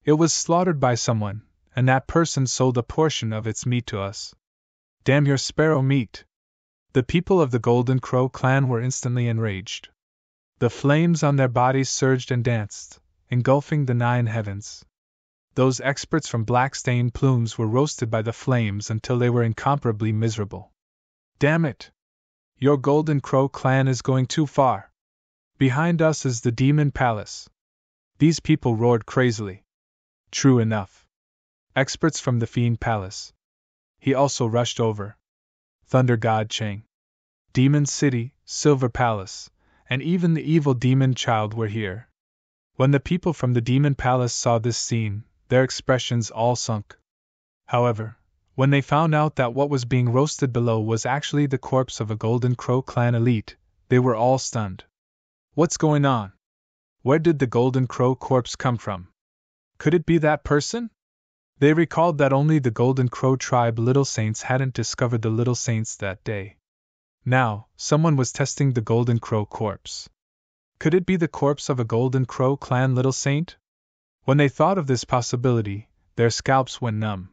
It was slaughtered by someone, and that person sold a portion of its meat to us. Damn your sparrow meat! The people of the Golden Crow clan were instantly enraged. The flames on their bodies surged and danced, engulfing the 9 heavens. Those experts from Black-Stained Plumes were roasted by the flames until they were incomparably miserable. Damn it! Your Golden Crow clan is going too far. Behind us is the Demon Palace. These people roared crazily. True enough. Experts from the Fiend Palace. He also rushed over. Thunder God Chang. Demon City, Silver Palace, and even the evil demon child were here. When the people from the Demon Palace saw this scene, their expressions all sunk. However, when they found out that what was being roasted below was actually the corpse of a Golden Crow clan elite, they were all stunned. What's going on? Where did the Golden Crow corpse come from? Could it be that person? They recalled that only the Golden Crow tribe Little Saints hadn't discovered the Little Saints that day. Now, someone was testing the Golden Crow corpse. Could it be the corpse of a Golden Crow clan Little Saint? When they thought of this possibility, their scalps went numb.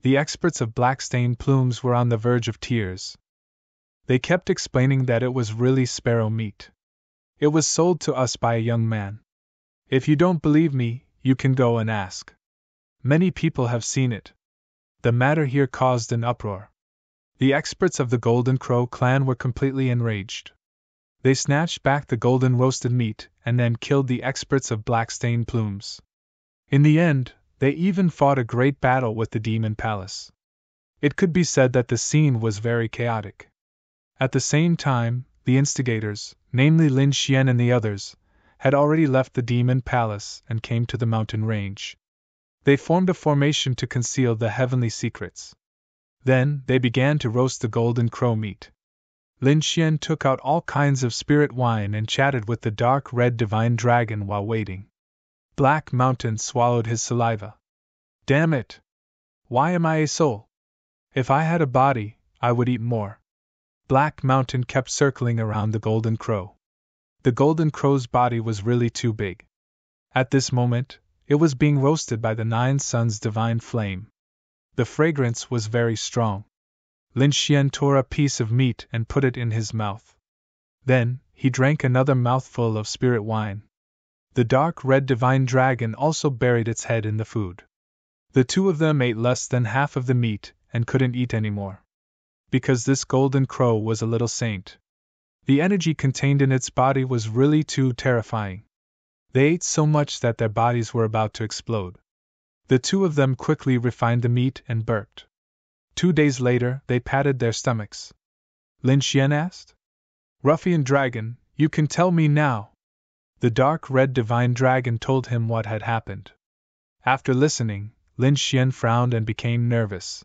The experts of Black-Stained Plumes were on the verge of tears. They kept explaining that it was really sparrow meat. It was sold to us by a young man. If you don't believe me, you can go and ask. Many people have seen it. The matter here caused an uproar. The experts of the Golden Crow clan were completely enraged. They snatched back the golden roasted meat and then killed the experts of Blackstone Plumes. In the end, they even fought a great battle with the Demon Palace. It could be said that the scene was very chaotic. At the same time, the instigators, namely Lin Xian and the others, had already left the Demon Palace and came to the mountain range. They formed a formation to conceal the heavenly secrets. Then, they began to roast the golden crow meat. Lin Xian took out all kinds of spirit wine and chatted with the dark red divine dragon while waiting. Black Mountain swallowed his saliva. Damn it! Why am I a soul? If I had a body, I would eat more. Black Mountain kept circling around the golden crow. The golden crow's body was really too big. At this moment, it was being roasted by the Nine Suns' divine flame. The fragrance was very strong. Lin Xian tore a piece of meat and put it in his mouth. Then, he drank another mouthful of spirit wine. The dark red divine dragon also buried its head in the food. The two of them ate less than half of the meat and couldn't eat any more. Because this golden crow was a little saint. The energy contained in its body was really too terrifying. They ate so much that their bodies were about to explode. The two of them quickly refined the meat and burped. 2 days later, they patted their stomachs. Lin Xian asked. Ruffian dragon, you can tell me now. The dark red divine dragon told him what had happened. After listening, Lin Xian frowned and became nervous.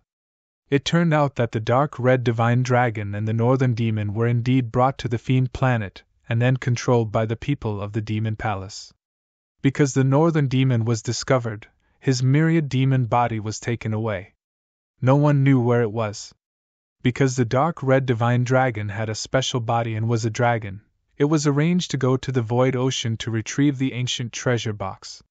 It turned out that the dark red divine dragon and the northern demon were indeed brought to the Fiend planet and then controlled by the people of the Demon Palace. Because the northern demon was discovered, his myriad demon body was taken away. No one knew where it was. Because the dark red divine dragon had a special body and was a dragon, it was arranged to go to the void ocean to retrieve the ancient treasure box.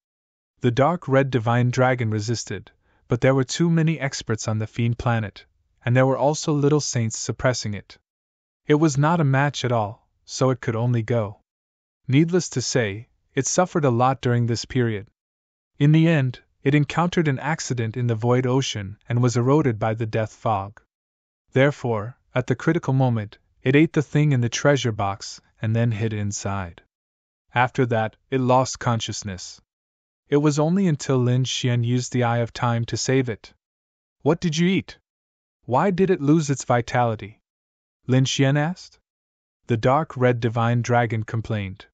The dark red divine dragon resisted, but there were too many experts on the Fiend planet, and there were also little saints suppressing it. It was not a match at all, so it could only go. Needless to say, it suffered a lot during this period. In the end, it encountered an accident in the void ocean and was eroded by the death fog. Therefore, at the critical moment, it ate the thing in the treasure box and then hid inside. After that, it lost consciousness. It was only until Lin Xian used the Eye of Time to save it. What did you eat? Why did it lose its vitality? Lin Xian asked. The dark red divine dragon complained.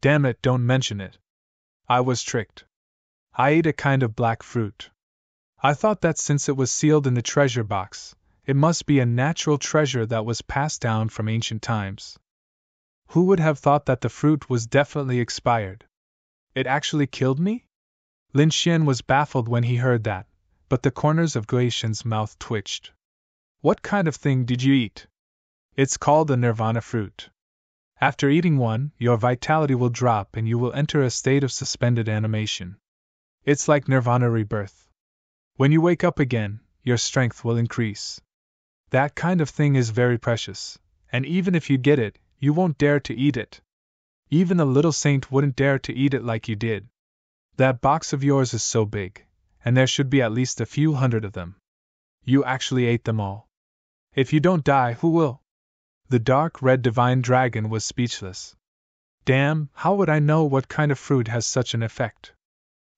Damn it, don't mention it. I was tricked. I ate a kind of black fruit. I thought that since it was sealed in the treasure box, it must be a natural treasure that was passed down from ancient times. Who would have thought that the fruit was definitely expired? It actually killed me? Lin Xian was baffled when he heard that, but the corners of Gui Shen's mouth twitched. What kind of thing did you eat? It's called the nirvana fruit. After eating one, your vitality will drop and you will enter a state of suspended animation. It's like nirvana rebirth. When you wake up again, your strength will increase. That kind of thing is very precious, and even if you get it, you won't dare to eat it. Even a little saint wouldn't dare to eat it like you did. That box of yours is so big, and there should be at least a few hundred of them. You actually ate them all. If you don't die, who will? The dark red divine dragon was speechless. Damn, how would I know what kind of fruit has such an effect?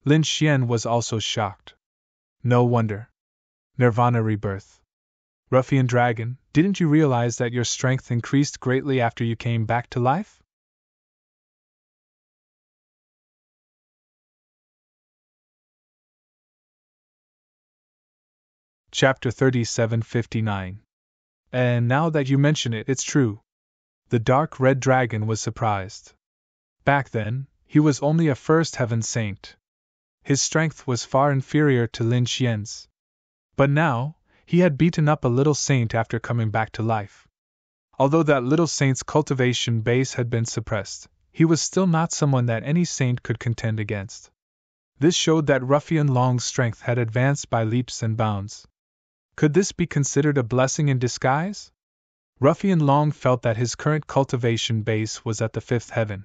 Lin Xian was also shocked. No wonder. Nirvana rebirth. Ruffian dragon, didn't you realize that your strength increased greatly after you came back to life? Chapter 3759. And now that you mention it, it's true. The dark red dragon was surprised. Back then, he was only a first heaven saint. His strength was far inferior to Lin Xian's. But now, he had beaten up a little saint after coming back to life. Although that little saint's cultivation base had been suppressed, he was still not someone that any saint could contend against. This showed that Ruffian Long's strength had advanced by leaps and bounds. Could this be considered a blessing in disguise? Ruffian Long felt that his current cultivation base was at the 5th heaven.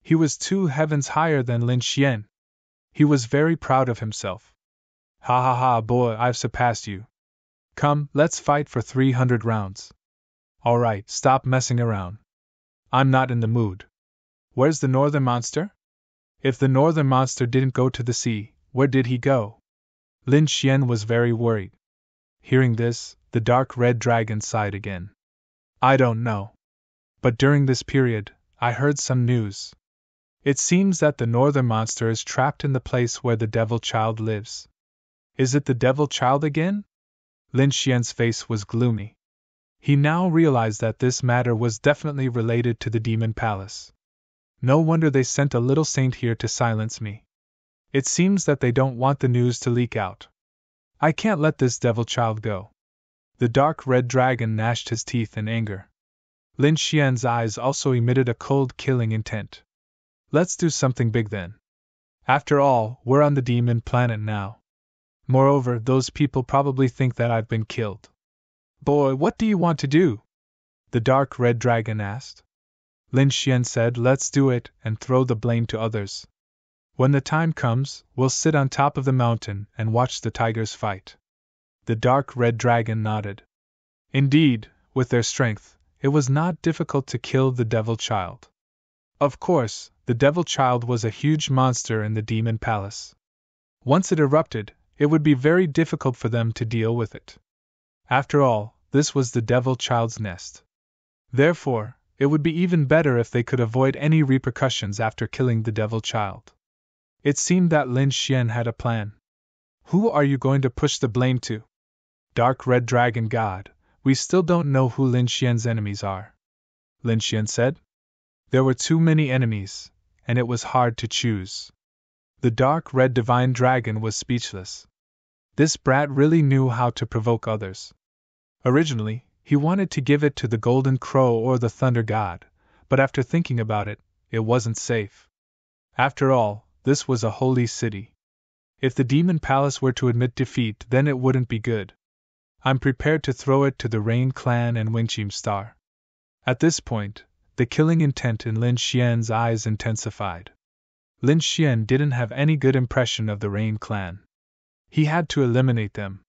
He was 2 heavens higher than Lin Xian. He was very proud of himself. Ha ha ha, boy, I've surpassed you. Come, let's fight for 300 rounds. Alright, stop messing around. I'm not in the mood. Where's the northern monster? If the northern monster didn't go to the sea, where did he go? Lin Xian was very worried. Hearing this, the dark red dragon sighed again. I don't know. But during this period, I heard some news. It seems that the northern monster is trapped in the place where the devil child lives. Is it the devil child again? Lin Xian's face was gloomy. He now realized that this matter was definitely related to the demon palace. No wonder they sent a little saint here to silence me. It seems that they don't want the news to leak out. I can't let this devil child go. The dark red dragon gnashed his teeth in anger. Lin Xian's eyes also emitted a cold killing intent. Let's do something big then. After all, we're on the demon planet now. Moreover, those people probably think that I've been killed. Boy, what do you want to do? The dark red dragon asked. Lin Xian said, let's do it and throw the blame to others. When the time comes, we'll sit on top of the mountain and watch the tigers fight. The dark red dragon nodded. Indeed, with their strength, it was not difficult to kill the devil child. Of course, the devil child was a huge monster in the demon palace. Once it erupted, it would be very difficult for them to deal with it. After all, this was the devil child's nest. Therefore, it would be even better if they could avoid any repercussions after killing the devil child. It seemed that Lin Xian had a plan. Who are you going to push the blame to? Dark Red Dragon God, we still don't know who Lin Xian's enemies are. Lin Xian said. There were too many enemies, and it was hard to choose. The dark red divine dragon was speechless. This brat really knew how to provoke others. Originally, he wanted to give it to the golden crow or the thunder god, but after thinking about it, it wasn't safe. After all, this was a holy city. If the demon palace were to admit defeat, then it wouldn't be good. I'm prepared to throw it to the Rain Clan and Wingchim Star. At this point, the killing intent in Lin Xian's eyes intensified. Lin Xian didn't have any good impression of the Rain Clan. He had to eliminate them.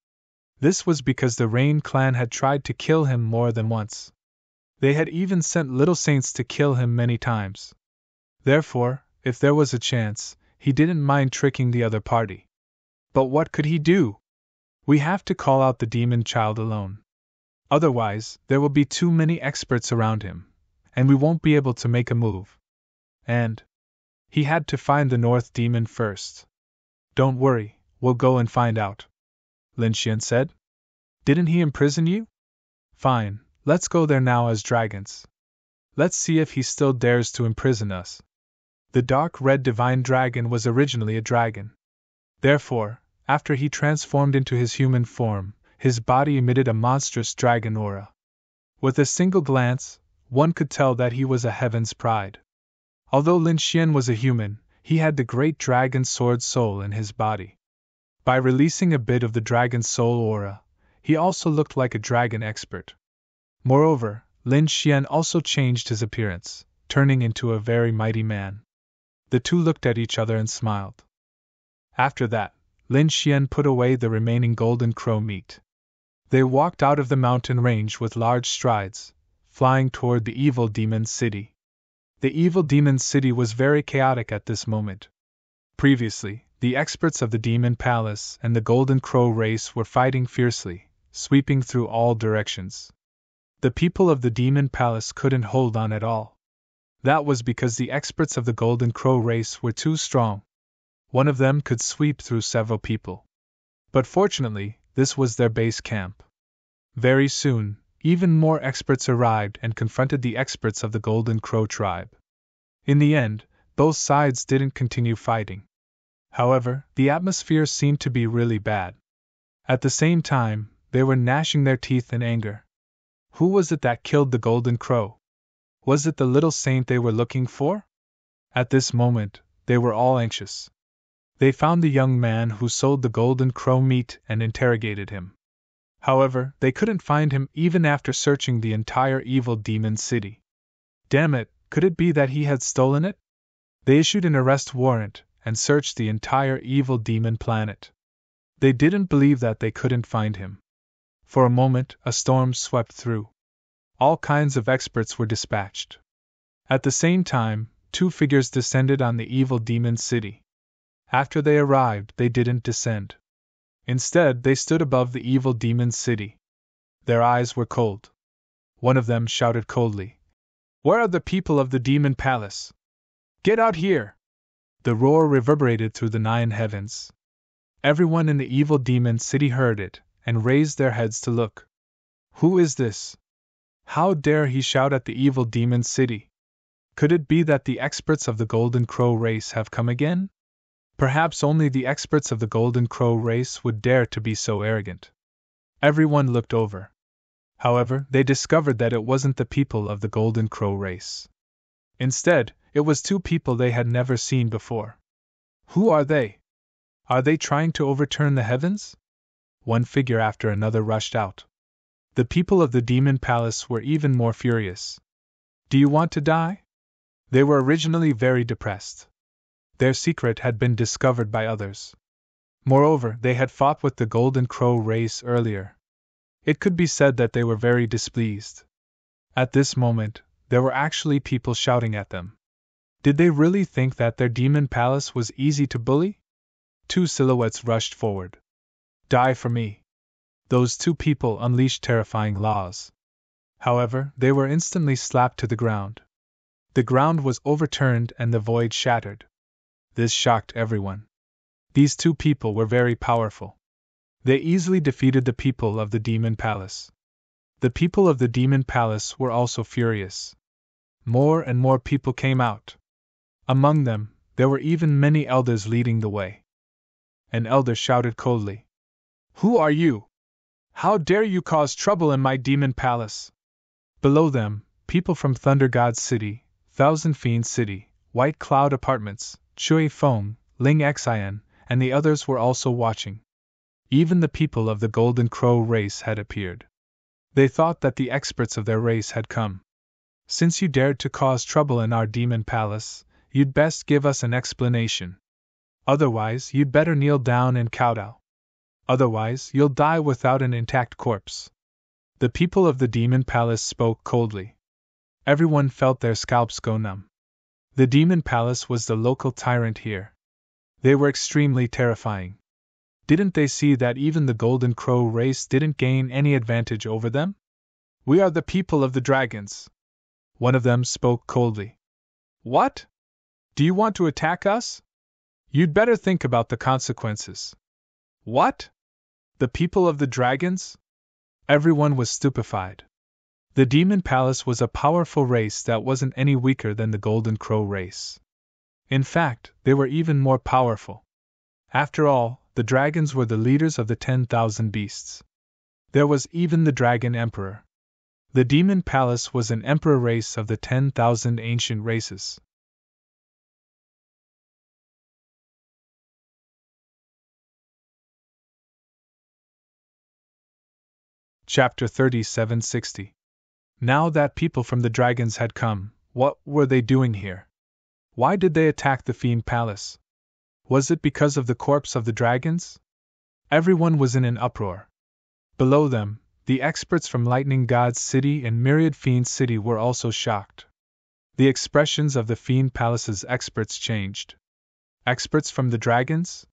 This was because the Rain Clan had tried to kill him more than once. They had even sent little saints to kill him many times. Therefore, if there was a chance, he didn't mind tricking the other party. But what could he do? We have to call out the demon child alone. Otherwise, there will be too many experts around him, and we won't be able to make a move. And he had to find the North Demon first. Don't worry, we'll go and find out, Lin Xian said. Didn't he imprison you? Fine, let's go there now as dragons. Let's see if he still dares to imprison us. The dark red divine dragon was originally a dragon. Therefore, after he transformed into his human form, his body emitted a monstrous dragon aura. With a single glance, one could tell that he was a heaven's pride. Although Lin Xian was a human, he had the great dragon sword soul in his body. By releasing a bit of the dragon soul aura, he also looked like a dragon expert. Moreover, Lin Xian also changed his appearance, turning into a very mighty man. The two looked at each other and smiled. After that, Lin Xian put away the remaining golden crow meat. They walked out of the mountain range with large strides, flying toward the evil demon city. The evil demon city was very chaotic at this moment. Previously, the experts of the demon palace and the golden crow race were fighting fiercely, sweeping through all directions. The people of the demon palace couldn't hold on at all. That was because the experts of the golden crow race were too strong. One of them could sweep through several people. But fortunately, this was their base camp. Very soon, even more experts arrived and confronted the experts of the Golden Crow tribe. In the end, both sides didn't continue fighting. However, the atmosphere seemed to be really bad. At the same time, they were gnashing their teeth in anger. Who was it that killed the Golden Crow? Was it the little saint they were looking for? At this moment, they were all anxious. They found the young man who sold the golden crow meat and interrogated him. However, they couldn't find him even after searching the entire evil demon city. Damn it, could it be that he had stolen it? They issued an arrest warrant and searched the entire evil demon planet. They didn't believe that they couldn't find him. For a moment, a storm swept through. All kinds of experts were dispatched. At the same time, two figures descended on the evil demon city. After they arrived, they didn't descend. Instead, they stood above the evil demon city. Their eyes were cold. One of them shouted coldly, "Where are the people of the demon palace? Get out here!" The roar reverberated through the 9 heavens. Everyone in the evil demon city heard it, and raised their heads to look. Who is this? How dare he shout at the evil demon city? Could it be that the experts of the Golden Crow race have come again? Perhaps only the experts of the Golden Crow race would dare to be so arrogant. Everyone looked over. However, they discovered that it wasn't the people of the Golden Crow race. Instead, it was two people they had never seen before. Who are they? Are they trying to overturn the heavens? One figure after another rushed out. The people of the demon palace were even more furious. Do you want to die? They were originally very depressed. Their secret had been discovered by others. Moreover, they had fought with the Golden Crow race earlier. It could be said that they were very displeased. At this moment, there were actually people shouting at them. Did they really think that their demon palace was easy to bully? Two silhouettes rushed forward. Die for me. Those two people unleashed terrifying laws. However, they were instantly slapped to the ground. The ground was overturned and the void shattered. This shocked everyone. These two people were very powerful. They easily defeated the people of the demon palace. The people of the demon palace were also furious. More and more people came out. Among them, there were even many elders leading the way. An elder shouted coldly, "Who are you? How dare you cause trouble in my demon palace?" Below them, people from Thunder God City, Thousand Fiend City, White Cloud Apartments, Chui Feng, Ling Xian, and the others were also watching. Even the people of the Golden Crow race had appeared. They thought that the experts of their race had come. Since you dared to cause trouble in our demon palace, you'd best give us an explanation. Otherwise, you'd better kneel down and kowtow. Otherwise, you'll die without an intact corpse. The people of the demon palace spoke coldly. Everyone felt their scalps go numb. The demon palace was the local tyrant here. They were extremely terrifying. Didn't they see that even the Golden Crow race didn't gain any advantage over them? "We are the people of the dragons." One of them spoke coldly. "What? Do you want to attack us? You'd better think about the consequences." "What? The people of the dragons?" Everyone was stupefied. The Demon Palace was a powerful race that wasn't any weaker than the Golden Crow race. In fact, they were even more powerful. After all, the dragons were the leaders of the 10,000 beasts. There was even the Dragon Emperor. The Demon Palace was an emperor race of the 10,000 ancient races. Chapter 3760. Now that people from the dragons had come, what were they doing here? Why did they attack the Fiend Palace? Was it because of the corpse of the dragons? Everyone was in an uproar. Below them, the experts from Lightning God's City and Myriad Fiend City were also shocked. The expressions of the Fiend Palace's experts changed. Experts from the dragons?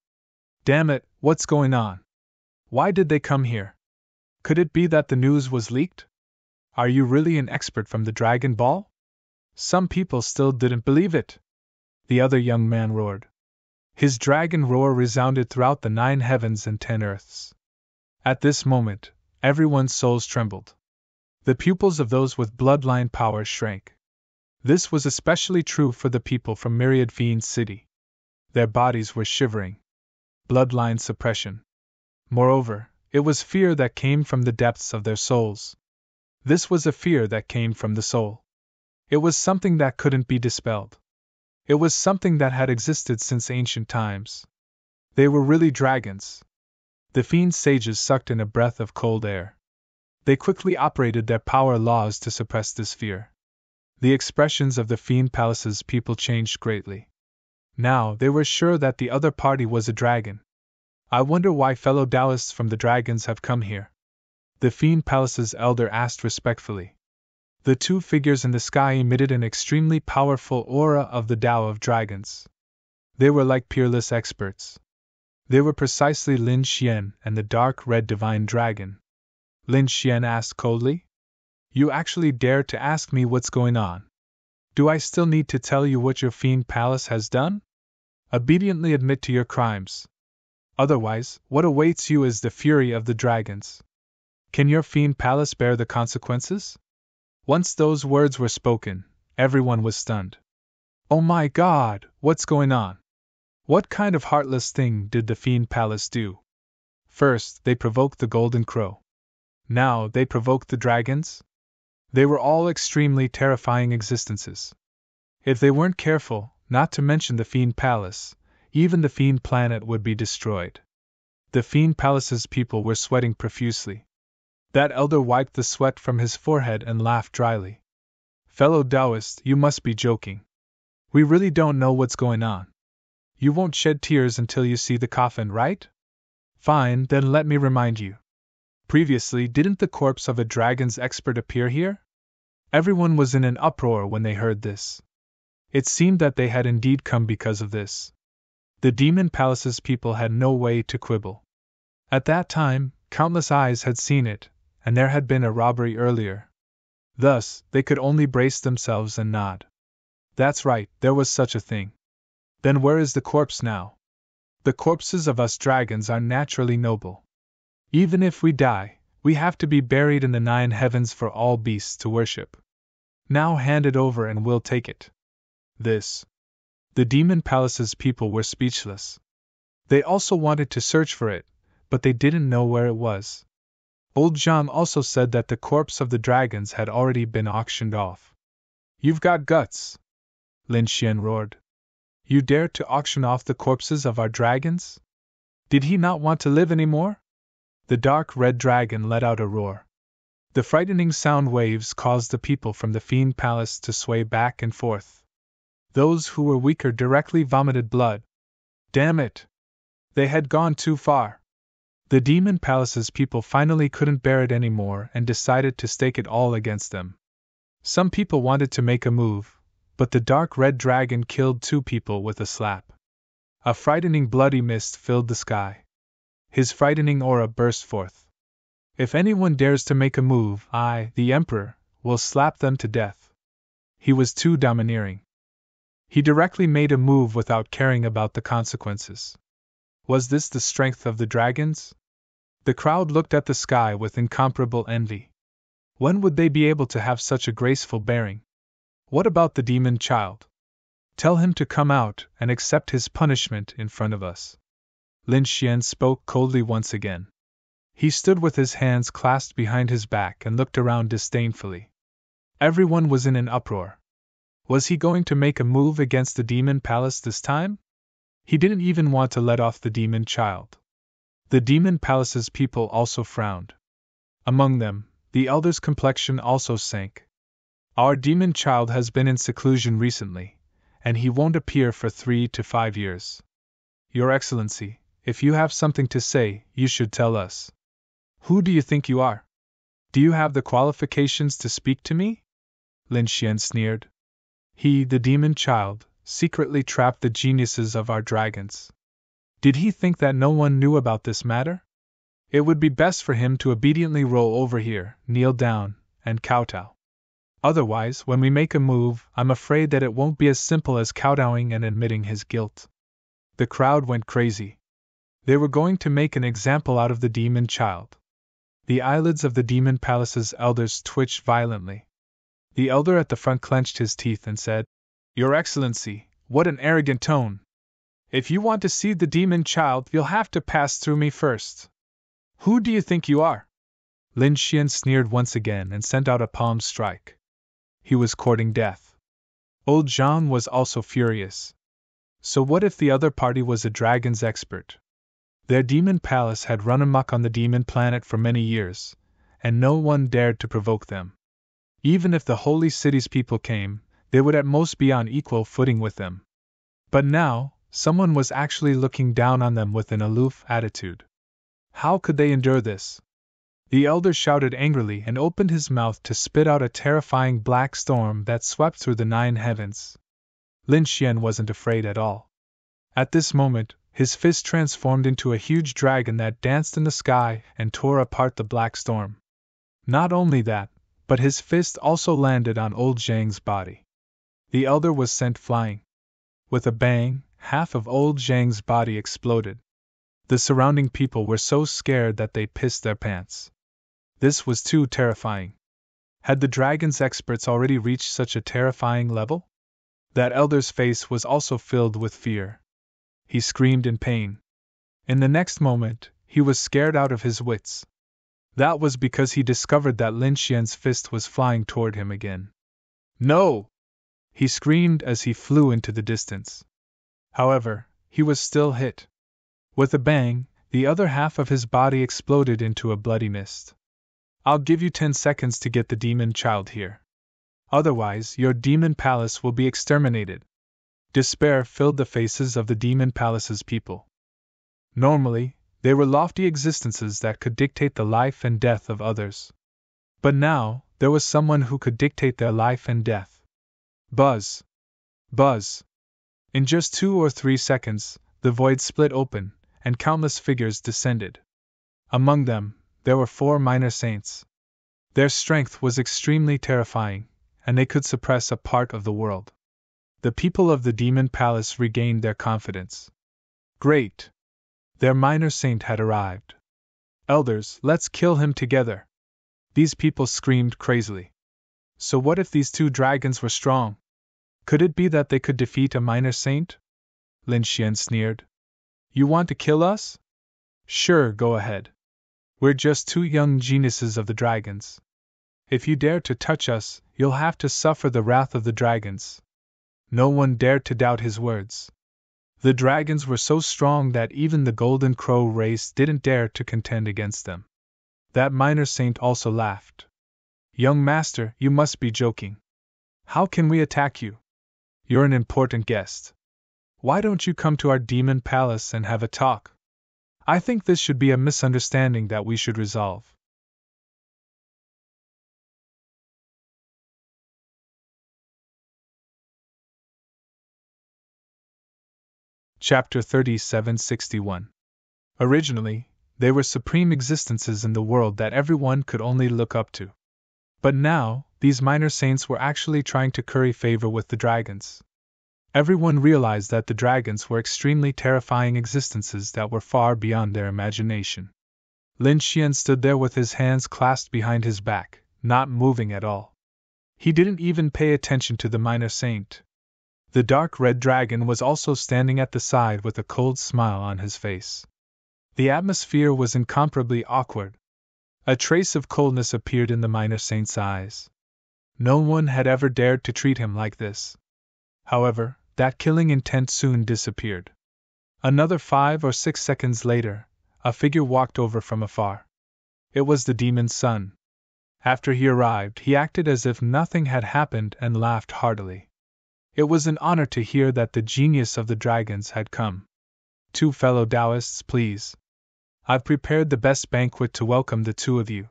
Damn it, what's going on? Why did they come here? Could it be that the news was leaked? Are you really an expert from the Dragon Ball? Some people still didn't believe it. The other young man roared. His dragon roar resounded throughout the 9 heavens and 10 earths. At this moment, everyone's souls trembled. The pupils of those with bloodline power shrank. This was especially true for the people from Myriad Fiend City. Their bodies were shivering. Bloodline suppression. Moreover, it was fear that came from the depths of their souls. This was a fear that came from the soul. It was something that couldn't be dispelled. It was something that had existed since ancient times. They were really dragons. The fiend sages sucked in a breath of cold air. They quickly operated their power laws to suppress this fear. The expressions of the Fiend Palace's people changed greatly. Now they were sure that the other party was a dragon. I wonder why fellow Taoists from the dragons have come here? The Fiend Palace's elder asked respectfully. The two figures in the sky emitted an extremely powerful aura of the Tao of dragons. They were like peerless experts. They were precisely Lin Xian and the dark red divine dragon. Lin Xian asked coldly. You actually dare to ask me what's going on? Do I still need to tell you what your Fiend Palace has done? Obediently admit to your crimes. Otherwise, what awaits you is the fury of the dragons. Can your Fiend Palace bear the consequences? Once those words were spoken, everyone was stunned. Oh my God, what's going on? What kind of heartless thing did the Fiend Palace do? First, they provoked the Golden Crow. Now, they provoked the dragons? They were all extremely terrifying existences. If they weren't careful, not to mention the Fiend Palace, even the Fiend Planet would be destroyed. The Fiend Palace's people were sweating profusely. That elder wiped the sweat from his forehead and laughed dryly. Fellow Taoist, you must be joking. We really don't know what's going on. You won't shed tears until you see the coffin, right? Fine, then let me remind you. Previously, didn't the corpse of a dragon's expert appear here? Everyone was in an uproar when they heard this. It seemed that they had indeed come because of this. The Demon Palace's people had no way to quibble. At that time, countless eyes had seen it, and there had been a robbery earlier. Thus, they could only brace themselves and nod. That's right, there was such a thing. Then where is the corpse now? The corpses of us dragons are naturally noble. Even if we die, we have to be buried in the 9 heavens for all beasts to worship. Now hand it over and we'll take it. This. The Demon Palace's people were speechless. They also wanted to search for it, but they didn't know where it was. Old Jean also said that the corpse of the dragons had already been auctioned off. You've got guts! Lin Xian roared. You dare to auction off the corpses of our dragons? Did he not want to live anymore? The dark red dragon let out a roar. The frightening sound waves caused the people from the Fiend Palace to sway back and forth. Those who were weaker directly vomited blood. Damn it! They had gone too far. The Demon Palace's people finally couldn't bear it anymore and decided to stake it all against them. Some people wanted to make a move, but the dark red dragon killed 2 people with a slap. A frightening bloody mist filled the sky. His frightening aura burst forth. If anyone dares to make a move, I, the Emperor, will slap them to death. He was too domineering. He directly made a move without caring about the consequences. Was this the strength of the dragons? The crowd looked at the sky with incomparable envy. When would they be able to have such a graceful bearing? What about the demon child? Tell him to come out and accept his punishment in front of us. Lin Xian spoke coldly once again. He stood with his hands clasped behind his back and looked around disdainfully. Everyone was in an uproar. Was he going to make a move against the Demon Palace this time? He didn't even want to let off the demon child. The Demon Palace's people also frowned. Among them, the elder's complexion also sank. Our demon child has been in seclusion recently, and he won't appear for 3 to 5 years. Your Excellency, if you have something to say, you should tell us. Who do you think you are? Do you have the qualifications to speak to me? Lin Xian sneered. He, the demon child, secretly trapped the geniuses of our dragons. Did he think that no one knew about this matter? It would be best for him to obediently roll over here, kneel down, and kowtow. Otherwise, when we make a move, I'm afraid that it won't be as simple as kowtowing and admitting his guilt. The crowd went crazy. They were going to make an example out of the demon child. The eyelids of the Demon Palace's elders twitched violently. The elder at the front clenched his teeth and said, Your Excellency, what an arrogant tone! If you want to see the demon child, you'll have to pass through me first. Who do you think you are? Lin Xian sneered once again and sent out a palm strike. He was courting death. Old Jean was also furious. So what if the other party was a dragon's expert? Their demon palace had run amok on the demon planet for many years, and no one dared to provoke them. Even if the holy city's people came, they would at most be on equal footing with them. But now, someone was actually looking down on them with an aloof attitude. How could they endure this? The elder shouted angrily and opened his mouth to spit out a terrifying black storm that swept through the 9 heavens. Lin Xian wasn't afraid at all. At this moment, his fist transformed into a huge dragon that danced in the sky and tore apart the black storm. Not only that, but his fist also landed on old Zhang's body. The elder was sent flying. With a bang, half of old Zhang's body exploded. The surrounding people were so scared that they pissed their pants. This was too terrifying. Had the dragon's experts already reached such a terrifying level? That elder's face was also filled with fear. He screamed in pain. In the next moment, he was scared out of his wits. That was because he discovered that Lin Xian's fist was flying toward him again. No! He screamed as he flew into the distance. However, he was still hit. With a bang, the other half of his body exploded into a bloody mist. I'll give you 10 seconds to get the demon child here. Otherwise, your demon palace will be exterminated. Despair filled the faces of the demon palace's people. Normally, they were lofty existences that could dictate the life and death of others. But now, there was someone who could dictate their life and death. Buzz! Buzz! In just 2 or 3 seconds, the void split open, and countless figures descended. Among them, there were 4 minor saints. Their strength was extremely terrifying, and they could suppress a part of the world. The people of the demon palace regained their confidence. Great! Their minor saint had arrived. Elders, let's kill him together! These people screamed crazily. So what if these 2 dragons were strong? Could it be that they could defeat a minor saint? Lin Xian sneered. You want to kill us? Sure, go ahead. We're just 2 young geniuses of the dragons. If you dare to touch us, you'll have to suffer the wrath of the dragons. No one dared to doubt his words. The dragons were so strong that even the Golden Crow race didn't dare to contend against them. That minor saint also laughed. Young master, you must be joking. How can we attack you? You're an important guest. Why don't you come to our demon palace and have a talk? I think this should be a misunderstanding that we should resolve. Chapter 3761. Originally, they were supreme existences in the world that everyone could only look up to. But now, these minor saints were actually trying to curry favor with the dragons. Everyone realized that the dragons were extremely terrifying existences that were far beyond their imagination. Lin Xian stood there with his hands clasped behind his back, not moving at all. He didn't even pay attention to the minor saint. The dark red dragon was also standing at the side with a cold smile on his face. The atmosphere was incomparably awkward. A trace of coldness appeared in the minor saint's eyes. No one had ever dared to treat him like this. However, that killing intent soon disappeared. Another 5 or 6 seconds later, a figure walked over from afar. It was the demon's son. After he arrived, he acted as if nothing had happened and laughed heartily. It was an honor to hear that the genius of the dragons had come. 2 fellow Taoists, please. I've prepared the best banquet to welcome the 2 of you.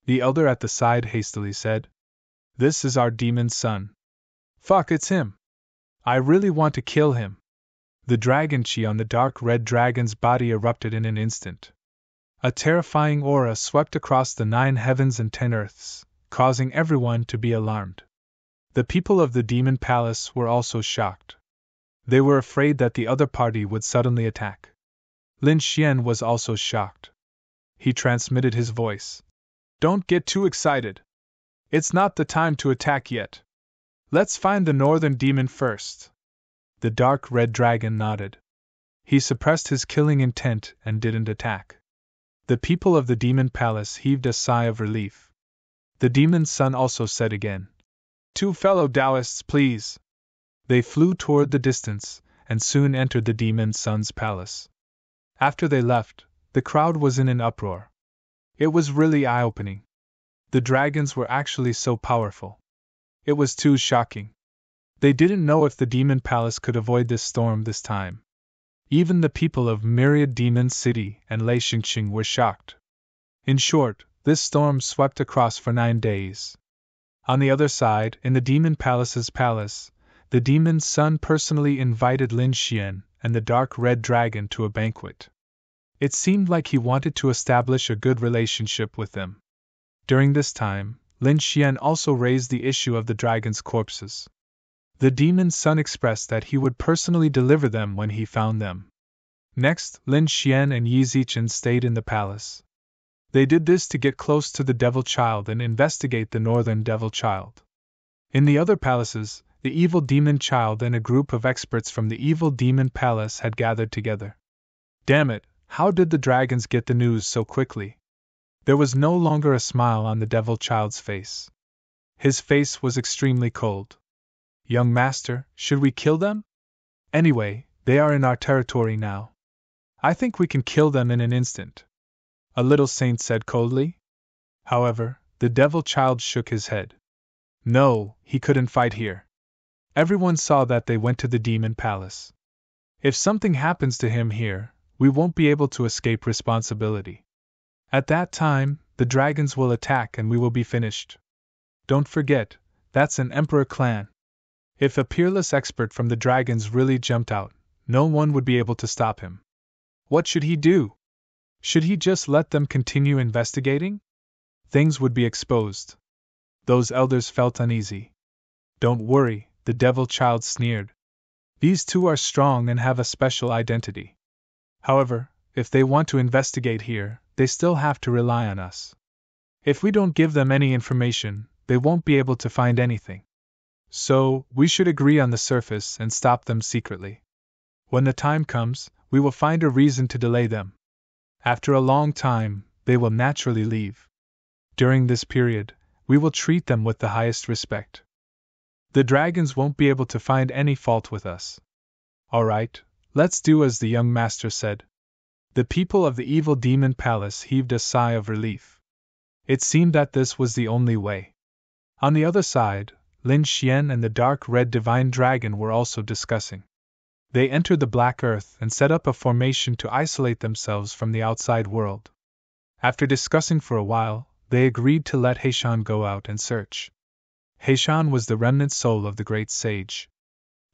The elder at the side hastily said. This is our demon's son. Fuck, it's him. I really want to kill him. The dragon chi on the dark red dragon's body erupted in an instant. A terrifying aura swept across the 9 heavens and 10 earths, causing everyone to be alarmed. The people of the demon palace were also shocked. They were afraid that the other party would suddenly attack. Lin Xian was also shocked. He transmitted his voice. Don't get too excited. It's not the time to attack yet. Let's find the northern demon first. The dark red dragon nodded. He suppressed his killing intent and didn't attack. The people of the demon palace heaved a sigh of relief. The demon's son also said again. 2 fellow Taoists, please. They flew toward the distance, and soon entered the demon's son's palace. After they left, the crowd was in an uproar. It was really eye-opening. The dragons were actually so powerful. It was too shocking. They didn't know if the demon palace could avoid this storm this time. Even the people of Myriad Demon City and Lei Xingqing were shocked. In short, this storm swept across for 9 days. On the other side, in the Demon Palace's palace, the demon's son personally invited Lin Xian and the Dark Red Dragon to a banquet. It seemed like he wanted to establish a good relationship with them. During this time, Lin Xian also raised the issue of the dragon's corpses. The demon's son expressed that he would personally deliver them when he found them. Next, Lin Xian and Yi Zichen stayed in the palace. They did this to get close to the Devil Child and investigate the Northern Devil Child. In the other palaces, the Evil Demon Child and a group of experts from the Evil Demon Palace had gathered together. Damn it, how did the dragons get the news so quickly? There was no longer a smile on the Devil Child's face. His face was extremely cold. Young master, should we kill them? Anyway, they are in our territory now. I think we can kill them in an instant, a little saint said coldly. However, the Devil Child shook his head. No, he couldn't fight here. Everyone saw that they went to the Demon Palace. If something happens to him here, we won't be able to escape responsibility. At that time, the dragons will attack and we will be finished. Don't forget, that's an Emperor clan. If a peerless expert from the dragons really jumped out, no one would be able to stop him. What should he do? Should he just let them continue investigating? Things would be exposed. Those elders felt uneasy. Don't worry, the Devil Child sneered. These two are strong and have a special identity. However, if they want to investigate here, they still have to rely on us. If we don't give them any information, they won't be able to find anything. So, we should agree on the surface and stop them secretly. When the time comes, we will find a reason to delay them. After a long time, they will naturally leave. During this period, we will treat them with the highest respect. The dragons won't be able to find any fault with us. Alright, let's do as the young master said. The people of the Evil Demon Palace heaved a sigh of relief. It seemed that this was the only way. On the other side, Lin Xian and the Dark Red Divine Dragon were also discussing. They entered the Black Earth and set up a formation to isolate themselves from the outside world. After discussing for a while, they agreed to let Heishan go out and search. Heishan was the remnant soul of the great sage.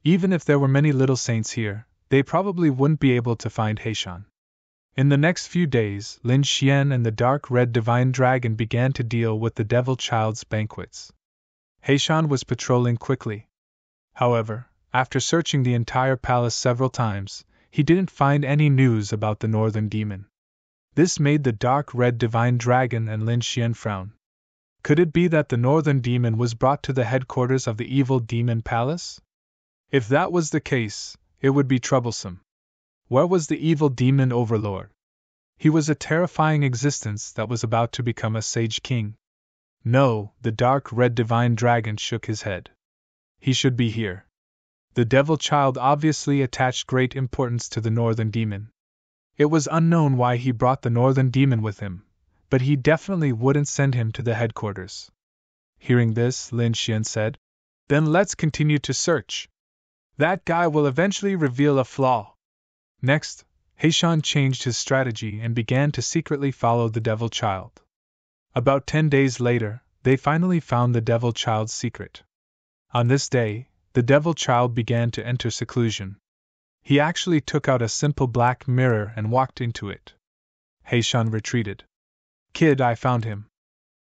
Even if there were many little saints here, they probably wouldn't be able to find Heishan. In the next few days, Lin Xian and the Dark Red Divine Dragon began to deal with the Devil Child's banquets. Heishan was patrolling quickly. However, after searching the entire palace several times, he didn't find any news about the Northern Demon. This made the Dark Red Divine Dragon and Lin Xian frown. Could it be that the Northern Demon was brought to the headquarters of the Evil Demon Palace? If that was the case, it would be troublesome. Where was the Evil Demon Overlord? He was a terrifying existence that was about to become a Sage King. No, the Dark Red Divine Dragon shook his head. He should be here. The Devil Child obviously attached great importance to the Northern Demon. It was unknown why he brought the Northern Demon with him, but he definitely wouldn't send him to the headquarters. Hearing this, Lin Xian said, "Then let's continue to search. That guy will eventually reveal a flaw." Next, Heishan changed his strategy and began to secretly follow the Devil Child. About 10 days later, they finally found the Devil Child's secret. On this day, the Devil Child began to enter seclusion. He actually took out a simple black mirror and walked into it. Heishan retreated. "Kid, I found him.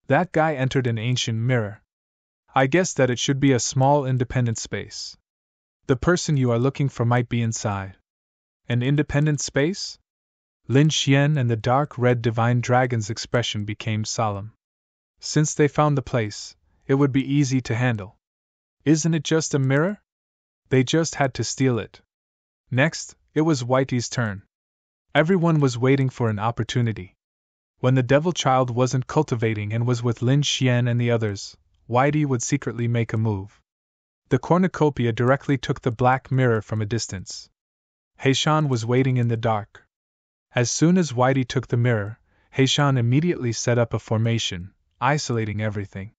That guy entered an ancient mirror. I guess that it should be a small independent space. The person you are looking for might be inside." An independent space? Lin Xian and the Dark Red Divine Dragon's expression became solemn. Since they found the place, it would be easy to handle. Isn't it just a mirror? They just had to steal it. Next, it was Whitey's turn. Everyone was waiting for an opportunity. When the Devil Child wasn't cultivating and was with Lin Xian and the others, Whitey would secretly make a move. The cornucopia directly took the black mirror from a distance. Heishan was waiting in the dark. As soon as Whitey took the mirror, Heishan immediately set up a formation, isolating everything.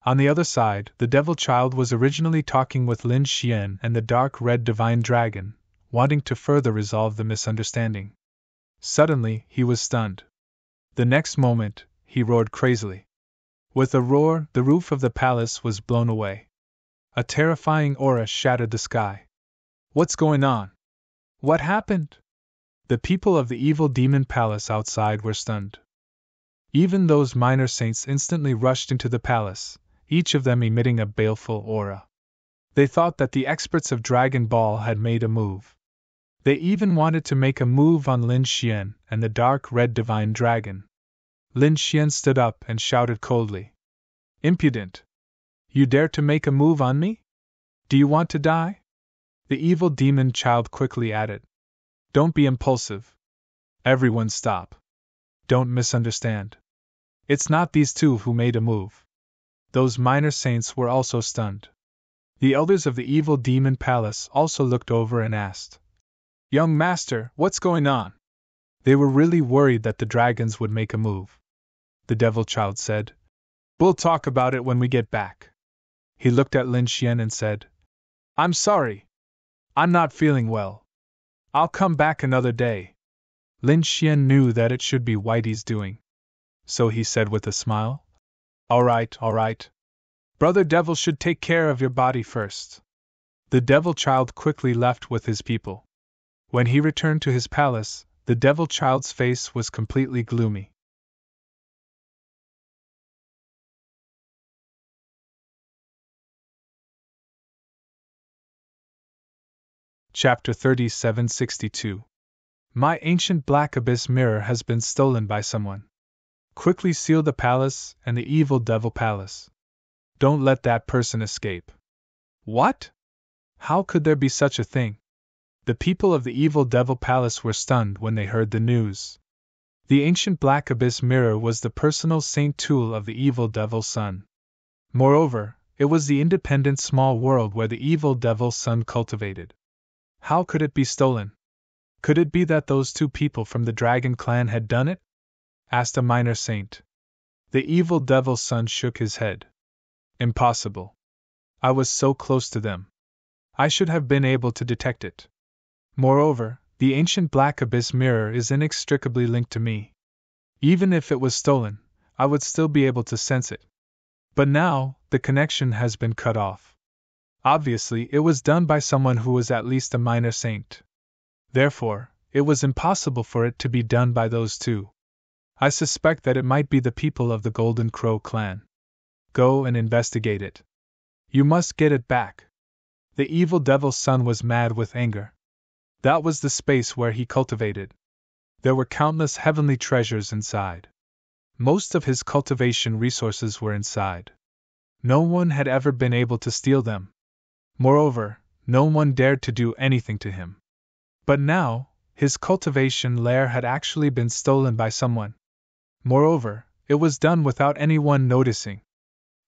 On the other side, the Devil Child was originally talking with Lin Xian and the Dark Red Divine Dragon, wanting to further resolve the misunderstanding. Suddenly, he was stunned. The next moment, he roared crazily. With a roar, the roof of the palace was blown away. A terrifying aura shattered the sky. What's going on? What happened? The people of the evil demon palace outside were stunned. Even those minor saints instantly rushed into the palace, each of them emitting a baleful aura. They thought that the experts of Dragon Ball had made a move. They even wanted to make a move on Lin Xian and the dark red divine dragon. Lin Xian stood up and shouted coldly. Impudent! You dare to make a move on me? Do you want to die? The evil demon child quickly added. Don't be impulsive. Everyone stop. Don't misunderstand. It's not these two who made a move. Those minor saints were also stunned. The elders of the evil demon palace also looked over and asked, Young master, what's going on? They were really worried that the dragons would make a move. The devil child said, We'll talk about it when we get back. He looked at Lin Xian and said, I'm sorry. I'm not feeling well. I'll come back another day. Lin Xian knew that it should be Whitey's doing. So he said with a smile, All right. Brother Devil should take care of your body first. The devil child quickly left with his people. When he returned to his palace, the devil child's face was completely gloomy. Chapter 3762. My ancient black abyss mirror has been stolen by someone. Quickly seal the palace and the evil devil palace. Don't let that person escape. What? How could there be such a thing? The people of the evil devil palace were stunned when they heard the news. The ancient black abyss mirror was the personal saint tool of the evil devil's son. Moreover, it was the independent small world where the evil devil's son cultivated. How could it be stolen? Could it be that those two people from the dragon clan had done it? Asked a minor saint. The evil devil's son shook his head. Impossible. I was so close to them. I should have been able to detect it. Moreover, the ancient black abyss mirror is inextricably linked to me. Even if it was stolen, I would still be able to sense it. But now, the connection has been cut off. Obviously, it was done by someone who was at least a minor saint. Therefore, it was impossible for it to be done by those two. I suspect that it might be the people of the Golden Crow clan. Go and investigate it. You must get it back. The evil devil's son was mad with anger. That was the space where he cultivated. There were countless heavenly treasures inside. Most of his cultivation resources were inside. No one had ever been able to steal them. Moreover, no one dared to do anything to him. But now, his cultivation lair had actually been stolen by someone. Moreover, it was done without anyone noticing.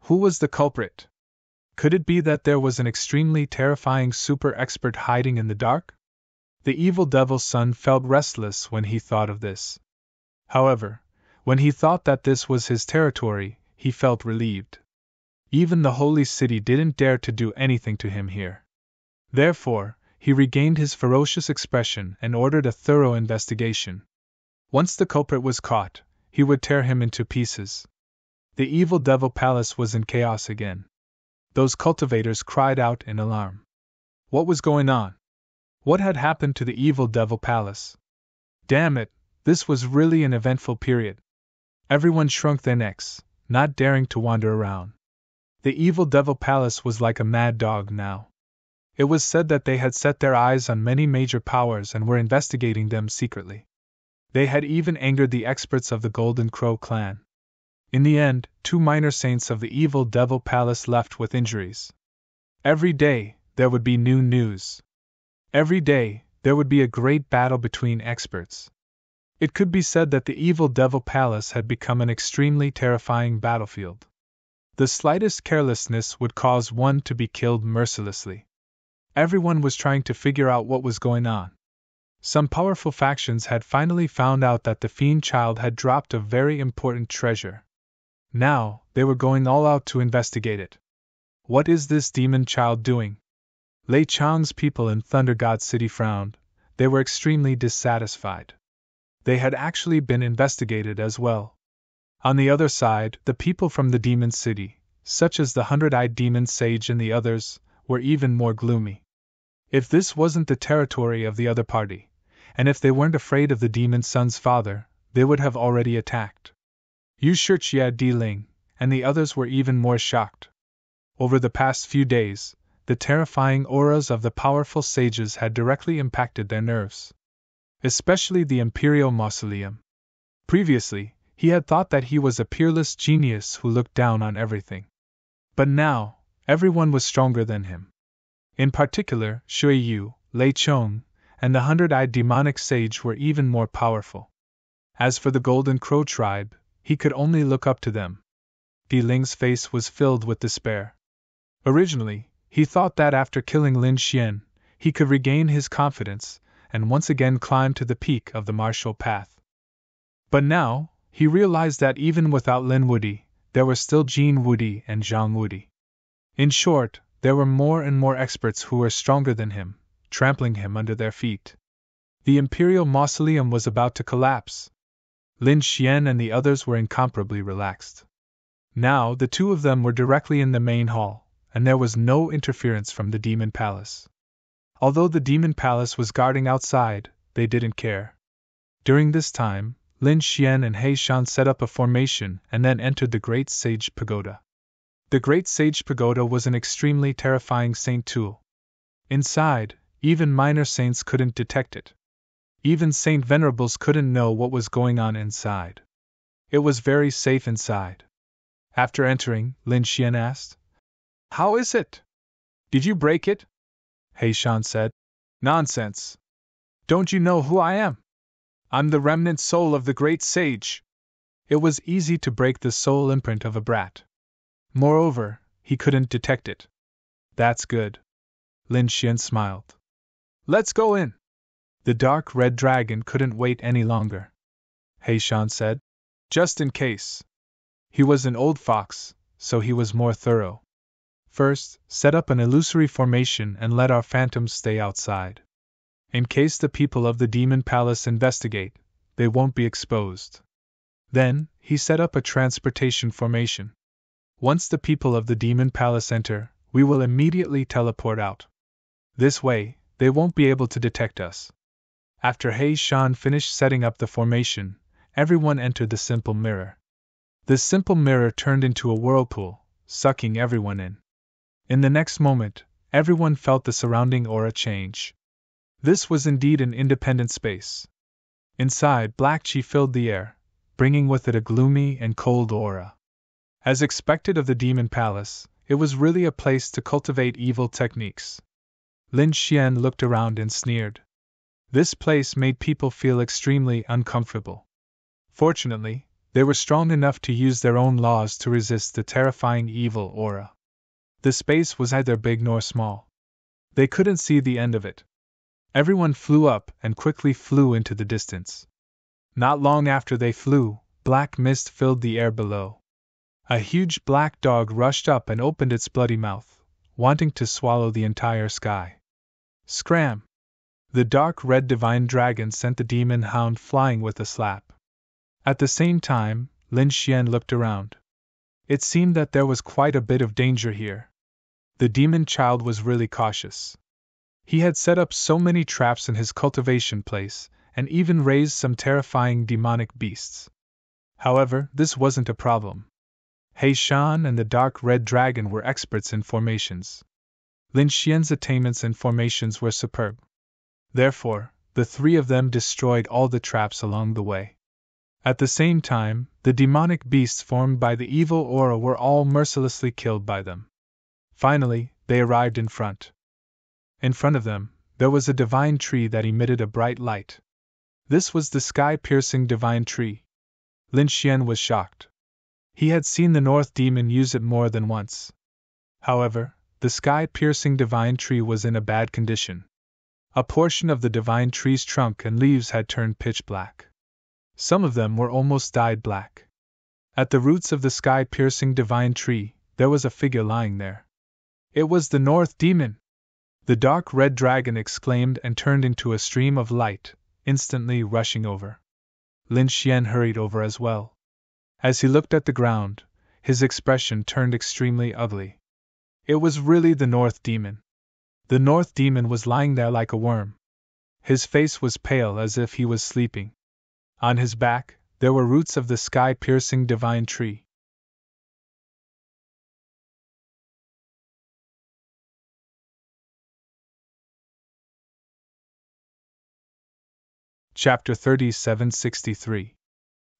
Who was the culprit? Could it be that there was an extremely terrifying super expert hiding in the dark? The evil devil's son felt restless when he thought of this. However, when he thought that this was his territory, he felt relieved. Even the holy city didn't dare to do anything to him here. Therefore, he regained his ferocious expression and ordered a thorough investigation. Once the culprit was caught, he would tear him into pieces. The evil devil palace was in chaos again. Those cultivators cried out in alarm. What was going on? What had happened to the evil devil palace? Damn it, this was really an eventful period. Everyone shrunk their necks, not daring to wander around. The evil devil palace was like a mad dog now. It was said that they had set their eyes on many major powers and were investigating them secretly. They had even angered the experts of the Golden Crow clan. In the end, 2 minor saints of the evil devil palace left with injuries. Every day, there would be new news. Every day, there would be a great battle between experts. It could be said that the evil devil palace had become an extremely terrifying battlefield. The slightest carelessness would cause one to be killed mercilessly. Everyone was trying to figure out what was going on. Some powerful factions had finally found out that the fiend child had dropped a very important treasure. Now, they were going all out to investigate it. What is this demon child doing? Lei Chang's people in Thunder God City frowned. They were extremely dissatisfied. They had actually been investigated as well. On the other side, the people from the Demon City, such as the 100-eyed demon sage and the others, were even more gloomy. If this wasn't the territory of the other party, and if they weren't afraid of the demon son's father, they would have already attacked. Yu Shijia Di Ling and the others were even more shocked. Over the past few days, the terrifying auras of the powerful sages had directly impacted their nerves. Especially the Imperial Mausoleum. Previously, he had thought that he was a peerless genius who looked down on everything. But now, everyone was stronger than him. In particular, Shui Yu, Lei Chong, and the 100-eyed demonic sage were even more powerful. As for the Golden Crow tribe, he could only look up to them. Di Ling's face was filled with despair. Originally, he thought that after killing Lin Xian, he could regain his confidence and once again climb to the peak of the martial path. But now, he realized that even without Lin Wudi, there were still Jin Wudi and Zhang Wudi. In short, there were more and more experts who were stronger than him, trampling him under their feet. The Imperial Mausoleum was about to collapse. Lin Xian and the others were incomparably relaxed. Now the two of them were directly in the main hall, and there was no interference from the Demon Palace. Although the Demon Palace was guarding outside, they didn't care. During this time, Lin Xian and He Shan set up a formation and then entered the Great Sage Pagoda. The Great Sage Pagoda was an extremely terrifying saint tool. Inside, even minor saints couldn't detect it. Even Saint Venerables couldn't know what was going on inside. It was very safe inside. After entering, Lin Xian asked, "How is it? Did you break it?" He Shan said, "Nonsense. Don't you know who I am? I'm the remnant soul of the great sage." It was easy to break the soul imprint of a brat. Moreover, he couldn't detect it. That's good. Lin Xian smiled. "Let's go in." The dark red dragon couldn't wait any longer. He Shan said, "Just in case." He was an old fox, so he was more thorough. "First, set up an illusory formation and let our phantoms stay outside. In case the people of the Demon Palace investigate, they won't be exposed." Then, he set up a transportation formation. "Once the people of the Demon Palace enter, we will immediately teleport out. This way, they won't be able to detect us." After He Shan finished setting up the formation, everyone entered the simple mirror. The simple mirror turned into a whirlpool, sucking everyone in. In the next moment, everyone felt the surrounding aura change. This was indeed an independent space. Inside, black qi filled the air, bringing with it a gloomy and cold aura. As expected of the Demon Palace, it was really a place to cultivate evil techniques. Lin Xian looked around and sneered. This place made people feel extremely uncomfortable. Fortunately, they were strong enough to use their own laws to resist the terrifying evil aura. The space was neither big nor small. They couldn't see the end of it. Everyone flew up and quickly flew into the distance. Not long after they flew, black mist filled the air below. A huge black dog rushed up and opened its bloody mouth, wanting to swallow the entire sky. Scram! The dark red divine dragon sent the demon hound flying with a slap. At the same time, Lin Xian looked around. It seemed that there was quite a bit of danger here. The demon child was really cautious. He had set up so many traps in his cultivation place, and even raised some terrifying demonic beasts. However, this wasn't a problem. He Shan and the dark red dragon were experts in formations. Lin Xian's attainments in formations were superb. Therefore, the three of them destroyed all the traps along the way. At the same time, the demonic beasts formed by the evil aura were all mercilessly killed by them. Finally, they arrived in front. In front of them, there was a divine tree that emitted a bright light. This was the sky-piercing divine tree. Lin Xian was shocked. He had seen the North Demon use it more than once. However, the sky-piercing divine tree was in a bad condition. A portion of the divine tree's trunk and leaves had turned pitch black. Some of them were almost dyed black. At the roots of the sky-piercing divine tree, there was a figure lying there. It was the North Demon! The dark red dragon exclaimed and turned into a stream of light, instantly rushing over. Lin Xian hurried over as well. As he looked at the ground, his expression turned extremely ugly. It was really the North Demon. The North Demon was lying there like a worm. His face was pale as if he was sleeping. On his back, there were roots of the sky-piercing divine tree. Chapter 3763.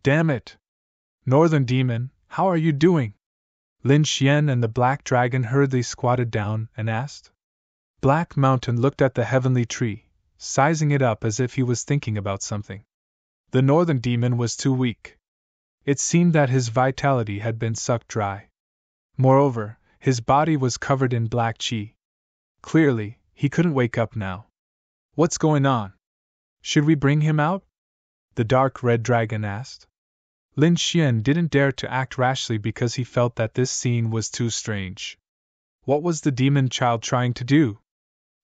Damn it! Northern Demon, how are you doing? Lin Xian and the Black Dragon hurriedly squatted down and asked. Black Mountain looked at the heavenly tree, sizing it up as if he was thinking about something. The Northern Demon was too weak. It seemed that his vitality had been sucked dry. Moreover, his body was covered in black qi. Clearly, he couldn't wake up now. What's going on? Should we bring him out? The dark red dragon asked. Lin Xian didn't dare to act rashly because he felt that this scene was too strange. What was the demon child trying to do?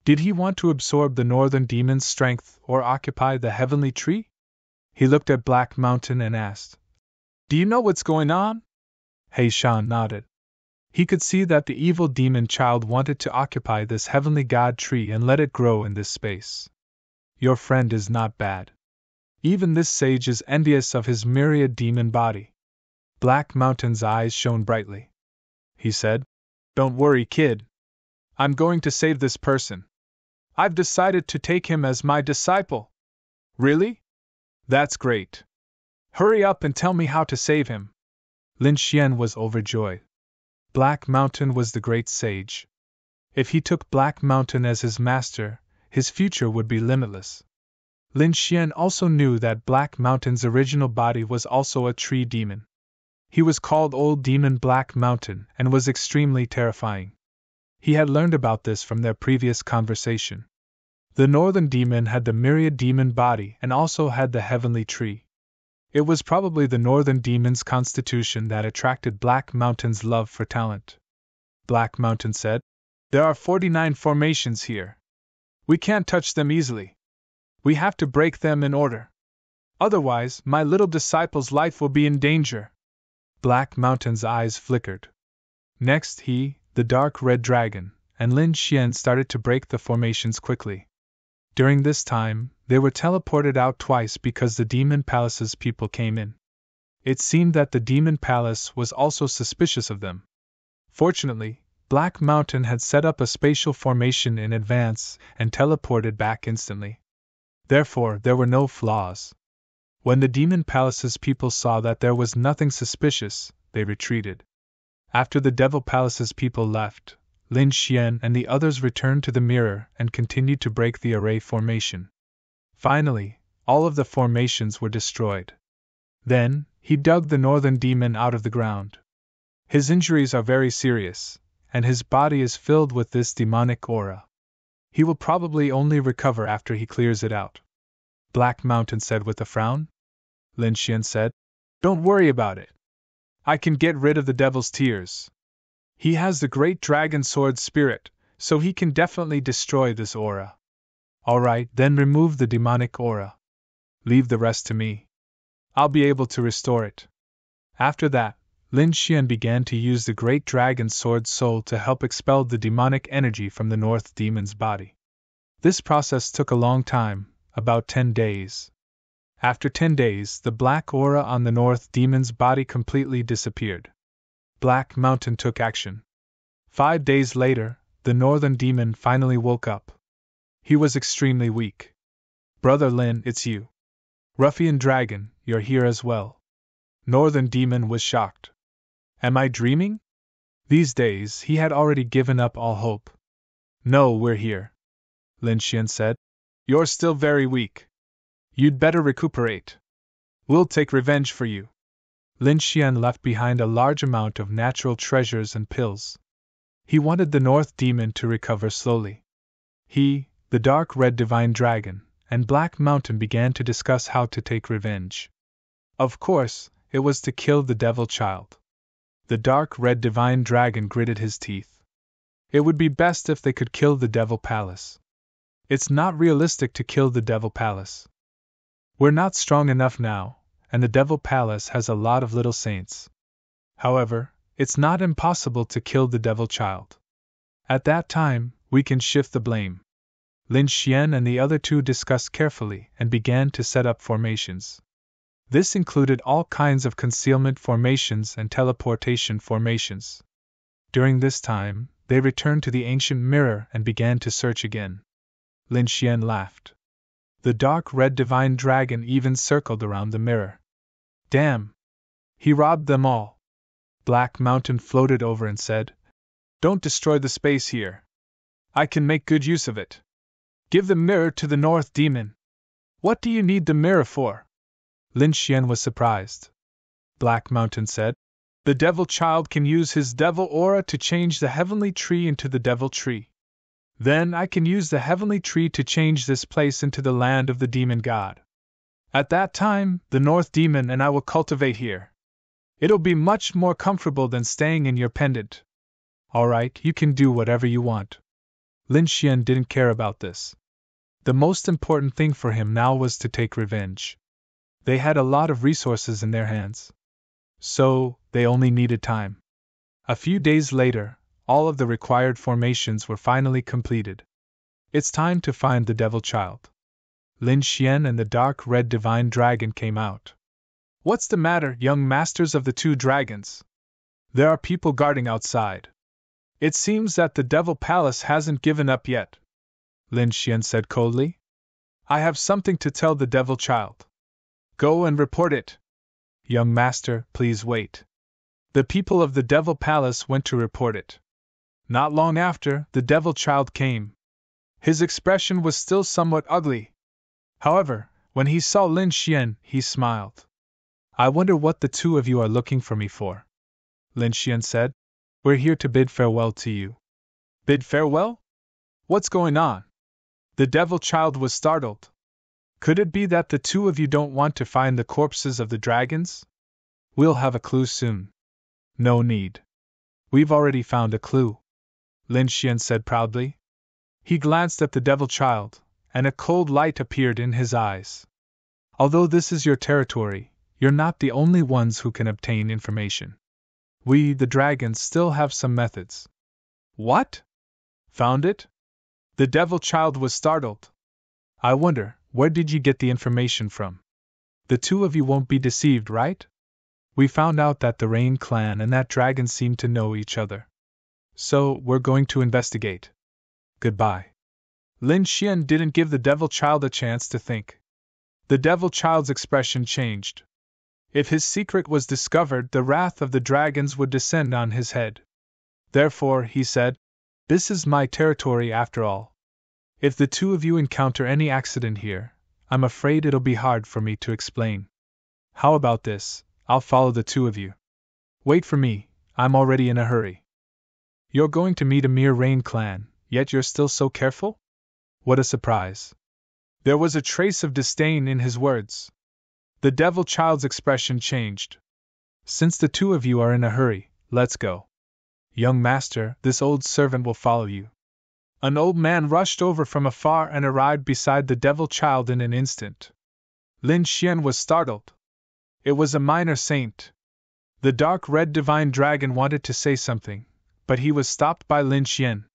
Did he want to absorb the Northern Demon's strength or occupy the heavenly tree? He looked at Black Mountain and asked, Do you know what's going on? He Shan nodded. He could see that the evil demon child wanted to occupy this heavenly god tree and let it grow in this space. Your friend is not bad. Even this sage is envious of his myriad demon body. Black Mountain's eyes shone brightly. He said, Don't worry, kid. I'm going to save this person. I've decided to take him as my disciple. Really? That's great. Hurry up and tell me how to save him. Lin Xian was overjoyed. Black Mountain was the great sage. If he took Black Mountain as his master, his future would be limitless. Lin Xian also knew that Black Mountain's original body was also a tree demon. He was called Old Demon Black Mountain and was extremely terrifying. He had learned about this from their previous conversation. The Northern Demon had the myriad demon body and also had the heavenly tree. It was probably the Northern Demon's constitution that attracted Black Mountain's love for talent. Black Mountain said, There are 49 formations here. We can't touch them easily. We have to break them in order. Otherwise, my little disciple's life will be in danger. Black Mountain's eyes flickered. Next he, the dark red dragon, and Lin Xian started to break the formations quickly. During this time, they were teleported out twice because the Demon Palace's people came in. It seemed that the Demon Palace was also suspicious of them. Fortunately, Black Mountain had set up a spatial formation in advance and teleported back instantly. Therefore, there were no flaws. When the Demon Palace's people saw that there was nothing suspicious, they retreated. After the Devil Palace's people left, Lin Xian and the others returned to the mirror and continued to break the array formation. Finally, all of the formations were destroyed. Then, he dug the Northern Demon out of the ground. His injuries are very serious, and his body is filled with this demonic aura. He will probably only recover after he clears it out. Black Mountain said with a frown. Lin Xian said, Don't worry about it. I can get rid of the devil's tears. He has the great dragon sword spirit, so he can definitely destroy this aura. Alright, then remove the demonic aura. Leave the rest to me. I'll be able to restore it. After that, Lin Xian began to use the great dragon sword soul to help expel the demonic energy from the North Demon's body. This process took a long time, about 10 days. After 10 days, the black aura on the North Demon's body completely disappeared. Black Mountain took action. 5 days later, the Northern Demon finally woke up. He was extremely weak. Brother Lin, it's you. Ruffian Dragon, you're here as well. Northern Demon was shocked. Am I dreaming? These days, he had already given up all hope. No, we're here. Lin Xian said. You're still very weak. You'd better recuperate. We'll take revenge for you. Lin Xian left behind a large amount of natural treasures and pills. He wanted the North Demon to recover slowly. He, the dark red divine dragon, and Black Mountain began to discuss how to take revenge. Of course, it was to kill the devil child. The dark red divine dragon gritted his teeth. It would be best if they could kill the Devil Palace. It's not realistic to kill the Devil Palace. We're not strong enough now, and the Devil Palace has a lot of little saints. However, it's not impossible to kill the Devil Child. At that time, we can shift the blame. Lin Xian and the other two discussed carefully and began to set up formations. This included all kinds of concealment formations and teleportation formations. During this time, they returned to the ancient mirror and began to search again. Lin Xian laughed. The dark red divine dragon even circled around the mirror. Damn! He robbed them all. Black Mountain floated over and said, "Don't destroy the space here. I can make good use of it. Give the mirror to the North Demon." "What do you need the mirror for?" Lin Xian was surprised. Black Mountain said, "The Devil Child can use his devil aura to change the heavenly tree into the Devil Tree. Then I can use the heavenly tree to change this place into the land of the Demon God. At that time, the North Demon and I will cultivate here. It'll be much more comfortable than staying in your pendant." "Alright, you can do whatever you want." Lin Xian didn't care about this. The most important thing for him now was to take revenge. They had a lot of resources in their hands. So, they only needed time. A few days later, all of the required formations were finally completed. It's time to find the Devil Child. Lin Xian and the dark red divine dragon came out. "What's the matter, young masters of the two dragons? There are people guarding outside. It seems that the Devil Palace hasn't given up yet," Lin Xian said coldly. "I have something to tell the Devil Child. Go and report it." "Young master, please wait." The people of the Devil Palace went to report it. Not long after, the Devil Child came. His expression was still somewhat ugly. However, when he saw Lin Xian, he smiled. "I wonder what the two of you are looking for me for," Lin Xian said. "We're here to bid farewell to you." "Bid farewell? What's going on?" The Devil Child was startled. "Could it be that the two of you don't want to find the corpses of the dragons? We'll have a clue soon." "No need. We've already found a clue," Lin Xian said proudly. He glanced at the Devil Child, and a cold light appeared in his eyes. "Although this is your territory, you're not the only ones who can obtain information. We, the dragons, still have some methods." "What? Found it?" The Devil Child was startled. "I wonder, where did you get the information from? The two of you won't be deceived, right? We found out that the Rain Clan and that dragon seem to know each other. So, we're going to investigate. Goodbye." Lin Xian didn't give the Devil Child a chance to think. The Devil Child's expression changed. If his secret was discovered, the wrath of the dragons would descend on his head. Therefore, he said, "This is my territory after all. If the two of you encounter any accident here, I'm afraid it'll be hard for me to explain. How about this? I'll follow the two of you. Wait for me, I'm already in a hurry." "You're going to meet a mere Rain Clan, yet you're still so careful?" What a surprise. There was a trace of disdain in his words. The Devil Child's expression changed. "Since the two of you are in a hurry, let's go. Young master, this old servant will follow you." An old man rushed over from afar and arrived beside the Devil Child in an instant. Lin Xian was startled. It was a minor saint. The dark red divine dragon wanted to say something, but he was stopped by Lin Xian.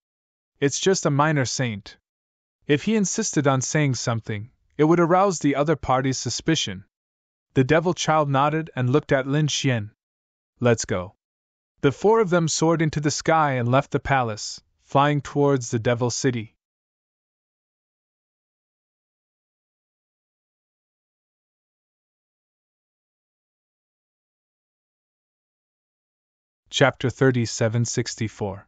"It's just a minor saint." If he insisted on saying something, it would arouse the other party's suspicion. The Devil Child nodded and looked at Lin Xian. "Let's go." The four of them soared into the sky and left the palace, flying towards the Devil City. Chapter 3764.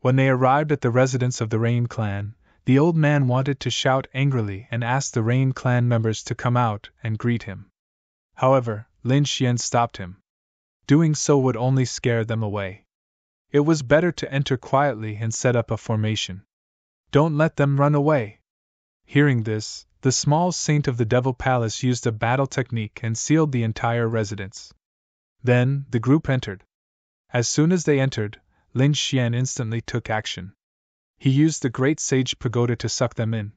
When they arrived at the residence of the Rain Clan, the old man wanted to shout angrily and asked the Rain Clan members to come out and greet him. However, Lin Xian stopped him. Doing so would only scare them away. It was better to enter quietly and set up a formation. Don't let them run away. Hearing this, the small saint of the Devil Palace used a battle technique and sealed the entire residence. Then, the group entered. As soon as they entered, Lin Xian instantly took action. He used the Great Sage Pagoda to suck them in.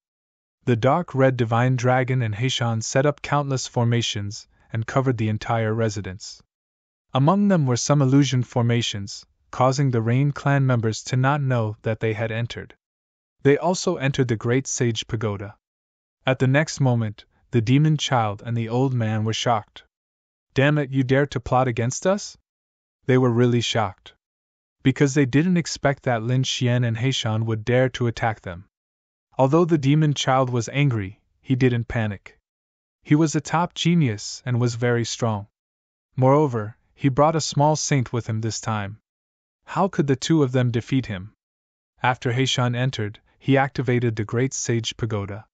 The dark red divine dragon and Heishan set up countless formations and covered the entire residence. Among them were some illusion formations, causing the Rain clan members to not know that they had entered. They also entered the Great Sage Pagoda. At the next moment, the demon child and the old man were shocked. Damn it, you dare to plot against us? They were really shocked. Because they didn't expect that Lin Xian and Heishan would dare to attack them. Although the demon child was angry, he didn't panic. He was a top genius and was very strong. Moreover, he brought a small saint with him this time. How could the two of them defeat him? After Heishan entered, he activated the Great Sage Pagoda.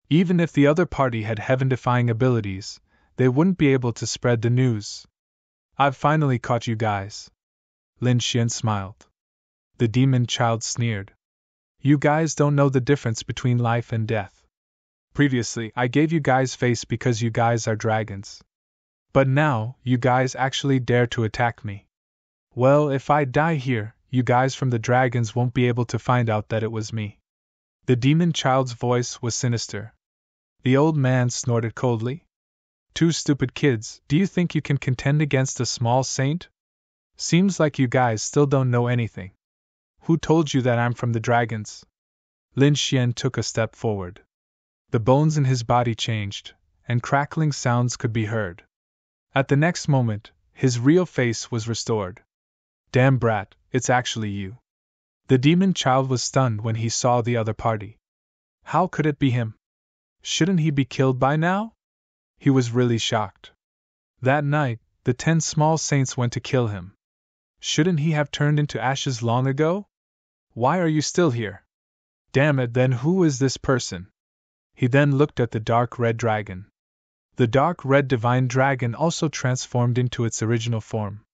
Even if the other party had heaven-defying abilities, they wouldn't be able to spread the news. I've finally caught you guys. Lin Xian smiled. The demon child sneered. You guys don't know the difference between life and death. Previously, I gave you guys face because you guys are dragons. But now, you guys actually dare to attack me. Well, if I die here, you guys from the dragons won't be able to find out that it was me. The demon child's voice was sinister. The old man snorted coldly. Two stupid kids, do you think you can contend against a small saint? Seems like you guys still don't know anything. Who told you that I'm from the dragons? Lin Xian took a step forward. The bones in his body changed, and crackling sounds could be heard. At the next moment, his real face was restored. Damn brat, it's actually you. The demon child was stunned when he saw the other party. How could it be him? Shouldn't he be killed by now? He was really shocked. That night, the 10 small saints went to kill him. Shouldn't he have turned into ashes long ago? Why are you still here? Damn it, then who is this person? He then looked at the dark red dragon. The dark red divine dragon also transformed into its original form.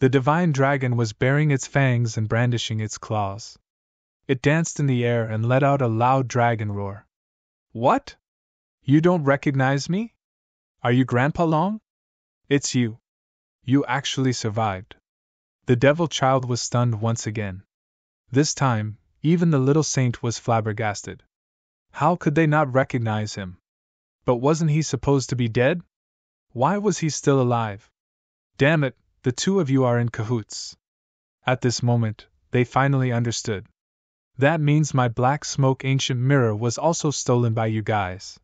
The divine dragon was baring its fangs and brandishing its claws. It danced in the air and let out a loud dragon roar. What? You don't recognize me? Are you Grandpa Long? It's you. You actually survived. The devil child was stunned once again. This time, even the little saint was flabbergasted. How could they not recognize him? But wasn't he supposed to be dead? Why was he still alive? Damn it, the two of you are in cahoots. At this moment, they finally understood. That means my black smoke ancient mirror was also stolen by you guys.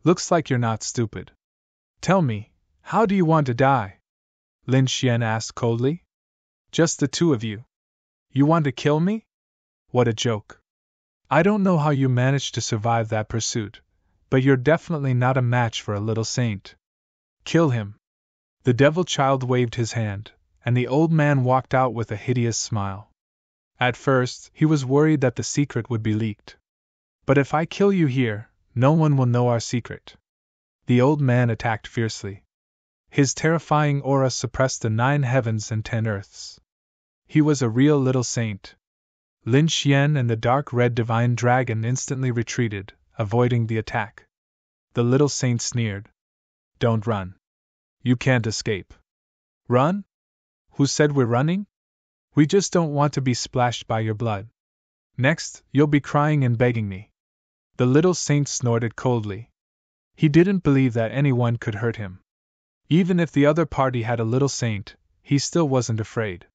Looks like you're not stupid. Tell me, how do you want to die? Lin Xian asked coldly. Just the two of you. You want to kill me? What a joke. I don't know how you managed to survive that pursuit, but you're definitely not a match for a little saint. Kill him. The devil child waved his hand, and the old man walked out with a hideous smile. At first, he was worried that the secret would be leaked. But if I kill you here, no one will know our secret. The old man attacked fiercely. His terrifying aura suppressed the 9 heavens and 10 earths. He was a real little saint. Lin Xian and the dark red divine dragon instantly retreated, avoiding the attack. The little saint sneered. Don't run. You can't escape. Run? Who said we're running? We just don't want to be splashed by your blood. Next, you'll be crying and begging me. The little saint snorted coldly. He didn't believe that anyone could hurt him. Even if the other party had a little saint, he still wasn't afraid.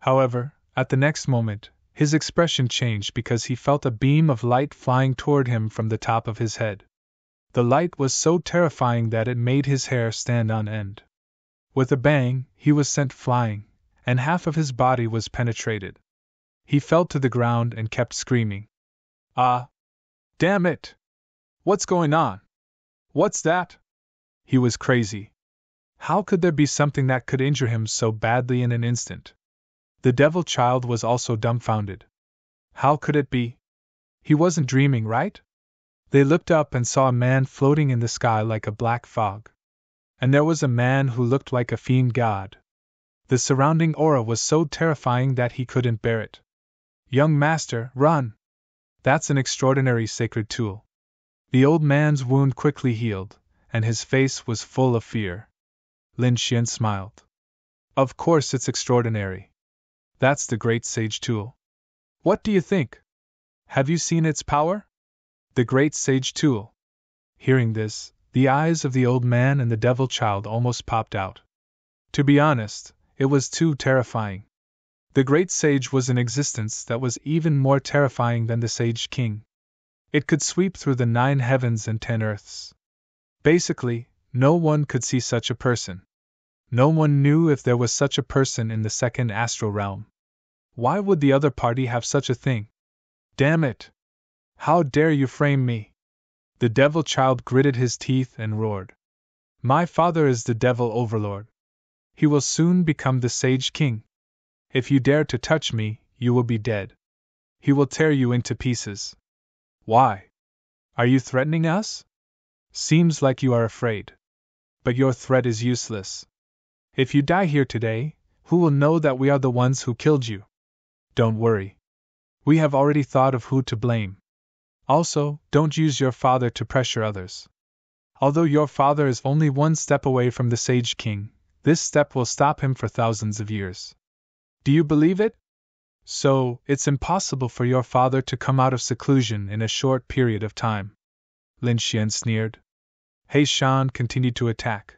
However, at the next moment, his expression changed because he felt a beam of light flying toward him from the top of his head. The light was so terrifying that it made his hair stand on end. With a bang, he was sent flying, and half of his body was penetrated. He fell to the ground and kept screaming. Ah! Damn it! What's going on? What's that? He was crazy. How could there be something that could injure him so badly in an instant? The devil child was also dumbfounded. How could it be? He wasn't dreaming, right? They looked up and saw a man floating in the sky like a black fog. And there was a man who looked like a fiend god. The surrounding aura was so terrifying that he couldn't bear it. Young master, run! That's an extraordinary sacred tool. The old man's wound quickly healed, and his face was full of fear. Lin Xian smiled. Of course it's extraordinary. That's the great sage tool. What do you think? Have you seen its power? The great sage tool. Hearing this, the eyes of the old man and the devil child almost popped out. To be honest, it was too terrifying. The great sage was an existence that was even more terrifying than the Sage King. It could sweep through the 9 heavens and 10 earths. Basically, no one could see such a person. No one knew if there was such a person in the second astral realm. Why would the other party have such a thing? Damn it! How dare you frame me? The devil child gritted his teeth and roared. My father is the devil overlord. He will soon become the Sage King. If you dare to touch me, you will be dead. He will tear you into pieces. Why? Are you threatening us? Seems like you are afraid. But your threat is useless. If you die here today, who will know that we are the ones who killed you? Don't worry. We have already thought of who to blame. Also, don't use your father to pressure others. Although your father is only 1 step away from the Sage King, this step will stop him for thousands of years. Do you believe it? So, it's impossible for your father to come out of seclusion in a short period of time. Lin Xian sneered. He Shan continued to attack.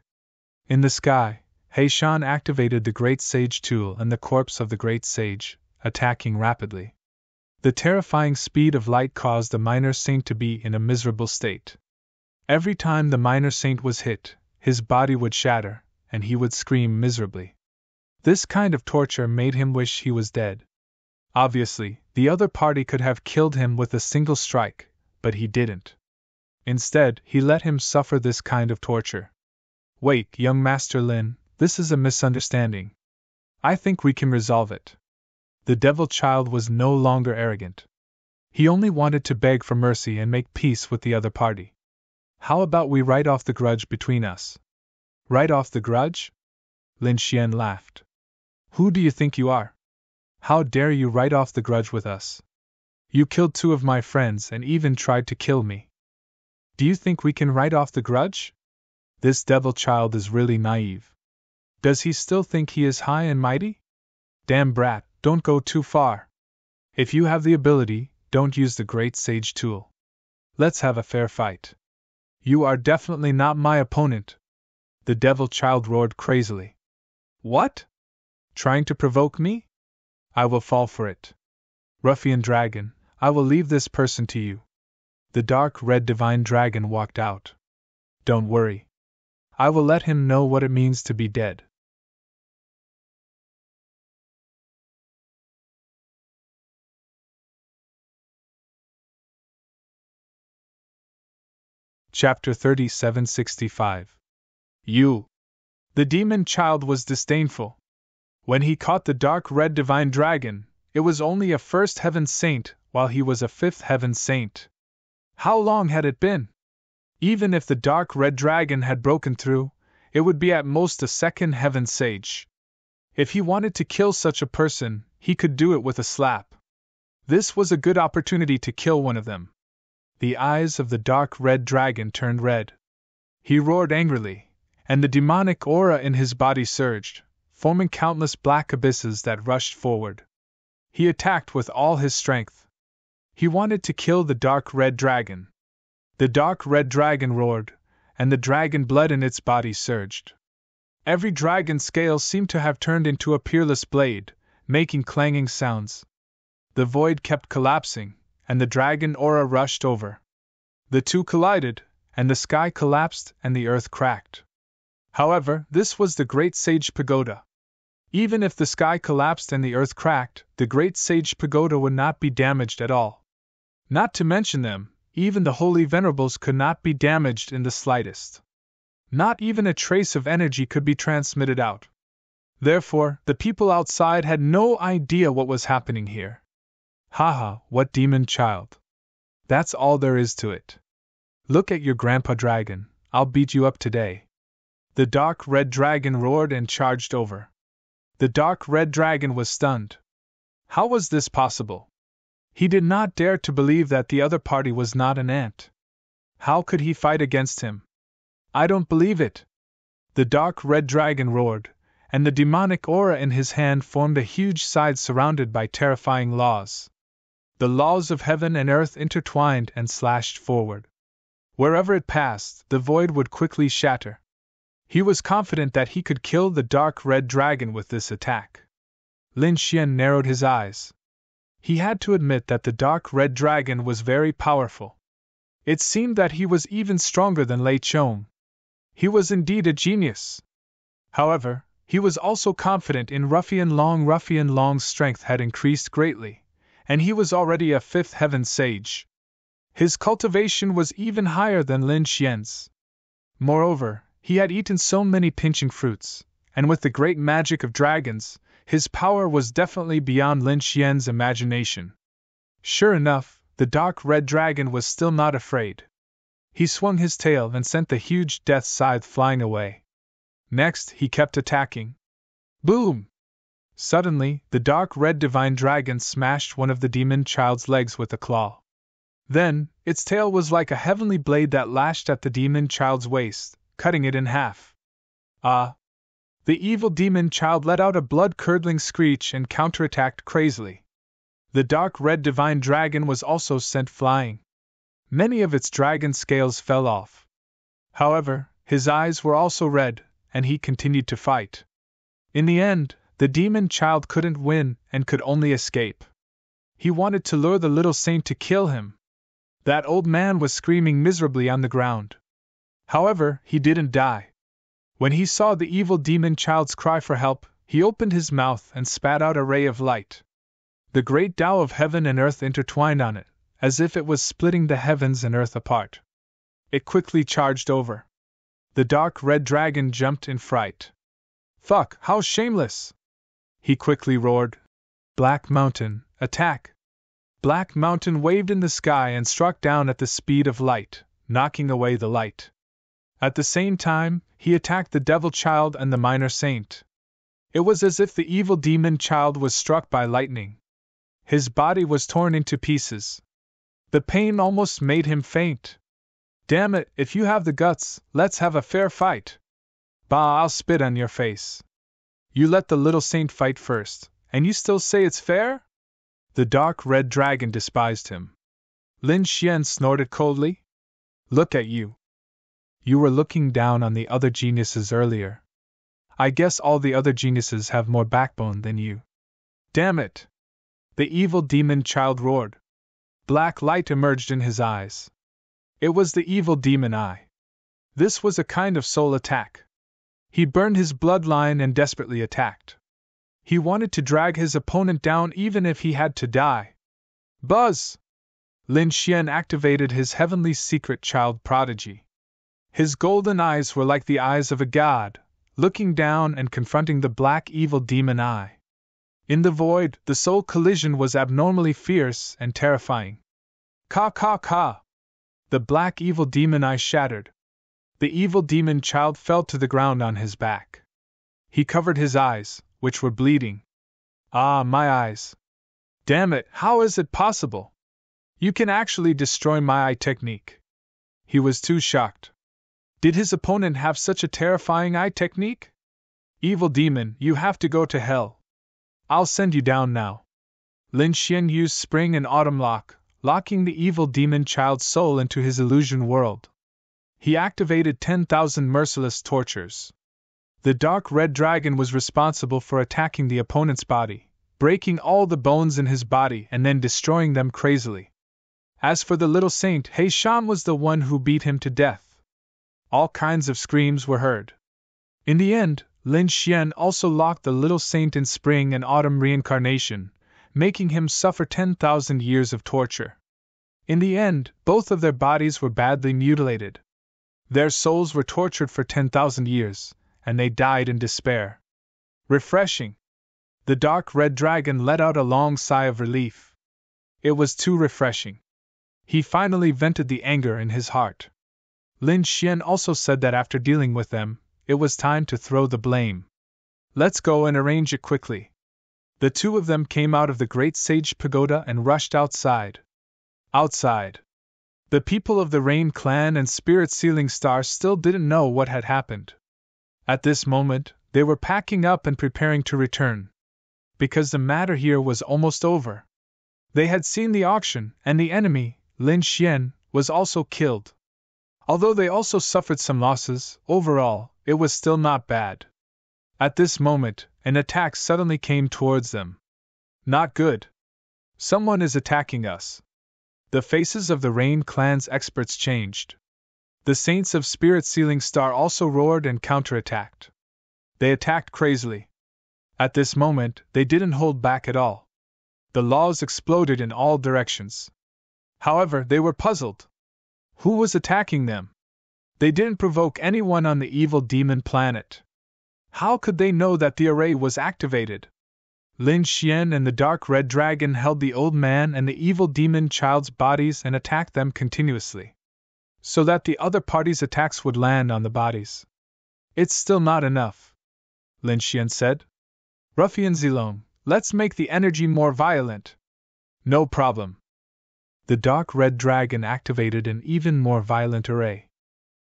In the sky, He Shan activated the Great Sage tool and the corpse of the Great Sage, attacking rapidly. The terrifying speed of light caused the minor saint to be in a miserable state. Every time the minor saint was hit, his body would shatter, and he would scream miserably. This kind of torture made him wish he was dead. Obviously, the other party could have killed him with a single strike, but he didn't. Instead, he let him suffer this kind of torture. Wait, young Master Lin, this is a misunderstanding. I think we can resolve it. The devil child was no longer arrogant. He only wanted to beg for mercy and make peace with the other party. How about we write off the grudge between us? Write off the grudge? Lin Xian laughed. Who do you think you are? How dare you write off the grudge with us? You killed 2 of my friends and even tried to kill me. Do you think we can write off the grudge? This devil child is really naive. Does he still think he is high and mighty? Damn brat, don't go too far. If you have the ability, don't use the Great Sage tool. Let's have a fair fight. You are definitely not my opponent. The devil child roared crazily. What? Trying to provoke me? I will fall for it. Ruffian dragon, I will leave this person to you. The dark red divine dragon walked out. Don't worry. I will let him know what it means to be dead. Chapter 3765. You. The demon child was disdainful. When he caught the dark red divine dragon, it was only a 1st heaven saint, while he was a 5th heaven saint. How long had it been? Even if the dark red dragon had broken through, it would be at most a 2nd heaven sage. If he wanted to kill such a person, he could do it with a slap. This was a good opportunity to kill one of them. The eyes of the dark red dragon turned red. He roared angrily, and the demonic aura in his body surged, forming countless black abysses that rushed forward. He attacked with all his strength. He wanted to kill the dark red dragon. The dark red dragon roared, and the dragon blood in its body surged. Every dragon scale seemed to have turned into a peerless blade, making clanging sounds. The void kept collapsing, and the dragon aura rushed over. The two collided, and the sky collapsed and the earth cracked. However, this was the Great Sage Pagoda. Even if the sky collapsed and the earth cracked, the Great Sage Pagoda would not be damaged at all. Not to mention them, even the Holy Venerables could not be damaged in the slightest. Not even a trace of energy could be transmitted out. Therefore, the people outside had no idea what was happening here. Haha, what demon child. That's all there is to it. Look at your grandpa dragon, I'll beat you up today. The dark red dragon roared and charged over. The dark red dragon was stunned. How was this possible? He did not dare to believe that the other party was not an ant. How could he fight against him? I don't believe it. The dark red dragon roared, and the demonic aura in his hand formed a huge side surrounded by terrifying laws. The laws of heaven and earth intertwined and slashed forward. Wherever it passed, the void would quickly shatter. He was confident that he could kill the dark red dragon with this attack. Lin Xian narrowed his eyes. He had to admit that the dark red dragon was very powerful. It seemed that he was even stronger than Lei Chong. He was indeed a genius. However, he was also confident in Ruffian Long. Ruffian Long's strength had increased greatly, and he was already a fifth heaven sage. His cultivation was even higher than Lin Xian's. Moreover, he had eaten so many pinching fruits, and with the great magic of dragons, his power was definitely beyond Lin Xian's imagination. Sure enough, the dark red dragon was still not afraid. He swung his tail and sent the huge death scythe flying away. Next, he kept attacking. Boom! Suddenly, the dark red divine dragon smashed one of the demon child's legs with a claw. Then, its tail was like a heavenly blade that lashed at the demon child's waist, cutting it in half. Ah! The evil demon child let out a blood-curdling screech and counterattacked crazily. The dark red divine dragon was also sent flying. Many of its dragon scales fell off. However, his eyes were also red, and he continued to fight. In the end, the demon child couldn't win and could only escape. He wanted to lure the little saint to kill him. That old man was screaming miserably on the ground. However, he didn't die. When he saw the evil demon child's cry for help, he opened his mouth and spat out a ray of light. The great Tao of heaven and earth intertwined on it, as if it was splitting the heavens and earth apart. It quickly charged over. The dark red dragon jumped in fright. Fuck, how shameless! He quickly roared. Black Mountain, attack! Black Mountain waved in the sky and struck down at the speed of light, knocking away the light. At the same time, he attacked the devil child and the minor saint. It was as if the evil demon child was struck by lightning. His body was torn into pieces. The pain almost made him faint. Damn it, if you have the guts, let's have a fair fight. Bah, I'll spit on your face. You let the little saint fight first, and you still say it's fair? The dark red dragon despised him. Lin Xian snorted coldly. Look at you. You were looking down on the other geniuses earlier. I guess all the other geniuses have more backbone than you. Damn it! The evil demon child roared. Black light emerged in his eyes. It was the evil demon eye. This was a kind of soul attack. He burned his bloodline and desperately attacked. He wanted to drag his opponent down even if he had to die. Buzz! Lin Xian activated his heavenly secret child prodigy. His golden eyes were like the eyes of a god, looking down and confronting the black evil demon eye. In the void, the soul collision was abnormally fierce and terrifying. Ka ka ka! The black evil demon eye shattered. The evil demon child fell to the ground on his back. He covered his eyes, which were bleeding. Ah, my eyes! Damn it, how is it possible? You can actually destroy my eye technique. He was too shocked. Did his opponent have such a terrifying eye technique? Evil demon, you have to go to hell. I'll send you down now. Lin Xian used Spring and Autumn Lock, locking the evil demon child's soul into his illusion world. He activated 10,000 merciless tortures. The dark red dragon was responsible for attacking the opponent's body, breaking all the bones in his body and then destroying them crazily. As for the little saint, He Shan was the one who beat him to death. All kinds of screams were heard. In the end, Lin Xian also locked the little saint in spring and autumn reincarnation, making him suffer 10,000 years of torture. In the end, both of their bodies were badly mutilated. Their souls were tortured for 10,000 years, and they died in despair. Refreshing. The dark red dragon let out a long sigh of relief. It was too refreshing. He finally vented the anger in his heart. Lin Xian also said that after dealing with them, it was time to throw the blame. Let's go and arrange it quickly. The two of them came out of the great sage pagoda and rushed outside. Outside. The people of the Rain Clan and Spirit Sealing Star still didn't know what had happened. At this moment, They were packing up and preparing to return. Because the matter here was almost over. They had seen the auction, and the enemy, Lin Xian, was also killed. Although they also suffered some losses, overall, it was still not bad. At this moment, an attack suddenly came towards them. Not good. Someone is attacking us. The faces of the Rain Clan's experts changed. The Saints of Spirit Sealing Star also roared and counterattacked. They attacked crazily. At this moment, they didn't hold back at all. The laws exploded in all directions. However, they were puzzled. Who was attacking them? They didn't provoke anyone on the evil demon planet. How could they know that the array was activated? Lin Xian and the dark red dragon held the old man and the evil demon child's bodies and attacked them continuously, so that the other party's attacks would land on the bodies. It's still not enough, Lin Xian said. Ruffian Zilong, let's make the energy more violent. No problem. The dark red dragon activated an even more violent array.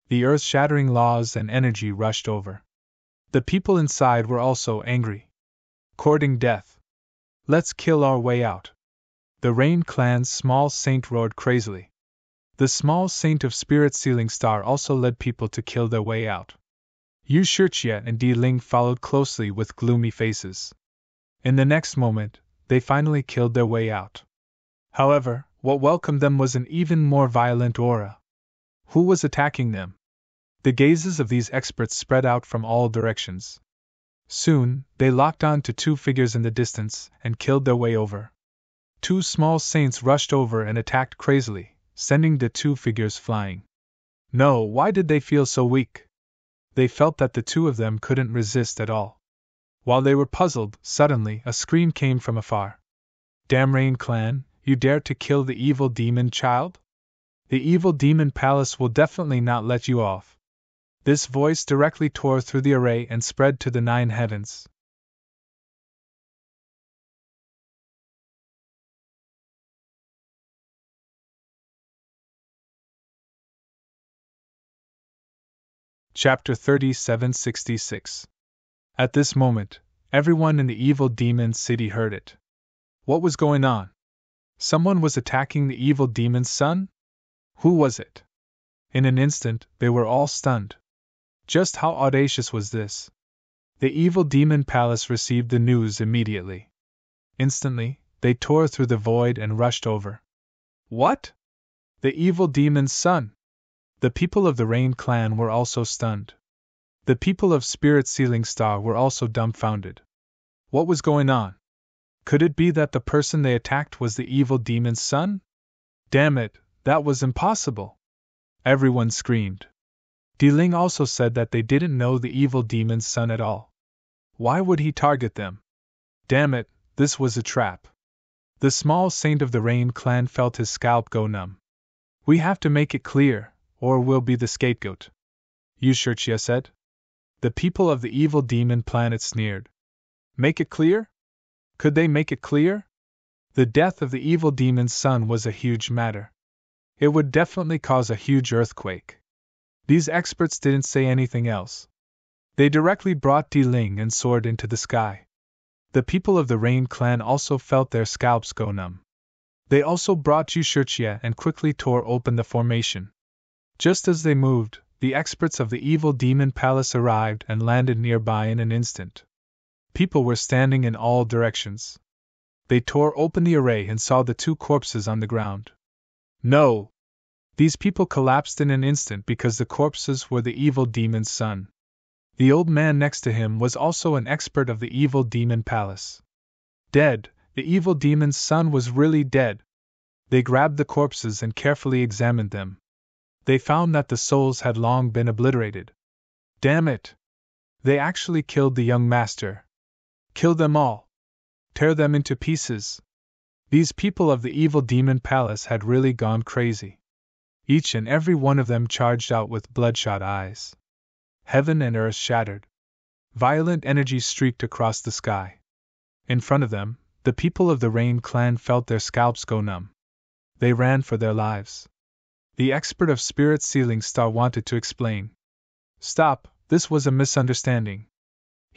The earth-shattering laws and energy rushed over. The people inside were also angry. Courting death. Let's kill our way out. The Rain Clan's small saint roared crazily. The small saint of Spirit Sealing Star also led people to kill their way out. Yu Shirchia and Di Ling followed closely with gloomy faces. In the next moment, they finally killed their way out. However, what welcomed them was an even more violent aura. Who was attacking them? The gazes of these experts spread out from all directions. Soon, they locked on to two figures in the distance and killed their way over. Two small saints rushed over and attacked crazily, sending the two figures flying. No, why did they feel so weak? They felt that the two of them couldn't resist at all. While they were puzzled, suddenly a scream came from afar. Damn Rain Clan, you dared to kill the evil demon child? The evil demon palace will definitely not let you off. This voice directly tore through the array and spread to the 9 heavens. Chapter 3766. At this moment, everyone in the evil demon's city heard it. What was going on? Someone was attacking the evil demon's son? Who was it? In an instant, they were all stunned. Just how audacious was this? The evil demon palace received the news immediately. Instantly, they tore through the void and rushed over. What? The evil demon's son? The people of the Rain Clan were also stunned. The people of Spirit Sealing Star were also dumbfounded. What was going on? Could it be that the person they attacked was the evil demon's son? Damn it, that was impossible! Everyone screamed. Di Ling also said that they didn't know the evil demon's son at all. Why would he target them? Damn it, this was a trap. The small saint of the Rain Clan felt his scalp go numb. We have to make it clear, or we'll be the scapegoat, Yu Shirchia said. The people of the evil demon planet sneered. Make it clear? Could they make it clear? The death of the evil demon's son was a huge matter. It would definitely cause a huge earthquake. These experts didn't say anything else. They directly brought Di Ling and soared into the sky. The people of the Rain Clan also felt their scalps go numb. They also brought Yu Shirchia and quickly tore open the formation. Just as they moved, the experts of the evil demon palace arrived and landed nearby in an instant. People were standing in all directions. They tore open the array and saw the two corpses on the ground. No! These people collapsed in an instant because the corpses were the evil demon's son. The old man next to him was also an expert of the evil demon palace. Dead, the evil demon's son was really dead. They grabbed the corpses and carefully examined them. They found that the souls had long been obliterated. Damn it! They actually killed the young master. Kill them all. Tear them into pieces. These people of the evil demon palace had really gone crazy. Each and every one of them charged out with bloodshot eyes. Heaven and earth shattered. Violent energy streaked across the sky. In front of them, the people of the Rain Clan felt their scalps go numb. They ran for their lives. The expert of Spirit Sealing Star wanted to explain. Stop, this was a misunderstanding.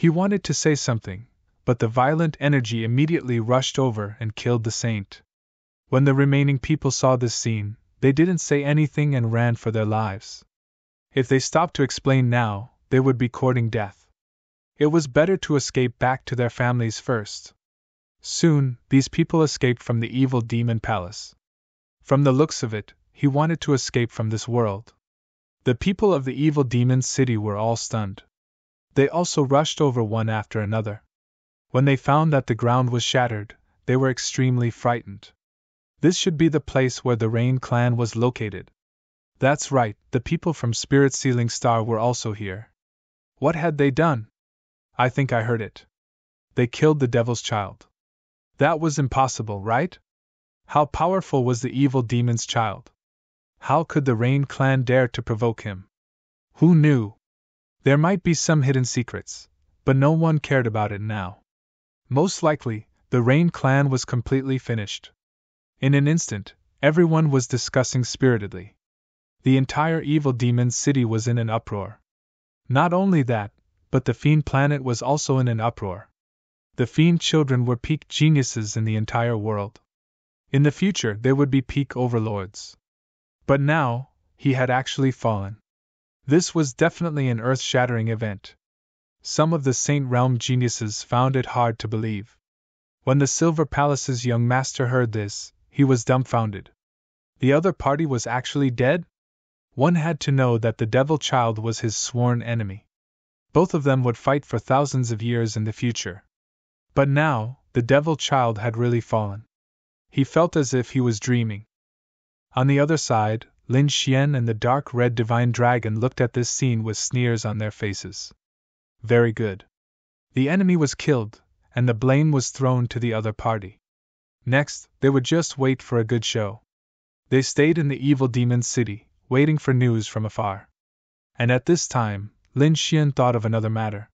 He wanted to say something, but the violent energy immediately rushed over and killed the saint. When the remaining people saw this scene, they didn't say anything and ran for their lives. If they stopped to explain now, they would be courting death. It was better to escape back to their families first. Soon, these people escaped from the evil demon palace. From the looks of it, he wanted to escape from this world. The people of the evil demon city were all stunned. They also rushed over one after another. When they found that the ground was shattered, they were extremely frightened. This should be the place where the Rain clan was located. That's right, the people from Spirit Sealing Star were also here. What had they done? I think I heard it. They killed the devil's child. That was impossible, right? How powerful was the evil demon's child? How could the Rain clan dare to provoke him? Who knew? There might be some hidden secrets, but no one cared about it now. Most likely, the Rain clan was completely finished. In an instant, everyone was discussing spiritedly. The entire evil demon city was in an uproar. Not only that, but the fiend planet was also in an uproar. The fiend children were peak geniuses in the entire world. In the future, they would be peak overlords. But now, he had actually fallen. This was definitely an earth-shattering event. Some of the Saint Realm geniuses found it hard to believe. When the Silver Palace's young master heard this, he was dumbfounded. The other party was actually dead? One had to know that the devil child was his sworn enemy. Both of them would fight for thousands of years in the future. But now, the devil child had really fallen. He felt as if he was dreaming. On the other side, Lin Xian and the dark red divine dragon looked at this scene with sneers on their faces. Very good. The enemy was killed, and the blame was thrown to the other party. Next, they would just wait for a good show. They stayed in the evil demon city, waiting for news from afar. And at this time, Lin Xian thought of another matter.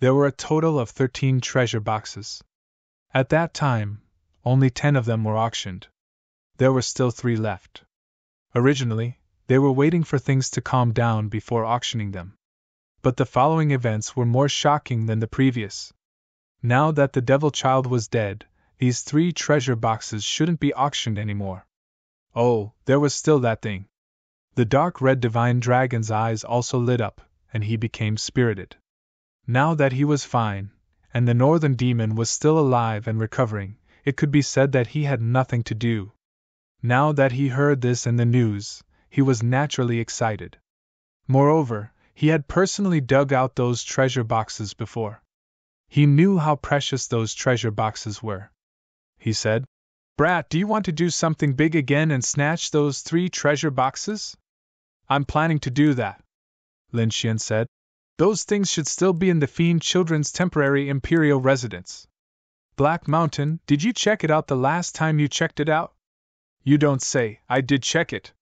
There were a total of 13 treasure boxes. At that time, only 10 of them were auctioned. There were still 3 left. Originally, they were waiting for things to calm down before auctioning them. But the following events were more shocking than the previous. Now that the devil child was dead, these 3 treasure boxes shouldn't be auctioned anymore. Oh, there was still that thing. The dark red divine dragon's eyes also lit up, and he became spirited. Now that he was fine, and the northern demon was still alive and recovering, it could be said that he had nothing to do. Now that he heard this in the news, he was naturally excited. Moreover, he had personally dug out those treasure boxes before. He knew how precious those treasure boxes were. He said, "Brat, do you want to do something big again and snatch those 3 treasure boxes?" "I'm planning to do that," Lin Xian said. "Those things should still be in the Fiend Children's temporary imperial residence." "Black Mountain, did you check it out the last time you checked it out?" "You don't say. I did check it.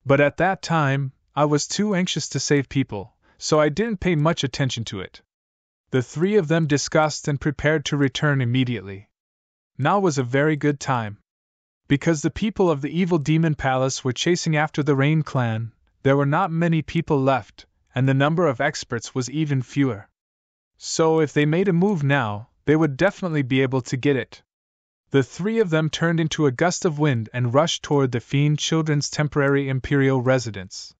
But at that time, I was too anxious to save people, so I didn't pay much attention to it." The 3 of them discussed and prepared to return immediately. Now was a very good time. Because the people of the evil demon palace were chasing after the Rain clan, there were not many people left, and the number of experts was even fewer. So if they made a move now, they would definitely be able to get it. The 3 of them turned into a gust of wind and rushed toward the Fiend Children's temporary imperial residence.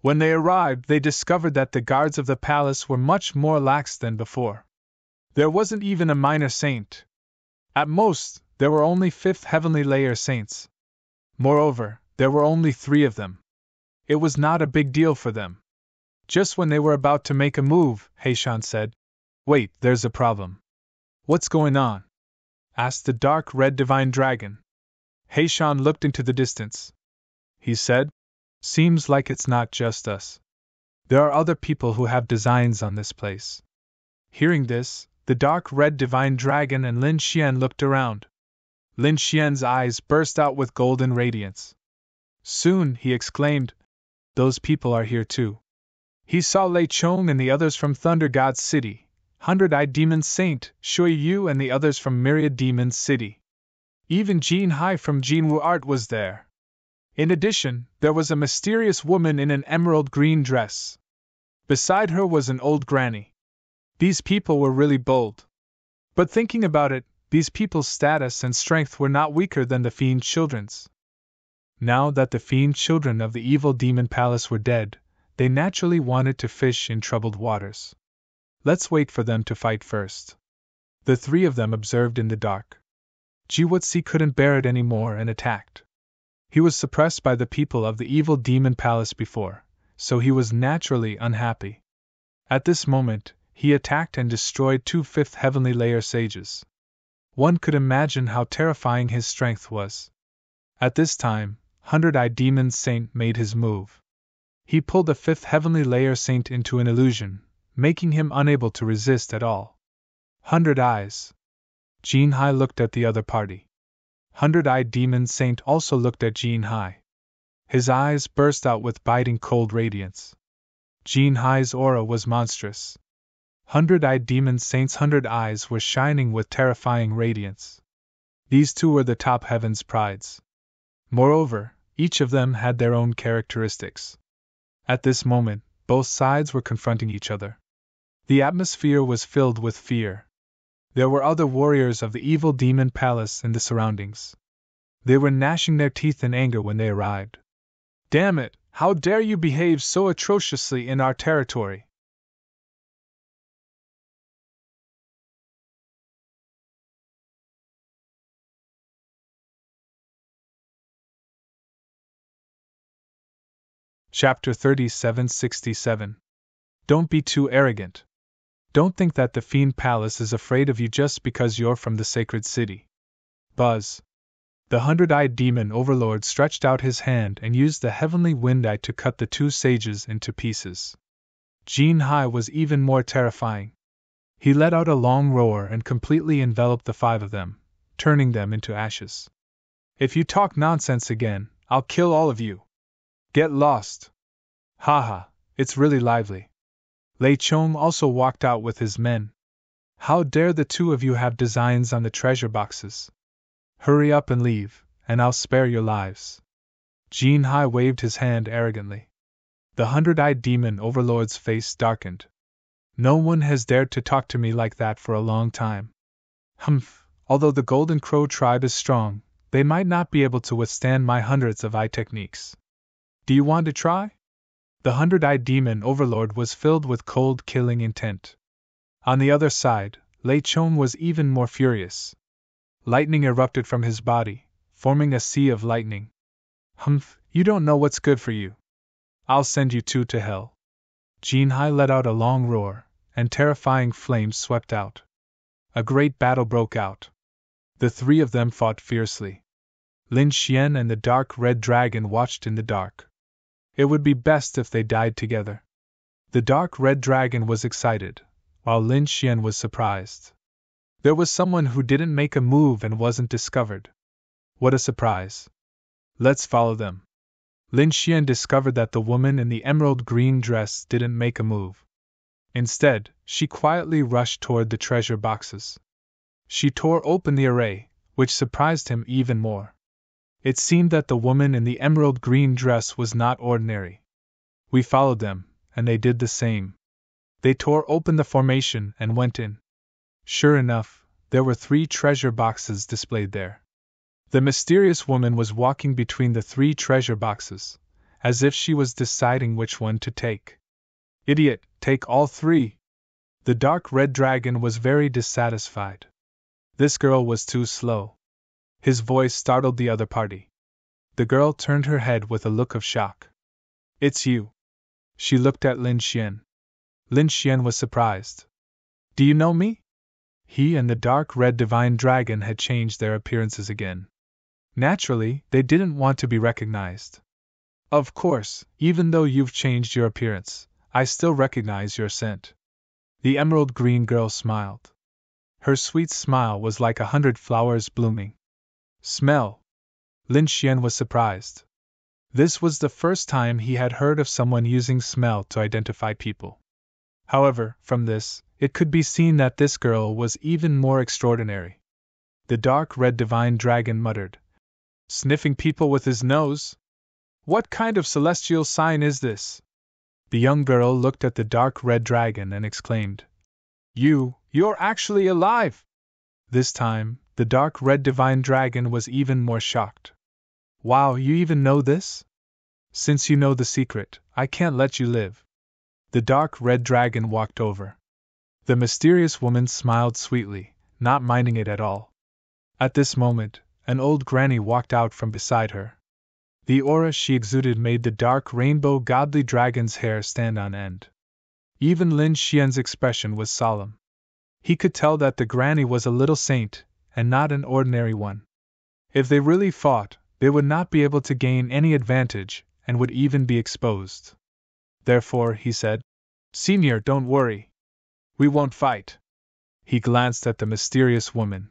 When they arrived, they discovered that the guards of the palace were much more lax than before. There wasn't even a minor saint. At most, there were only 5th heavenly layer saints. Moreover, there were only 3 of them. It was not a big deal for them. Just when they were about to make a move, Heishan said, "Wait, there's a problem." "What's going on?" asked the dark red divine dragon. Heishan looked into the distance. He said, "Seems like it's not just us. There are other people who have designs on this place." Hearing this, the dark red divine dragon and Lin Xian looked around. Lin Xian's eyes burst out with golden radiance. Soon, he exclaimed, "Those people are here too." He saw Lei Chong and the others from Thunder God's City, Hundred-Eyed Demon Saint, Shui Yu and the others from Myriad Demon's City. Even Jin Hai from Jinwu Art was there. In addition, there was a mysterious woman in an emerald green dress. Beside her was an old granny. These people were really bold. But thinking about it, these people's status and strength were not weaker than the fiend children's. Now that the fiend children of the evil demon palace were dead, they naturally wanted to fish in troubled waters. Let's wait for them to fight first. The three of them observed in the dark. Jiwutsi couldn't bear it anymore and attacked. He was suppressed by the people of the evil demon palace before, so he was naturally unhappy. At this moment, he attacked and destroyed 2 fifth heavenly layer sages. One could imagine how terrifying his strength was. At this time, 100-eyed demon saint made his move. He pulled the 5th heavenly layer saint into an illusion, making him unable to resist at all. 100 eyes. Jin Hai looked at the other party. 100-eyed demon saint also looked at Jin Hai. His eyes burst out with biting cold radiance. Jin Hai's aura was monstrous. 100-eyed demon saint's 100 eyes were shining with terrifying radiance. These two were the top heaven's prides. Moreover, each of them had their own characteristics. At this moment, both sides were confronting each other. The atmosphere was filled with fear. There were other warriors of the evil demon palace in the surroundings. They were gnashing their teeth in anger when they arrived. Damn it, how dare you behave so atrociously in our territory? Chapter 3767. Don't be too arrogant. Don't think that the Fiend Palace is afraid of you just because you're from the sacred city. Buzz. The 100-eyed demon overlord stretched out his hand and used the heavenly wind eye to cut the 2 sages into pieces. Jin Hai was even more terrifying. He let out a long roar and completely enveloped the 5 of them, turning them into ashes. If you talk nonsense again, I'll kill all of you. Get lost. Haha, it's really lively. Lei Chong also walked out with his men. How dare the 2 of you have designs on the treasure boxes? Hurry up and leave, and I'll spare your lives. Jin Hai waved his hand arrogantly. The 100-eyed demon overlord's face darkened. No one has dared to talk to me like that for a long time. Humph, although the Golden Crow tribe is strong, they might not be able to withstand my hundreds of eye techniques. Do you want to try? The 100-eyed demon overlord was filled with cold killing intent. On the other side, Lei Chong was even more furious. Lightning erupted from his body, forming a sea of lightning. Humph, you don't know what's good for you. I'll send you 2 to hell. Jin Hai let out a long roar, and terrifying flames swept out. A great battle broke out. The 3 of them fought fiercely. Lin Xian and the dark red dragon watched in the dark. It would be best if they died together. The dark red dragon was excited, while Lin Xian was surprised. There was someone who didn't make a move and wasn't discovered. What a surprise. Let's follow them. Lin Xian discovered that the woman in the emerald green dress didn't make a move. Instead, she quietly rushed toward the treasure boxes. She tore open the array, which surprised him even more. It seemed that the woman in the emerald green dress was not ordinary. We followed them, and they did the same. They tore open the formation and went in. Sure enough, there were 3 treasure boxes displayed there. The mysterious woman was walking between the 3 treasure boxes, as if she was deciding which one to take. Idiot, take all 3! The dark red dragon was very dissatisfied. This girl was too slow. His voice startled the other party. The girl turned her head with a look of shock. It's you. She looked at Lin Xian. Lin Xian was surprised. Do you know me? He and the dark red divine dragon had changed their appearances again. Naturally, they didn't want to be recognized. Of course, even though you've changed your appearance, I still recognize your scent. The emerald green girl smiled. Her sweet smile was like 100 flowers blooming. Smell. Lin Xian was surprised. This was the first time he had heard of someone using smell to identify people. However, from this, it could be seen that this girl was even more extraordinary. The dark red divine dragon muttered. Sniffing people with his nose? What kind of celestial sign is this? The young girl looked at the dark red dragon and exclaimed. You're actually alive! This time, the dark red divine dragon was even more shocked. Wow, you even know this? Since you know the secret, I can't let you live. The dark red dragon walked over. The mysterious woman smiled sweetly, not minding it at all. At this moment, an old granny walked out from beside her. The aura she exuded made the dark rainbow godly dragon's hair stand on end. Even Lin Xian's expression was solemn. He could tell that the granny was a little saint, and not an ordinary one. If they really fought, they would not be able to gain any advantage, and would even be exposed. Therefore, he said, "Senior, don't worry. We won't fight." He glanced at the mysterious woman.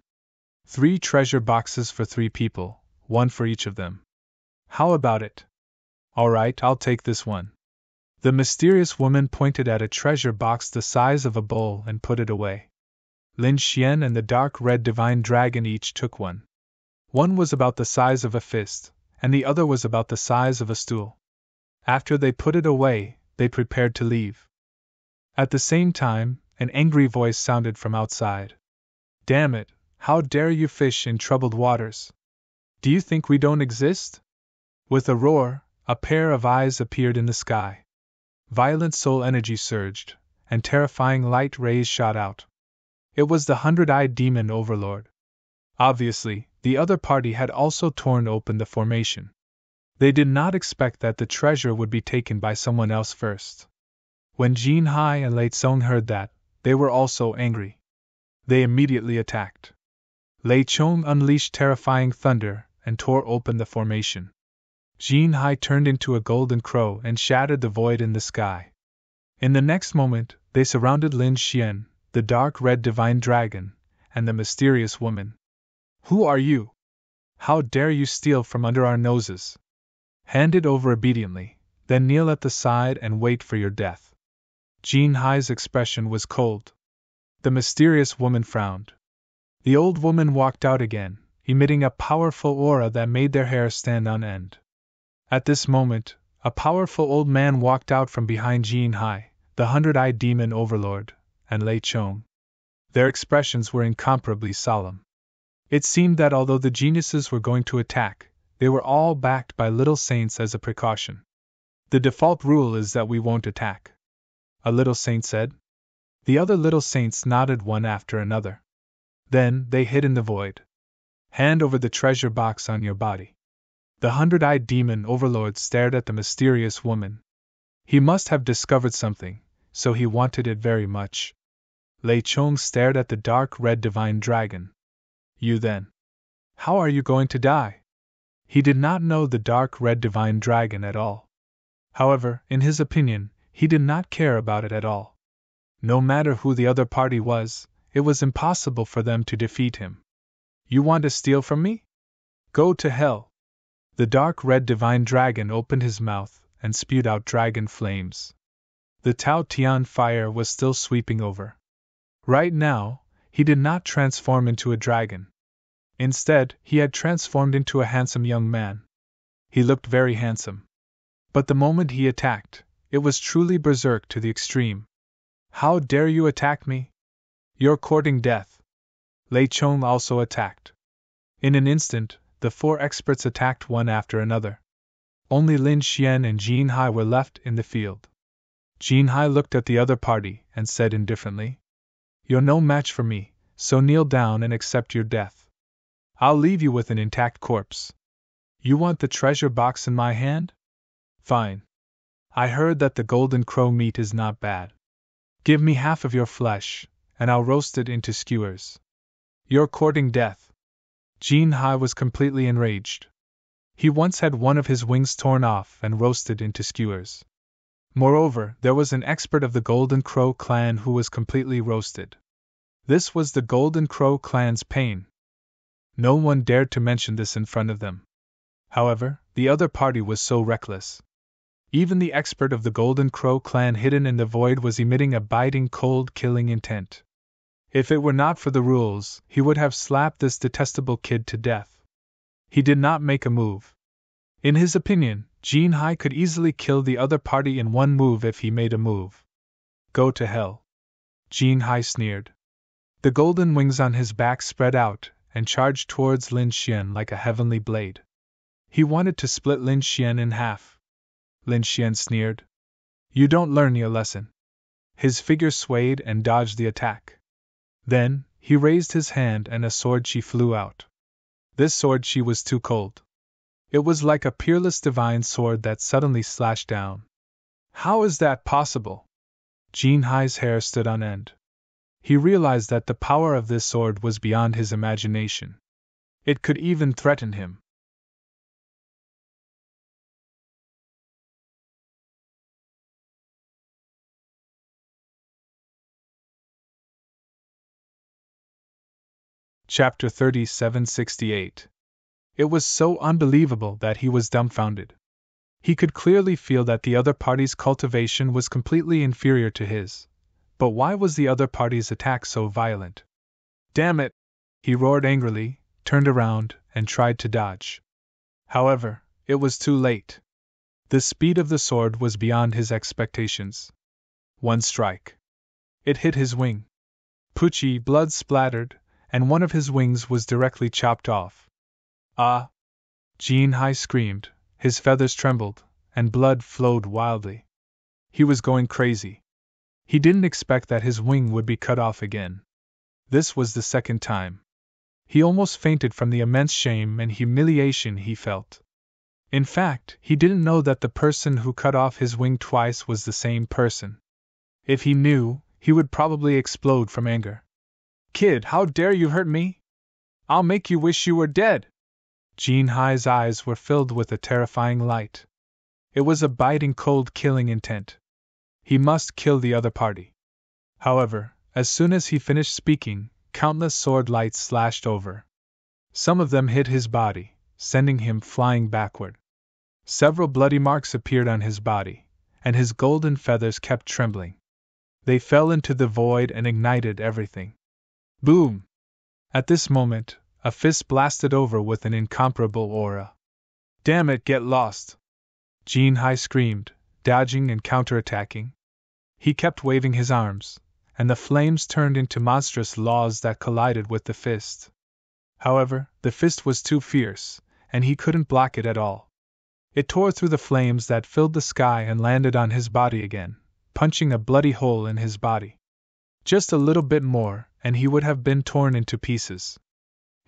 3 treasure boxes for 3 people, 1 for each of them. How about it? All right, I'll take this one. The mysterious woman pointed at a treasure box the size of a bowl and put it away. Lin Xian and the dark red divine dragon each took one. One was about the size of a fist, and the other was about the size of a stool. After they put it away, they prepared to leave. At the same time, an angry voice sounded from outside. "Damn it, how dare you fish in troubled waters? Do you think we don't exist?" With a roar, a pair of eyes appeared in the sky. Violent soul energy surged, and terrifying light rays shot out. It was the 100-eyed demon overlord. Obviously, the other party had also torn open the formation. They did not expect that the treasure would be taken by someone else first. When Jin Hai and Lei Tsong heard that, they were also angry. They immediately attacked. Lei Chong unleashed terrifying thunder and tore open the formation. Jin Hai turned into a golden crow and shattered the void in the sky. In the next moment, they surrounded Lin Xian, the dark red divine dragon, and the mysterious woman. "Who are you? How dare you steal from under our noses? Hand it over obediently, then kneel at the side and wait for your death." Jin Hai's expression was cold. The mysterious woman frowned. The old woman walked out again, emitting a powerful aura that made their hair stand on end. At this moment, a powerful old man walked out from behind Jin Hai, the 100-eyed demon overlord, and Lei Chong. Their expressions were incomparably solemn. It seemed that although the geniuses were going to attack, they were all backed by little saints as a precaution. "The default rule is that we won't attack," a little saint said. The other little saints nodded one after another. Then they hid in the void. "Hand over the treasure box on your body." The 100-eyed demon overlord stared at the mysterious woman. He must have discovered something, so he wanted it very much. Lei Chong stared at the dark red divine dragon. "You then? How are you going to die?" He did not know the dark red divine dragon at all. However, in his opinion, he did not care about it at all. No matter who the other party was, it was impossible for them to defeat him. "You want to steal from me? Go to hell." The dark red divine dragon opened his mouth and spewed out dragon flames. The Tao Tian fire was still sweeping over. Right now, he did not transform into a dragon. Instead, he had transformed into a handsome young man. He looked very handsome. But the moment he attacked, it was truly berserk to the extreme. "How dare you attack me? You're courting death." Lei Chong also attacked. In an instant, the 4 experts attacked one after another. Only Lin Xian and Jin Hai were left in the field. Jin Hai looked at the other party and said indifferently, "You're no match for me, so kneel down and accept your death. I'll leave you with an intact corpse. You want the treasure box in my hand? Fine. I heard that the golden crow meat is not bad. Give me half of your flesh, and I'll roast it into skewers. You're courting death." Jin Hai was completely enraged. He once had one of his wings torn off and roasted into skewers. Moreover, there was an expert of the Golden Crow clan who was completely roasted. This was the Golden Crow clan's pain. No one dared to mention this in front of them. However, the other party was so reckless. Even the expert of the Golden Crow clan hidden in the void was emitting a biting, cold, killing intent. If it were not for the rules, he would have slapped this detestable kid to death. He did not make a move. In his opinion, Jin Hai could easily kill the other party in one move if he made a move. "Go to hell." Jin Hai sneered. The golden wings on his back spread out and charged towards Lin Xian like a heavenly blade. He wanted to split Lin Xian in half. Lin Xian sneered. You don't learn your lesson. His figure swayed and dodged the attack. Then, he raised his hand and a sword chi flew out. This sword chi was too cold. It was like a peerless divine sword that suddenly slashed down. How is that possible? Jin Hai's hair stood on end. He realized that the power of this sword was beyond his imagination. It could even threaten him. Chapter 3768. It was so unbelievable that he was dumbfounded. He could clearly feel that the other party's cultivation was completely inferior to his. But why was the other party's attack so violent? Damn it! He roared angrily, turned around, and tried to dodge. However, it was too late. The speed of the sword was beyond his expectations. One strike. It hit his wing. Pucci, blood splattered, and one of his wings was directly chopped off. Ah! Jin Hai screamed, his feathers trembled, and blood flowed wildly. He was going crazy. He didn't expect that his wing would be cut off again. This was the second time. He almost fainted from the immense shame and humiliation he felt. In fact, he didn't know that the person who cut off his wing twice was the same person. If he knew, he would probably explode from anger. Kid, how dare you hurt me? I'll make you wish you were dead! Jin Hai's eyes were filled with a terrifying light. It was a biting cold killing intent. He must kill the other party. However, as soon as he finished speaking, countless sword lights slashed over. Some of them hit his body, sending him flying backward. Several bloody marks appeared on his body, and his golden feathers kept trembling. They fell into the void and ignited everything. Boom! At this moment, a fist blasted over with an incomparable aura. Damn it, get lost! Jin Hai screamed, dodging and counterattacking. He kept waving his arms, and the flames turned into monstrous laws that collided with the fist. However, the fist was too fierce, and he couldn't block it at all. It tore through the flames that filled the sky and landed on his body again, punching a bloody hole in his body. Just a little bit more, and he would have been torn into pieces.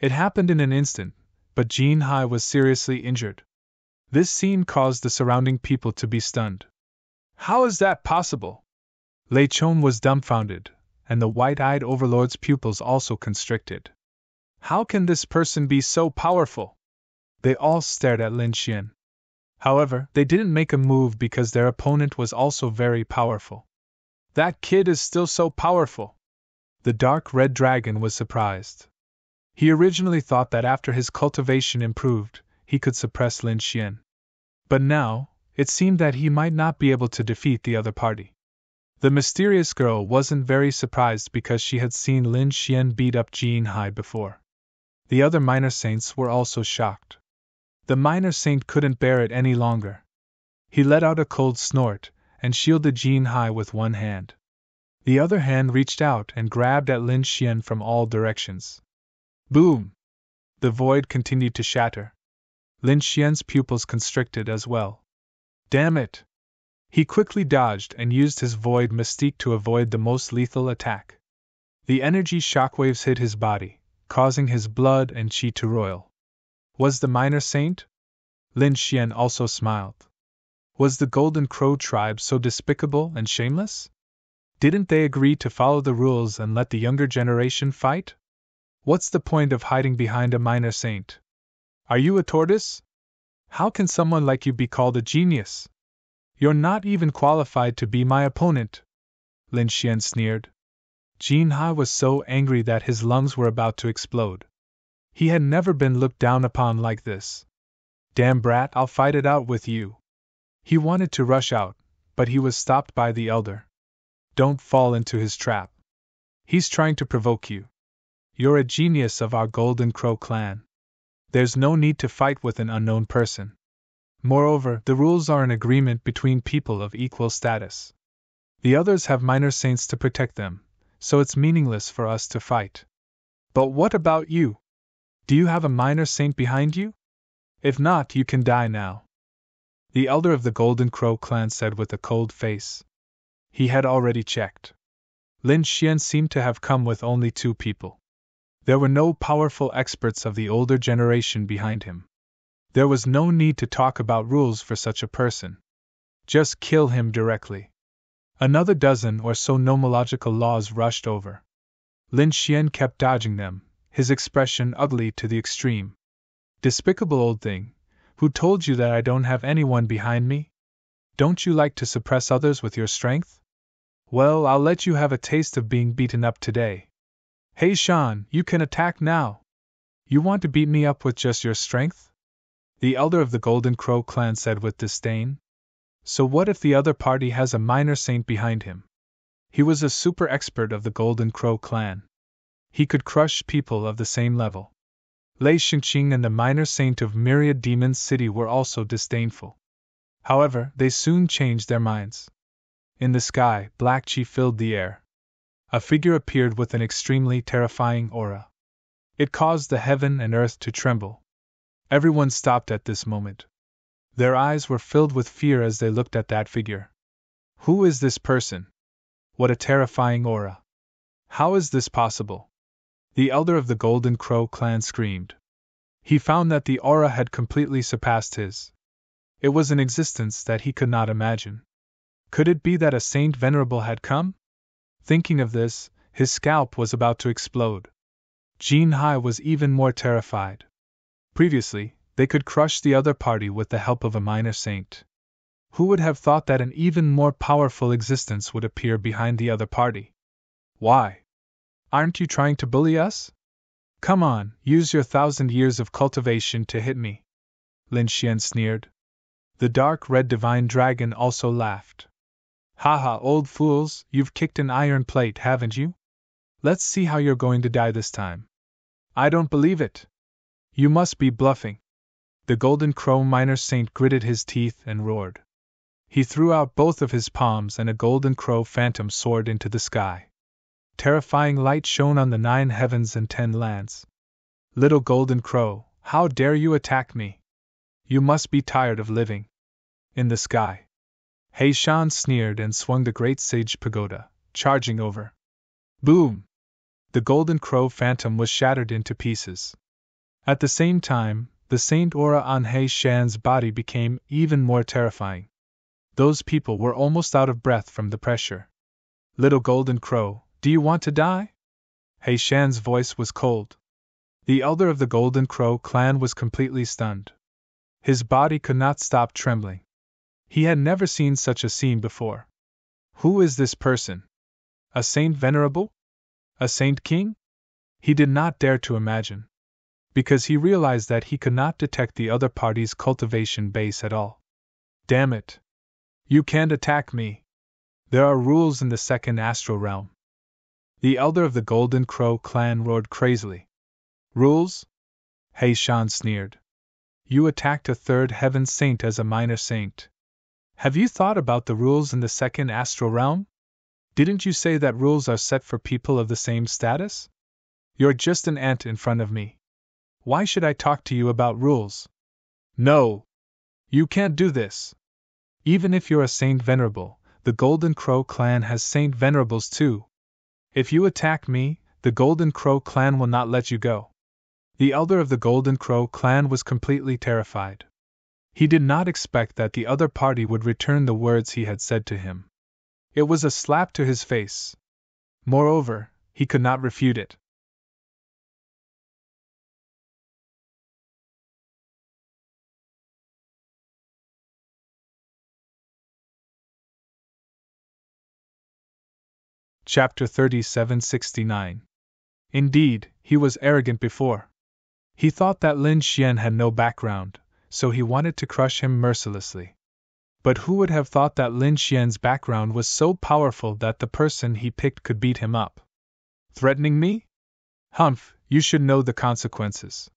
It happened in an instant, but Jin Hai was seriously injured. This scene caused the surrounding people to be stunned. How is that possible? Lei Chon was dumbfounded, and the white-eyed overlord's pupils also constricted. How can this person be so powerful? They all stared at Lin Xian. However, they didn't make a move because their opponent was also very powerful. That kid is still so powerful. The dark red dragon was surprised. He originally thought that after his cultivation improved, he could suppress Lin Xian. But now, it seemed that he might not be able to defeat the other party. The mysterious girl wasn't very surprised because she had seen Lin Xian beat up Jin Hai before. The other minor saints were also shocked. The minor saint couldn't bear it any longer. He let out a cold snort and shielded Jin Hai with one hand. The other hand reached out and grabbed at Lin Xian from all directions. Boom! The void continued to shatter. Lin Xian's pupils constricted as well. Damn it! He quickly dodged and used his void mystique to avoid the most lethal attack. The energy shockwaves hit his body, causing his blood and chi to roil. Was the minor saint? Lin Xian also smiled. Was the Golden Crow tribe so despicable and shameless? Didn't they agree to follow the rules and let the younger generation fight? What's the point of hiding behind a minor saint? Are you a tortoise? How can someone like you be called a genius? You're not even qualified to be my opponent, Lin Xian sneered. Jin Hai was so angry that his lungs were about to explode. He had never been looked down upon like this. Damn brat, I'll fight it out with you. He wanted to rush out, but he was stopped by the elder. Don't fall into his trap. He's trying to provoke you. You're a genius of our Golden Crow clan. There's no need to fight with an unknown person. Moreover, the rules are an agreement between people of equal status. The others have minor saints to protect them, so it's meaningless for us to fight. But what about you? Do you have a minor saint behind you? If not, you can die now. The elder of the Golden Crow clan said with a cold face. He had already checked. Lin Xian seemed to have come with only 2 people. There were no powerful experts of the older generation behind him. There was no need to talk about rules for such a person. Just kill him directly. Another dozen or so nomological laws rushed over. Lin Xian kept dodging them, his expression ugly to the extreme. Despicable old thing, who told you that I don't have anyone behind me? Don't you like to suppress others with your strength? Well, I'll let you have a taste of being beaten up today. Hey Shan, you can attack now. You want to beat me up with just your strength? The elder of the Golden Crow clan said with disdain. So what if the other party has a minor saint behind him? He was a super expert of the Golden Crow clan. He could crush people of the same level. Lei Xingqing and the minor saint of Myriad Demon City were also disdainful. However, they soon changed their minds. In the sky, black chi filled the air. A figure appeared with an extremely terrifying aura. It caused the heaven and earth to tremble. Everyone stopped at this moment. Their eyes were filled with fear as they looked at that figure. Who is this person? What a terrifying aura! How is this possible? The elder of the Golden Crow clan screamed. He found that the aura had completely surpassed his. It was an existence that he could not imagine. Could it be that a saint venerable had come? Thinking of this, his scalp was about to explode. Jin Hai was even more terrified. Previously, they could crush the other party with the help of a minor saint. Who would have thought that an even more powerful existence would appear behind the other party? Why? Aren't you trying to bully us? Come on, use your 1,000 years of cultivation to hit me. Lin Xian sneered. The dark red divine dragon also laughed. Haha, old fools, you've kicked an iron plate, haven't you? Let's see how you're going to die this time. I don't believe it. You must be bluffing. The Golden Crow minor saint gritted his teeth and roared. He threw out both of his palms and a Golden Crow phantom soared into the sky. Terrifying light shone on the 9 heavens and 10 lands. Little Golden Crow, how dare you attack me? You must be tired of living. In the sky. He Shan sneered and swung the great sage pagoda, charging over. Boom! The Golden Crow phantom was shattered into pieces. At the same time, the saint aura on He Shan's body became even more terrifying. Those people were almost out of breath from the pressure. Little Golden Crow, do you want to die? He Shan's voice was cold. The elder of the Golden Crow clan was completely stunned. His body could not stop trembling. He had never seen such a scene before. Who is this person? A saint venerable? A saint king? He did not dare to imagine. Because he realized that he could not detect the other party's cultivation base at all. Damn it! You can't attack me. There are rules in the second astral realm. The elder of the Golden Crow clan roared crazily. Rules? He Shan sneered. You attacked a 3rd heaven saint as a minor saint. Have you thought about the rules in the second astral realm? Didn't you say that rules are set for people of the same status? You're just an ant in front of me. Why should I talk to you about rules? No! You can't do this. Even if you're a saint venerable, the Golden Crow clan has saint venerables too. If you attack me, the Golden Crow clan will not let you go. The elder of the Golden Crow clan was completely terrified. He did not expect that the other party would return the words he had said to him. It was a slap to his face. Moreover, he could not refute it. Chapter 3769. Indeed, he was arrogant before. He thought that Lin Xian had no background, so he wanted to crush him mercilessly. But who would have thought that Lin Xian's background was so powerful that the person he picked could beat him up? Threatening me? Humph, you should know the consequences.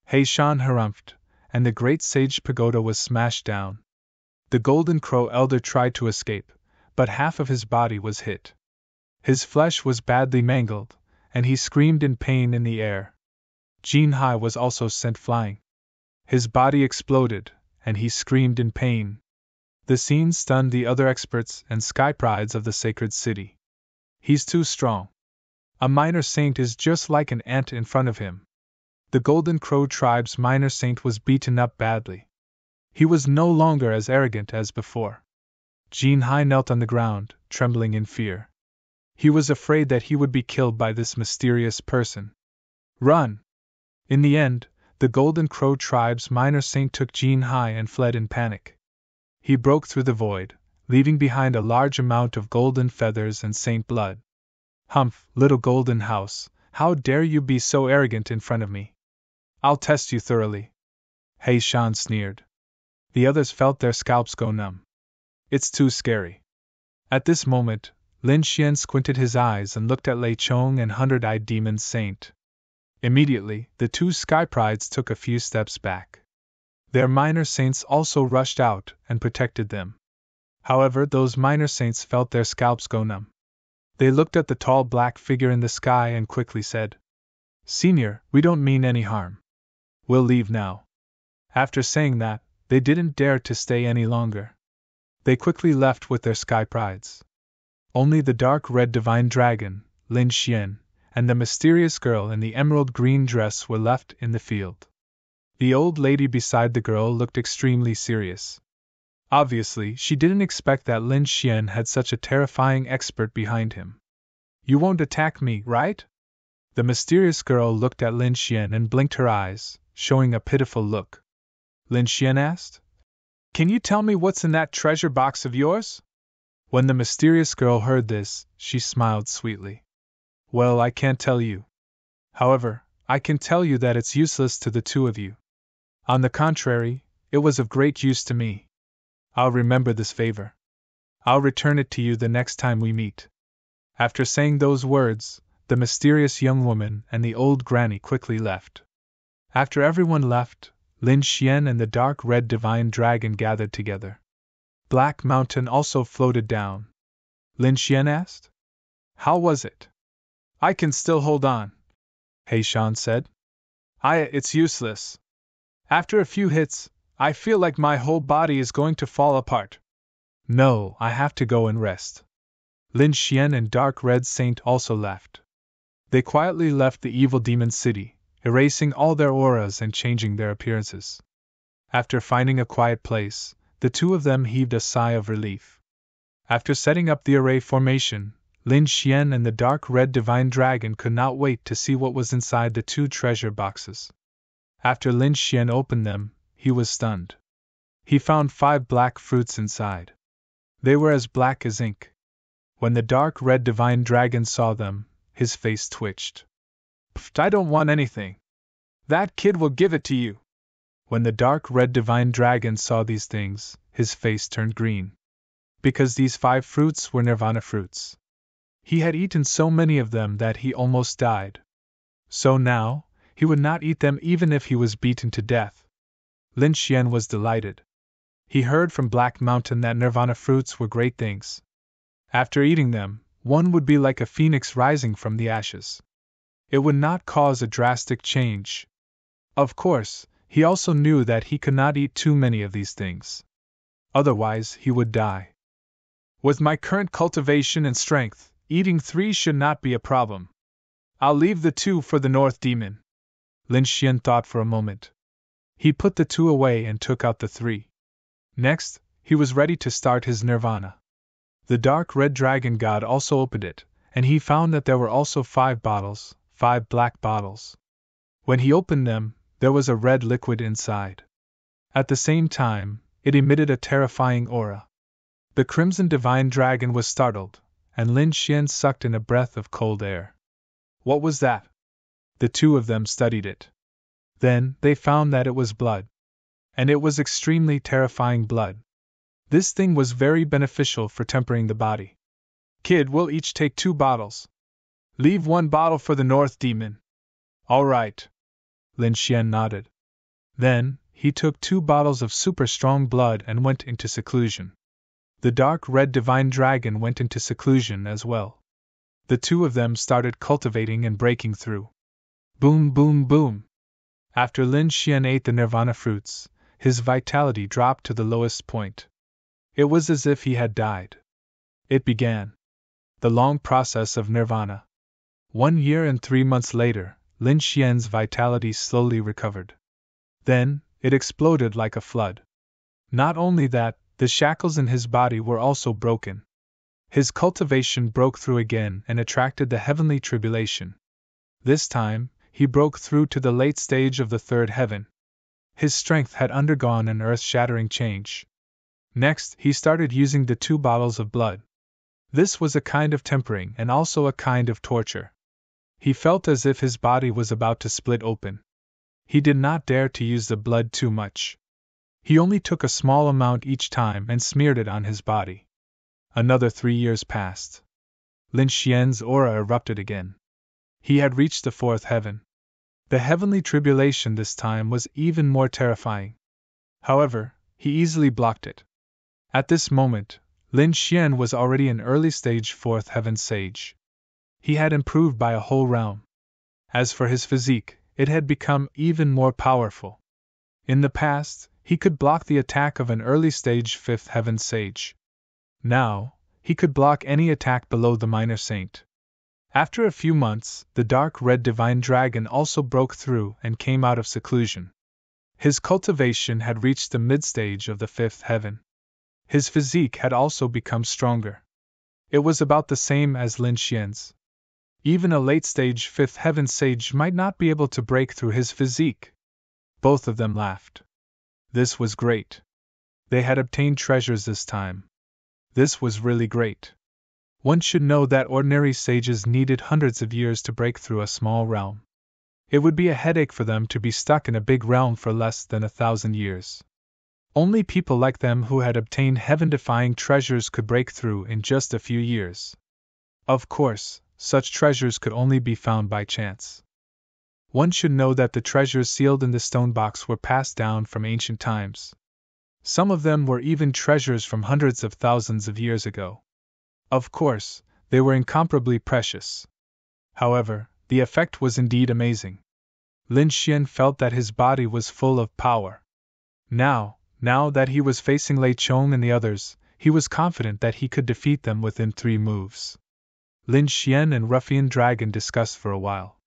He Shan harumphed, and the great sage pagoda was smashed down. The Golden Crow elder tried to escape, but half of his body was hit. His flesh was badly mangled, and he screamed in pain in the air. Jin Hai was also sent flying. His body exploded, and he screamed in pain. The scene stunned the other experts and sky prides of the sacred city. He's too strong. A minor saint is just like an ant in front of him. The Golden Crow tribe's minor saint was beaten up badly. He was no longer as arrogant as before. Jin Hai knelt on the ground, trembling in fear. He was afraid that he would be killed by this mysterious person. Run! In the end, the Golden Crow tribe's minor saint took Jin Hai and fled in panic. He broke through the void, leaving behind a large amount of golden feathers and saint blood. Humph, little golden house, how dare you be so arrogant in front of me? I'll test you thoroughly. Hei Shan sneered. The others felt their scalps go numb. It's too scary. At this moment, Lin Xian squinted his eyes and looked at Lei Chong and Hundred-Eyed Demon Saint. Immediately, the two sky prides took a few steps back. Their minor saints also rushed out and protected them. However, those minor saints felt their scalps go numb. They looked at the tall black figure in the sky and quickly said, "Senior, we don't mean any harm. We'll leave now." After saying that, they didn't dare to stay any longer. They quickly left with their sky prides. Only the dark red divine dragon, Lin Xian, and the mysterious girl in the emerald green dress were left in the field. The old lady beside the girl looked extremely serious. Obviously, she didn't expect that Lin Xian had such a terrifying expert behind him. "You won't attack me, right?" The mysterious girl looked at Lin Xian and blinked her eyes, showing a pitiful look. Lin Xian asked, "Can you tell me what's in that treasure box of yours?" When the mysterious girl heard this, she smiled sweetly. "Well, I can't tell you. However, I can tell you that it's useless to the two of you. On the contrary, it was of great use to me. I'll remember this favor. I'll return it to you the next time we meet." After saying those words, the mysterious young woman and the old granny quickly left. After everyone left, Lin Xian and the dark red divine dragon gathered together. Black Mountain also floated down. Lin Xian asked, "How was it?" "I can still hold on," Hei Shan said. It's useless. After a few hits, I feel like my whole body is going to fall apart." "No, I have to go and rest." Lin Xian and Dark Red Saint also left. They quietly left the evil demon city, erasing all their auras and changing their appearances. After finding a quiet place, the two of them heaved a sigh of relief. After setting up the array formation, Lin Xian and the Dark Red Divine Dragon could not wait to see what was inside the two treasure boxes. After Lin Xian opened them, he was stunned. He found 5 black fruits inside. They were as black as ink. When the dark red divine dragon saw them, his face twitched. "Pfft, I don't want anything. That kid will give it to you." When the dark red divine dragon saw these things, his face turned green. Because these 5 fruits were nirvana fruits. He had eaten so many of them that he almost died. So now, he would not eat them even if he was beaten to death. Lin Xian was delighted. He heard from Black Mountain that nirvana fruits were great things. After eating them, one would be like a phoenix rising from the ashes. It would not cause a drastic change. Of course, he also knew that he could not eat too many of these things. Otherwise, he would die. With my current cultivation and strength, eating 3 should not be a problem. I'll leave the 2 for the North Demon. Lin Xian thought for a moment. He put the 2 away and took out the 3. Next, he was ready to start his nirvana. The dark red dragon god also opened it, and he found that there were also 5 bottles, 5 black bottles. When he opened them, there was a red liquid inside. At the same time, it emitted a terrifying aura. The crimson divine dragon was startled, and Lin Xian sucked in a breath of cold air. What was that? The 2 of them studied it. Then, they found that it was blood. And it was extremely terrifying blood. This thing was very beneficial for tempering the body. "Kid, we'll each take 2 bottles. Leave 1 bottle for the North Demon." "All right." Lin Xian nodded. Then, he took 2 bottles of super strong blood and went into seclusion. The dark red divine dragon went into seclusion as well. The two of them started cultivating and breaking through. Boom, boom, boom. After Lin Xian ate the nirvana fruits, his vitality dropped to the lowest point. It was as if he had died. It began. The long process of nirvana. 1 year and 3 months later, Lin Xian's vitality slowly recovered. Then, it exploded like a flood. Not only that, the shackles in his body were also broken. His cultivation broke through again and attracted the heavenly tribulation. This time, he broke through to the late stage of the third heaven. His strength had undergone an earth-shattering change. Next, he started using the 2 bottles of blood. This was a kind of tempering and also a kind of torture. He felt as if his body was about to split open. He did not dare to use the blood too much. He only took a small amount each time and smeared it on his body. Another 3 years passed. Lin Xian's aura erupted again. He had reached the 4th heaven. The heavenly tribulation this time was even more terrifying. However, he easily blocked it. At this moment, Lin Xian was already an early-stage 4th heaven sage. He had improved by a whole realm. As for his physique, it had become even more powerful. In the past, he could block the attack of an early-stage 5th heaven sage. Now, he could block any attack below the minor saint. After a few months, the dark red divine dragon also broke through and came out of seclusion. His cultivation had reached the mid-stage of the 5th heaven. His physique had also become stronger. It was about the same as Lin Xian's. Even a late-stage 5th heaven sage might not be able to break through his physique. Both of them laughed. This was great. They had obtained treasures this time. This was really great. One should know that ordinary sages needed hundreds of years to break through a small realm. It would be a headache for them to be stuck in a big realm for less than 1,000 years. Only people like them who had obtained heaven-defying treasures could break through in just a few years. Of course, such treasures could only be found by chance. One should know that the treasures sealed in the stone box were passed down from ancient times. Some of them were even treasures from hundreds of thousands of years ago. Of course, they were incomparably precious. However, the effect was indeed amazing. Lin Xian felt that his body was full of power. Now that he was facing Lei Chong and the others, he was confident that he could defeat them within 3 moves. Lin Xian and Ruffian Dragon discussed for a while.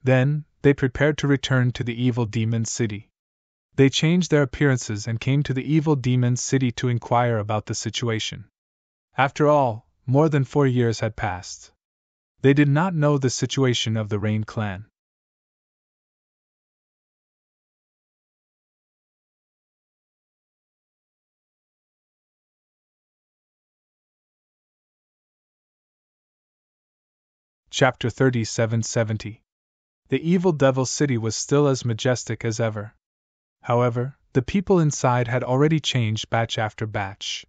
Then, they prepared to return to the evil demon city. They changed their appearances and came to the evil demon city to inquire about the situation. After all, more than 4 years had passed. They did not know the situation of the Rain clan. Chapter 3770. The evil devil city was still as majestic as ever. However, the people inside had already changed batch after batch.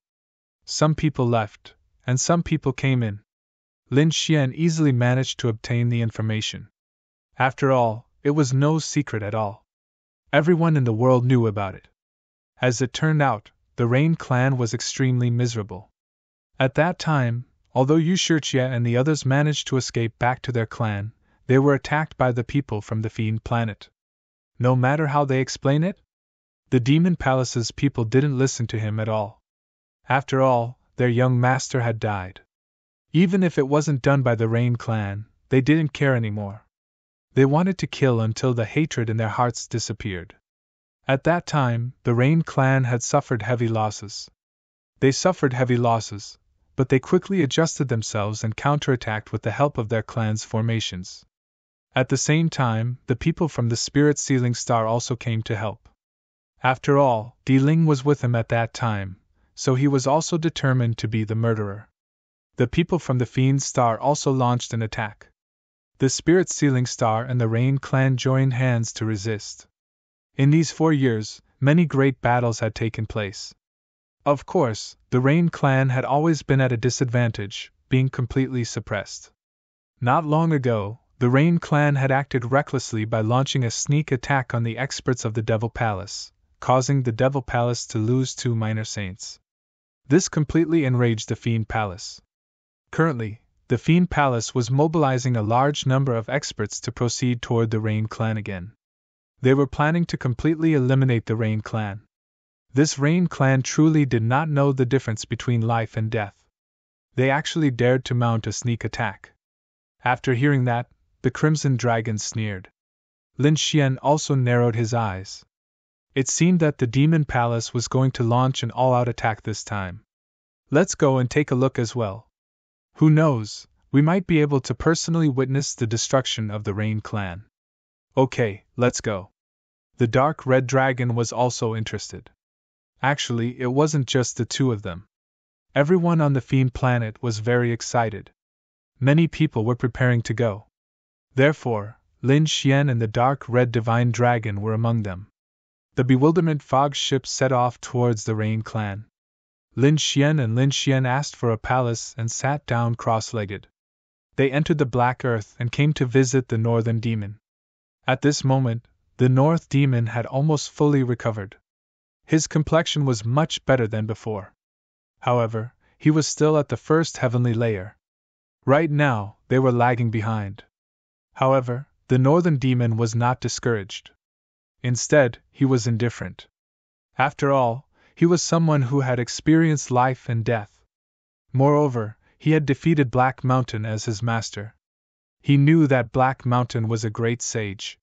Some people left, and some people came in. Lin Xian easily managed to obtain the information. After all, it was no secret at all. Everyone in the world knew about it. As it turned out, the Rain clan was extremely miserable. At that time, although Yu Shijie and the others managed to escape back to their clan, they were attacked by the people from the Fiend planet. No matter how they explain it, the Demon Palace's people didn't listen to him at all. After all, their young master had died. Even if it wasn't done by the Rain clan, they didn't care anymore. They wanted to kill until the hatred in their hearts disappeared. At that time, the Rain clan had suffered heavy losses. They suffered heavy losses, but they quickly adjusted themselves and counterattacked with the help of their clan's formations. At the same time, the people from the Spirit Sealing Star also came to help. After all, Di Ling was with him at that time, so he was also determined to be the murderer. The people from the Fiend Star also launched an attack. The Spirit Sealing Star and the Rain clan joined hands to resist. In these 4 years, many great battles had taken place. Of course, the Rain clan had always been at a disadvantage, being completely suppressed. Not long ago, the Rain clan had acted recklessly by launching a sneak attack on the experts of the Devil Palace, causing the Devil Palace to lose 2 minor saints. This completely enraged the Fiend Palace. Currently, the Fiend Palace was mobilizing a large number of experts to proceed toward the Rain Clan again. They were planning to completely eliminate the Rain Clan. This Rain Clan truly did not know the difference between life and death. They actually dared to mount a sneak attack. After hearing that, the Crimson Dragon sneered. Lin Xian also narrowed his eyes. It seemed that the Demon Palace was going to launch an all-out attack this time. Let's go and take a look as well. Who knows, we might be able to personally witness the destruction of the Rain Clan. Okay, let's go. The Dark Red Dragon was also interested. Actually, it wasn't just the two of them. Everyone on the Fiend Planet was very excited. Many people were preparing to go. Therefore, Lin Xian and the Dark Red Divine Dragon were among them. The Bewilderment Fog ship set off towards the Rain Clan. Lin Xian asked for a palace and sat down cross-legged. They entered the Black Earth and came to visit the Northern Demon. At this moment, the North Demon had almost fully recovered. His complexion was much better than before. However, he was still at the first heavenly layer. Right now, they were lagging behind. However, the Northern Demon was not discouraged. Instead, he was indifferent. After all, he was someone who had experienced life and death. Moreover, he had defeated Black Mountain as his master. He knew that Black Mountain was a great sage.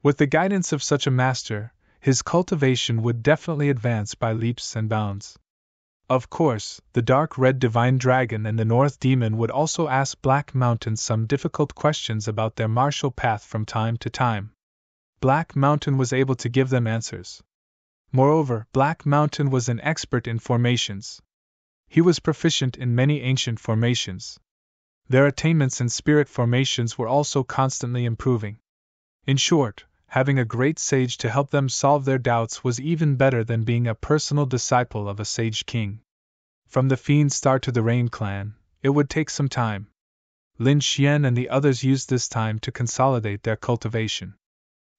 With the guidance of such a master, his cultivation would definitely advance by leaps and bounds. Of course, the Dark Red Divine Dragon and the North Demon would also ask Black Mountain some difficult questions about their martial path from time to time. Black Mountain was able to give them answers. Moreover, Black Mountain was an expert in formations. He was proficient in many ancient formations. Their attainments in spirit formations were also constantly improving. In short, having a great sage to help them solve their doubts was even better than being a personal disciple of a sage king. From the Fiend Star to the Rain Clan, it would take some time. Lin Xian and the others used this time to consolidate their cultivation.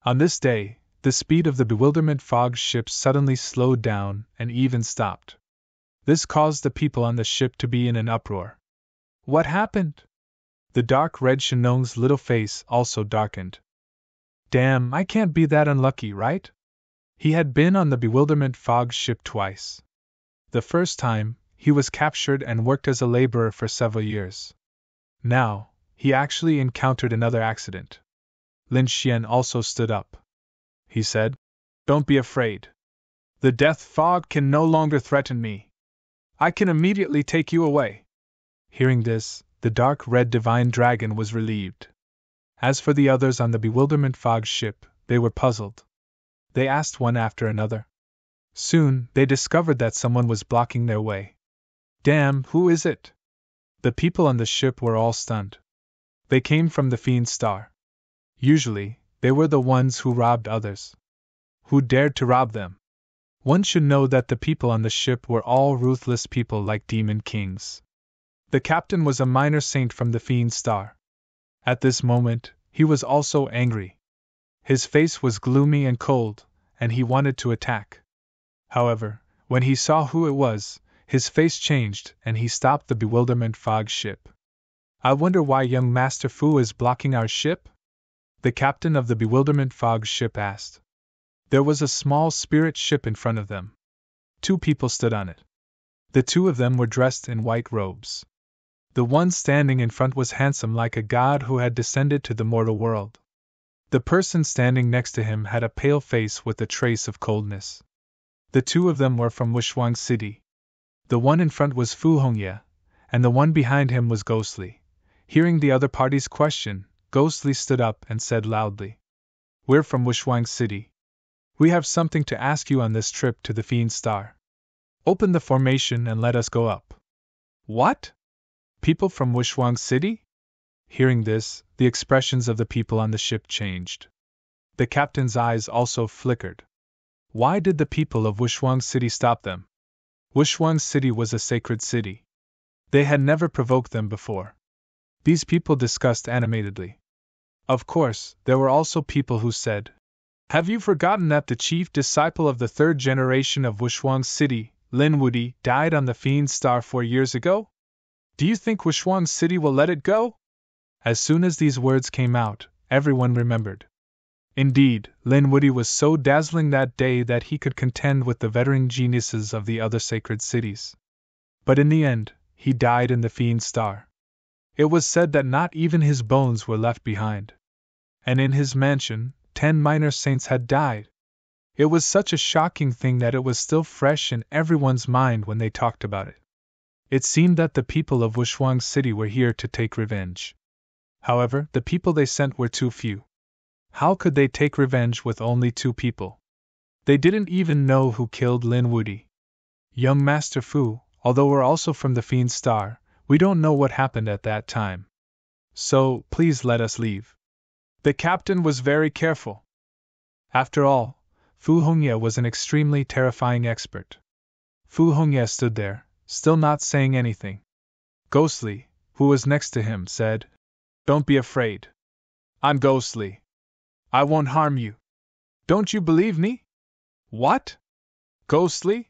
On this day, the speed of the Bewilderment Fog ship suddenly slowed down and even stopped. This caused the people on the ship to be in an uproar. What happened? The Dark Red Shenong's little face also darkened. Damn, I can't be that unlucky, right? He had been on the Bewilderment Fog ship twice. The first time, he was captured and worked as a laborer for several years. Now, he actually encountered another accident. Lin Xian also stood up. He said, "Don't be afraid. The death fog can no longer threaten me. I can immediately take you away." Hearing this, the Dark Red Divine Dragon was relieved. As for the others on the Bewilderment Fog ship, they were puzzled. They asked one after another. Soon, they discovered that someone was blocking their way. Damn, who is it? The people on the ship were all stunned. They came from the Fiend Star. Usually, they were the ones who robbed others. Who dared to rob them? One should know that the people on the ship were all ruthless people like demon kings. The captain was a minor saint from the Fiend Star. At this moment, he was also angry. His face was gloomy and cold, and he wanted to attack. However, when he saw who it was, his face changed and he stopped the Bewilderment Fog ship. I wonder why young Master Fu is blocking our ship? The captain of the Bewilderment Fog ship asked. There was a small spirit ship in front of them. 2 people stood on it. The 2 of them were dressed in white robes. The one standing in front was handsome like a god who had descended to the mortal world. The person standing next to him had a pale face with a trace of coldness. The 2 of them were from Wushuang City. The one in front was Fu Hongye, and the one behind him was Ghostly. Hearing the other party's question, Ghostly stood up and said loudly, "We're from Wushuang City. We have something to ask you on this trip to the Fiend Star. Open the formation and let us go up." What? People from Wushuang City? Hearing this, the expressions of the people on the ship changed. The captain's eyes also flickered. Why did the people of Wushuang City stop them? Wushuang City was a sacred city. They had never provoked them before. These people discussed animatedly. Of course, there were also people who said, "Have you forgotten that the chief disciple of the 3rd generation of Wushuang City, Lin Wudi, died on the Fiend Star 4 years ago? Do you think Wushuang City will let it go? As soon as these words came out, everyone remembered. Indeed, Lin Wude was so dazzling that day that he could contend with the veteran geniuses of the other sacred cities. But in the end, he died in the Fiend Star. It was said that not even his bones were left behind. And in his mansion, 10 minor saints had died. It was such a shocking thing that it was still fresh in everyone's mind when they talked about it. It seemed that the people of Wushuang City were here to take revenge. However, the people they sent were too few. How could they take revenge with only 2 people? They didn't even know who killed Lin Wude. Young Master Fu, although we're also from the Fiend Star, we don't know what happened at that time. So, please let us leave. The captain was very careful. After all, Fu Hongye was an extremely terrifying expert. Fu Hongye stood there, still not saying anything. Ghostly, who was next to him, said, "Don't be afraid. I'm Ghostly. I won't harm you. Don't you believe me?" "What? Ghostly?"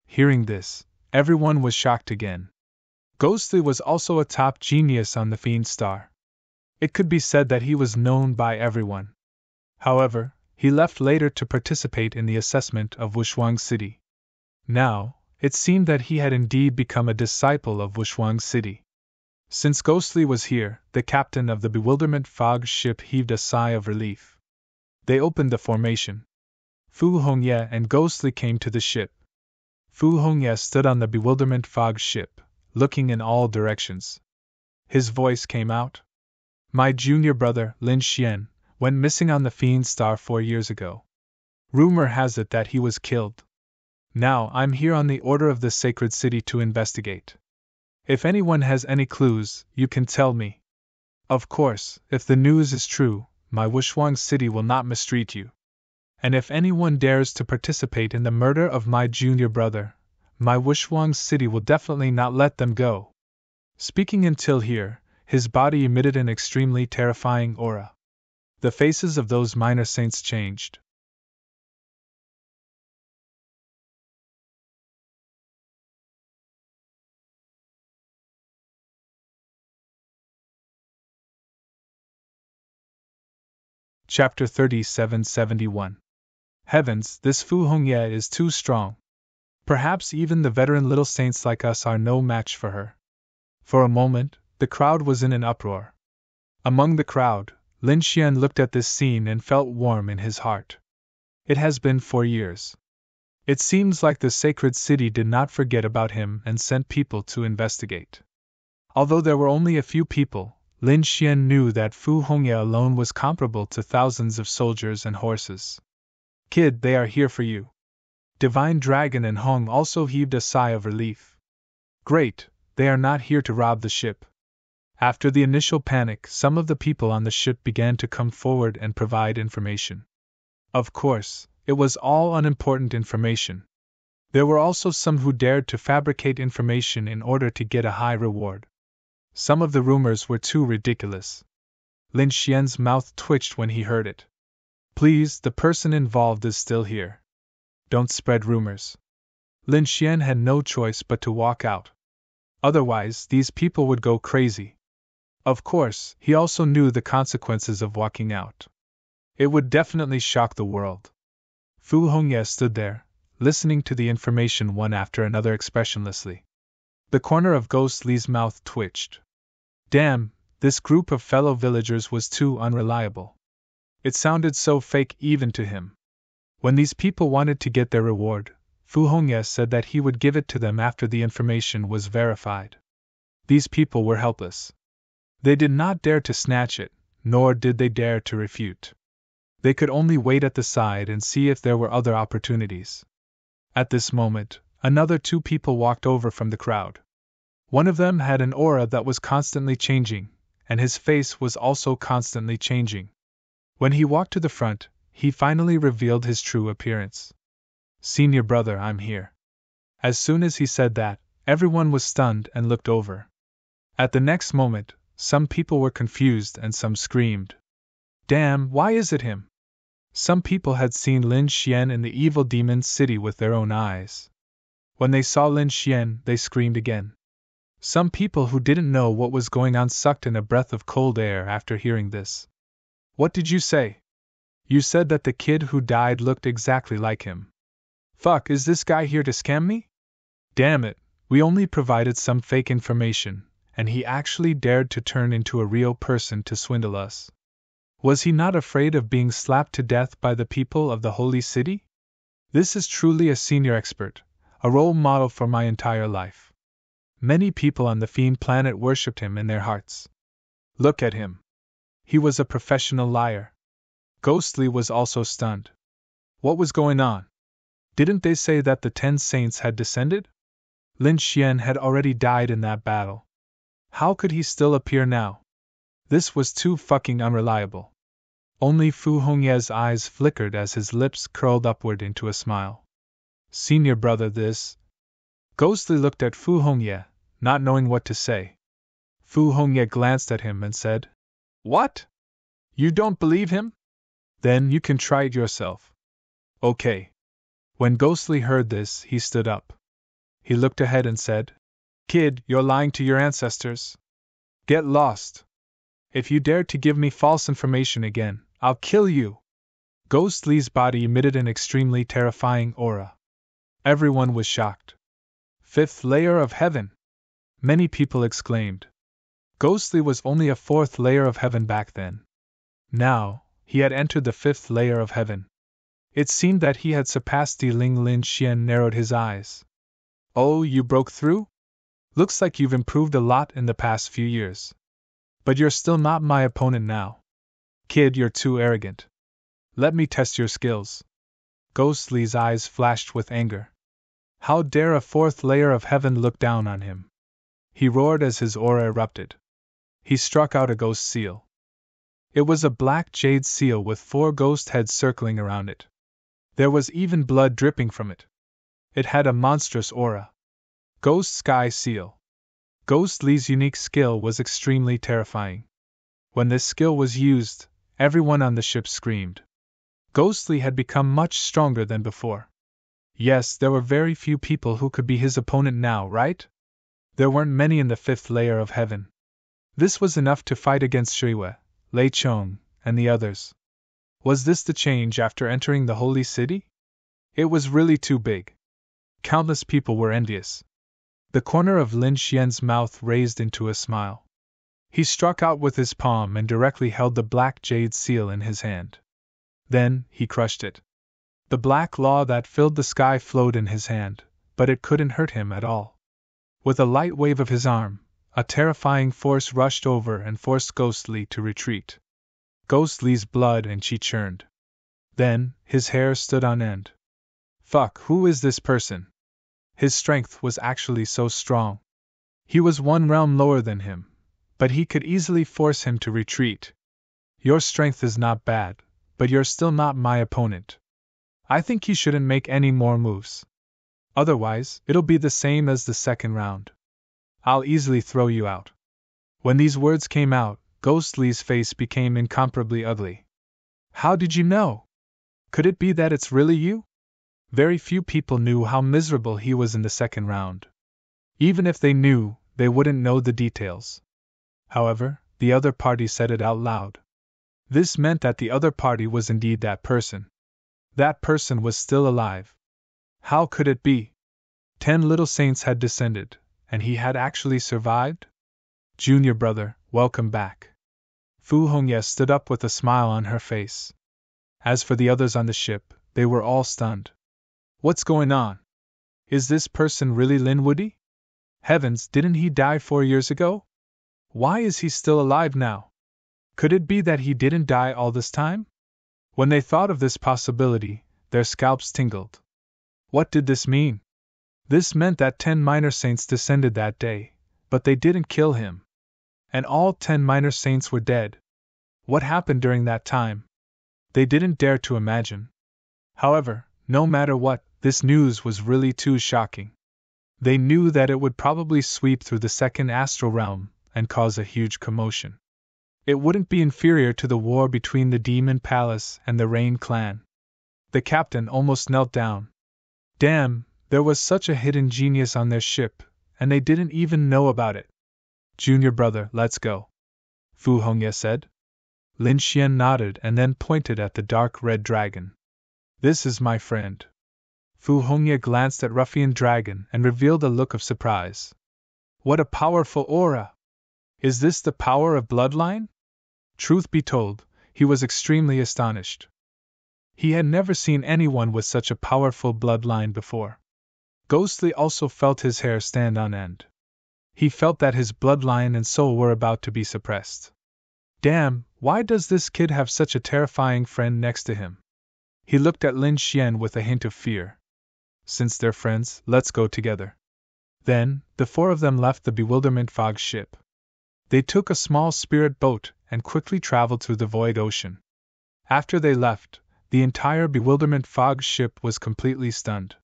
Hearing this, everyone was shocked again. Ghostly was also a top genius on the Fiend Star. It could be said that he was known by everyone. However, he left later to participate in the assessment of Wushuang City. Now, it seemed that he had indeed become a disciple of Wushuang City. Since Ghostly was here, the captain of the Bewilderment Fog ship heaved a sigh of relief. They opened the formation. Fu Hongye and Ghostly came to the ship. Fu Hongye stood on the Bewilderment Fog ship, looking in all directions. His voice came out. "My junior brother, Lin Xian, went missing on the Fiend Star 4 years ago. Rumor has it that he was killed. Now I'm here on the order of the sacred city to investigate. If anyone has any clues, you can tell me. Of course, if the news is true, my Wushuang City will not mistreat you. And if anyone dares to participate in the murder of my junior brother, my Wushuang City will definitely not let them go." Speaking until here, his body emitted an extremely terrifying aura. The faces of those minor saints changed. Chapter 3771. Heavens, this Fu Hongye is too strong. Perhaps even the veteran little saints like us are no match for her. For a moment, the crowd was in an uproar. Among the crowd, Lin Xian looked at this scene and felt warm in his heart. It has been 4 years. It seems like the sacred city did not forget about him and sent people to investigate. Although there were only a few people, Lin Xian knew that Fu Hongye alone was comparable to thousands of soldiers and horses. "Kid, they are here for you." Divine Dragon and Hong also heaved a sigh of relief. "Great, they are not here to rob the ship." After the initial panic, some of the people on the ship began to come forward and provide information. Of course, it was all unimportant information. There were also some who dared to fabricate information in order to get a high reward. Some of the rumors were too ridiculous. Lin Xian's mouth twitched when he heard it. "Please, the person involved is still here. Don't spread rumors." Lin Xian had no choice but to walk out. Otherwise, these people would go crazy. Of course, he also knew the consequences of walking out. It would definitely shock the world. Fu Hongye stood there, listening to the information one after another expressionlessly. The corner of Ghostly's mouth twitched. Damn, this group of fellow villagers was too unreliable. It sounded so fake even to him. When these people wanted to get their reward, Fu Hongye said that he would give it to them after the information was verified. These people were helpless. They did not dare to snatch it, nor did they dare to refute. They could only wait at the side and see if there were other opportunities. At this moment, another 2 people walked over from the crowd. One of them had an aura that was constantly changing, and his face was also constantly changing. When he walked to the front, he finally revealed his true appearance. "Senior brother, I'm here." As soon as he said that, everyone was stunned and looked over. At the next moment, some people were confused and some screamed. "Damn, why is it him?" Some people had seen Lin Xian in the evil demon city with their own eyes. When they saw Lin Xian, they screamed again. Some people who didn't know what was going on sucked in a breath of cold air after hearing this. What did you say? You said that the kid who died looked exactly like him. Fuck, is this guy here to scam me? Damn it, we only provided some fake information, and he actually dared to turn into a real person to swindle us. Was he not afraid of being slapped to death by the people of the Holy City? This is truly a senior expert, a role model for my entire life. Many people on the Fiend planet worshipped him in their hearts. Look at him. He was a professional liar. Ghostly was also stunned. What was going on? Didn't they say that the 10 saints had descended? Lin Xian had already died in that battle. How could he still appear now? This was too fucking unreliable. Only Fu Hongye's eyes flickered as his lips curled upward into a smile. Senior brother, this. Ghostly looked at Fu Hongye, not knowing what to say. Fu Hongye glanced at him and said, What? You don't believe him? Then you can try it yourself. Okay. When Ghostly heard this, he stood up. He looked ahead and said, Kid, you're lying to your ancestors. Get lost. If you dare to give me false information again, I'll kill you. Ghostly's body emitted an extremely terrifying aura. Everyone was shocked. 5th layer of heaven! Many people exclaimed. Ghostly was only a 4th layer of heaven back then. Now, he had entered the 5th layer of heaven. It seemed that he had surpassed Di Ling. Lin Xian narrowed his eyes. Oh, you broke through? Looks like you've improved a lot in the past few years. But you're still not my opponent now. Kid, you're too arrogant. Let me test your skills. Ghostly's eyes flashed with anger. How dare a 4th layer of heaven look down on him? He roared as his aura erupted. He struck out a ghost seal. It was a black jade seal with 4 ghost heads circling around it. There was even blood dripping from it. It had a monstrous aura. Ghost Sky Seal. Ghostly's unique skill was extremely terrifying. When this skill was used, everyone on the ship screamed. Ghostly had become much stronger than before. Yes, there were very few people who could be his opponent now, right? There weren't many in the 5th layer of heaven. This was enough to fight against Shuiwei, Lei Chong, and the others. Was this the change after entering the Holy City? It was really too big. Countless people were envious. The corner of Lin Xian's mouth raised into a smile. He struck out with his palm and directly held the black jade seal in his hand. Then, he crushed it. The black law that filled the sky flowed in his hand, but it couldn't hurt him at all. With a light wave of his arm, a terrifying force rushed over and forced Ghostly to retreat. Ghostly's blood and chi churned. Then, his hair stood on end. Fuck, who is this person? His strength was actually so strong. He was 1 realm lower than him, but he could easily force him to retreat. Your strength is not bad, but you're still not my opponent. I think you shouldn't make any more moves. Otherwise, it'll be the same as the second round. I'll easily throw you out. When these words came out, Ghostly's face became incomparably ugly. How did you know? Could it be that it's really you? Very few people knew how miserable he was in the second round. Even if they knew, they wouldn't know the details. However, the other party said it out loud. This meant that the other party was indeed that person. That person was still alive. How could it be? 10 little saints had descended, and he had actually survived? Junior brother, welcome back. Fu Hongye stood up with a smile on her face. As for the others on the ship, they were all stunned. What's going on? Is this person really Lin Woody? Heavens, didn't he die 4 years ago? Why is he still alive now? Could it be that he didn't die all this time? When they thought of this possibility, their scalps tingled. What did this mean? This meant that 10 minor saints descended that day, but they didn't kill him. And all 10 minor saints were dead. What happened during that time? They didn't dare to imagine. However, no matter what, this news was really too shocking. They knew that it would probably sweep through the second astral realm and cause a huge commotion. It wouldn't be inferior to the war between the Demon Palace and the Rain Clan. The captain almost knelt down. Damn, there was such a hidden genius on their ship, and they didn't even know about it. Junior brother, let's go, Fu Hongye said. Lin Xian nodded and then pointed at the dark red dragon. This is my friend. Fu Hongye glanced at Ruffian Dragon and revealed a look of surprise. What a powerful aura! Is this the power of bloodline? Truth be told, he was extremely astonished. He had never seen anyone with such a powerful bloodline before. Ghostly also felt his hair stand on end. He felt that his bloodline and soul were about to be suppressed. Damn, why does this kid have such a terrifying friend next to him? He looked at Lin Xian with a hint of fear. Since they're friends, let's go together. Then, the four of them left the Bewilderment Fog ship. They took a small spirit boat and quickly traveled through the void ocean. After they left, the entire Bewilderment Fog ship was completely stunned.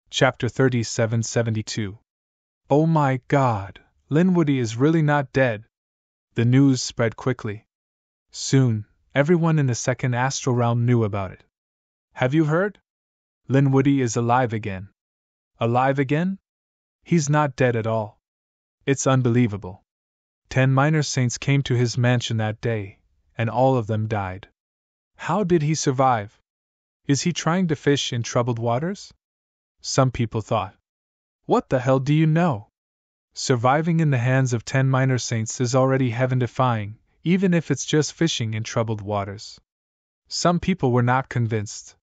Chapter 3772. Oh my God, Linwoody is really not dead. The news spread quickly. Soon, everyone in the second astral realm knew about it. Have you heard? Linwoody is alive again. Alive again? He's not dead at all. It's unbelievable. 10 minor saints came to his mansion that day, and all of them died. How did he survive? Is he trying to fish in troubled waters? Some people thought. What the hell do you know? Surviving in the hands of 10 minor saints is already heaven-defying, even if it's just fishing in troubled waters. Some people were not convinced.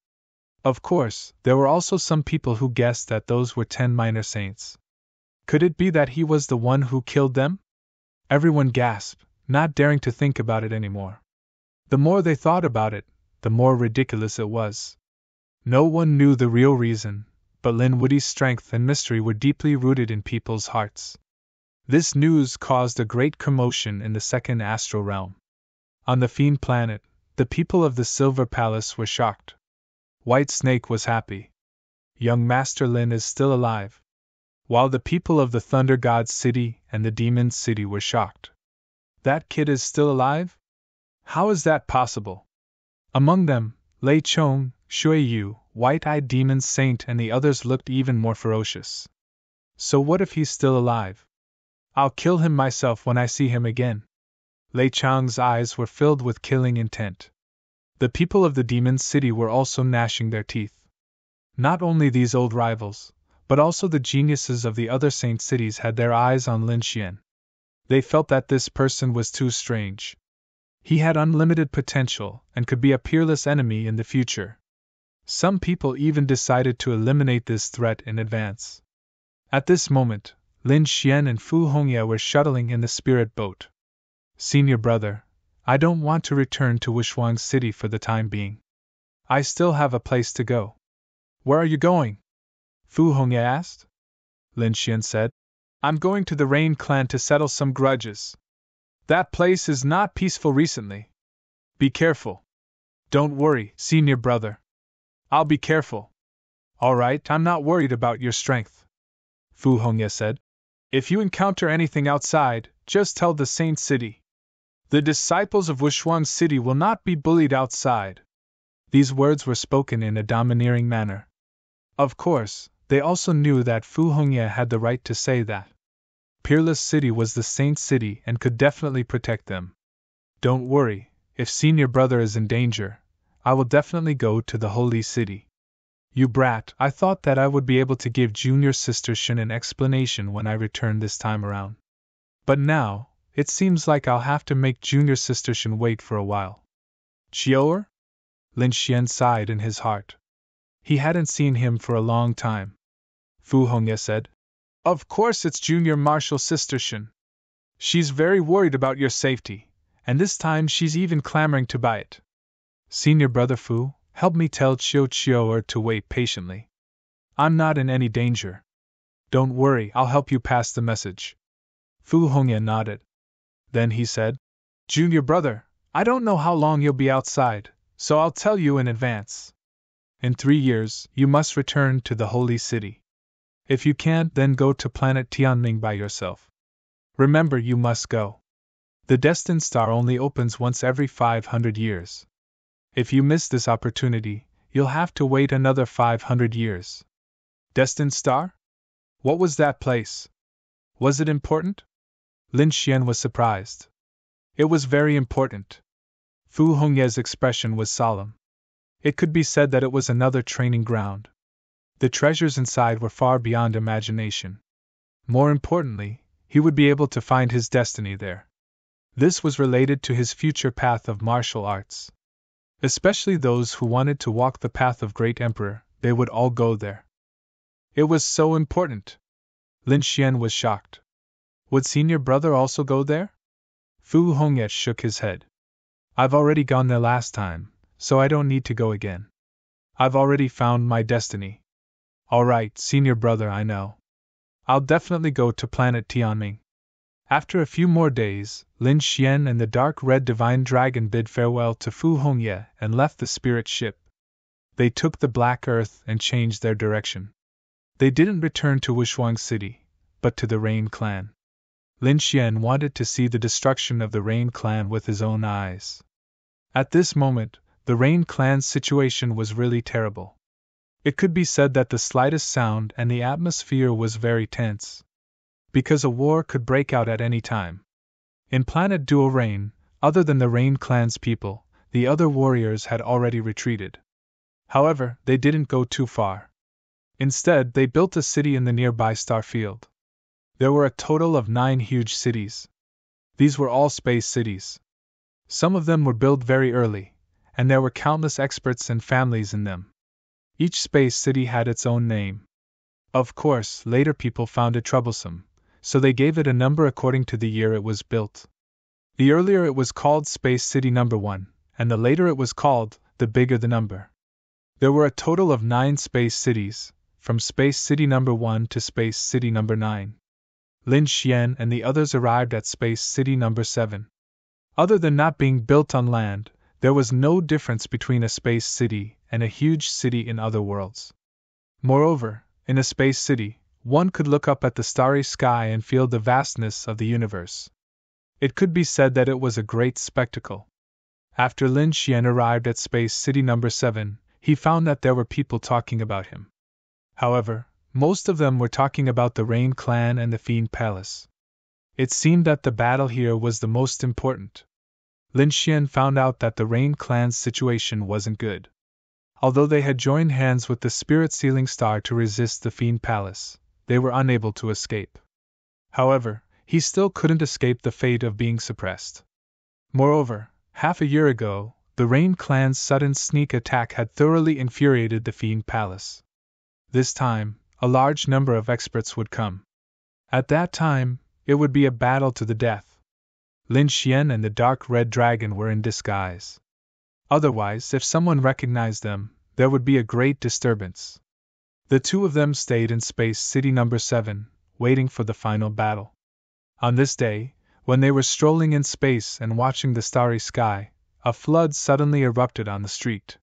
Of course, there were also some people who guessed that those were 10 minor saints. Could it be that he was the one who killed them? Everyone gasped, not daring to think about it anymore. The more they thought about it, the more ridiculous it was. No one knew the real reason, but Linwoody's strength and mystery were deeply rooted in people's hearts. This news caused a great commotion in the second astral realm. On the Fiend planet, the people of the Silver Palace were shocked. White Snake was happy. Young Master Lin is still alive. While the people of the Thunder God's City and the Demon's City were shocked. That kid is still alive? How is that possible? Among them, Lei Chong, Shui Yu, White-Eyed Demon Saint and the others looked even more ferocious. So what if he's still alive? I'll kill him myself when I see him again. Lei Chong's eyes were filled with killing intent. The people of the Demon's City were also gnashing their teeth. Not only these old rivals, but also the geniuses of the other saint cities had their eyes on Lin Xian. They felt that this person was too strange. He had unlimited potential and could be a peerless enemy in the future. Some people even decided to eliminate this threat in advance. At this moment, Lin Xian and Fu Hongye were shuttling in the spirit boat. Senior brother, I don't want to return to Wushuang City for the time being. I still have a place to go. Where are you going? Fu Hongye asked. Lin Xian said, I'm going to the Rain Clan to settle some grudges. That place is not peaceful recently. Be careful. Don't worry, senior brother. I'll be careful. All right, I'm not worried about your strength. Fu Hongye said. If you encounter anything outside, just tell the Saint City. The disciples of Wushuang City will not be bullied outside. These words were spoken in a domineering manner. Of course, they also knew that Fu Hongye had the right to say that. Peerless City was the Saint City and could definitely protect them. Don't worry, if senior brother is in danger, I will definitely go to the Holy City. You brat, I thought that I would be able to give junior sister Shin an explanation when I return this time around. But now, it seems like I'll have to make junior sister Shin wait for a while. Chior? Lin Xian sighed in his heart. He hadn't seen him for a long time. Fu Hongye said, Of course it's junior marshal sister Shin. She's very worried about your safety, and this time she's even clamoring to buy it. Senior brother Fu, help me tell Chior to wait patiently. I'm not in any danger. Don't worry, I'll help you pass the message. Fu Hongye nodded. Then he said, Junior brother, I don't know how long you'll be outside, so I'll tell you in advance. In 3 years, you must return to the Holy City. If you can't, then go to planet Tianming by yourself. Remember, you must go. The destined star only opens once every 500 years. If you miss this opportunity, you'll have to wait another 500 years. Destined star? What was that place? Was it important? Lin Xian was surprised. It was very important. Fu Hongye's expression was solemn. It could be said that it was another training ground. The treasures inside were far beyond imagination. More importantly, he would be able to find his destiny there. This was related to his future path of martial arts. Especially those who wanted to walk the path of great emperor, they would all go there. It was so important. Lin Xian was shocked. Would senior brother also go there? Fu Hongye shook his head. I've already gone there last time, so I don't need to go again. I've already found my destiny. All right, senior brother, I know. I'll definitely go to planet Tianming. After a few more days, Lin Xian and the dark red divine dragon bid farewell to Fu Hongye and left the spirit ship. They took the Black Earth and changed their direction. They didn't return to Wushuang City, but to the Rain Clan. Lin Xian wanted to see the destruction of the Rain Clan with his own eyes. At this moment, the Rain Clan's situation was really terrible. It could be said that the slightest sound and the atmosphere was very tense. Because a war could break out at any time. In planet Dual Rain, other than the Rain Clan's people, the other warriors had already retreated. However, they didn't go too far. Instead, they built a city in the nearby star field. There were a total of 9 huge cities. These were all space cities. Some of them were built very early, and there were countless experts and families in them. Each space city had its own name. Of course, later people found it troublesome, so they gave it a number according to the year it was built. The earlier it was called Space City Number 1, and the later it was called, the bigger the number. There were a total of 9 space cities, from Space City Number 1 to Space City Number 9. Lin Xian and the others arrived at Space City Number 7. Other than not being built on land, there was no difference between a space city and a huge city in other worlds. Moreover, in a space city, one could look up at the starry sky and feel the vastness of the universe. It could be said that it was a great spectacle. After Lin Xian arrived at Space City Number 7, he found that there were people talking about him. However, most of them were talking about the Rain Clan and the Fiend Palace. It seemed that the battle here was the most important. Lin Xian found out that the Rain Clan's situation wasn't good. Although they had joined hands with the Spirit Sealing Star to resist the Fiend Palace, they were unable to escape. However, he still couldn't escape the fate of being suppressed. Moreover, half a year ago, the Rain Clan's sudden sneak attack had thoroughly infuriated the Fiend Palace. This time, a large number of experts would come. At that time, it would be a battle to the death. Lin Xian and the Dark Red Dragon were in disguise. Otherwise, if someone recognized them, there would be a great disturbance. The two of them stayed in Space City Number 7, waiting for the final battle. On this day, when they were strolling in space and watching the starry sky, a flood suddenly erupted on the street.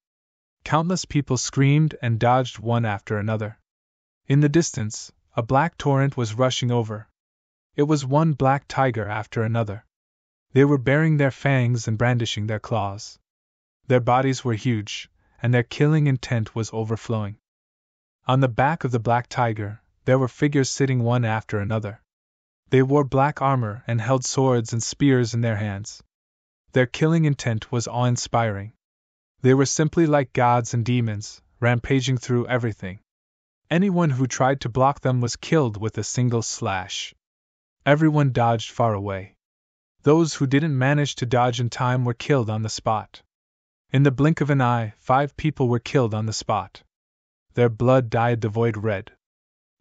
Countless people screamed and dodged one after another. In the distance, a black torrent was rushing over. It was one black tiger after another. They were baring their fangs and brandishing their claws. Their bodies were huge, and their killing intent was overflowing. On the back of the black tiger, there were figures sitting one after another. They wore black armor and held swords and spears in their hands. Their killing intent was awe-inspiring. They were simply like gods and demons, rampaging through everything. Anyone who tried to block them was killed with a single slash. Everyone dodged far away. Those who didn't manage to dodge in time were killed on the spot. In the blink of an eye, 5 people were killed on the spot. Their blood dyed the void red.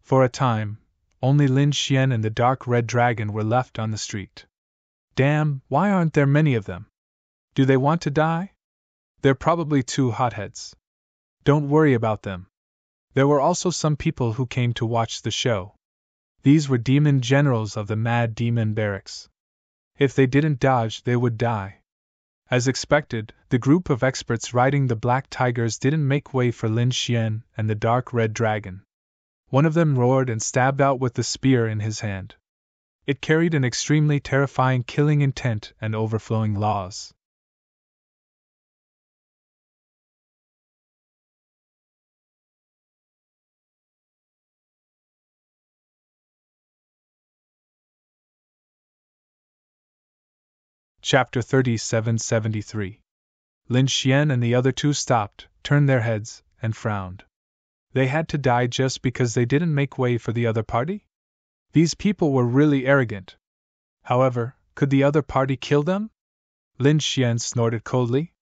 For a time, only Lin Xian and the Dark Red Dragon were left on the street. Damn, why aren't there many of them? Do they want to die? They're probably 2 hotheads. Don't worry about them. There were also some people who came to watch the show. These were demon generals of the Mad Demon Barracks. If they didn't dodge, they would die. As expected, the group of experts riding the black tigers didn't make way for Lin Xian and the Dark Red Dragon. One of them roared and stabbed out with the spear in his hand. It carried an extremely terrifying killing intent and overflowing laws. Chapter 3773. Lin Xian and the other two stopped, turned their heads, and frowned. They had to die just because they didn't make way for the other party? These people were really arrogant. However, could the other party kill them? Lin Xian snorted coldly.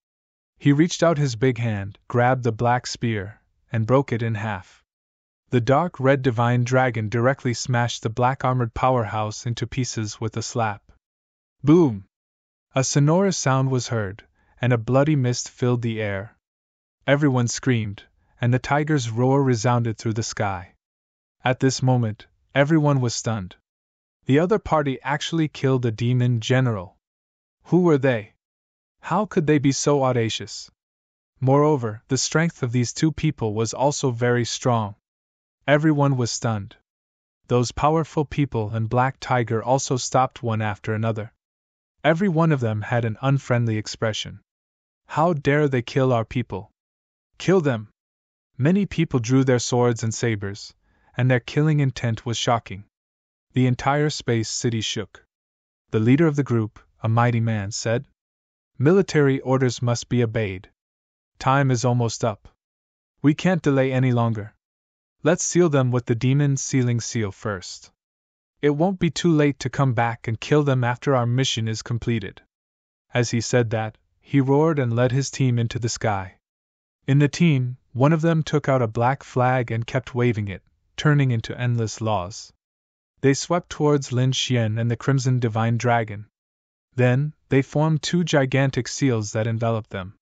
He reached out his big hand, grabbed the black spear, and broke it in half. The dark red divine dragon directly smashed the black armored powerhouse into pieces with a slap. Boom! A sonorous sound was heard, and a bloody mist filled the air. Everyone screamed, and the tiger's roar resounded through the sky. At this moment, everyone was stunned. The other party actually killed a demon general. Who were they? How could they be so audacious? Moreover, the strength of these two people was also very strong. Everyone was stunned. Those powerful people and Black Tiger also stopped one after another. Every one of them had an unfriendly expression. How dare they kill our people? Kill them! Many people drew their swords and sabers, and their killing intent was shocking. The entire space city shook. The leader of the group, a mighty man, said, "Military orders must be obeyed. Time is almost up. We can't delay any longer. Let's seal them with the demon sealing seal first. It won't be too late to come back and kill them after our mission is completed." As he said that, he roared and led his team into the sky. In the team, one of them took out a black flag and kept waving it, turning into endless laws. They swept towards Lin Xian and the Crimson Divine Dragon. Then, they formed two gigantic seals that enveloped them.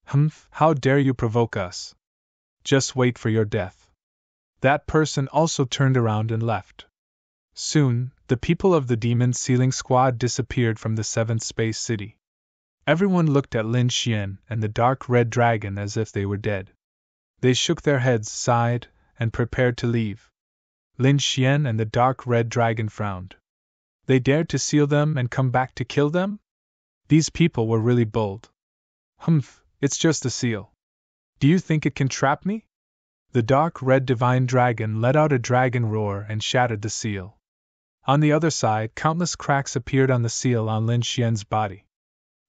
"Humph, how dare you provoke us? Just wait for your death." That person also turned around and left. Soon, the people of the Demon Sealing Squad disappeared from the seventh space city. Everyone looked at Lin Xian and the dark red dragon as if they were dead. They shook their heads, sighed, and prepared to leave. Lin Xian and the dark red dragon frowned. They dared to seal them and come back to kill them? These people were really bold. "Humph, it's just a seal. Do you think it can trap me?" The dark red divine dragon let out a dragon roar and shattered the seal. On the other side, countless cracks appeared on the seal on Lin Xian's body.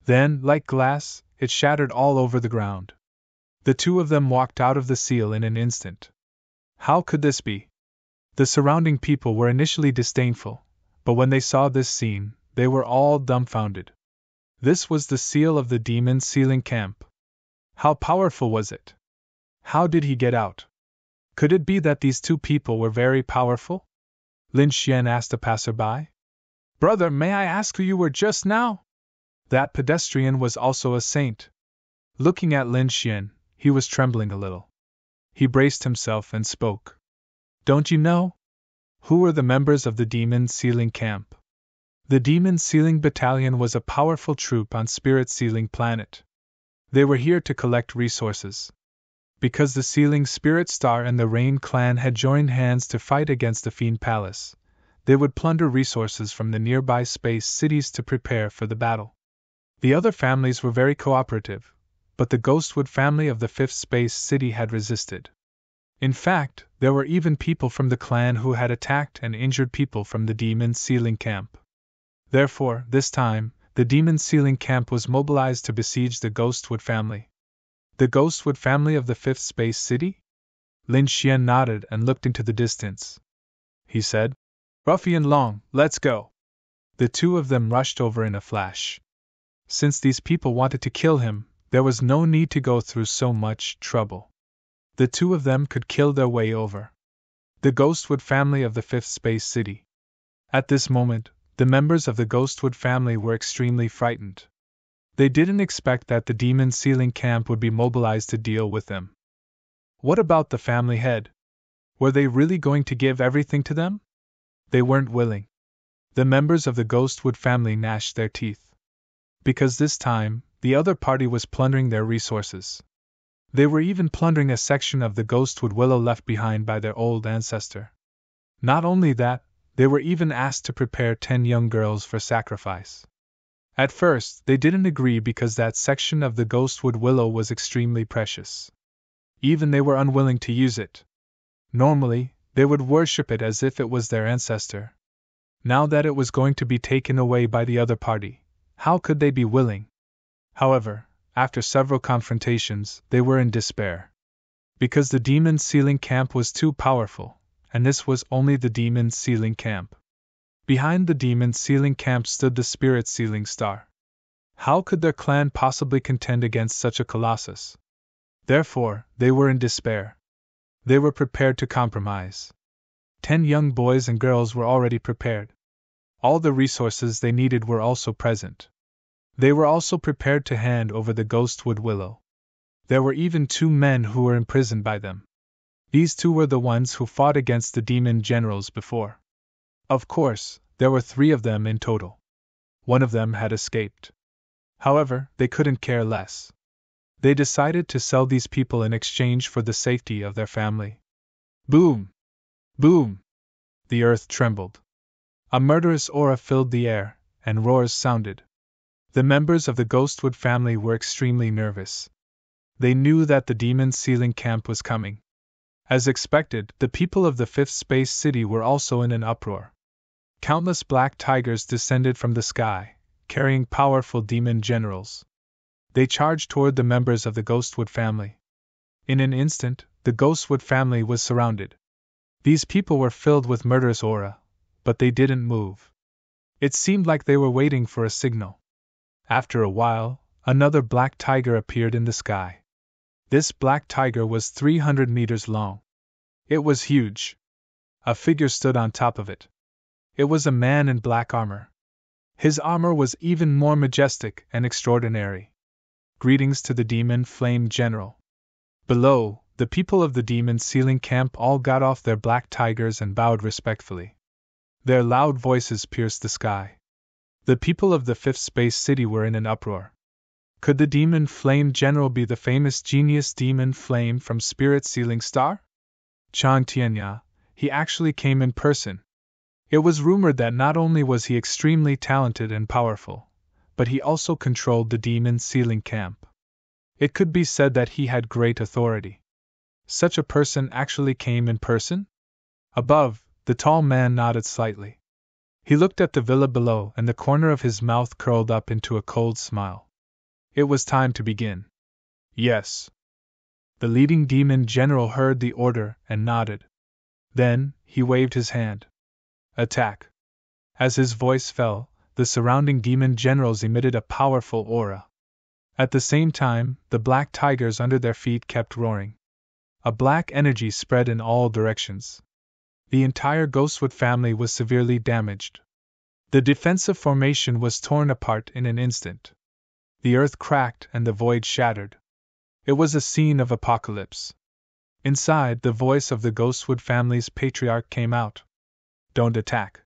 Then, like glass, it shattered all over the ground. The two of them walked out of the seal in an instant. How could this be? The surrounding people were initially disdainful, but when they saw this scene, they were all dumbfounded. This was the seal of the demon sealing camp. How powerful was it? How did he get out? Could it be that these two people were very powerful? Lin Xian asked a passerby. "Brother, may I ask who you were just now?" That pedestrian was also a saint. Looking at Lin Xian, he was trembling a little. He braced himself and spoke. "Don't you know? Who were the members of the Demon Sealing Camp?" The Demon Sealing Battalion was a powerful troop on Spirit Sealing Planet. They were here to collect resources. Because the Sealing Spirit Star and the Rain Clan had joined hands to fight against the Fiend Palace, they would plunder resources from the nearby space cities to prepare for the battle. The other families were very cooperative, but the Ghostwood family of the fifth space city had resisted. In fact, there were even people from the clan who had attacked and injured people from the Demon Sealing Camp. Therefore, this time, the Demon Sealing Camp was mobilized to besiege the Ghostwood family. The Ghostwood family of the fifth space city? Lin Xian nodded and looked into the distance. He said, "Ruffian Long, let's go." The two of them rushed over in a flash. Since these people wanted to kill him, there was no need to go through so much trouble. The two of them could kill their way over the Ghostwood family of the fifth space city. At this moment, the members of the Ghostwood family were extremely frightened. They didn't expect that the Demon Sealing Camp would be mobilized to deal with them. What about the family head? Were they really going to give everything to them? They weren't willing. The members of the Ghostwood family gnashed their teeth. Because this time, the other party was plundering their resources. They were even plundering a section of the Ghostwood willow left behind by their old ancestor. Not only that, They were even asked to prepare 10 young girls for sacrifice. At first, they didn't agree because that section of the ghostwood willow was extremely precious. Even they were unwilling to use it. Normally, they would worship it as if it was their ancestor. Now that it was going to be taken away by the other party, how could they be willing? However, after several confrontations, they were in despair. Because the demon sealing camp was too powerful, and this was only the demon sealing camp. Behind the demon sealing camp stood the spirit sealing star. How could their clan possibly contend against such a colossus? Therefore, they were in despair. They were prepared to compromise. 10 young boys and girls were already prepared. All the resources they needed were also present. They were also prepared to hand over the ghostwood willow. There were even 2 men who were imprisoned by them. These 2 were the ones who fought against the demon generals before. Of course, there were 3 of them in total. One of them had escaped. However, they couldn't care less. They decided to sell these people in exchange for the safety of their family. Boom! Boom! The earth trembled. A murderous aura filled the air, and roars sounded. The members of the Ghostwood family were extremely nervous. They knew that the demon sealing camp was coming. As expected, the people of the 5th Space City were also in an uproar. Countless black tigers descended from the sky, carrying powerful demon generals. They charged toward the members of the Ghostwood family. In an instant, the Ghostwood family was surrounded. These people were filled with murderous aura, but they didn't move. It seemed like they were waiting for a signal. After a while, another black tiger appeared in the sky. This black tiger was 300 meters long. It was huge. A figure stood on top of it. It was a man in black armor. His armor was even more majestic and extraordinary. Greetings to the Demon Flame General. Below, the people of the demon sealing camp all got off their black tigers and bowed respectfully. Their loud voices pierced the sky. The people of the 5th Space City were in an uproar. Could the Demon Flame General be the famous genius Demon Flame from Spirit Sealing Star? Chang Tianya, he actually came in person. It was rumored that not only was he extremely talented and powerful, but he also controlled the demon sealing camp. It could be said that he had great authority. Such a person actually came in person? Above, the tall man nodded slightly. He looked at the villa below, and the corner of his mouth curled up into a cold smile. It was time to begin. Yes. The leading demon general heard the order and nodded. Then, he waved his hand. Attack. As his voice fell, the surrounding demon generals emitted a powerful aura. At the same time, the black tigers under their feet kept roaring. A black energy spread in all directions. The entire Ghostwood family was severely damaged. The defensive formation was torn apart in an instant. The earth cracked and the void shattered. It was a scene of apocalypse. Inside, the voice of the Ghostwood family's patriarch came out. Don't attack.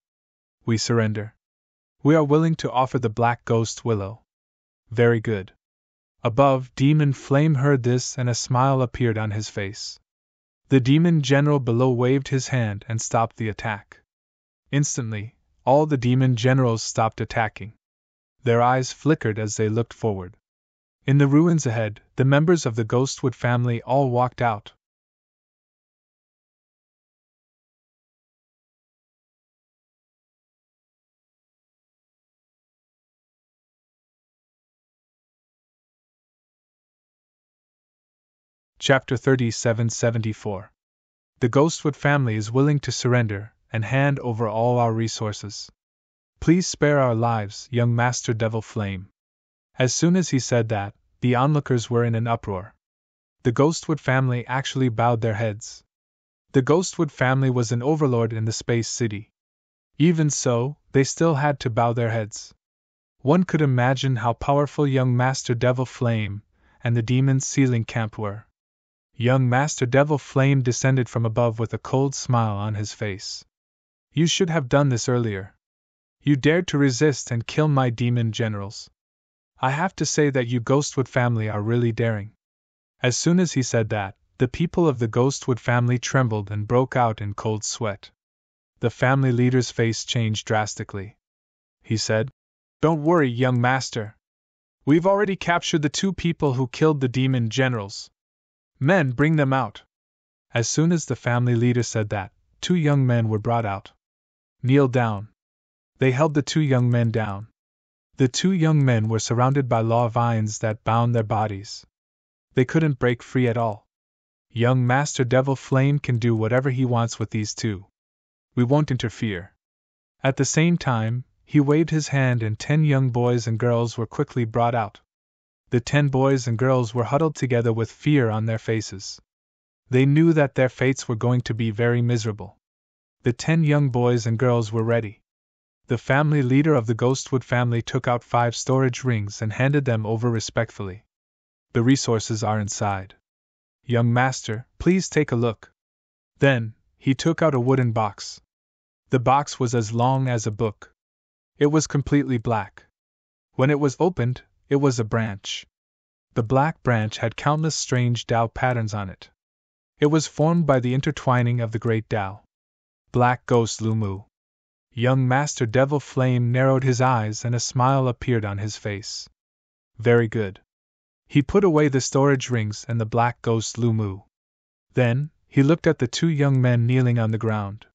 We surrender. We are willing to offer the Black Ghost Willow. Very good. Above, Demon Flame heard this and a smile appeared on his face. The demon general below waved his hand and stopped the attack. Instantly, all the demon generals stopped attacking. Their eyes flickered as they looked forward. In the ruins ahead, the members of the Ghostwood family all walked out. Chapter 3774. The Ghostwood family is willing to surrender and hand over all our resources. Please spare our lives, young Master Devil Flame. As soon as he said that, the onlookers were in an uproar. The Ghostwood family actually bowed their heads. The Ghostwood family was an overlord in the Space City. Even so, they still had to bow their heads. One could imagine how powerful young Master Devil Flame and the demon sealing camp were. Young Master Devil Flame descended from above with a cold smile on his face. You should have done this earlier. You dared to resist and kill my demon generals. I have to say that you Ghostwood family are really daring. As soon as he said that, the people of the Ghostwood family trembled and broke out in cold sweat. The family leader's face changed drastically. He said, "Don't worry, young master. We've already captured the 2 people who killed the demon generals. Men, bring them out." As soon as the family leader said that, 2 young men were brought out. "Kneel down." They held the 2 young men down. The 2 young men were surrounded by law vines that bound their bodies. They couldn't break free at all. "Young Master Devil Flame can do whatever he wants with these 2. We won't interfere." At the same time, he waved his hand and 10 young boys and girls were quickly brought out. The 10 boys and girls were huddled together with fear on their faces. They knew that their fates were going to be very miserable. The 10 young boys and girls were ready. The family leader of the Ghostwood family took out 5 storage rings and handed them over respectfully. "The resources are inside. Young master, please take a look." Then, he took out a wooden box. The box was as long as a book. It was completely black. When it was opened, it was a branch. The black branch had countless strange Tao patterns on it. It was formed by the intertwining of the great Tao. Black Ghost Lumu. Young Master Devil Flame narrowed his eyes and a smile appeared on his face. Very good. He put away the storage rings and the black ghost Lumu. Then, he looked at the 2 young men kneeling on the ground.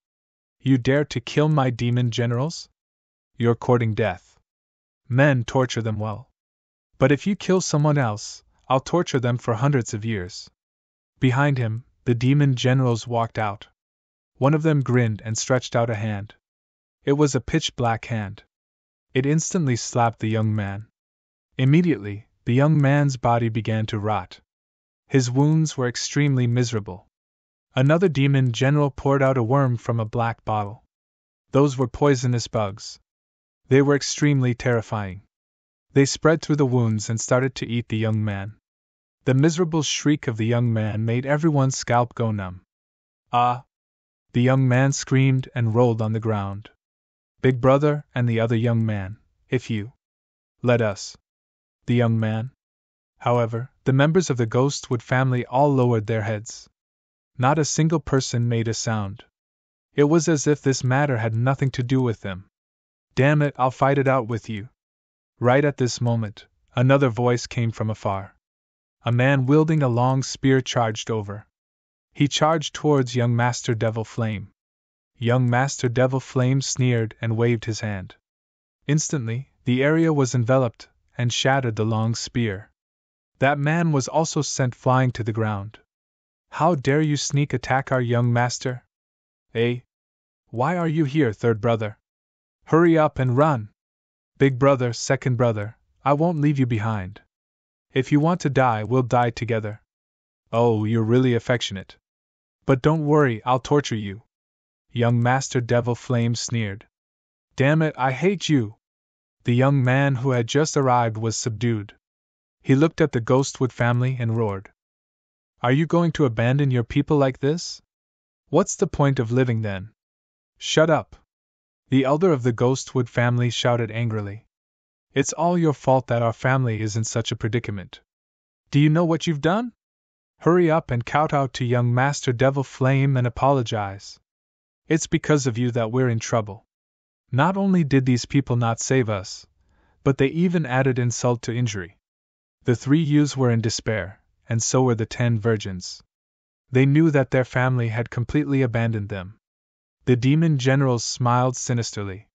"You dare to kill my demon generals? You're courting death. Men, torture them well. But if you kill someone else, I'll torture them for hundreds of years." Behind him, the demon generals walked out. One of them grinned and stretched out a hand. It was a pitch-black hand. It instantly slapped the young man. Immediately, the young man's body began to rot. His wounds were extremely miserable. Another demon general poured out a worm from a black bottle. Those were poisonous bugs. They were extremely terrifying. They spread through the wounds and started to eat the young man. The miserable shriek of the young man made everyone's scalp go numb. "Ah!" The young man screamed and rolled on the ground. "Big brother and the other young man, if you let us." The young man. However, the members of the Ghostwood family all lowered their heads. Not a single person made a sound. It was as if this matter had nothing to do with them. "Damn it, I'll fight it out with you." Right at this moment, another voice came from afar. A man wielding a long spear charged over. He charged towards young Master Devil Flame. Young Master Devil Flame sneered and waved his hand. Instantly, the area was enveloped and shattered the long spear. That man was also sent flying to the ground. "How dare you sneak attack our young master? Eh? Why are you here, third brother? Hurry up and run! Big brother, second brother, I won't leave you behind. If you want to die, we'll die together. Oh, you're really affectionate. But don't worry, I'll torture you." Young Master Devil Flame sneered. "Damn it, I hate you!" The young man who had just arrived was subdued. He looked at the Ghostwood family and roared. "Are you going to abandon your people like this? What's the point of living then?" "Shut up!" The elder of the Ghostwood family shouted angrily. "It's all your fault that our family is in such a predicament. Do you know what you've done? Hurry up and kowtow to young Master Devil Flame and apologize. It's because of you that we're in trouble. Not only did these people not save us, but they even added insult to injury." The 3 youths were in despair, and so were the 10 virgins. They knew that their family had completely abandoned them. The demon generals smiled sinisterly.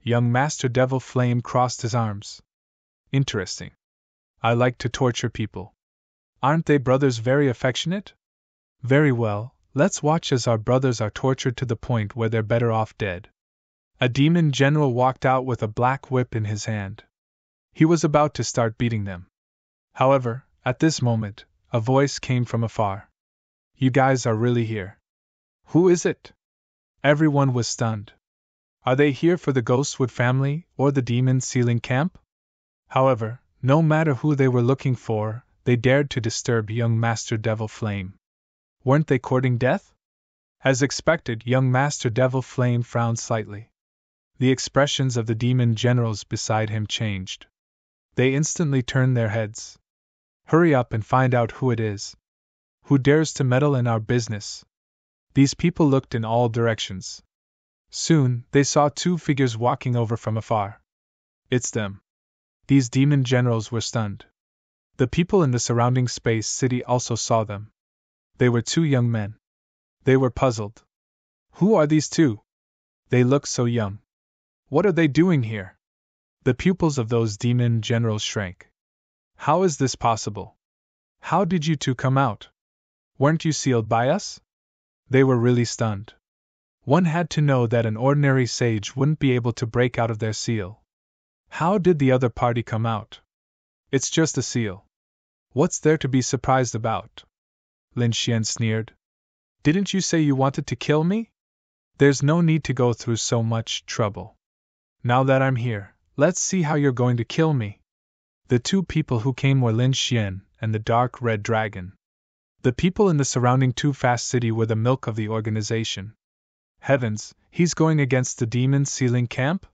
Young Master Devil Flame crossed his arms. "Interesting. I like to torture people. Aren't they brothers very affectionate? Very well, let's watch as our brothers are tortured to the point where they're better off dead." A demon general walked out with a black whip in his hand. He was about to start beating them. However, at this moment, a voice came from afar. "You guys are really here. Who is it?" Everyone was stunned. Are they here for the Ghostwood family or the demon sealing camp? However, no matter who they were looking for, they dared to disturb young Master Devil Flame. Weren't they courting death? As expected, young Master Devil Flame frowned slightly. The expressions of the demon generals beside him changed. They instantly turned their heads. "Hurry up and find out who it is. Who dares to meddle in our business?" These people looked in all directions. Soon, they saw two figures walking over from afar. It's them. These demon generals were stunned. The people in the surrounding space city also saw them. They were two young men. They were puzzled. Who are these two? They look so young. What are they doing here? The pupils of those demon generals shrank. How is this possible? How did you two come out? Weren't you sealed by us? They were really stunned. One had to know that an ordinary sage wouldn't be able to break out of their seal. How did the other party come out? It's just a seal. What's there to be surprised about? Lin Xian sneered. Didn't you say you wanted to kill me? There's no need to go through so much trouble. Now that I'm here, let's see how you're going to kill me. The two people who came were Lin Xian and the dark red dragon. The people in the surrounding Too Fast City were the milk of the organization. Heavens, he's going against the demon sealing camp?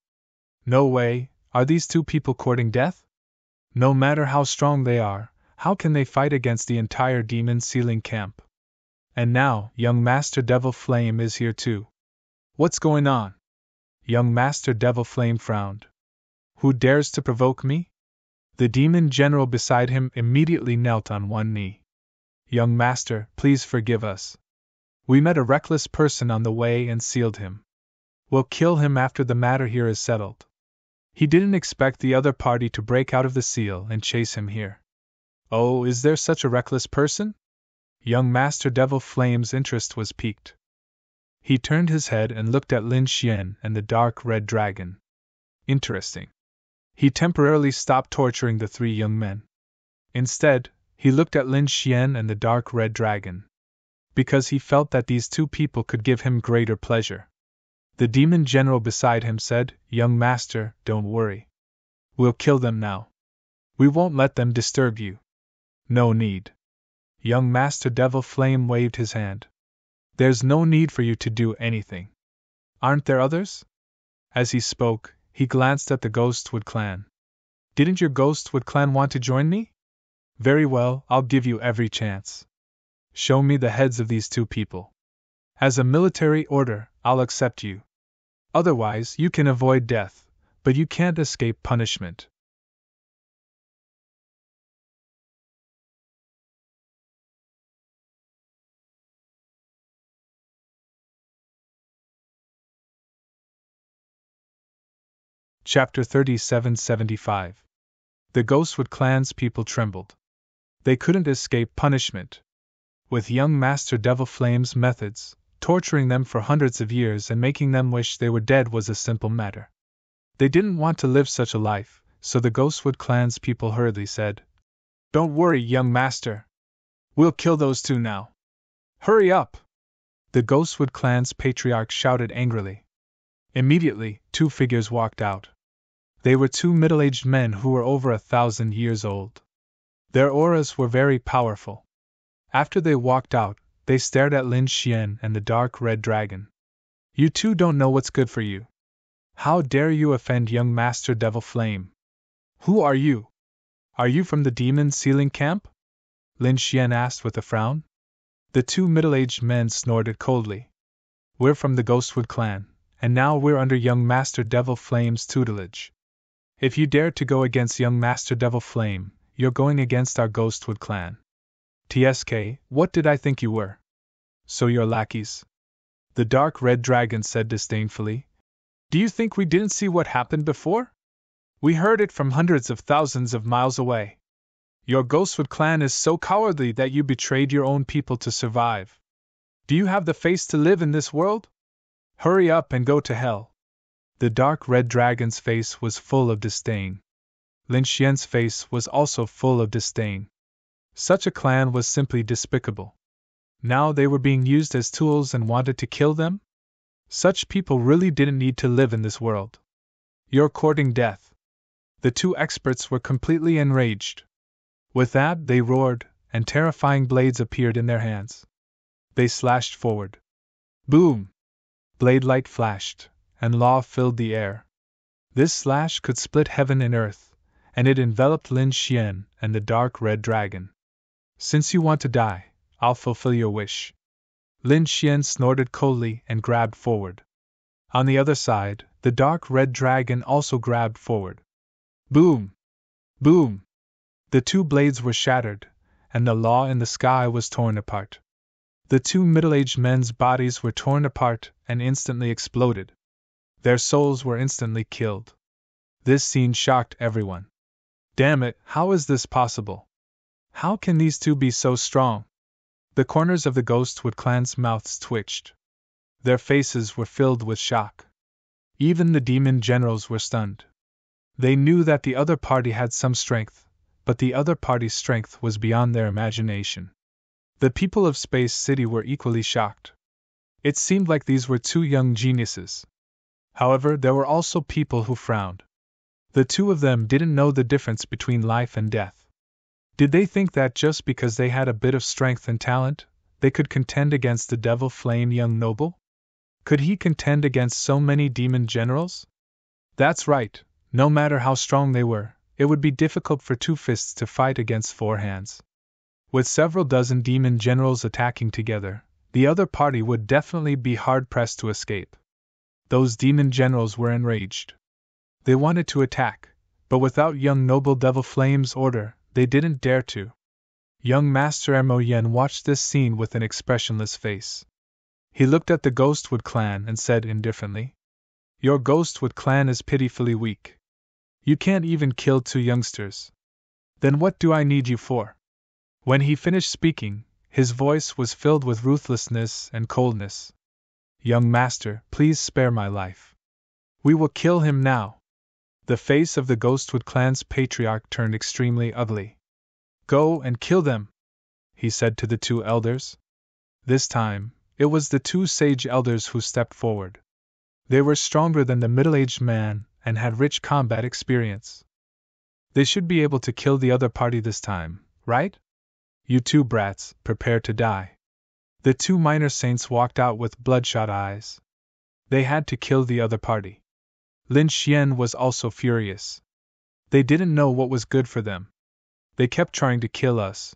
No way, are these two people courting death? No matter how strong they are, how can they fight against the entire demon sealing camp? And now, young Master Devil Flame is here too. What's going on? Young Master Devil Flame frowned. Who dares to provoke me? The demon general beside him immediately knelt on one knee. Young Master, please forgive us. We met a reckless person on the way and sealed him. We'll kill him after the matter here is settled. He didn't expect the other party to break out of the seal and chase him here. Oh, is there such a reckless person? Young Master Devil Flame's interest was piqued. He turned his head and looked at Lin Xian and the dark red dragon. Interesting. He temporarily stopped torturing the three young men. Instead, he looked at Lin Xian and the dark red dragon. Because he felt that these two people could give him greater pleasure. The demon general beside him said, Young Master, don't worry. We'll kill them now. We won't let them disturb you. No need. Young Master Devil Flame waved his hand. There's no need for you to do anything. Aren't there others? As he spoke, he glanced at the Ghostwood clan. Didn't your Ghostwood clan want to join me? Very well, I'll give you every chance. Show me the heads of these two people. As a military order, I'll accept you. Otherwise, you can avoid death, but you can't escape punishment. Chapter 3775. The Ghostwood clan's people trembled. They couldn't escape punishment. With young Master Devil Flame's methods, torturing them for hundreds of years and making them wish they were dead was a simple matter. They didn't want to live such a life, so the Ghostwood clan's people hurriedly said, Don't worry, young master. We'll kill those two now. Hurry up! The Ghostwood clan's patriarch shouted angrily. Immediately, two figures walked out. They were two middle-aged men who were over 1,000 years old. Their auras were very powerful. After they walked out, they stared at Lin Xian and the dark red dragon. You two don't know what's good for you. How dare you offend young Master Devil Flame? Who are you? Are you from the demon sealing camp? Lin Xian asked with a frown. The two middle-aged men snorted coldly. We're from the Ghostwood clan, and now we're under young Master Devil Flame's tutelage. If you dare to go against young Master Devil Flame, you're going against our Ghostwood clan. TSK, what did I think you were? So you're lackeys? The dark red dragon said disdainfully. Do you think we didn't see what happened before? We heard it from hundreds of thousands of miles away. Your Ghostwood clan is so cowardly that you betrayed your own people to survive. Do you have the face to live in this world? Hurry up and go to hell. The dark red dragon's face was full of disdain. Lin Xian's face was also full of disdain. Such a clan was simply despicable. Now they were being used as tools and wanted to kill them? Such people really didn't need to live in this world. You're courting death. The two experts were completely enraged. With that, they roared, and terrifying blades appeared in their hands. They slashed forward. Boom! Blade light flashed, and law filled the air. This slash could split heaven and earth, and it enveloped Lin Xian and the dark red dragon. Since you want to die, I'll fulfill your wish. Lin Xian snorted coldly and grabbed forward. On the other side, the dark red dragon also grabbed forward. Boom! Boom! The two blades were shattered, and the law in the sky was torn apart. The two middle-aged men's bodies were torn apart and instantly exploded. Their souls were instantly killed. This scene shocked everyone. Damn it, how is this possible? How can these two be so strong? The corners of the Ghostwood clan's mouths twitched. Their faces were filled with shock. Even the demon generals were stunned. They knew that the other party had some strength, but the other party's strength was beyond their imagination. The people of Space City were equally shocked. It seemed like these were two young geniuses. However, there were also people who frowned. The two of them didn't know the difference between life and death. Did they think that just because they had a bit of strength and talent, they could contend against the devil flame young noble? Could he contend against so many demon generals? That's right, no matter how strong they were, it would be difficult for two fists to fight against four hands. With several dozen demon generals attacking together, the other party would definitely be hard-pressed to escape. Those demon generals were enraged. They wanted to attack, but without young noble Devil Flame's order, they didn't dare to. Young Master Mo Yen watched this scene with an expressionless face. He looked at the Ghostwood clan and said indifferently, "Your Ghostwood clan is pitifully weak. You can't even kill two youngsters. Then what do I need you for?" When he finished speaking, his voice was filled with ruthlessness and coldness. "Young master, please spare my life. We will kill him now." The face of the Ghostwood clan's patriarch turned extremely ugly. "Go and kill them," he said to the two elders. This time, it was the two sage elders who stepped forward. They were stronger than the middle-aged man and had rich combat experience. They should be able to kill the other party this time, right? You two brats, prepare to die. The two minor saints walked out with bloodshot eyes. They had to kill the other party. Lin Xian was also furious. They didn't know what was good for them. They kept trying to kill us.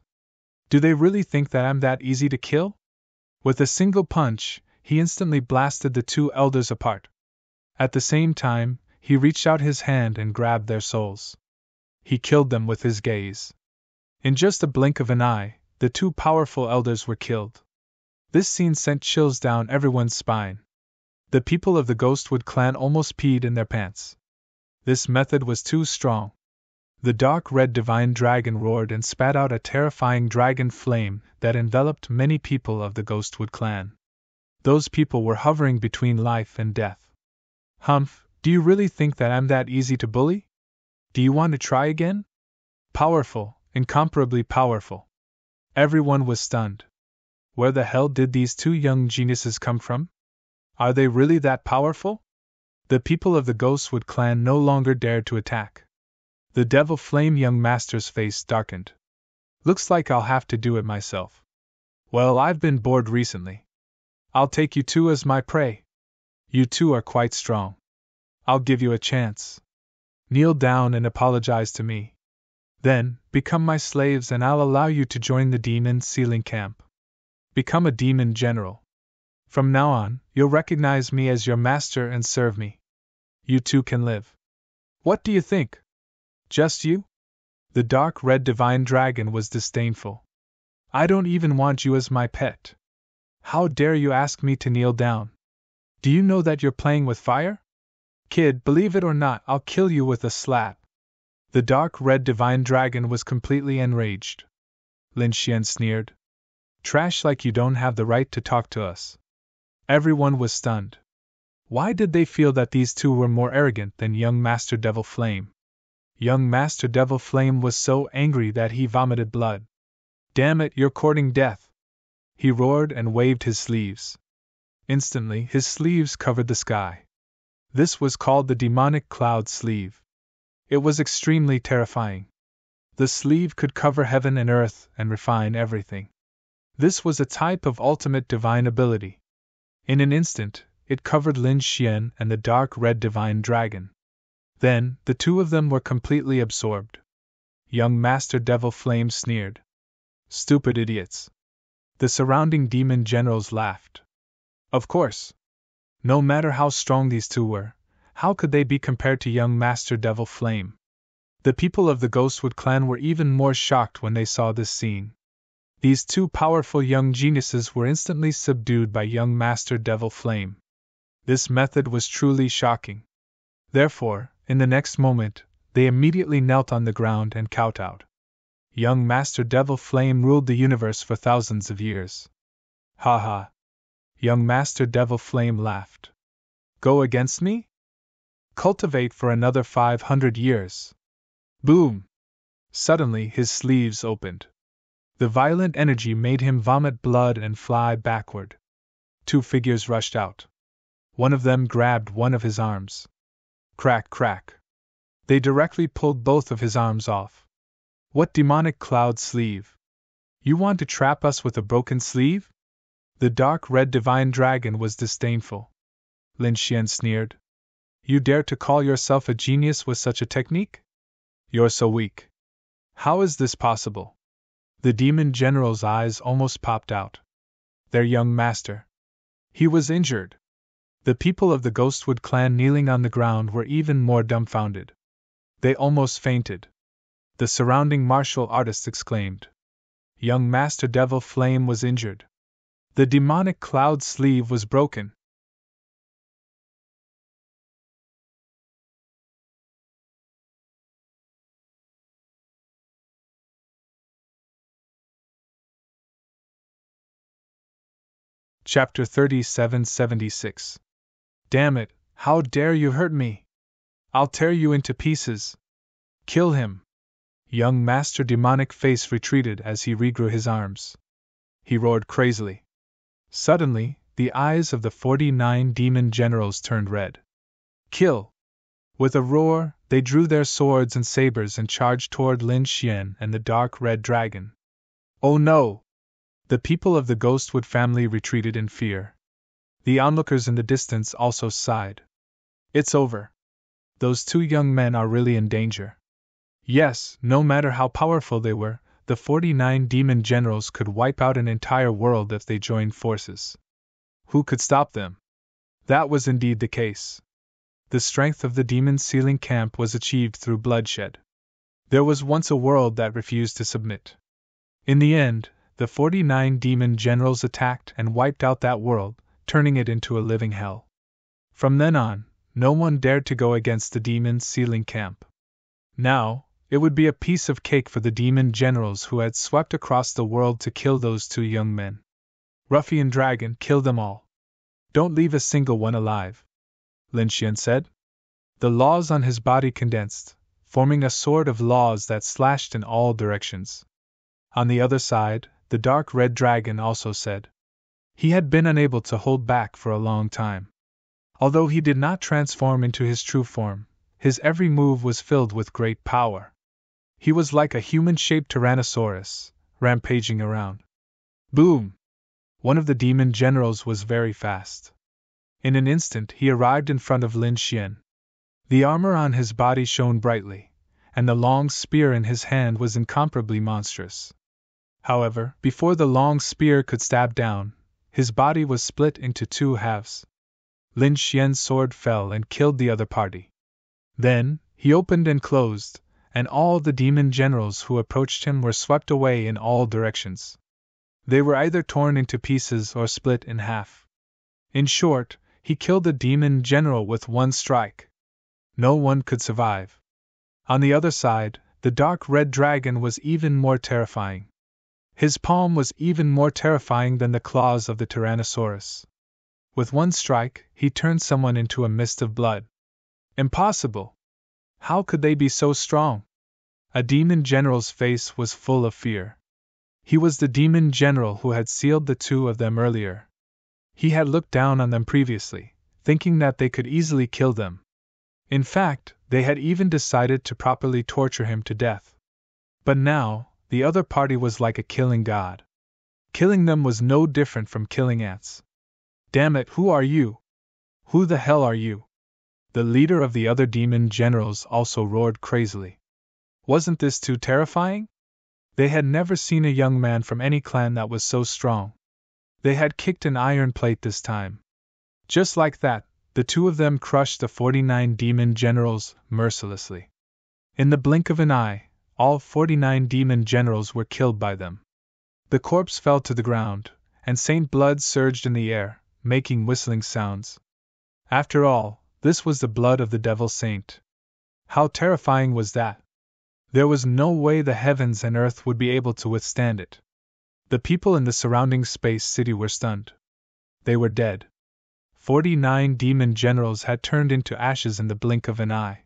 Do they really think that I'm that easy to kill? With a single punch, he instantly blasted the two elders apart. At the same time, he reached out his hand and grabbed their souls. He killed them with his gaze. In just a blink of an eye, the two powerful elders were killed. This scene sent chills down everyone's spine. The people of the Ghostwood clan almost peed in their pants. This method was too strong. The dark red divine dragon roared and spat out a terrifying dragon flame that enveloped many people of the Ghostwood clan. Those people were hovering between life and death. Humph, do you really think that I'm that easy to bully? Do you want to try again? Powerful, incomparably powerful. Everyone was stunned. Where the hell did these two young geniuses come from? Are they really that powerful? The people of the Ghostwood clan no longer dared to attack. The Devil Flame young master's face darkened. Looks like I'll have to do it myself. Well, I've been bored recently. I'll take you two as my prey. You two are quite strong. I'll give you a chance. Kneel down and apologize to me. Then, become my slaves and I'll allow you to join the demon sealing camp. Become a demon general. From now on, you'll recognize me as your master and serve me. You two can live. What do you think? Just you? The dark red divine dragon was disdainful. I don't even want you as my pet. How dare you ask me to kneel down? Do you know that you're playing with fire? Kid, believe it or not, I'll kill you with a slap. The dark red divine dragon was completely enraged. Lin Xian sneered. Trash like you don't have the right to talk to us. Everyone was stunned. Why did they feel that these two were more arrogant than young Master Devil Flame? Young Master Devil Flame was so angry that he vomited blood. Damn it, you're courting death! He roared and waved his sleeves. Instantly, his sleeves covered the sky. This was called the demonic cloud sleeve. It was extremely terrifying. The sleeve could cover heaven and earth and refine everything. This was a type of ultimate divine ability. In an instant, it covered Lin Xian and the dark red divine dragon. Then, the two of them were completely absorbed. Young Master Devil Flame sneered. Stupid idiots. The surrounding demon generals laughed. Of course. No matter how strong these two were, how could they be compared to young Master Devil Flame? The people of the Ghostwood clan were even more shocked when they saw this scene. These two powerful young geniuses were instantly subdued by young Master Devil Flame. This method was truly shocking. Therefore, in the next moment, they immediately knelt on the ground and kowtowed. Young Master Devil Flame ruled the universe for thousands of years. Ha ha! Young Master Devil Flame laughed. Go against me? Cultivate for another 500 years. Boom! Suddenly his sleeves opened. The violent energy made him vomit blood and fly backward. Two figures rushed out. One of them grabbed one of his arms. Crack, crack. They directly pulled both of his arms off. What demonic cloud sleeve? You want to trap us with a broken sleeve? The dark red divine dragon was disdainful. Lin Xian sneered. You dare to call yourself a genius with such a technique? You're so weak. How is this possible? The demon general's eyes almost popped out. Their young master. He was injured. The people of the Ghostwood clan kneeling on the ground were even more dumbfounded. They almost fainted. The surrounding martial artists exclaimed. Young Master Devil Flame was injured. The demonic cloud sleeve was broken. Chapter 3776. Damn it, how dare you hurt me? I'll tear you into pieces. Kill him. Young Master Demonic Face retreated as he regrew his arms. He roared crazily. Suddenly, the eyes of the 49 demon generals turned red. Kill! With a roar, they drew their swords and sabers and charged toward Lin Xian and the dark red dragon. Oh no! The people of the Ghostwood family retreated in fear. The onlookers in the distance also sighed. It's over. Those two young men are really in danger. Yes, no matter how powerful they were, the 49 demon generals could wipe out an entire world if they joined forces. Who could stop them? That was indeed the case. The strength of the demon sealing camp was achieved through bloodshed. There was once a world that refused to submit. In the end, the 49 demon generals attacked and wiped out that world, turning it into a living hell. From then on, no one dared to go against the demon sealing camp. Now, it would be a piece of cake for the demon generals who had swept across the world to kill those two young men. Ruffian dragon, kill them all. Don't leave a single one alive, Lin Xian said. The laws on his body condensed, forming a sword of laws that slashed in all directions. On the other side, the dark red dragon also said. He had been unable to hold back for a long time. Although he did not transform into his true form, his every move was filled with great power. He was like a human-shaped Tyrannosaurus, rampaging around. Boom! One of the demon generals was very fast. In an instant he arrived in front of Lin Xian. The armor on his body shone brightly, and the long spear in his hand was incomparably monstrous. However, before the long spear could stab down, his body was split into two halves. Lin Xian's sword fell and killed the other party. Then, he opened and closed, and all the demon generals who approached him were swept away in all directions. They were either torn into pieces or split in half. In short, he killed the demon general with one strike. No one could survive. On the other side, the dark red dragon was even more terrifying. His palm was even more terrifying than the claws of the Tyrannosaurus. With one strike, he turned someone into a mist of blood. Impossible! How could they be so strong? A demon general's face was full of fear. He was the demon general who had sealed the two of them earlier. He had looked down on them previously, thinking that they could easily kill them. In fact, they had even decided to properly torture him to death. But now, the other party was like a killing god. Killing them was no different from killing ants. Damn it, who are you? Who the hell are you? The leader of the other demon generals also roared crazily. Wasn't this too terrifying? They had never seen a young man from any clan that was so strong. They had kicked an iron plate this time. Just like that, the two of them crushed the 49 demon generals mercilessly. In the blink of an eye, all 49 demon generals were killed by them. The corpse fell to the ground, and Saint blood surged in the air, making whistling sounds. After all, this was the blood of the devil saint. How terrifying was that? There was no way the heavens and earth would be able to withstand it. The people in the surrounding space city were stunned. They were dead. 49 demon generals had turned into ashes in the blink of an eye.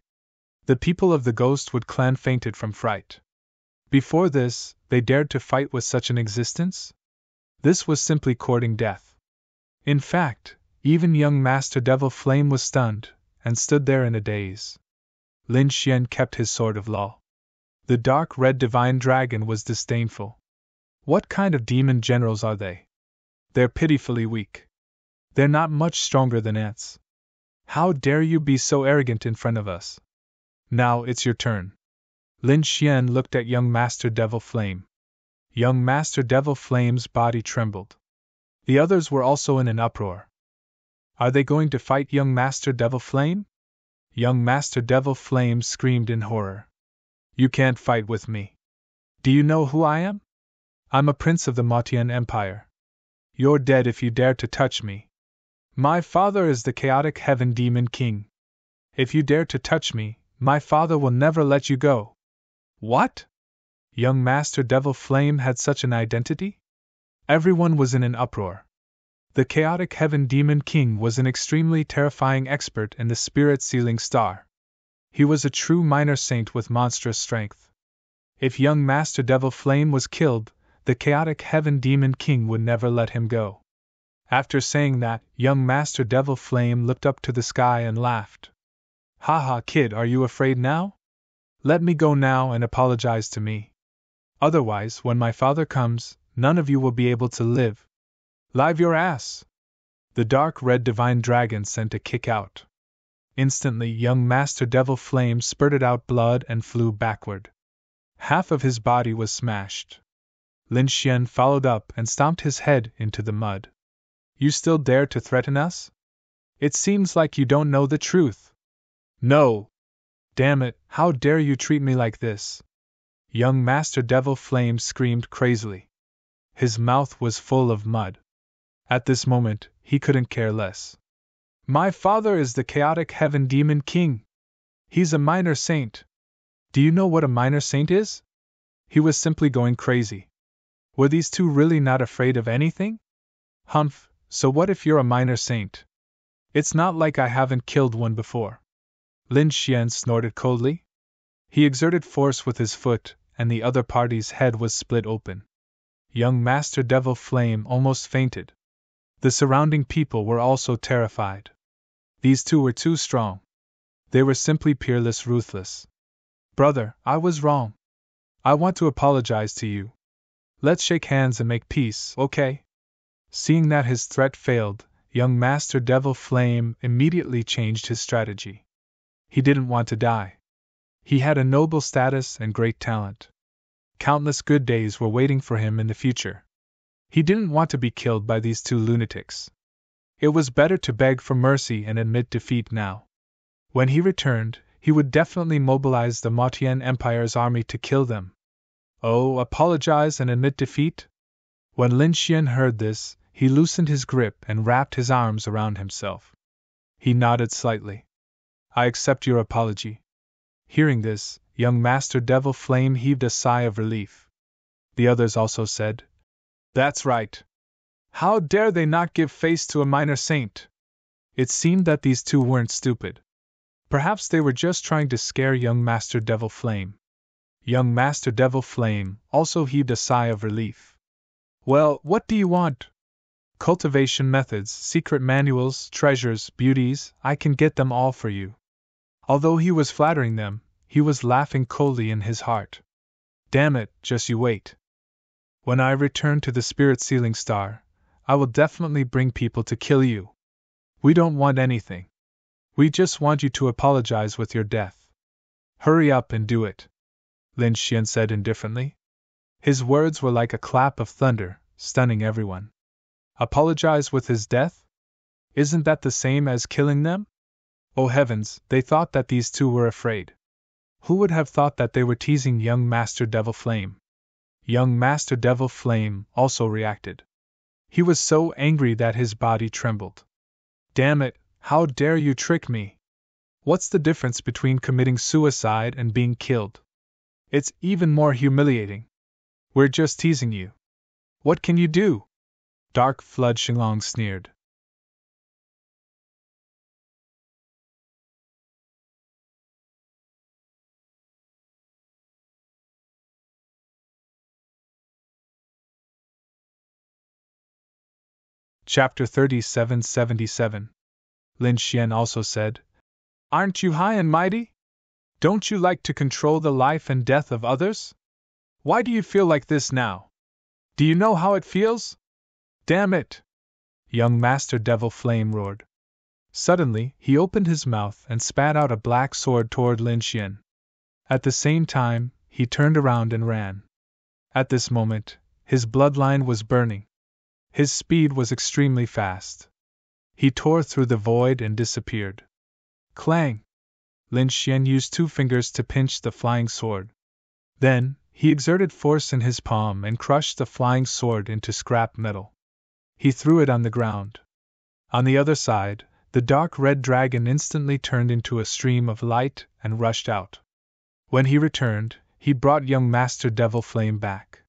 The people of the Ghostwood clan fainted from fright. Before this, they dared to fight with such an existence? This was simply courting death. In fact, even young Master Devil Flame was stunned, and stood there in a daze. Lin Xian kept his sword of law. The dark red divine dragon was disdainful. What kind of demon generals are they? They're pitifully weak. They're not much stronger than ants. How dare you be so arrogant in front of us? Now it's your turn. Lin Xian looked at young Master Devil Flame. Young Master Devil Flame's body trembled. The others were also in an uproar. Are they going to fight young Master Devil Flame? Young Master Devil Flame screamed in horror. You can't fight with me. Do you know who I am? I'm a prince of the Mautian Empire. You're dead if you dare to touch me. My father is the chaotic heaven demon king. If you dare to touch me, my father will never let you go. What? Young Master Devil Flame had such an identity? Everyone was in an uproar. The chaotic heaven demon king was an extremely terrifying expert in the spirit sealing star. He was a true minor saint with monstrous strength. If young Master Devil Flame was killed, the chaotic heaven demon king would never let him go. After saying that, young Master Devil Flame looked up to the sky and laughed. Ha ha, kid, are you afraid now? Let me go now and apologize to me. Otherwise, when my father comes, none of you will be able to live. Live your ass! The dark red divine dragon sent a kick out. Instantly, young Master Devil Flame spurted out blood and flew backward. Half of his body was smashed. Lin Xian followed up and stomped his head into the mud. You still dare to threaten us? It seems like you don't know the truth. No! Damn it, how dare you treat me like this? Young Master Devil Flame screamed crazily. His mouth was full of mud. At this moment, he couldn't care less. My father is the chaotic heaven demon king. He's a minor saint. Do you know what a minor saint is? He was simply going crazy. Were these two really not afraid of anything? Humph, so what if you're a minor saint? It's not like I haven't killed one before. Lin Xian snorted coldly. He exerted force with his foot, and the other party's head was split open. Young Master Devil Flame almost fainted. The surrounding people were also terrified. These two were too strong. They were simply peerless, ruthless. Brother, I was wrong. I want to apologize to you. Let's shake hands and make peace, okay? Seeing that his threat failed, young Master Devil Flame immediately changed his strategy. He didn't want to die. He had a noble status and great talent. Countless good days were waiting for him in the future. He didn't want to be killed by these two lunatics. It was better to beg for mercy and admit defeat now. When he returned, he would definitely mobilize the Mautian Empire's army to kill them. Oh, apologize and admit defeat? When Lin Xian heard this, he loosened his grip and wrapped his arms around himself. He nodded slightly. I accept your apology. Hearing this, young Master Devil Flame heaved a sigh of relief. The others also said, That's right. How dare they not give face to a minor saint? It seemed that these two weren't stupid. Perhaps they were just trying to scare young Master Devil Flame. Young Master Devil Flame also heaved a sigh of relief. Well, what do you want? Cultivation methods, secret manuals, treasures, beauties, I can get them all for you. Although he was flattering them, he was laughing coldly in his heart. Damn it, just you wait. When I return to the spirit sealing star, I will definitely bring people to kill you. We don't want anything. We just want you to apologize with your death. Hurry up and do it, Lin Xian said indifferently. His words were like a clap of thunder, stunning everyone. Apologize with his death? Isn't that the same as killing them? Oh heavens, they thought that these two were afraid. Who would have thought that they were teasing young Master Devil Flame? Young Master Devil Flame also reacted. He was so angry that his body trembled. Damn it, how dare you trick me? What's the difference between committing suicide and being killed? It's even more humiliating. We're just teasing you. What can you do? Dark Flood Shillong sneered. Chapter 3777. Lin Xian also said, Aren't you high and mighty? Don't you like to control the life and death of others? Why do you feel like this now? Do you know how it feels? Damn it! Young Master Devil Flame roared. Suddenly, he opened his mouth and spat out a black sword toward Lin Xian. At the same time, he turned around and ran. At this moment, his bloodline was burning. His speed was extremely fast. He tore through the void and disappeared. Clang! Lin Xian used 2 fingers to pinch the flying sword. Then, he exerted force in his palm and crushed the flying sword into scrap metal. He threw it on the ground. On the other side, the dark red dragon instantly turned into a stream of light and rushed out. When he returned, he brought young Master Devil Flame back.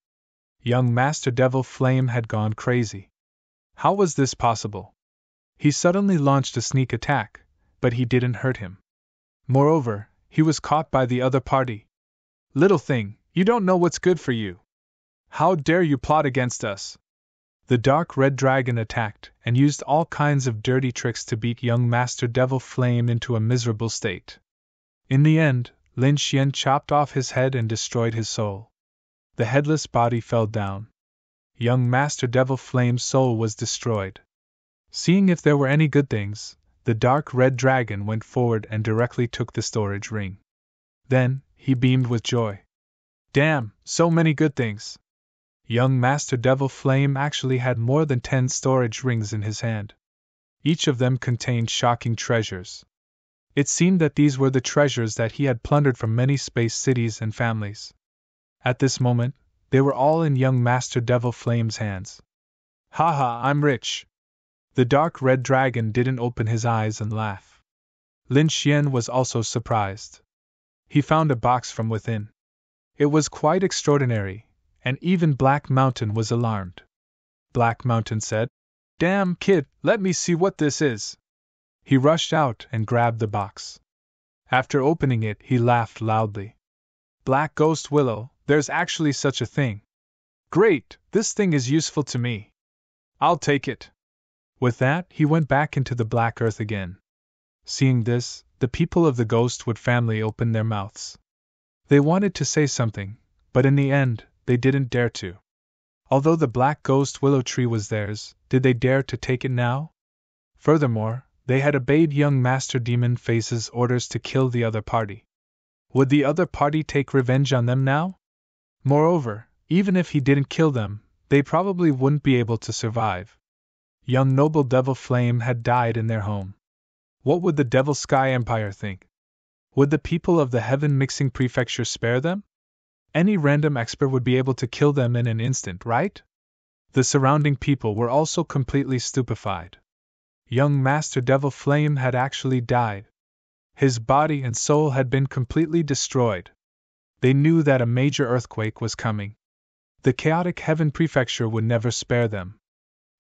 Young Master Devil Flame had gone crazy. How was this possible? He suddenly launched a sneak attack, but he didn't hurt him. Moreover, he was caught by the other party. Little thing, you don't know what's good for you. How dare you plot against us? The dark red dragon attacked and used all kinds of dirty tricks to beat young Master Devil Flame into a miserable state. In the end, Lin Xian chopped off his head and destroyed his soul. The headless body fell down. Young Master Devil Flame's soul was destroyed. Seeing if there were any good things, the dark red dragon went forward and directly took the storage ring. Then, he beamed with joy. Damn, so many good things! Young Master Devil Flame actually had more than 10 storage rings in his hand. Each of them contained shocking treasures. It seemed that these were the treasures that he had plundered from many space cities and families. At this moment, they were all in young Master Devil Flame's hands. Haha, I'm rich! The dark red dragon didn't open his eyes and laugh. Lin Xian was also surprised. He found a box from within. It was quite extraordinary, and even Black Mountain was alarmed. Black Mountain said, Damn, kid, let me see what this is. He rushed out and grabbed the box. After opening it, he laughed loudly. Black Ghost Willow, there's actually such a thing. Great, this thing is useful to me. I'll take it. With that, he went back into the black earth again. Seeing this, the people of the Ghostwood family opened their mouths. They wanted to say something, but in the end, they didn't dare to. Although the black ghost willow tree was theirs, did they dare to take it now? Furthermore, they had obeyed young Master Demon Face's orders to kill the other party. Would the other party take revenge on them now? Moreover, even if he didn't kill them, they probably wouldn't be able to survive. Young Noble Devil Flame had died in their home. What would the Devil Sky Empire think? Would the people of the Heaven Mixing Prefecture spare them? Any random expert would be able to kill them in an instant, right? The surrounding people were also completely stupefied. Young Master Devil Flame had actually died. His body and soul had been completely destroyed. They knew that a major earthquake was coming. The chaotic Heaven Prefecture would never spare them.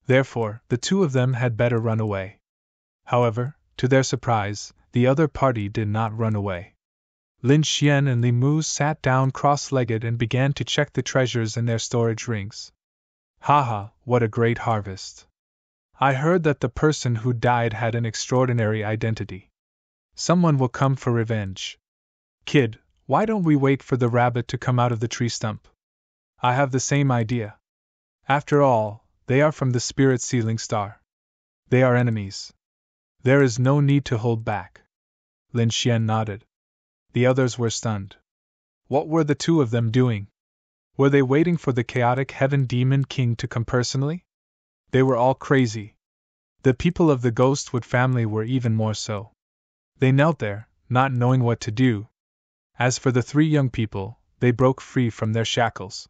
Therefore, the two of them had better run away. However, to their surprise, the other party did not run away. Lin Xian and Li Mu sat down cross-legged and began to check the treasures in their storage rings. Haha, what a great harvest! I heard that the person who died had an extraordinary identity. Someone will come for revenge. Kid, why don't we wait for the rabbit to come out of the tree stump? I have the same idea. After all, they are from the spirit ceiling star. They are enemies. There is no need to hold back. Lin Xian nodded. The others were stunned. What were the two of them doing? Were they waiting for the chaotic Heaven Demon King to come personally? They were all crazy. The people of the Ghostwood family were even more so. They knelt there, not knowing what to do. As for the 3 young people, they broke free from their shackles.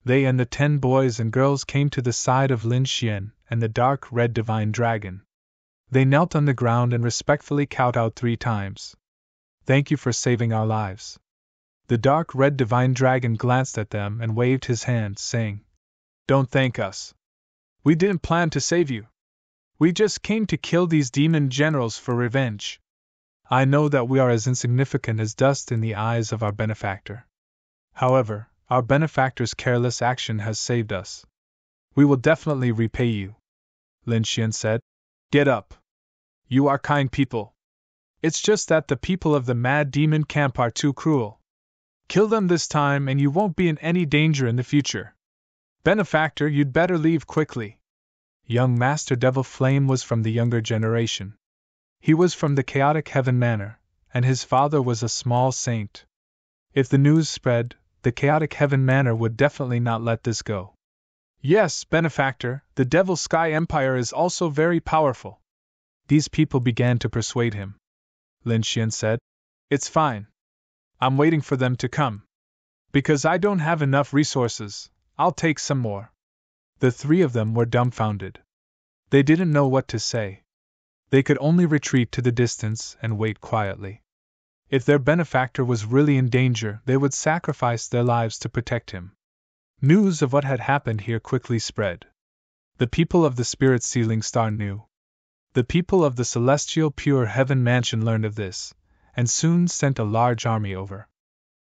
They and the 10 boys and girls came to the side of Lin Xian and the dark red divine dragon. They knelt on the ground and respectfully kowtowed 3 times. "Thank you for saving our lives." The dark red divine dragon glanced at them and waved his hand, saying, "Don't thank us. We didn't plan to save you. We just came to kill these demon generals for revenge. I know that we are as insignificant as dust in the eyes of our benefactor. However, our benefactor's careless action has saved us. We will definitely repay you." Lin Xian said. "Get up. You are kind people. It's just that the people of the Mad Demon Camp are too cruel. Kill them this time and you won't be in any danger in the future. Benefactor, you'd better leave quickly." Young Master Devil Flame was from the younger generation. He was from the Chaotic Heaven Manor, and his father was a small saint. If the news spread, the Chaotic Heaven Manor would definitely not let this go. "Yes, Benefactor, the Devil Sky Empire is also very powerful." These people began to persuade him. Lin Xian said, "It's fine. I'm waiting for them to come. Because I don't have enough resources, I'll take some more." The 3 of them were dumbfounded. They didn't know what to say. They could only retreat to the distance and wait quietly. If their benefactor was really in danger, they would sacrifice their lives to protect him. News of what had happened here quickly spread. The people of the Spirit Ceiling Star knew. The people of the Celestial Pure Heaven Mansion learned of this, and soon sent a large army over.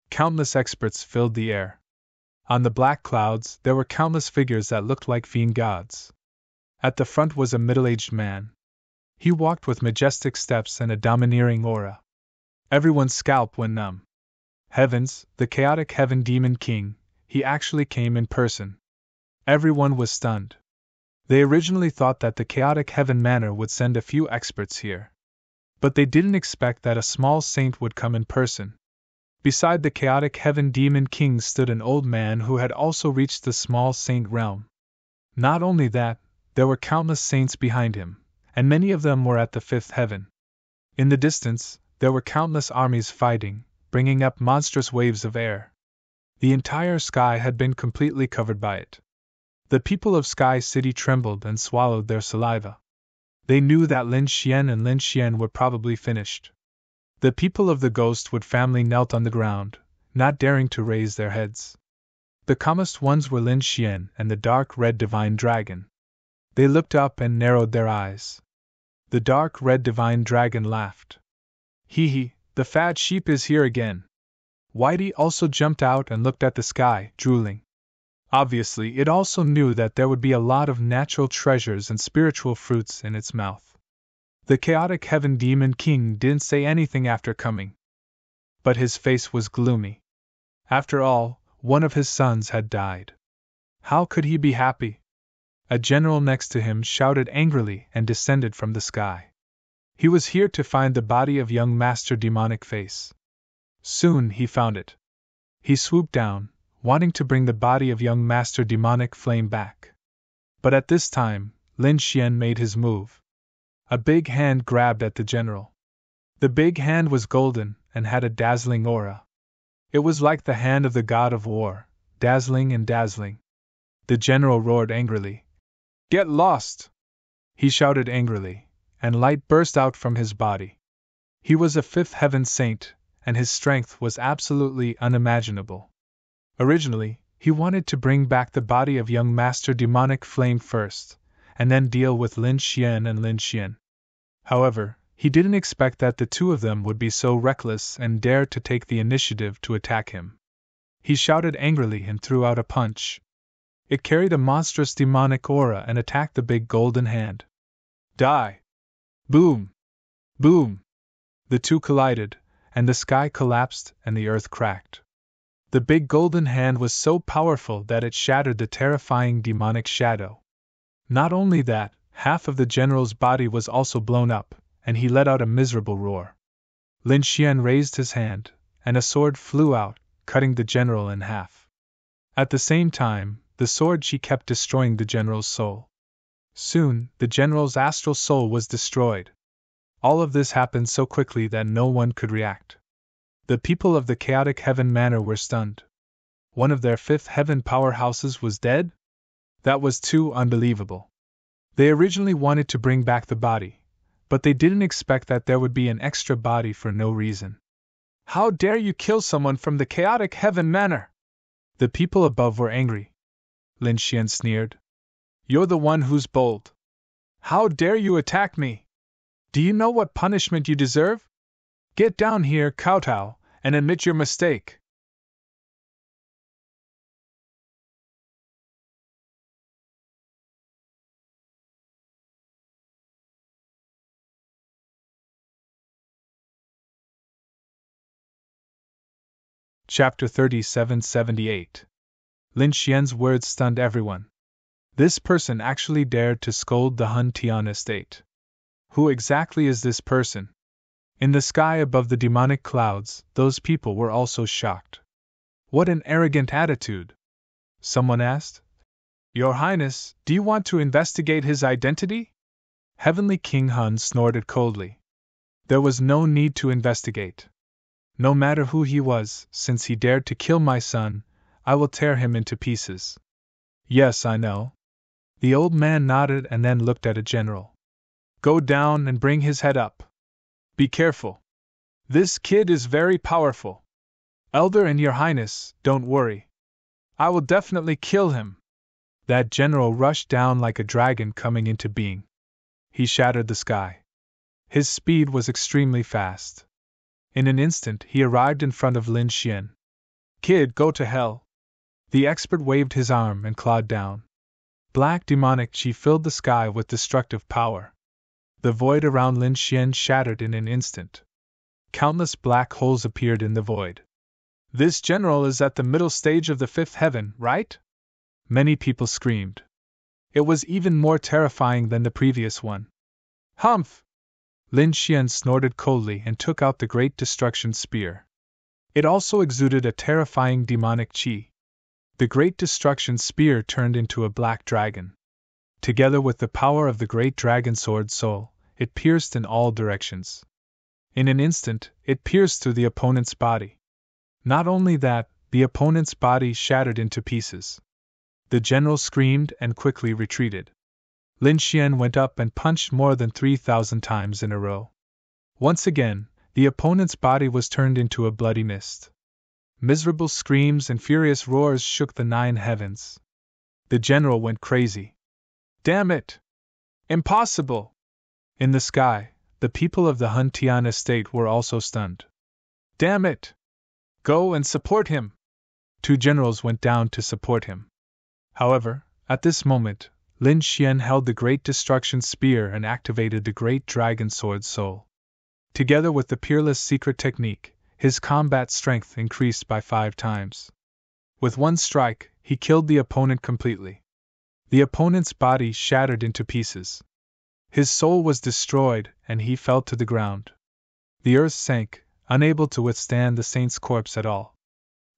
Countless experts filled the air. On the black clouds, there were countless figures that looked like fiend gods. At the front was a middle-aged man. He walked with majestic steps and a domineering aura. Everyone's scalp went numb. Heavens, the Chaotic Heaven Demon King, he actually came in person. Everyone was stunned. They originally thought that the Chaotic Heaven Manor would send a few experts here. But they didn't expect that a small saint would come in person. Beside the Chaotic Heaven Demon King stood an old man who had also reached the small saint realm. Not only that, there were countless saints behind him, and many of them were at the 5th heaven. In the distance, there were countless armies fighting, bringing up monstrous waves of air. The entire sky had been completely covered by it. The people of Sky City trembled and swallowed their saliva. They knew that Lin Xian and Lin Xian were probably finished. The people of the Ghostwood family knelt on the ground, not daring to raise their heads. The calmest ones were Lin Xian and the dark red divine dragon. They looked up and narrowed their eyes. The dark red divine dragon laughed. "Hee hee, the fat sheep is here again." Whitey also jumped out and looked at the sky, drooling. Obviously, it also knew that there would be a lot of natural treasures and spiritual fruits in its mouth. The Chaotic Heaven Demon King didn't say anything after coming. But his face was gloomy. After all, one of his sons had died. How could he be happy? A general next to him shouted angrily and descended from the sky. He was here to find the body of young Master Demonic Face. Soon he found it. He swooped down, wanting to bring the body of young Master Demonic Flame back. But at this time, Lin Xian made his move. A big hand grabbed at the general. The big hand was golden and had a dazzling aura. It was like the hand of the god of war, dazzling and dazzling. The general roared angrily. "Get lost!" He shouted angrily, and light burst out from his body. He was a 5th heaven saint, and his strength was absolutely unimaginable. Originally, he wanted to bring back the body of young Master Demonic Flame first, and then deal with Lin Xian and Lin Xian. However, he didn't expect that the 2 of them would be so reckless and dare to take the initiative to attack him. He shouted angrily and threw out a punch. It carried a monstrous demonic aura and attacked the big golden hand. Die! Boom! Boom! The 2 collided, and the sky collapsed and the earth cracked. The big golden hand was so powerful that it shattered the terrifying demonic shadow. Not only that, half of the general's body was also blown up, and he let out a miserable roar. Lin Xian raised his hand, and a sword flew out, cutting the general in half. At the same time, the sword she kept destroying the general's soul. Soon, the general's astral soul was destroyed. All of this happened so quickly that no one could react. The people of the chaotic heaven manor were stunned. One of their fifth heaven powerhouses was dead? That was too unbelievable. They originally wanted to bring back the body, but they didn't expect that there would be an extra body for no reason. How dare you kill someone from the chaotic heaven manor? The people above were angry. Lin Xian sneered. You're the one who's bold. How dare you attack me? Do you know what punishment you deserve? Get down here, kowtow, and admit your mistake. Chapter 3778. Lin Xian's words stunned everyone. This person actually dared to scold the Hun Tian estate. Who exactly is this person? In the sky above the demonic clouds, those people were also shocked. What an arrogant attitude! Someone asked. Your Highness, do you want to investigate his identity? Heavenly King Hun snorted coldly. There was no need to investigate. No matter who he was, since he dared to kill my son, I will tear him into pieces. Yes, I know. The old man nodded and then looked at a general. Go down and bring his head up. Be careful. This kid is very powerful. Elder and your Highness, don't worry. I will definitely kill him. That general rushed down like a dragon coming into being. He shattered the sky. His speed was extremely fast. In an instant he arrived in front of Lin Xian. Kid, go to hell. The expert waved his arm and clawed down. Black demonic chi filled the sky with destructive power. The void around Lin Xian shattered in an instant. Countless black holes appeared in the void. This general is at the middle stage of the fifth heaven, right? Many people screamed. It was even more terrifying than the previous one. Humph! Lin Xian snorted coldly and took out the Great Destruction Spear. It also exuded a terrifying demonic chi. The Great Destruction Spear turned into a black dragon. Together with the power of the Great Dragon Sword Soul, it pierced in all directions. In an instant, it pierced through the opponent's body. Not only that, the opponent's body shattered into pieces. The general screamed and quickly retreated. Lin Xian went up and punched more than 3,000 times in a row. Once again, the opponent's body was turned into a bloody mist. Miserable screams and furious roars shook the 9 heavens. The general went crazy. Damn it! Impossible! In the sky, the people of the Hun Tian estate were also stunned. Damn it! Go and support him! 2 generals went down to support him. However, at this moment, Lin Xian held the Great Destruction Spear and activated the Great Dragon Sword Soul. Together with the Peerless Secret Technique, his combat strength increased by 5 times. With one strike, he killed the opponent completely. The opponent's body shattered into pieces. His soul was destroyed, and he fell to the ground. The earth sank, unable to withstand the saint's corpse at all.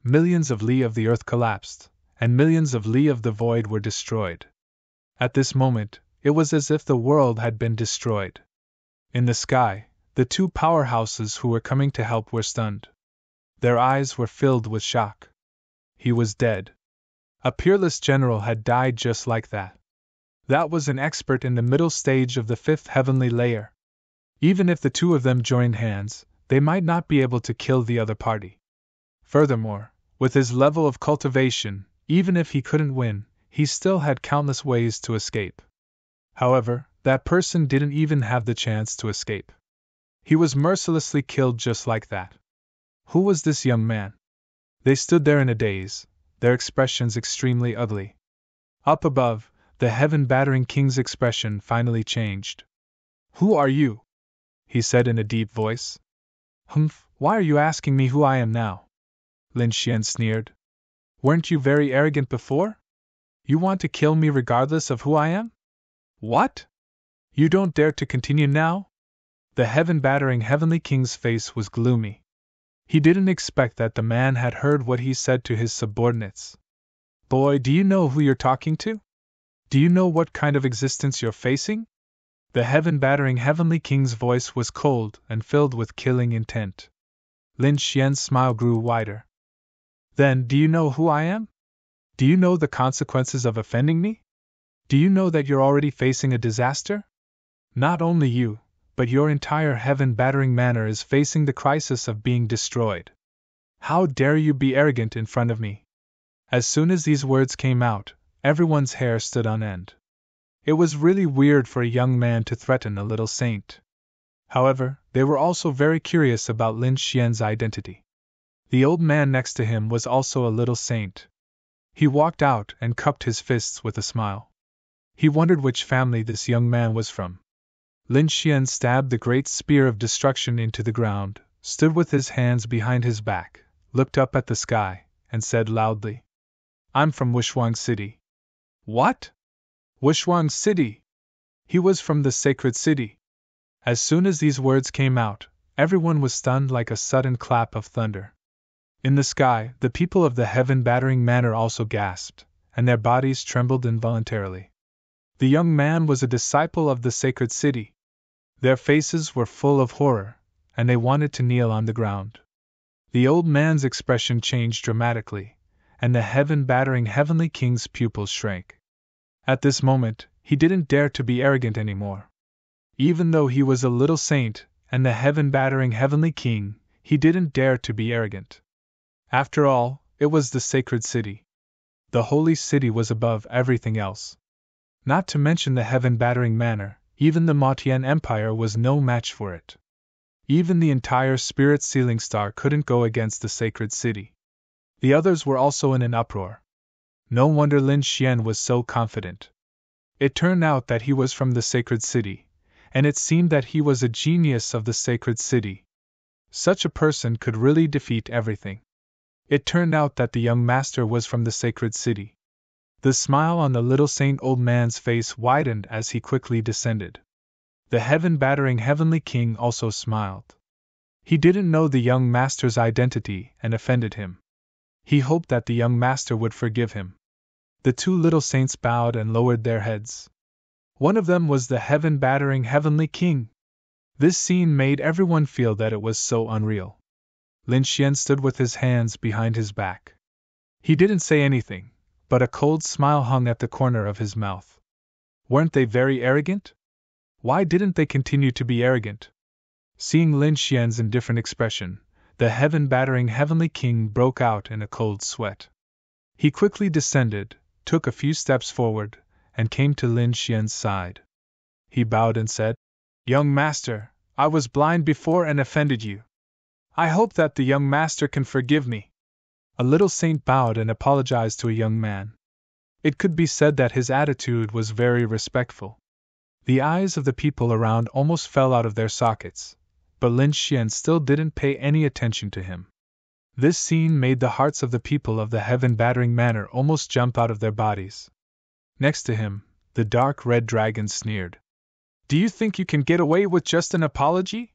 Millions of li of the earth collapsed, and millions of li of the void were destroyed. At this moment, it was as if the world had been destroyed. In the sky, the 2 powerhouses who were coming to help were stunned. Their eyes were filled with shock. He was dead. A peerless general had died just like that. That was an expert in the middle stage of the 5th heavenly layer. Even if the 2 of them joined hands, they might not be able to kill the other party. Furthermore, with his level of cultivation, even if he couldn't win, he still had countless ways to escape. However, that person didn't even have the chance to escape. He was mercilessly killed just like that. Who was this young man? They stood there in a daze, their expressions extremely ugly. Up above, the heaven-battering king's expression finally changed. Who are you? He said in a deep voice. Humph, why are you asking me who I am now? Lin Xian sneered. Weren't you very arrogant before? You want to kill me regardless of who I am? What? You don't dare to continue now? The heaven-battering heavenly king's face was gloomy. He didn't expect that the man had heard what he said to his subordinates. Boy, do you know who you're talking to? Do you know what kind of existence you're facing? The heaven-battering Heavenly King's voice was cold and filled with killing intent. Lin Xian's smile grew wider. Then, do you know who I am? Do you know the consequences of offending me? Do you know that you're already facing a disaster? Not only you, but your entire heaven-battering manor is facing the crisis of being destroyed. How dare you be arrogant in front of me? As soon as these words came out, everyone's hair stood on end. It was really weird for a young man to threaten a little saint. However, they were also very curious about Lin Xian's identity. The old man next to him was also a little saint. He walked out and cupped his fists with a smile. He wondered which family this young man was from. Lin Xian stabbed the great spear of destruction into the ground, stood with his hands behind his back, looked up at the sky, and said loudly, "I'm from Wushuang City." What? Wushuang City? He was from the sacred city. As soon as these words came out, everyone was stunned like a sudden clap of thunder. In the sky, the people of the heaven-battering manor also gasped, and their bodies trembled involuntarily. The young man was a disciple of the sacred city. Their faces were full of horror, and they wanted to kneel on the ground. The old man's expression changed dramatically, and the heaven-battering Heavenly King's pupils shrank. At this moment, he didn't dare to be arrogant anymore. Even though he was a little saint and the heaven-battering Heavenly King, he didn't dare to be arrogant. After all, it was the sacred city. The holy city was above everything else. Not to mention the heaven-battering manor, even the Maotian Empire was no match for it. Even the entire spirit sealing star couldn't go against the sacred city. The others were also in an uproar. No wonder Lin Xian was so confident. It turned out that he was from the sacred city, and it seemed that he was a genius of the sacred city. Such a person could really defeat everything. It turned out that the young master was from the sacred city. The smile on the little saint old man's face widened as he quickly descended. The heaven-battering Heavenly King also smiled. He didn't know the young master's identity and offended him. He hoped that the young master would forgive him. The two little saints bowed and lowered their heads. One of them was the heaven-battering Heavenly King. This scene made everyone feel that it was so unreal. Lin Xian stood with his hands behind his back. He didn't say anything, but a cold smile hung at the corner of his mouth. Weren't they very arrogant? Why didn't they continue to be arrogant? Seeing Lin Xian's indifferent expression, the heaven-battering Heavenly King broke out in a cold sweat. He quickly descended, took a few steps forward, and came to Lin Xian's side. He bowed and said, "Young master, I was blind before and offended you. I hope that the young master can forgive me." A little saint bowed and apologized to a young man. It could be said that his attitude was very respectful. The eyes of the people around almost fell out of their sockets, but Lin Xian still didn't pay any attention to him. This scene made the hearts of the people of the heaven-battering manor almost jump out of their bodies. Next to him, the dark red dragon sneered. "Do you think you can get away with just an apology?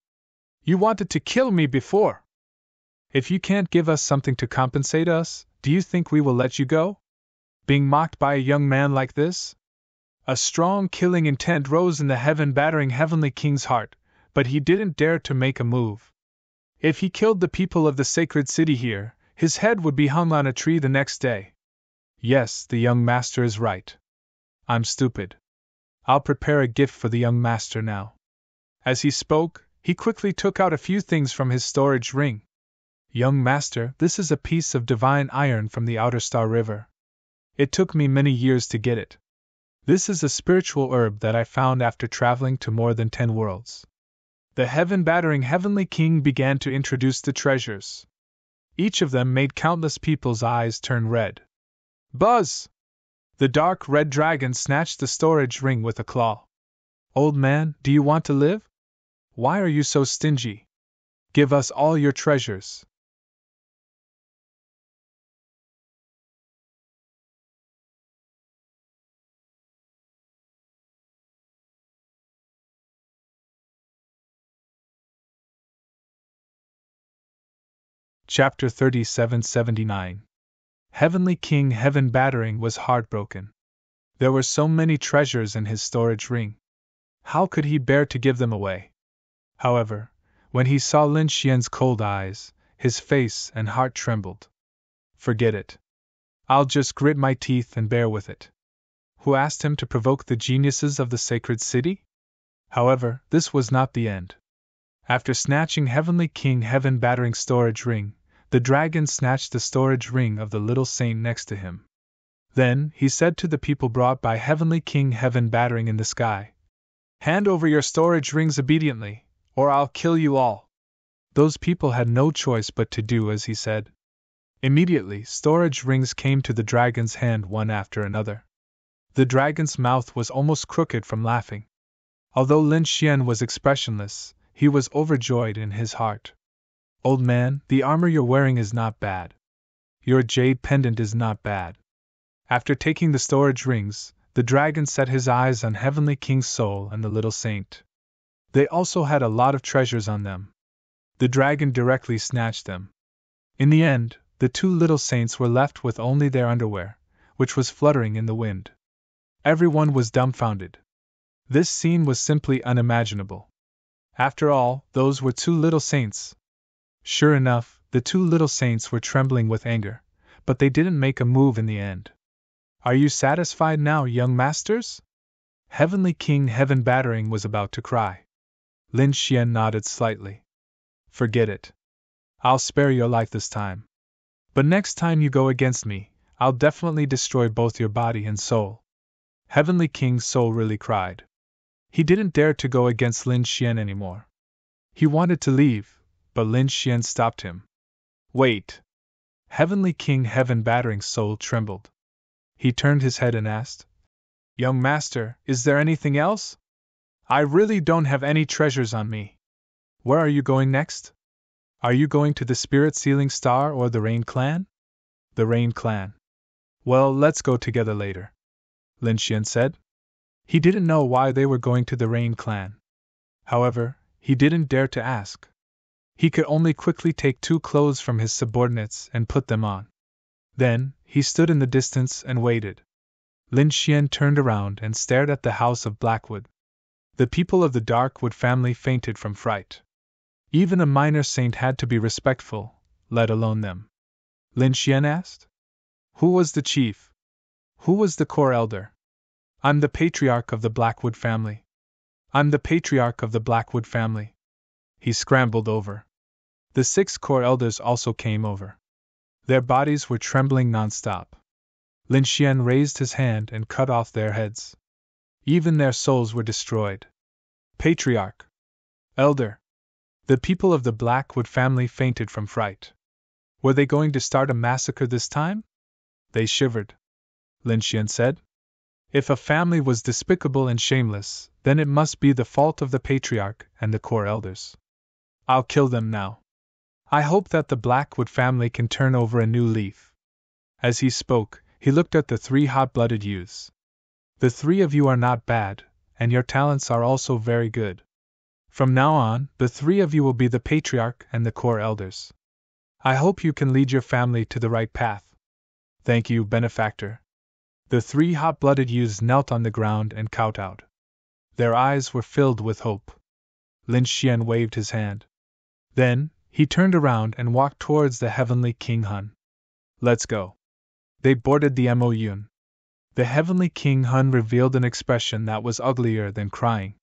You wanted to kill me before. If you can't give us something to compensate us, do you think we will let you go? Being mocked by a young man like this?" A strong killing intent rose in the heaven-battering Heavenly King's heart, but he didn't dare to make a move. If he killed the people of the sacred city here, his head would be hung on a tree the next day. Yes, the young master is right. I'm stupid. I'll prepare a gift for the young master now. As he spoke, he quickly took out a few things from his storage ring. "Young master, this is a piece of divine iron from the Outer Star River. It took me many years to get it. This is a spiritual herb that I found after traveling to more than 10 worlds." The heaven-battering Heavenly King began to introduce the treasures. Each of them made countless people's eyes turn red. Buzz! The dark red dragon snatched the storage ring with a claw. "Old man, do you want to live? Why are you so stingy? Give us all your treasures." Chapter 3779. Heavenly King Heaven Battering was heartbroken. There were so many treasures in his storage ring. How could he bear to give them away? However, when he saw Lin Xian's cold eyes, his face and heart trembled. Forget it. I'll just grit my teeth and bear with it. Who asked him to provoke the geniuses of the sacred city? However, this was not the end. After snatching Heavenly King Heaven Battering's storage ring, the dragon snatched the storage ring of the little saint next to him. Then, he said to the people brought by Heavenly King Heaven Battering in the sky, "Hand over your storage rings obediently, or I'll kill you all." Those people had no choice but to do as he said. Immediately, storage rings came to the dragon's hand one after another. The dragon's mouth was almost crooked from laughing. Although Lin Xian was expressionless, he was overjoyed in his heart. "Old man, the armor you're wearing is not bad. Your jade pendant is not bad." After taking the storage rings, the dragon set his eyes on Heavenly King's soul and the little saint. They also had a lot of treasures on them. The dragon directly snatched them. In the end, the two little saints were left with only their underwear, which was fluttering in the wind. Everyone was dumbfounded. This scene was simply unimaginable. After all, those were two little saints. Sure enough, the two little saints were trembling with anger, but they didn't make a move in the end. "Are you satisfied now, young masters?" Heavenly King Heaven Battering was about to cry. Lin Xian nodded slightly. "Forget it. I'll spare your life this time. But next time you go against me, I'll definitely destroy both your body and soul." Heavenly King's soul really cried. He didn't dare to go against Lin Xian anymore. He wanted to leave, but Lin Xian stopped him. "Wait." Heavenly King Heaven Battering's soul trembled. He turned his head and asked, "Young master, is there anything else? I really don't have any treasures on me. Where are you going next? Are you going to the Spirit Sealing Star or the Rain Clan?" "The Rain Clan." "Well, let's go together later," Lin Xian said. He didn't know why they were going to the Rain Clan. However, he didn't dare to ask. He could only quickly take two clothes from his subordinates and put them on. Then, he stood in the distance and waited. Lin Xian turned around and stared at the house of Blackwood. The people of the Darkwood family fainted from fright. Even a minor saint had to be respectful, let alone them. Lin Xian asked. "Who was the chief? Who was the core elder?" "I'm the patriarch of the Blackwood family." "I'm the patriarch of the Blackwood family." He scrambled over. The 6 core elders also came over. Their bodies were trembling non-stop. Lin Xian raised his hand and cut off their heads. Even their souls were destroyed. Patriarch. Elder. The people of the Blackwood family fainted from fright. Were they going to start a massacre this time? They shivered. Lin Xian said. If a family was despicable and shameless, then it must be the fault of the patriarch and the core elders. I'll kill them now. I hope that the Blackwood family can turn over a new leaf. As he spoke, he looked at the 3 hot-blooded youths. The 3 of you are not bad, and your talents are also very good. From now on, the 3 of you will be the patriarch and the core elders. I hope you can lead your family to the right path. Thank you, benefactor. The 3 hot-blooded youths knelt on the ground and kowtowed. Their eyes were filled with hope. Lin Xian waved his hand. Then, he turned around and walked towards the Heavenly King Hun. Let's go. They boarded the Moyun. The Heavenly King Hun revealed an expression that was uglier than crying.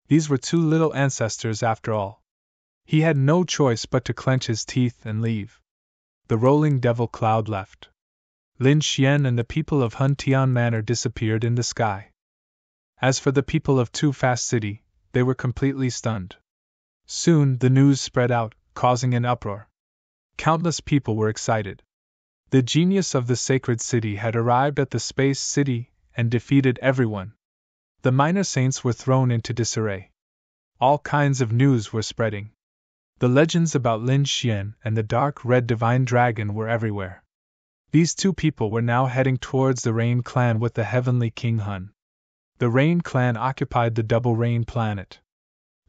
These were 2 little ancestors after all. He had no choice but to clench his teeth and leave. The rolling devil cloud left. Lin Xian and the people of Hun Tian Manor disappeared in the sky. As for the people of Too Fast City, they were completely stunned. Soon the news spread out, causing an uproar. Countless people were excited. The genius of the sacred city had arrived at the space city and defeated everyone. The minor saints were thrown into disarray. All kinds of news were spreading. The legends about Lin Xian and the dark red divine dragon were everywhere. These 2 people were now heading towards the Rain Clan with the Heavenly King Hun. The Rain Clan occupied the double Rain planet.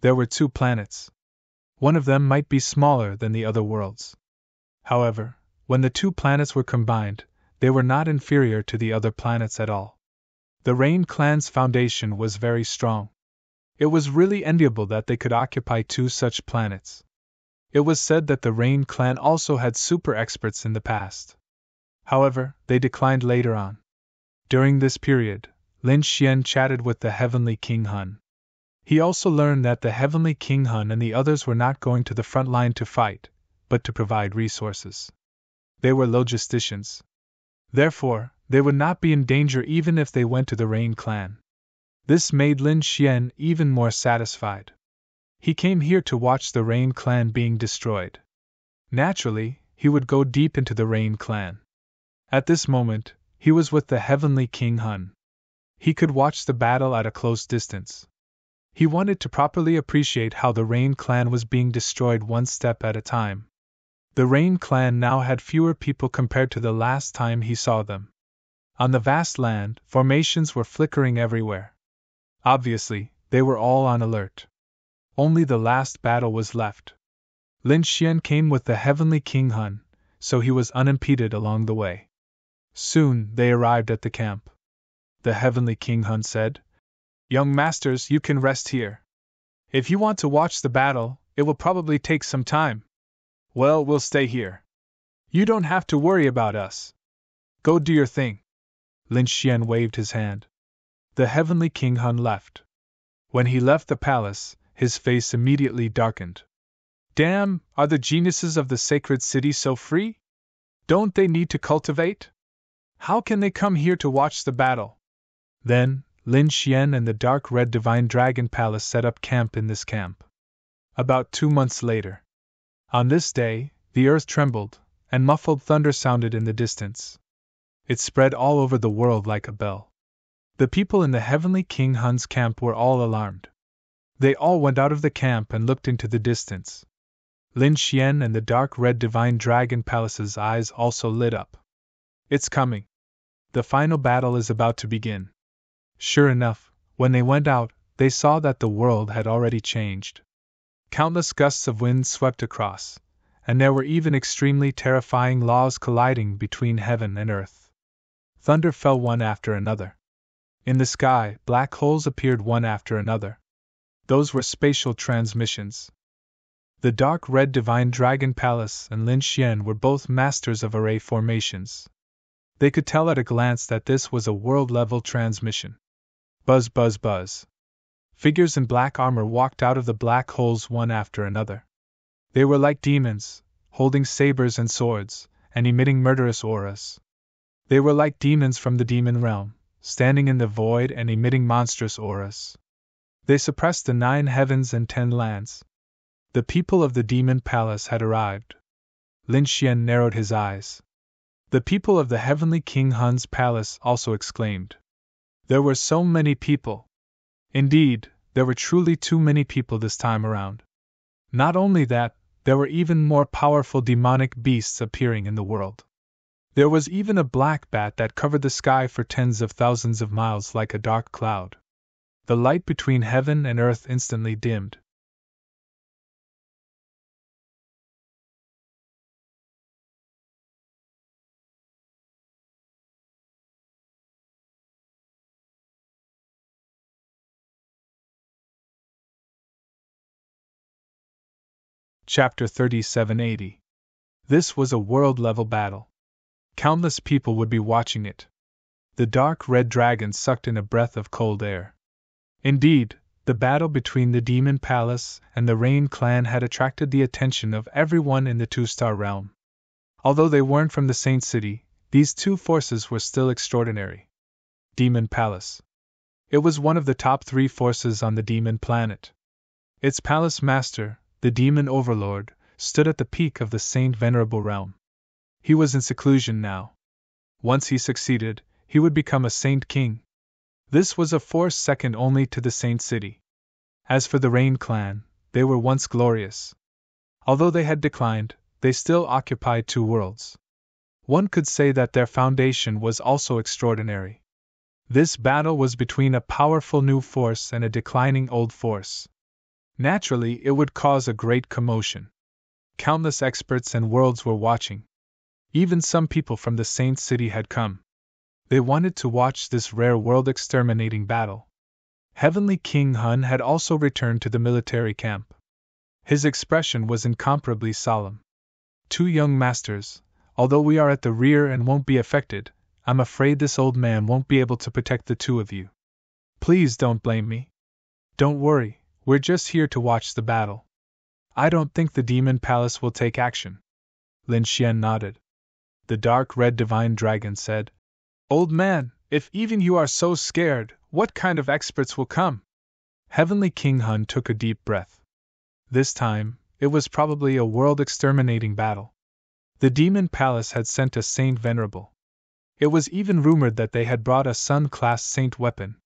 There were 2 planets. One of them might be smaller than the other worlds. However, when the 2 planets were combined, they were not inferior to the other planets at all. The Rain clan's foundation was very strong. It was really enviable that they could occupy two such planets. It was said that the Rain clan also had super experts in the past. However, they declined later on. During this period, Lin Xian chatted with the Heavenly King Hun. He also learned that the Heavenly King Hun and the others were not going to the front line to fight, but to provide resources. They were logisticians. Therefore, they would not be in danger even if they went to the Rain clan. This made Lin Xian even more satisfied. He came here to watch the Rain clan being destroyed. Naturally, he would go deep into the Rain clan. At this moment, he was with the Heavenly King Hun. He could watch the battle at a close distance. He wanted to properly appreciate how the Rain clan was being destroyed one step at a time. The Rain clan now had fewer people compared to the last time he saw them. On the vast land, formations were flickering everywhere. Obviously, they were all on alert. Only the last battle was left. Lin Xian came with the Heavenly King Hun, so he was unimpeded along the way. Soon they arrived at the camp. The Heavenly King Hun said, "Young masters, you can rest here. If you want to watch the battle, it will probably take some time. Well, we'll stay here. You don't have to worry about us. Go do your thing." Lin Xian waved his hand. The Heavenly King Hun left. When he left the palace, his face immediately darkened. Damn, are the geniuses of the sacred city so free? Don't they need to cultivate? How can they come here to watch the battle? Then, Lin Xian and the dark red divine dragon palace set up camp in this camp. About 2 months later. On this day, the earth trembled, and muffled thunder sounded in the distance. It spread all over the world like a bell. The people in the Heavenly King Hun's camp were all alarmed. They all went out of the camp and looked into the distance. Lin Xian and the dark red divine dragon palace's eyes also lit up. It's coming. The final battle is about to begin. Sure enough, when they went out, they saw that the world had already changed. Countless gusts of wind swept across, and there were even extremely terrifying laws colliding between heaven and earth. Thunder fell one after another. In the sky, black holes appeared one after another. Those were spatial transmissions. The dark red divine dragon palace and Lin Xian were both masters of array formations. They could tell at a glance that this was a world-level transmission. Buzz, buzz, buzz. Figures in black armor walked out of the black holes one after another. They were like demons, holding sabers and swords, and emitting murderous auras. They were like demons from the demon realm, standing in the void and emitting monstrous auras. They suppressed the 9 heavens and 10 lands. The people of the demon palace had arrived. Lin Xian narrowed his eyes. The people of the Heavenly King Hun's palace also exclaimed. There were so many people. Indeed, there were truly too many people this time around. Not only that, there were even more powerful demonic beasts appearing in the world. There was even a black bat that covered the sky for tens of thousands of miles like a dark cloud. The light between heaven and earth instantly dimmed. Chapter 3780. This was a world-level battle. Countless people would be watching it. The dark red dragon sucked in a breath of cold air. Indeed, the battle between the Demon Palace and the Rain clan had attracted the attention of everyone in the Two-Star realm. Although they weren't from the Saint City, these two forces were still extraordinary. Demon Palace. It was one of the top 3 forces on the Demon Planet. Its palace master, the Demon Overlord, stood at the peak of the Saint Venerable realm. He was in seclusion now. Once he succeeded, he would become a Saint King. This was a force second only to the Saint City. As for the Rain clan, they were once glorious. Although they had declined, they still occupied 2 worlds. One could say that their foundation was also extraordinary. This battle was between a powerful new force and a declining old force. Naturally, it would cause a great commotion. Countless experts and worlds were watching. Even some people from the Saint City had come. They wanted to watch this rare world-exterminating battle. Heavenly King Hun had also returned to the military camp. His expression was incomparably solemn. "Two young masters, although we are at the rear and won't be affected, I'm afraid this old man won't be able to protect the two of you. Please don't blame me. Don't worry, we're just here to watch the battle. I don't think the Demon Palace will take action." Lin Xian nodded. The dark red divine dragon said, "Old man, if even you are so scared, what kind of experts will come?" Heavenly King Hun took a deep breath. This time, it was probably a world-exterminating battle. The Demon Palace had sent a Saint Venerable. It was even rumored that they had brought a Sun-class Saint weapon.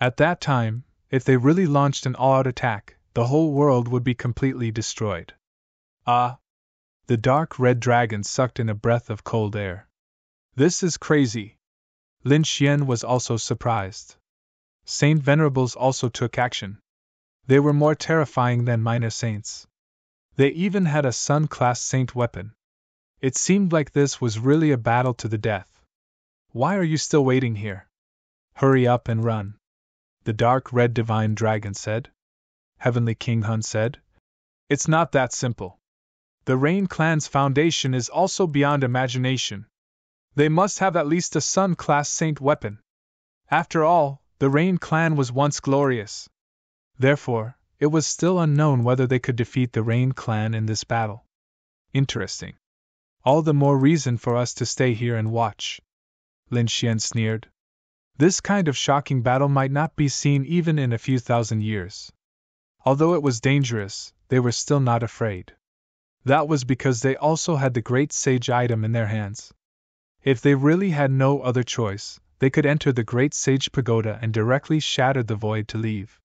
At that time, if they really launched an all-out attack, the whole world would be completely destroyed. Ah! The dark red dragon sucked in a breath of cold air. This is crazy. Lin Xian was also surprised. Saint Venerables also took action. They were more terrifying than minor saints. They even had a Sun-class Saint weapon. It seemed like this was really a battle to the death. Why are you still waiting here? Hurry up and run. The dark red divine dragon said. Heavenly King Hun said, "It's not that simple. The Rain Clan's foundation is also beyond imagination. They must have at least a Sun-class Saint weapon. After all, the Rain Clan was once glorious. Therefore, it was still unknown whether they could defeat the Rain Clan in this battle. Interesting. All the more reason for us to stay here and watch." Lin Xian sneered. This kind of shocking battle might not be seen even in a few thousand years. Although it was dangerous, they were still not afraid. That was because they also had the great sage item in their hands. If they really had no other choice, they could enter the great sage pagoda and directly shatter the void to leave.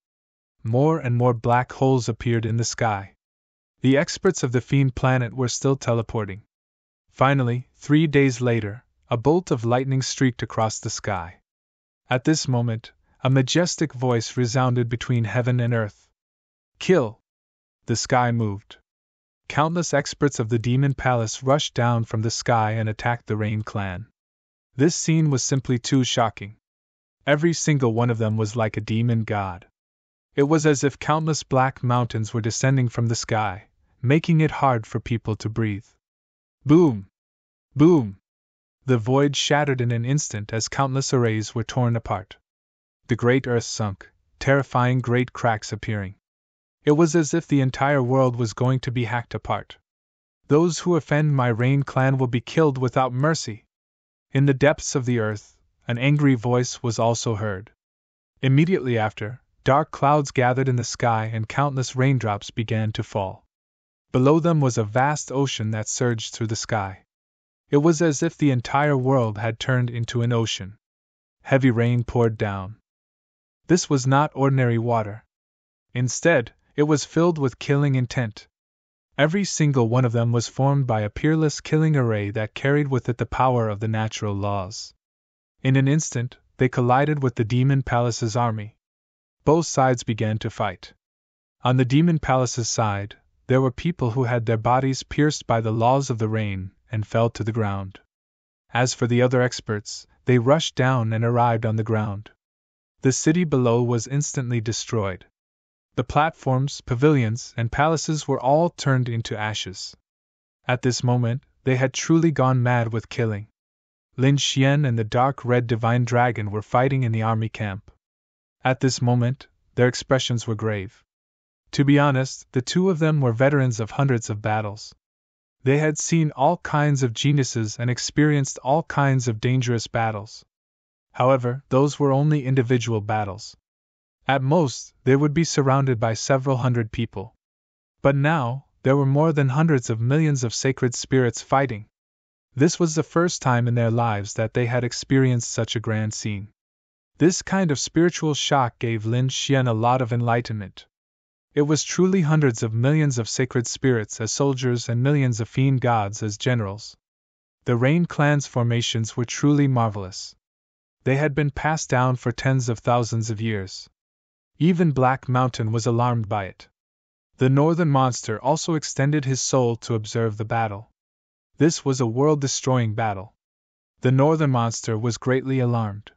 More and more black holes appeared in the sky. The experts of the Fiend planet were still teleporting. Finally, 3 days later, a bolt of lightning streaked across the sky. At this moment, a majestic voice resounded between heaven and earth. "Kill!" The sky moved. Countless experts of the Demon Palace rushed down from the sky and attacked the Rain Clan. This scene was simply too shocking. Every single one of them was like a demon god. It was as if countless black mountains were descending from the sky, making it hard for people to breathe. Boom! Boom! The void shattered in an instant as countless arrays were torn apart. The great earth sunk, terrifying great cracks appearing. It was as if the entire world was going to be hacked apart. "Those who offend my Rain Clan will be killed without mercy." In the depths of the earth, an angry voice was also heard. Immediately after, dark clouds gathered in the sky and countless raindrops began to fall. Below them was a vast ocean that surged through the sky. It was as if the entire world had turned into an ocean. Heavy rain poured down. This was not ordinary water. Instead, it was filled with killing intent. Every single one of them was formed by a peerless killing array that carried with it the power of the natural laws. In an instant, they collided with the Demon Palace's army. Both sides began to fight. On the Demon Palace's side, there were people who had their bodies pierced by the laws of the rain and fell to the ground. As for the other experts, they rushed down and arrived on the ground. The city below was instantly destroyed. The platforms, pavilions, and palaces were all turned into ashes. At this moment, they had truly gone mad with killing. Lin Xian and the dark red divine dragon were fighting in the army camp. At this moment, their expressions were grave. To be honest, the two of them were veterans of hundreds of battles. They had seen all kinds of geniuses and experienced all kinds of dangerous battles. However, those were only individual battles. At most, they would be surrounded by several hundred people. But now, there were more than hundreds of millions of sacred spirits fighting. This was the first time in their lives that they had experienced such a grand scene. This kind of spiritual shock gave Lin Xian a lot of enlightenment. It was truly hundreds of millions of sacred spirits as soldiers and millions of fiend gods as generals. The Rain Clan's formations were truly marvelous. They had been passed down for tens of thousands of years. Even Black Mountain was alarmed by it. The northern monster also extended his soul to observe the battle. This was a world-destroying battle. The northern monster was greatly alarmed.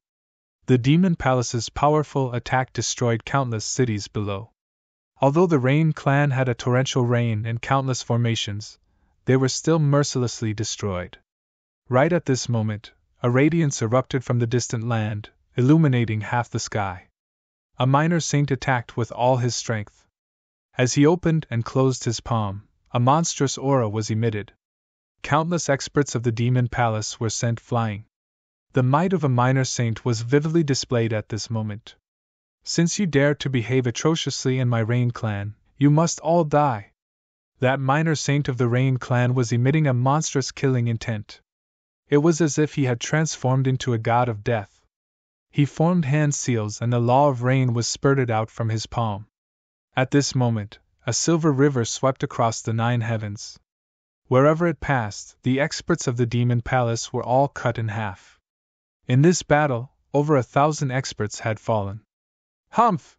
The demon palace's powerful attack destroyed countless cities below. Although the Rain clan had a torrential rain and countless formations, they were still mercilessly destroyed. Right at this moment, a radiance erupted from the distant land, illuminating half the sky. A minor saint attacked with all his strength. As he opened and closed his palm, a monstrous aura was emitted. Countless experts of the demon palace were sent flying. The might of a minor saint was vividly displayed at this moment. Since you dare to behave atrociously in my Rain clan, you must all die. That minor saint of the Rain clan was emitting a monstrous killing intent. It was as if he had transformed into a god of death. He formed hand seals and the law of rain was spurted out from his palm. At this moment, a silver river swept across the 9 heavens. Wherever it passed, the experts of the demon palace were all cut in half. In this battle, over 1,000 experts had fallen. Humph!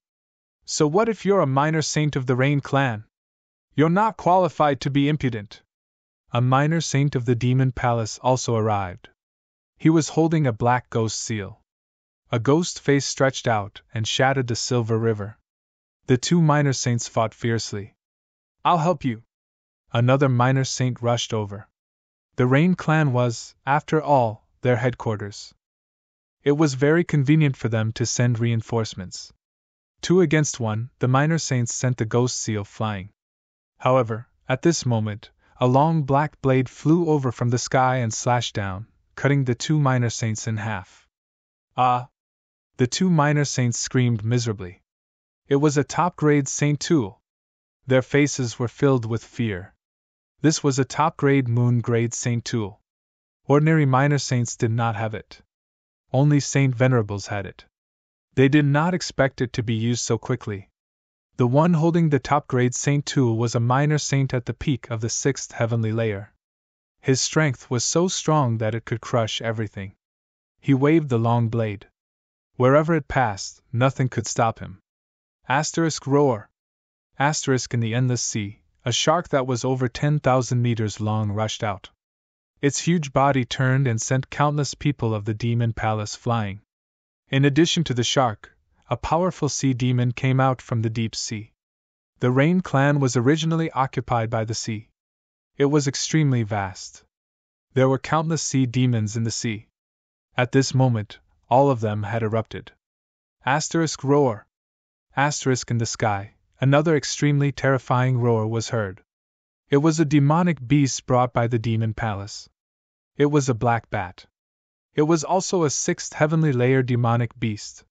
So what if you're a minor saint of the Rain clan? You're not qualified to be impudent. A minor saint of the demon palace also arrived. He was holding a black ghost seal. A ghost face stretched out and shadowed the silver river. The 2 minor saints fought fiercely. I'll help you. Another minor saint rushed over. The Rain clan was, after all, their headquarters. It was very convenient for them to send reinforcements. 2 against 1, the minor saints sent the ghost seal flying. However, at this moment, a long black blade flew over from the sky and slashed down, cutting the 2 minor saints in half. Ah! The 2 minor saints screamed miserably. It was a top-grade saint tool. Their faces were filled with fear. This was a top-grade moon-grade saint tool. Ordinary minor saints did not have it. Only Saint Venerables had it. They did not expect it to be used so quickly. The one holding the top-grade saint tool was a minor saint at the peak of the 6th heavenly layer. His strength was so strong that it could crush everything. He waved the long blade. Wherever it passed, nothing could stop him. Roar! In the endless sea, a shark that was over 10,000 meters long rushed out. Its huge body turned and sent countless people of the demon palace flying. In addition to the shark, a powerful sea demon came out from the deep sea. The Rain clan was originally occupied by the sea. It was extremely vast. There were countless sea demons in the sea. At this moment, all of them had erupted. Roar! In the sky, another extremely terrifying roar was heard. It was a demonic beast brought by the demon palace. It was a black bat. It was also a 6th heavenly layer demonic beast.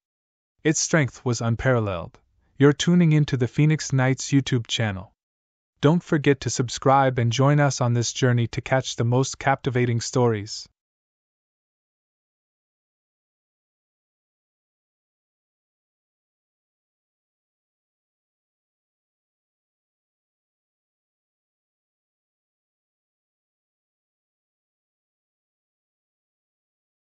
Its strength was unparalleled. You're tuning into the Phoenix Knights YouTube channel. Don't forget to subscribe and join us on this journey to catch the most captivating stories.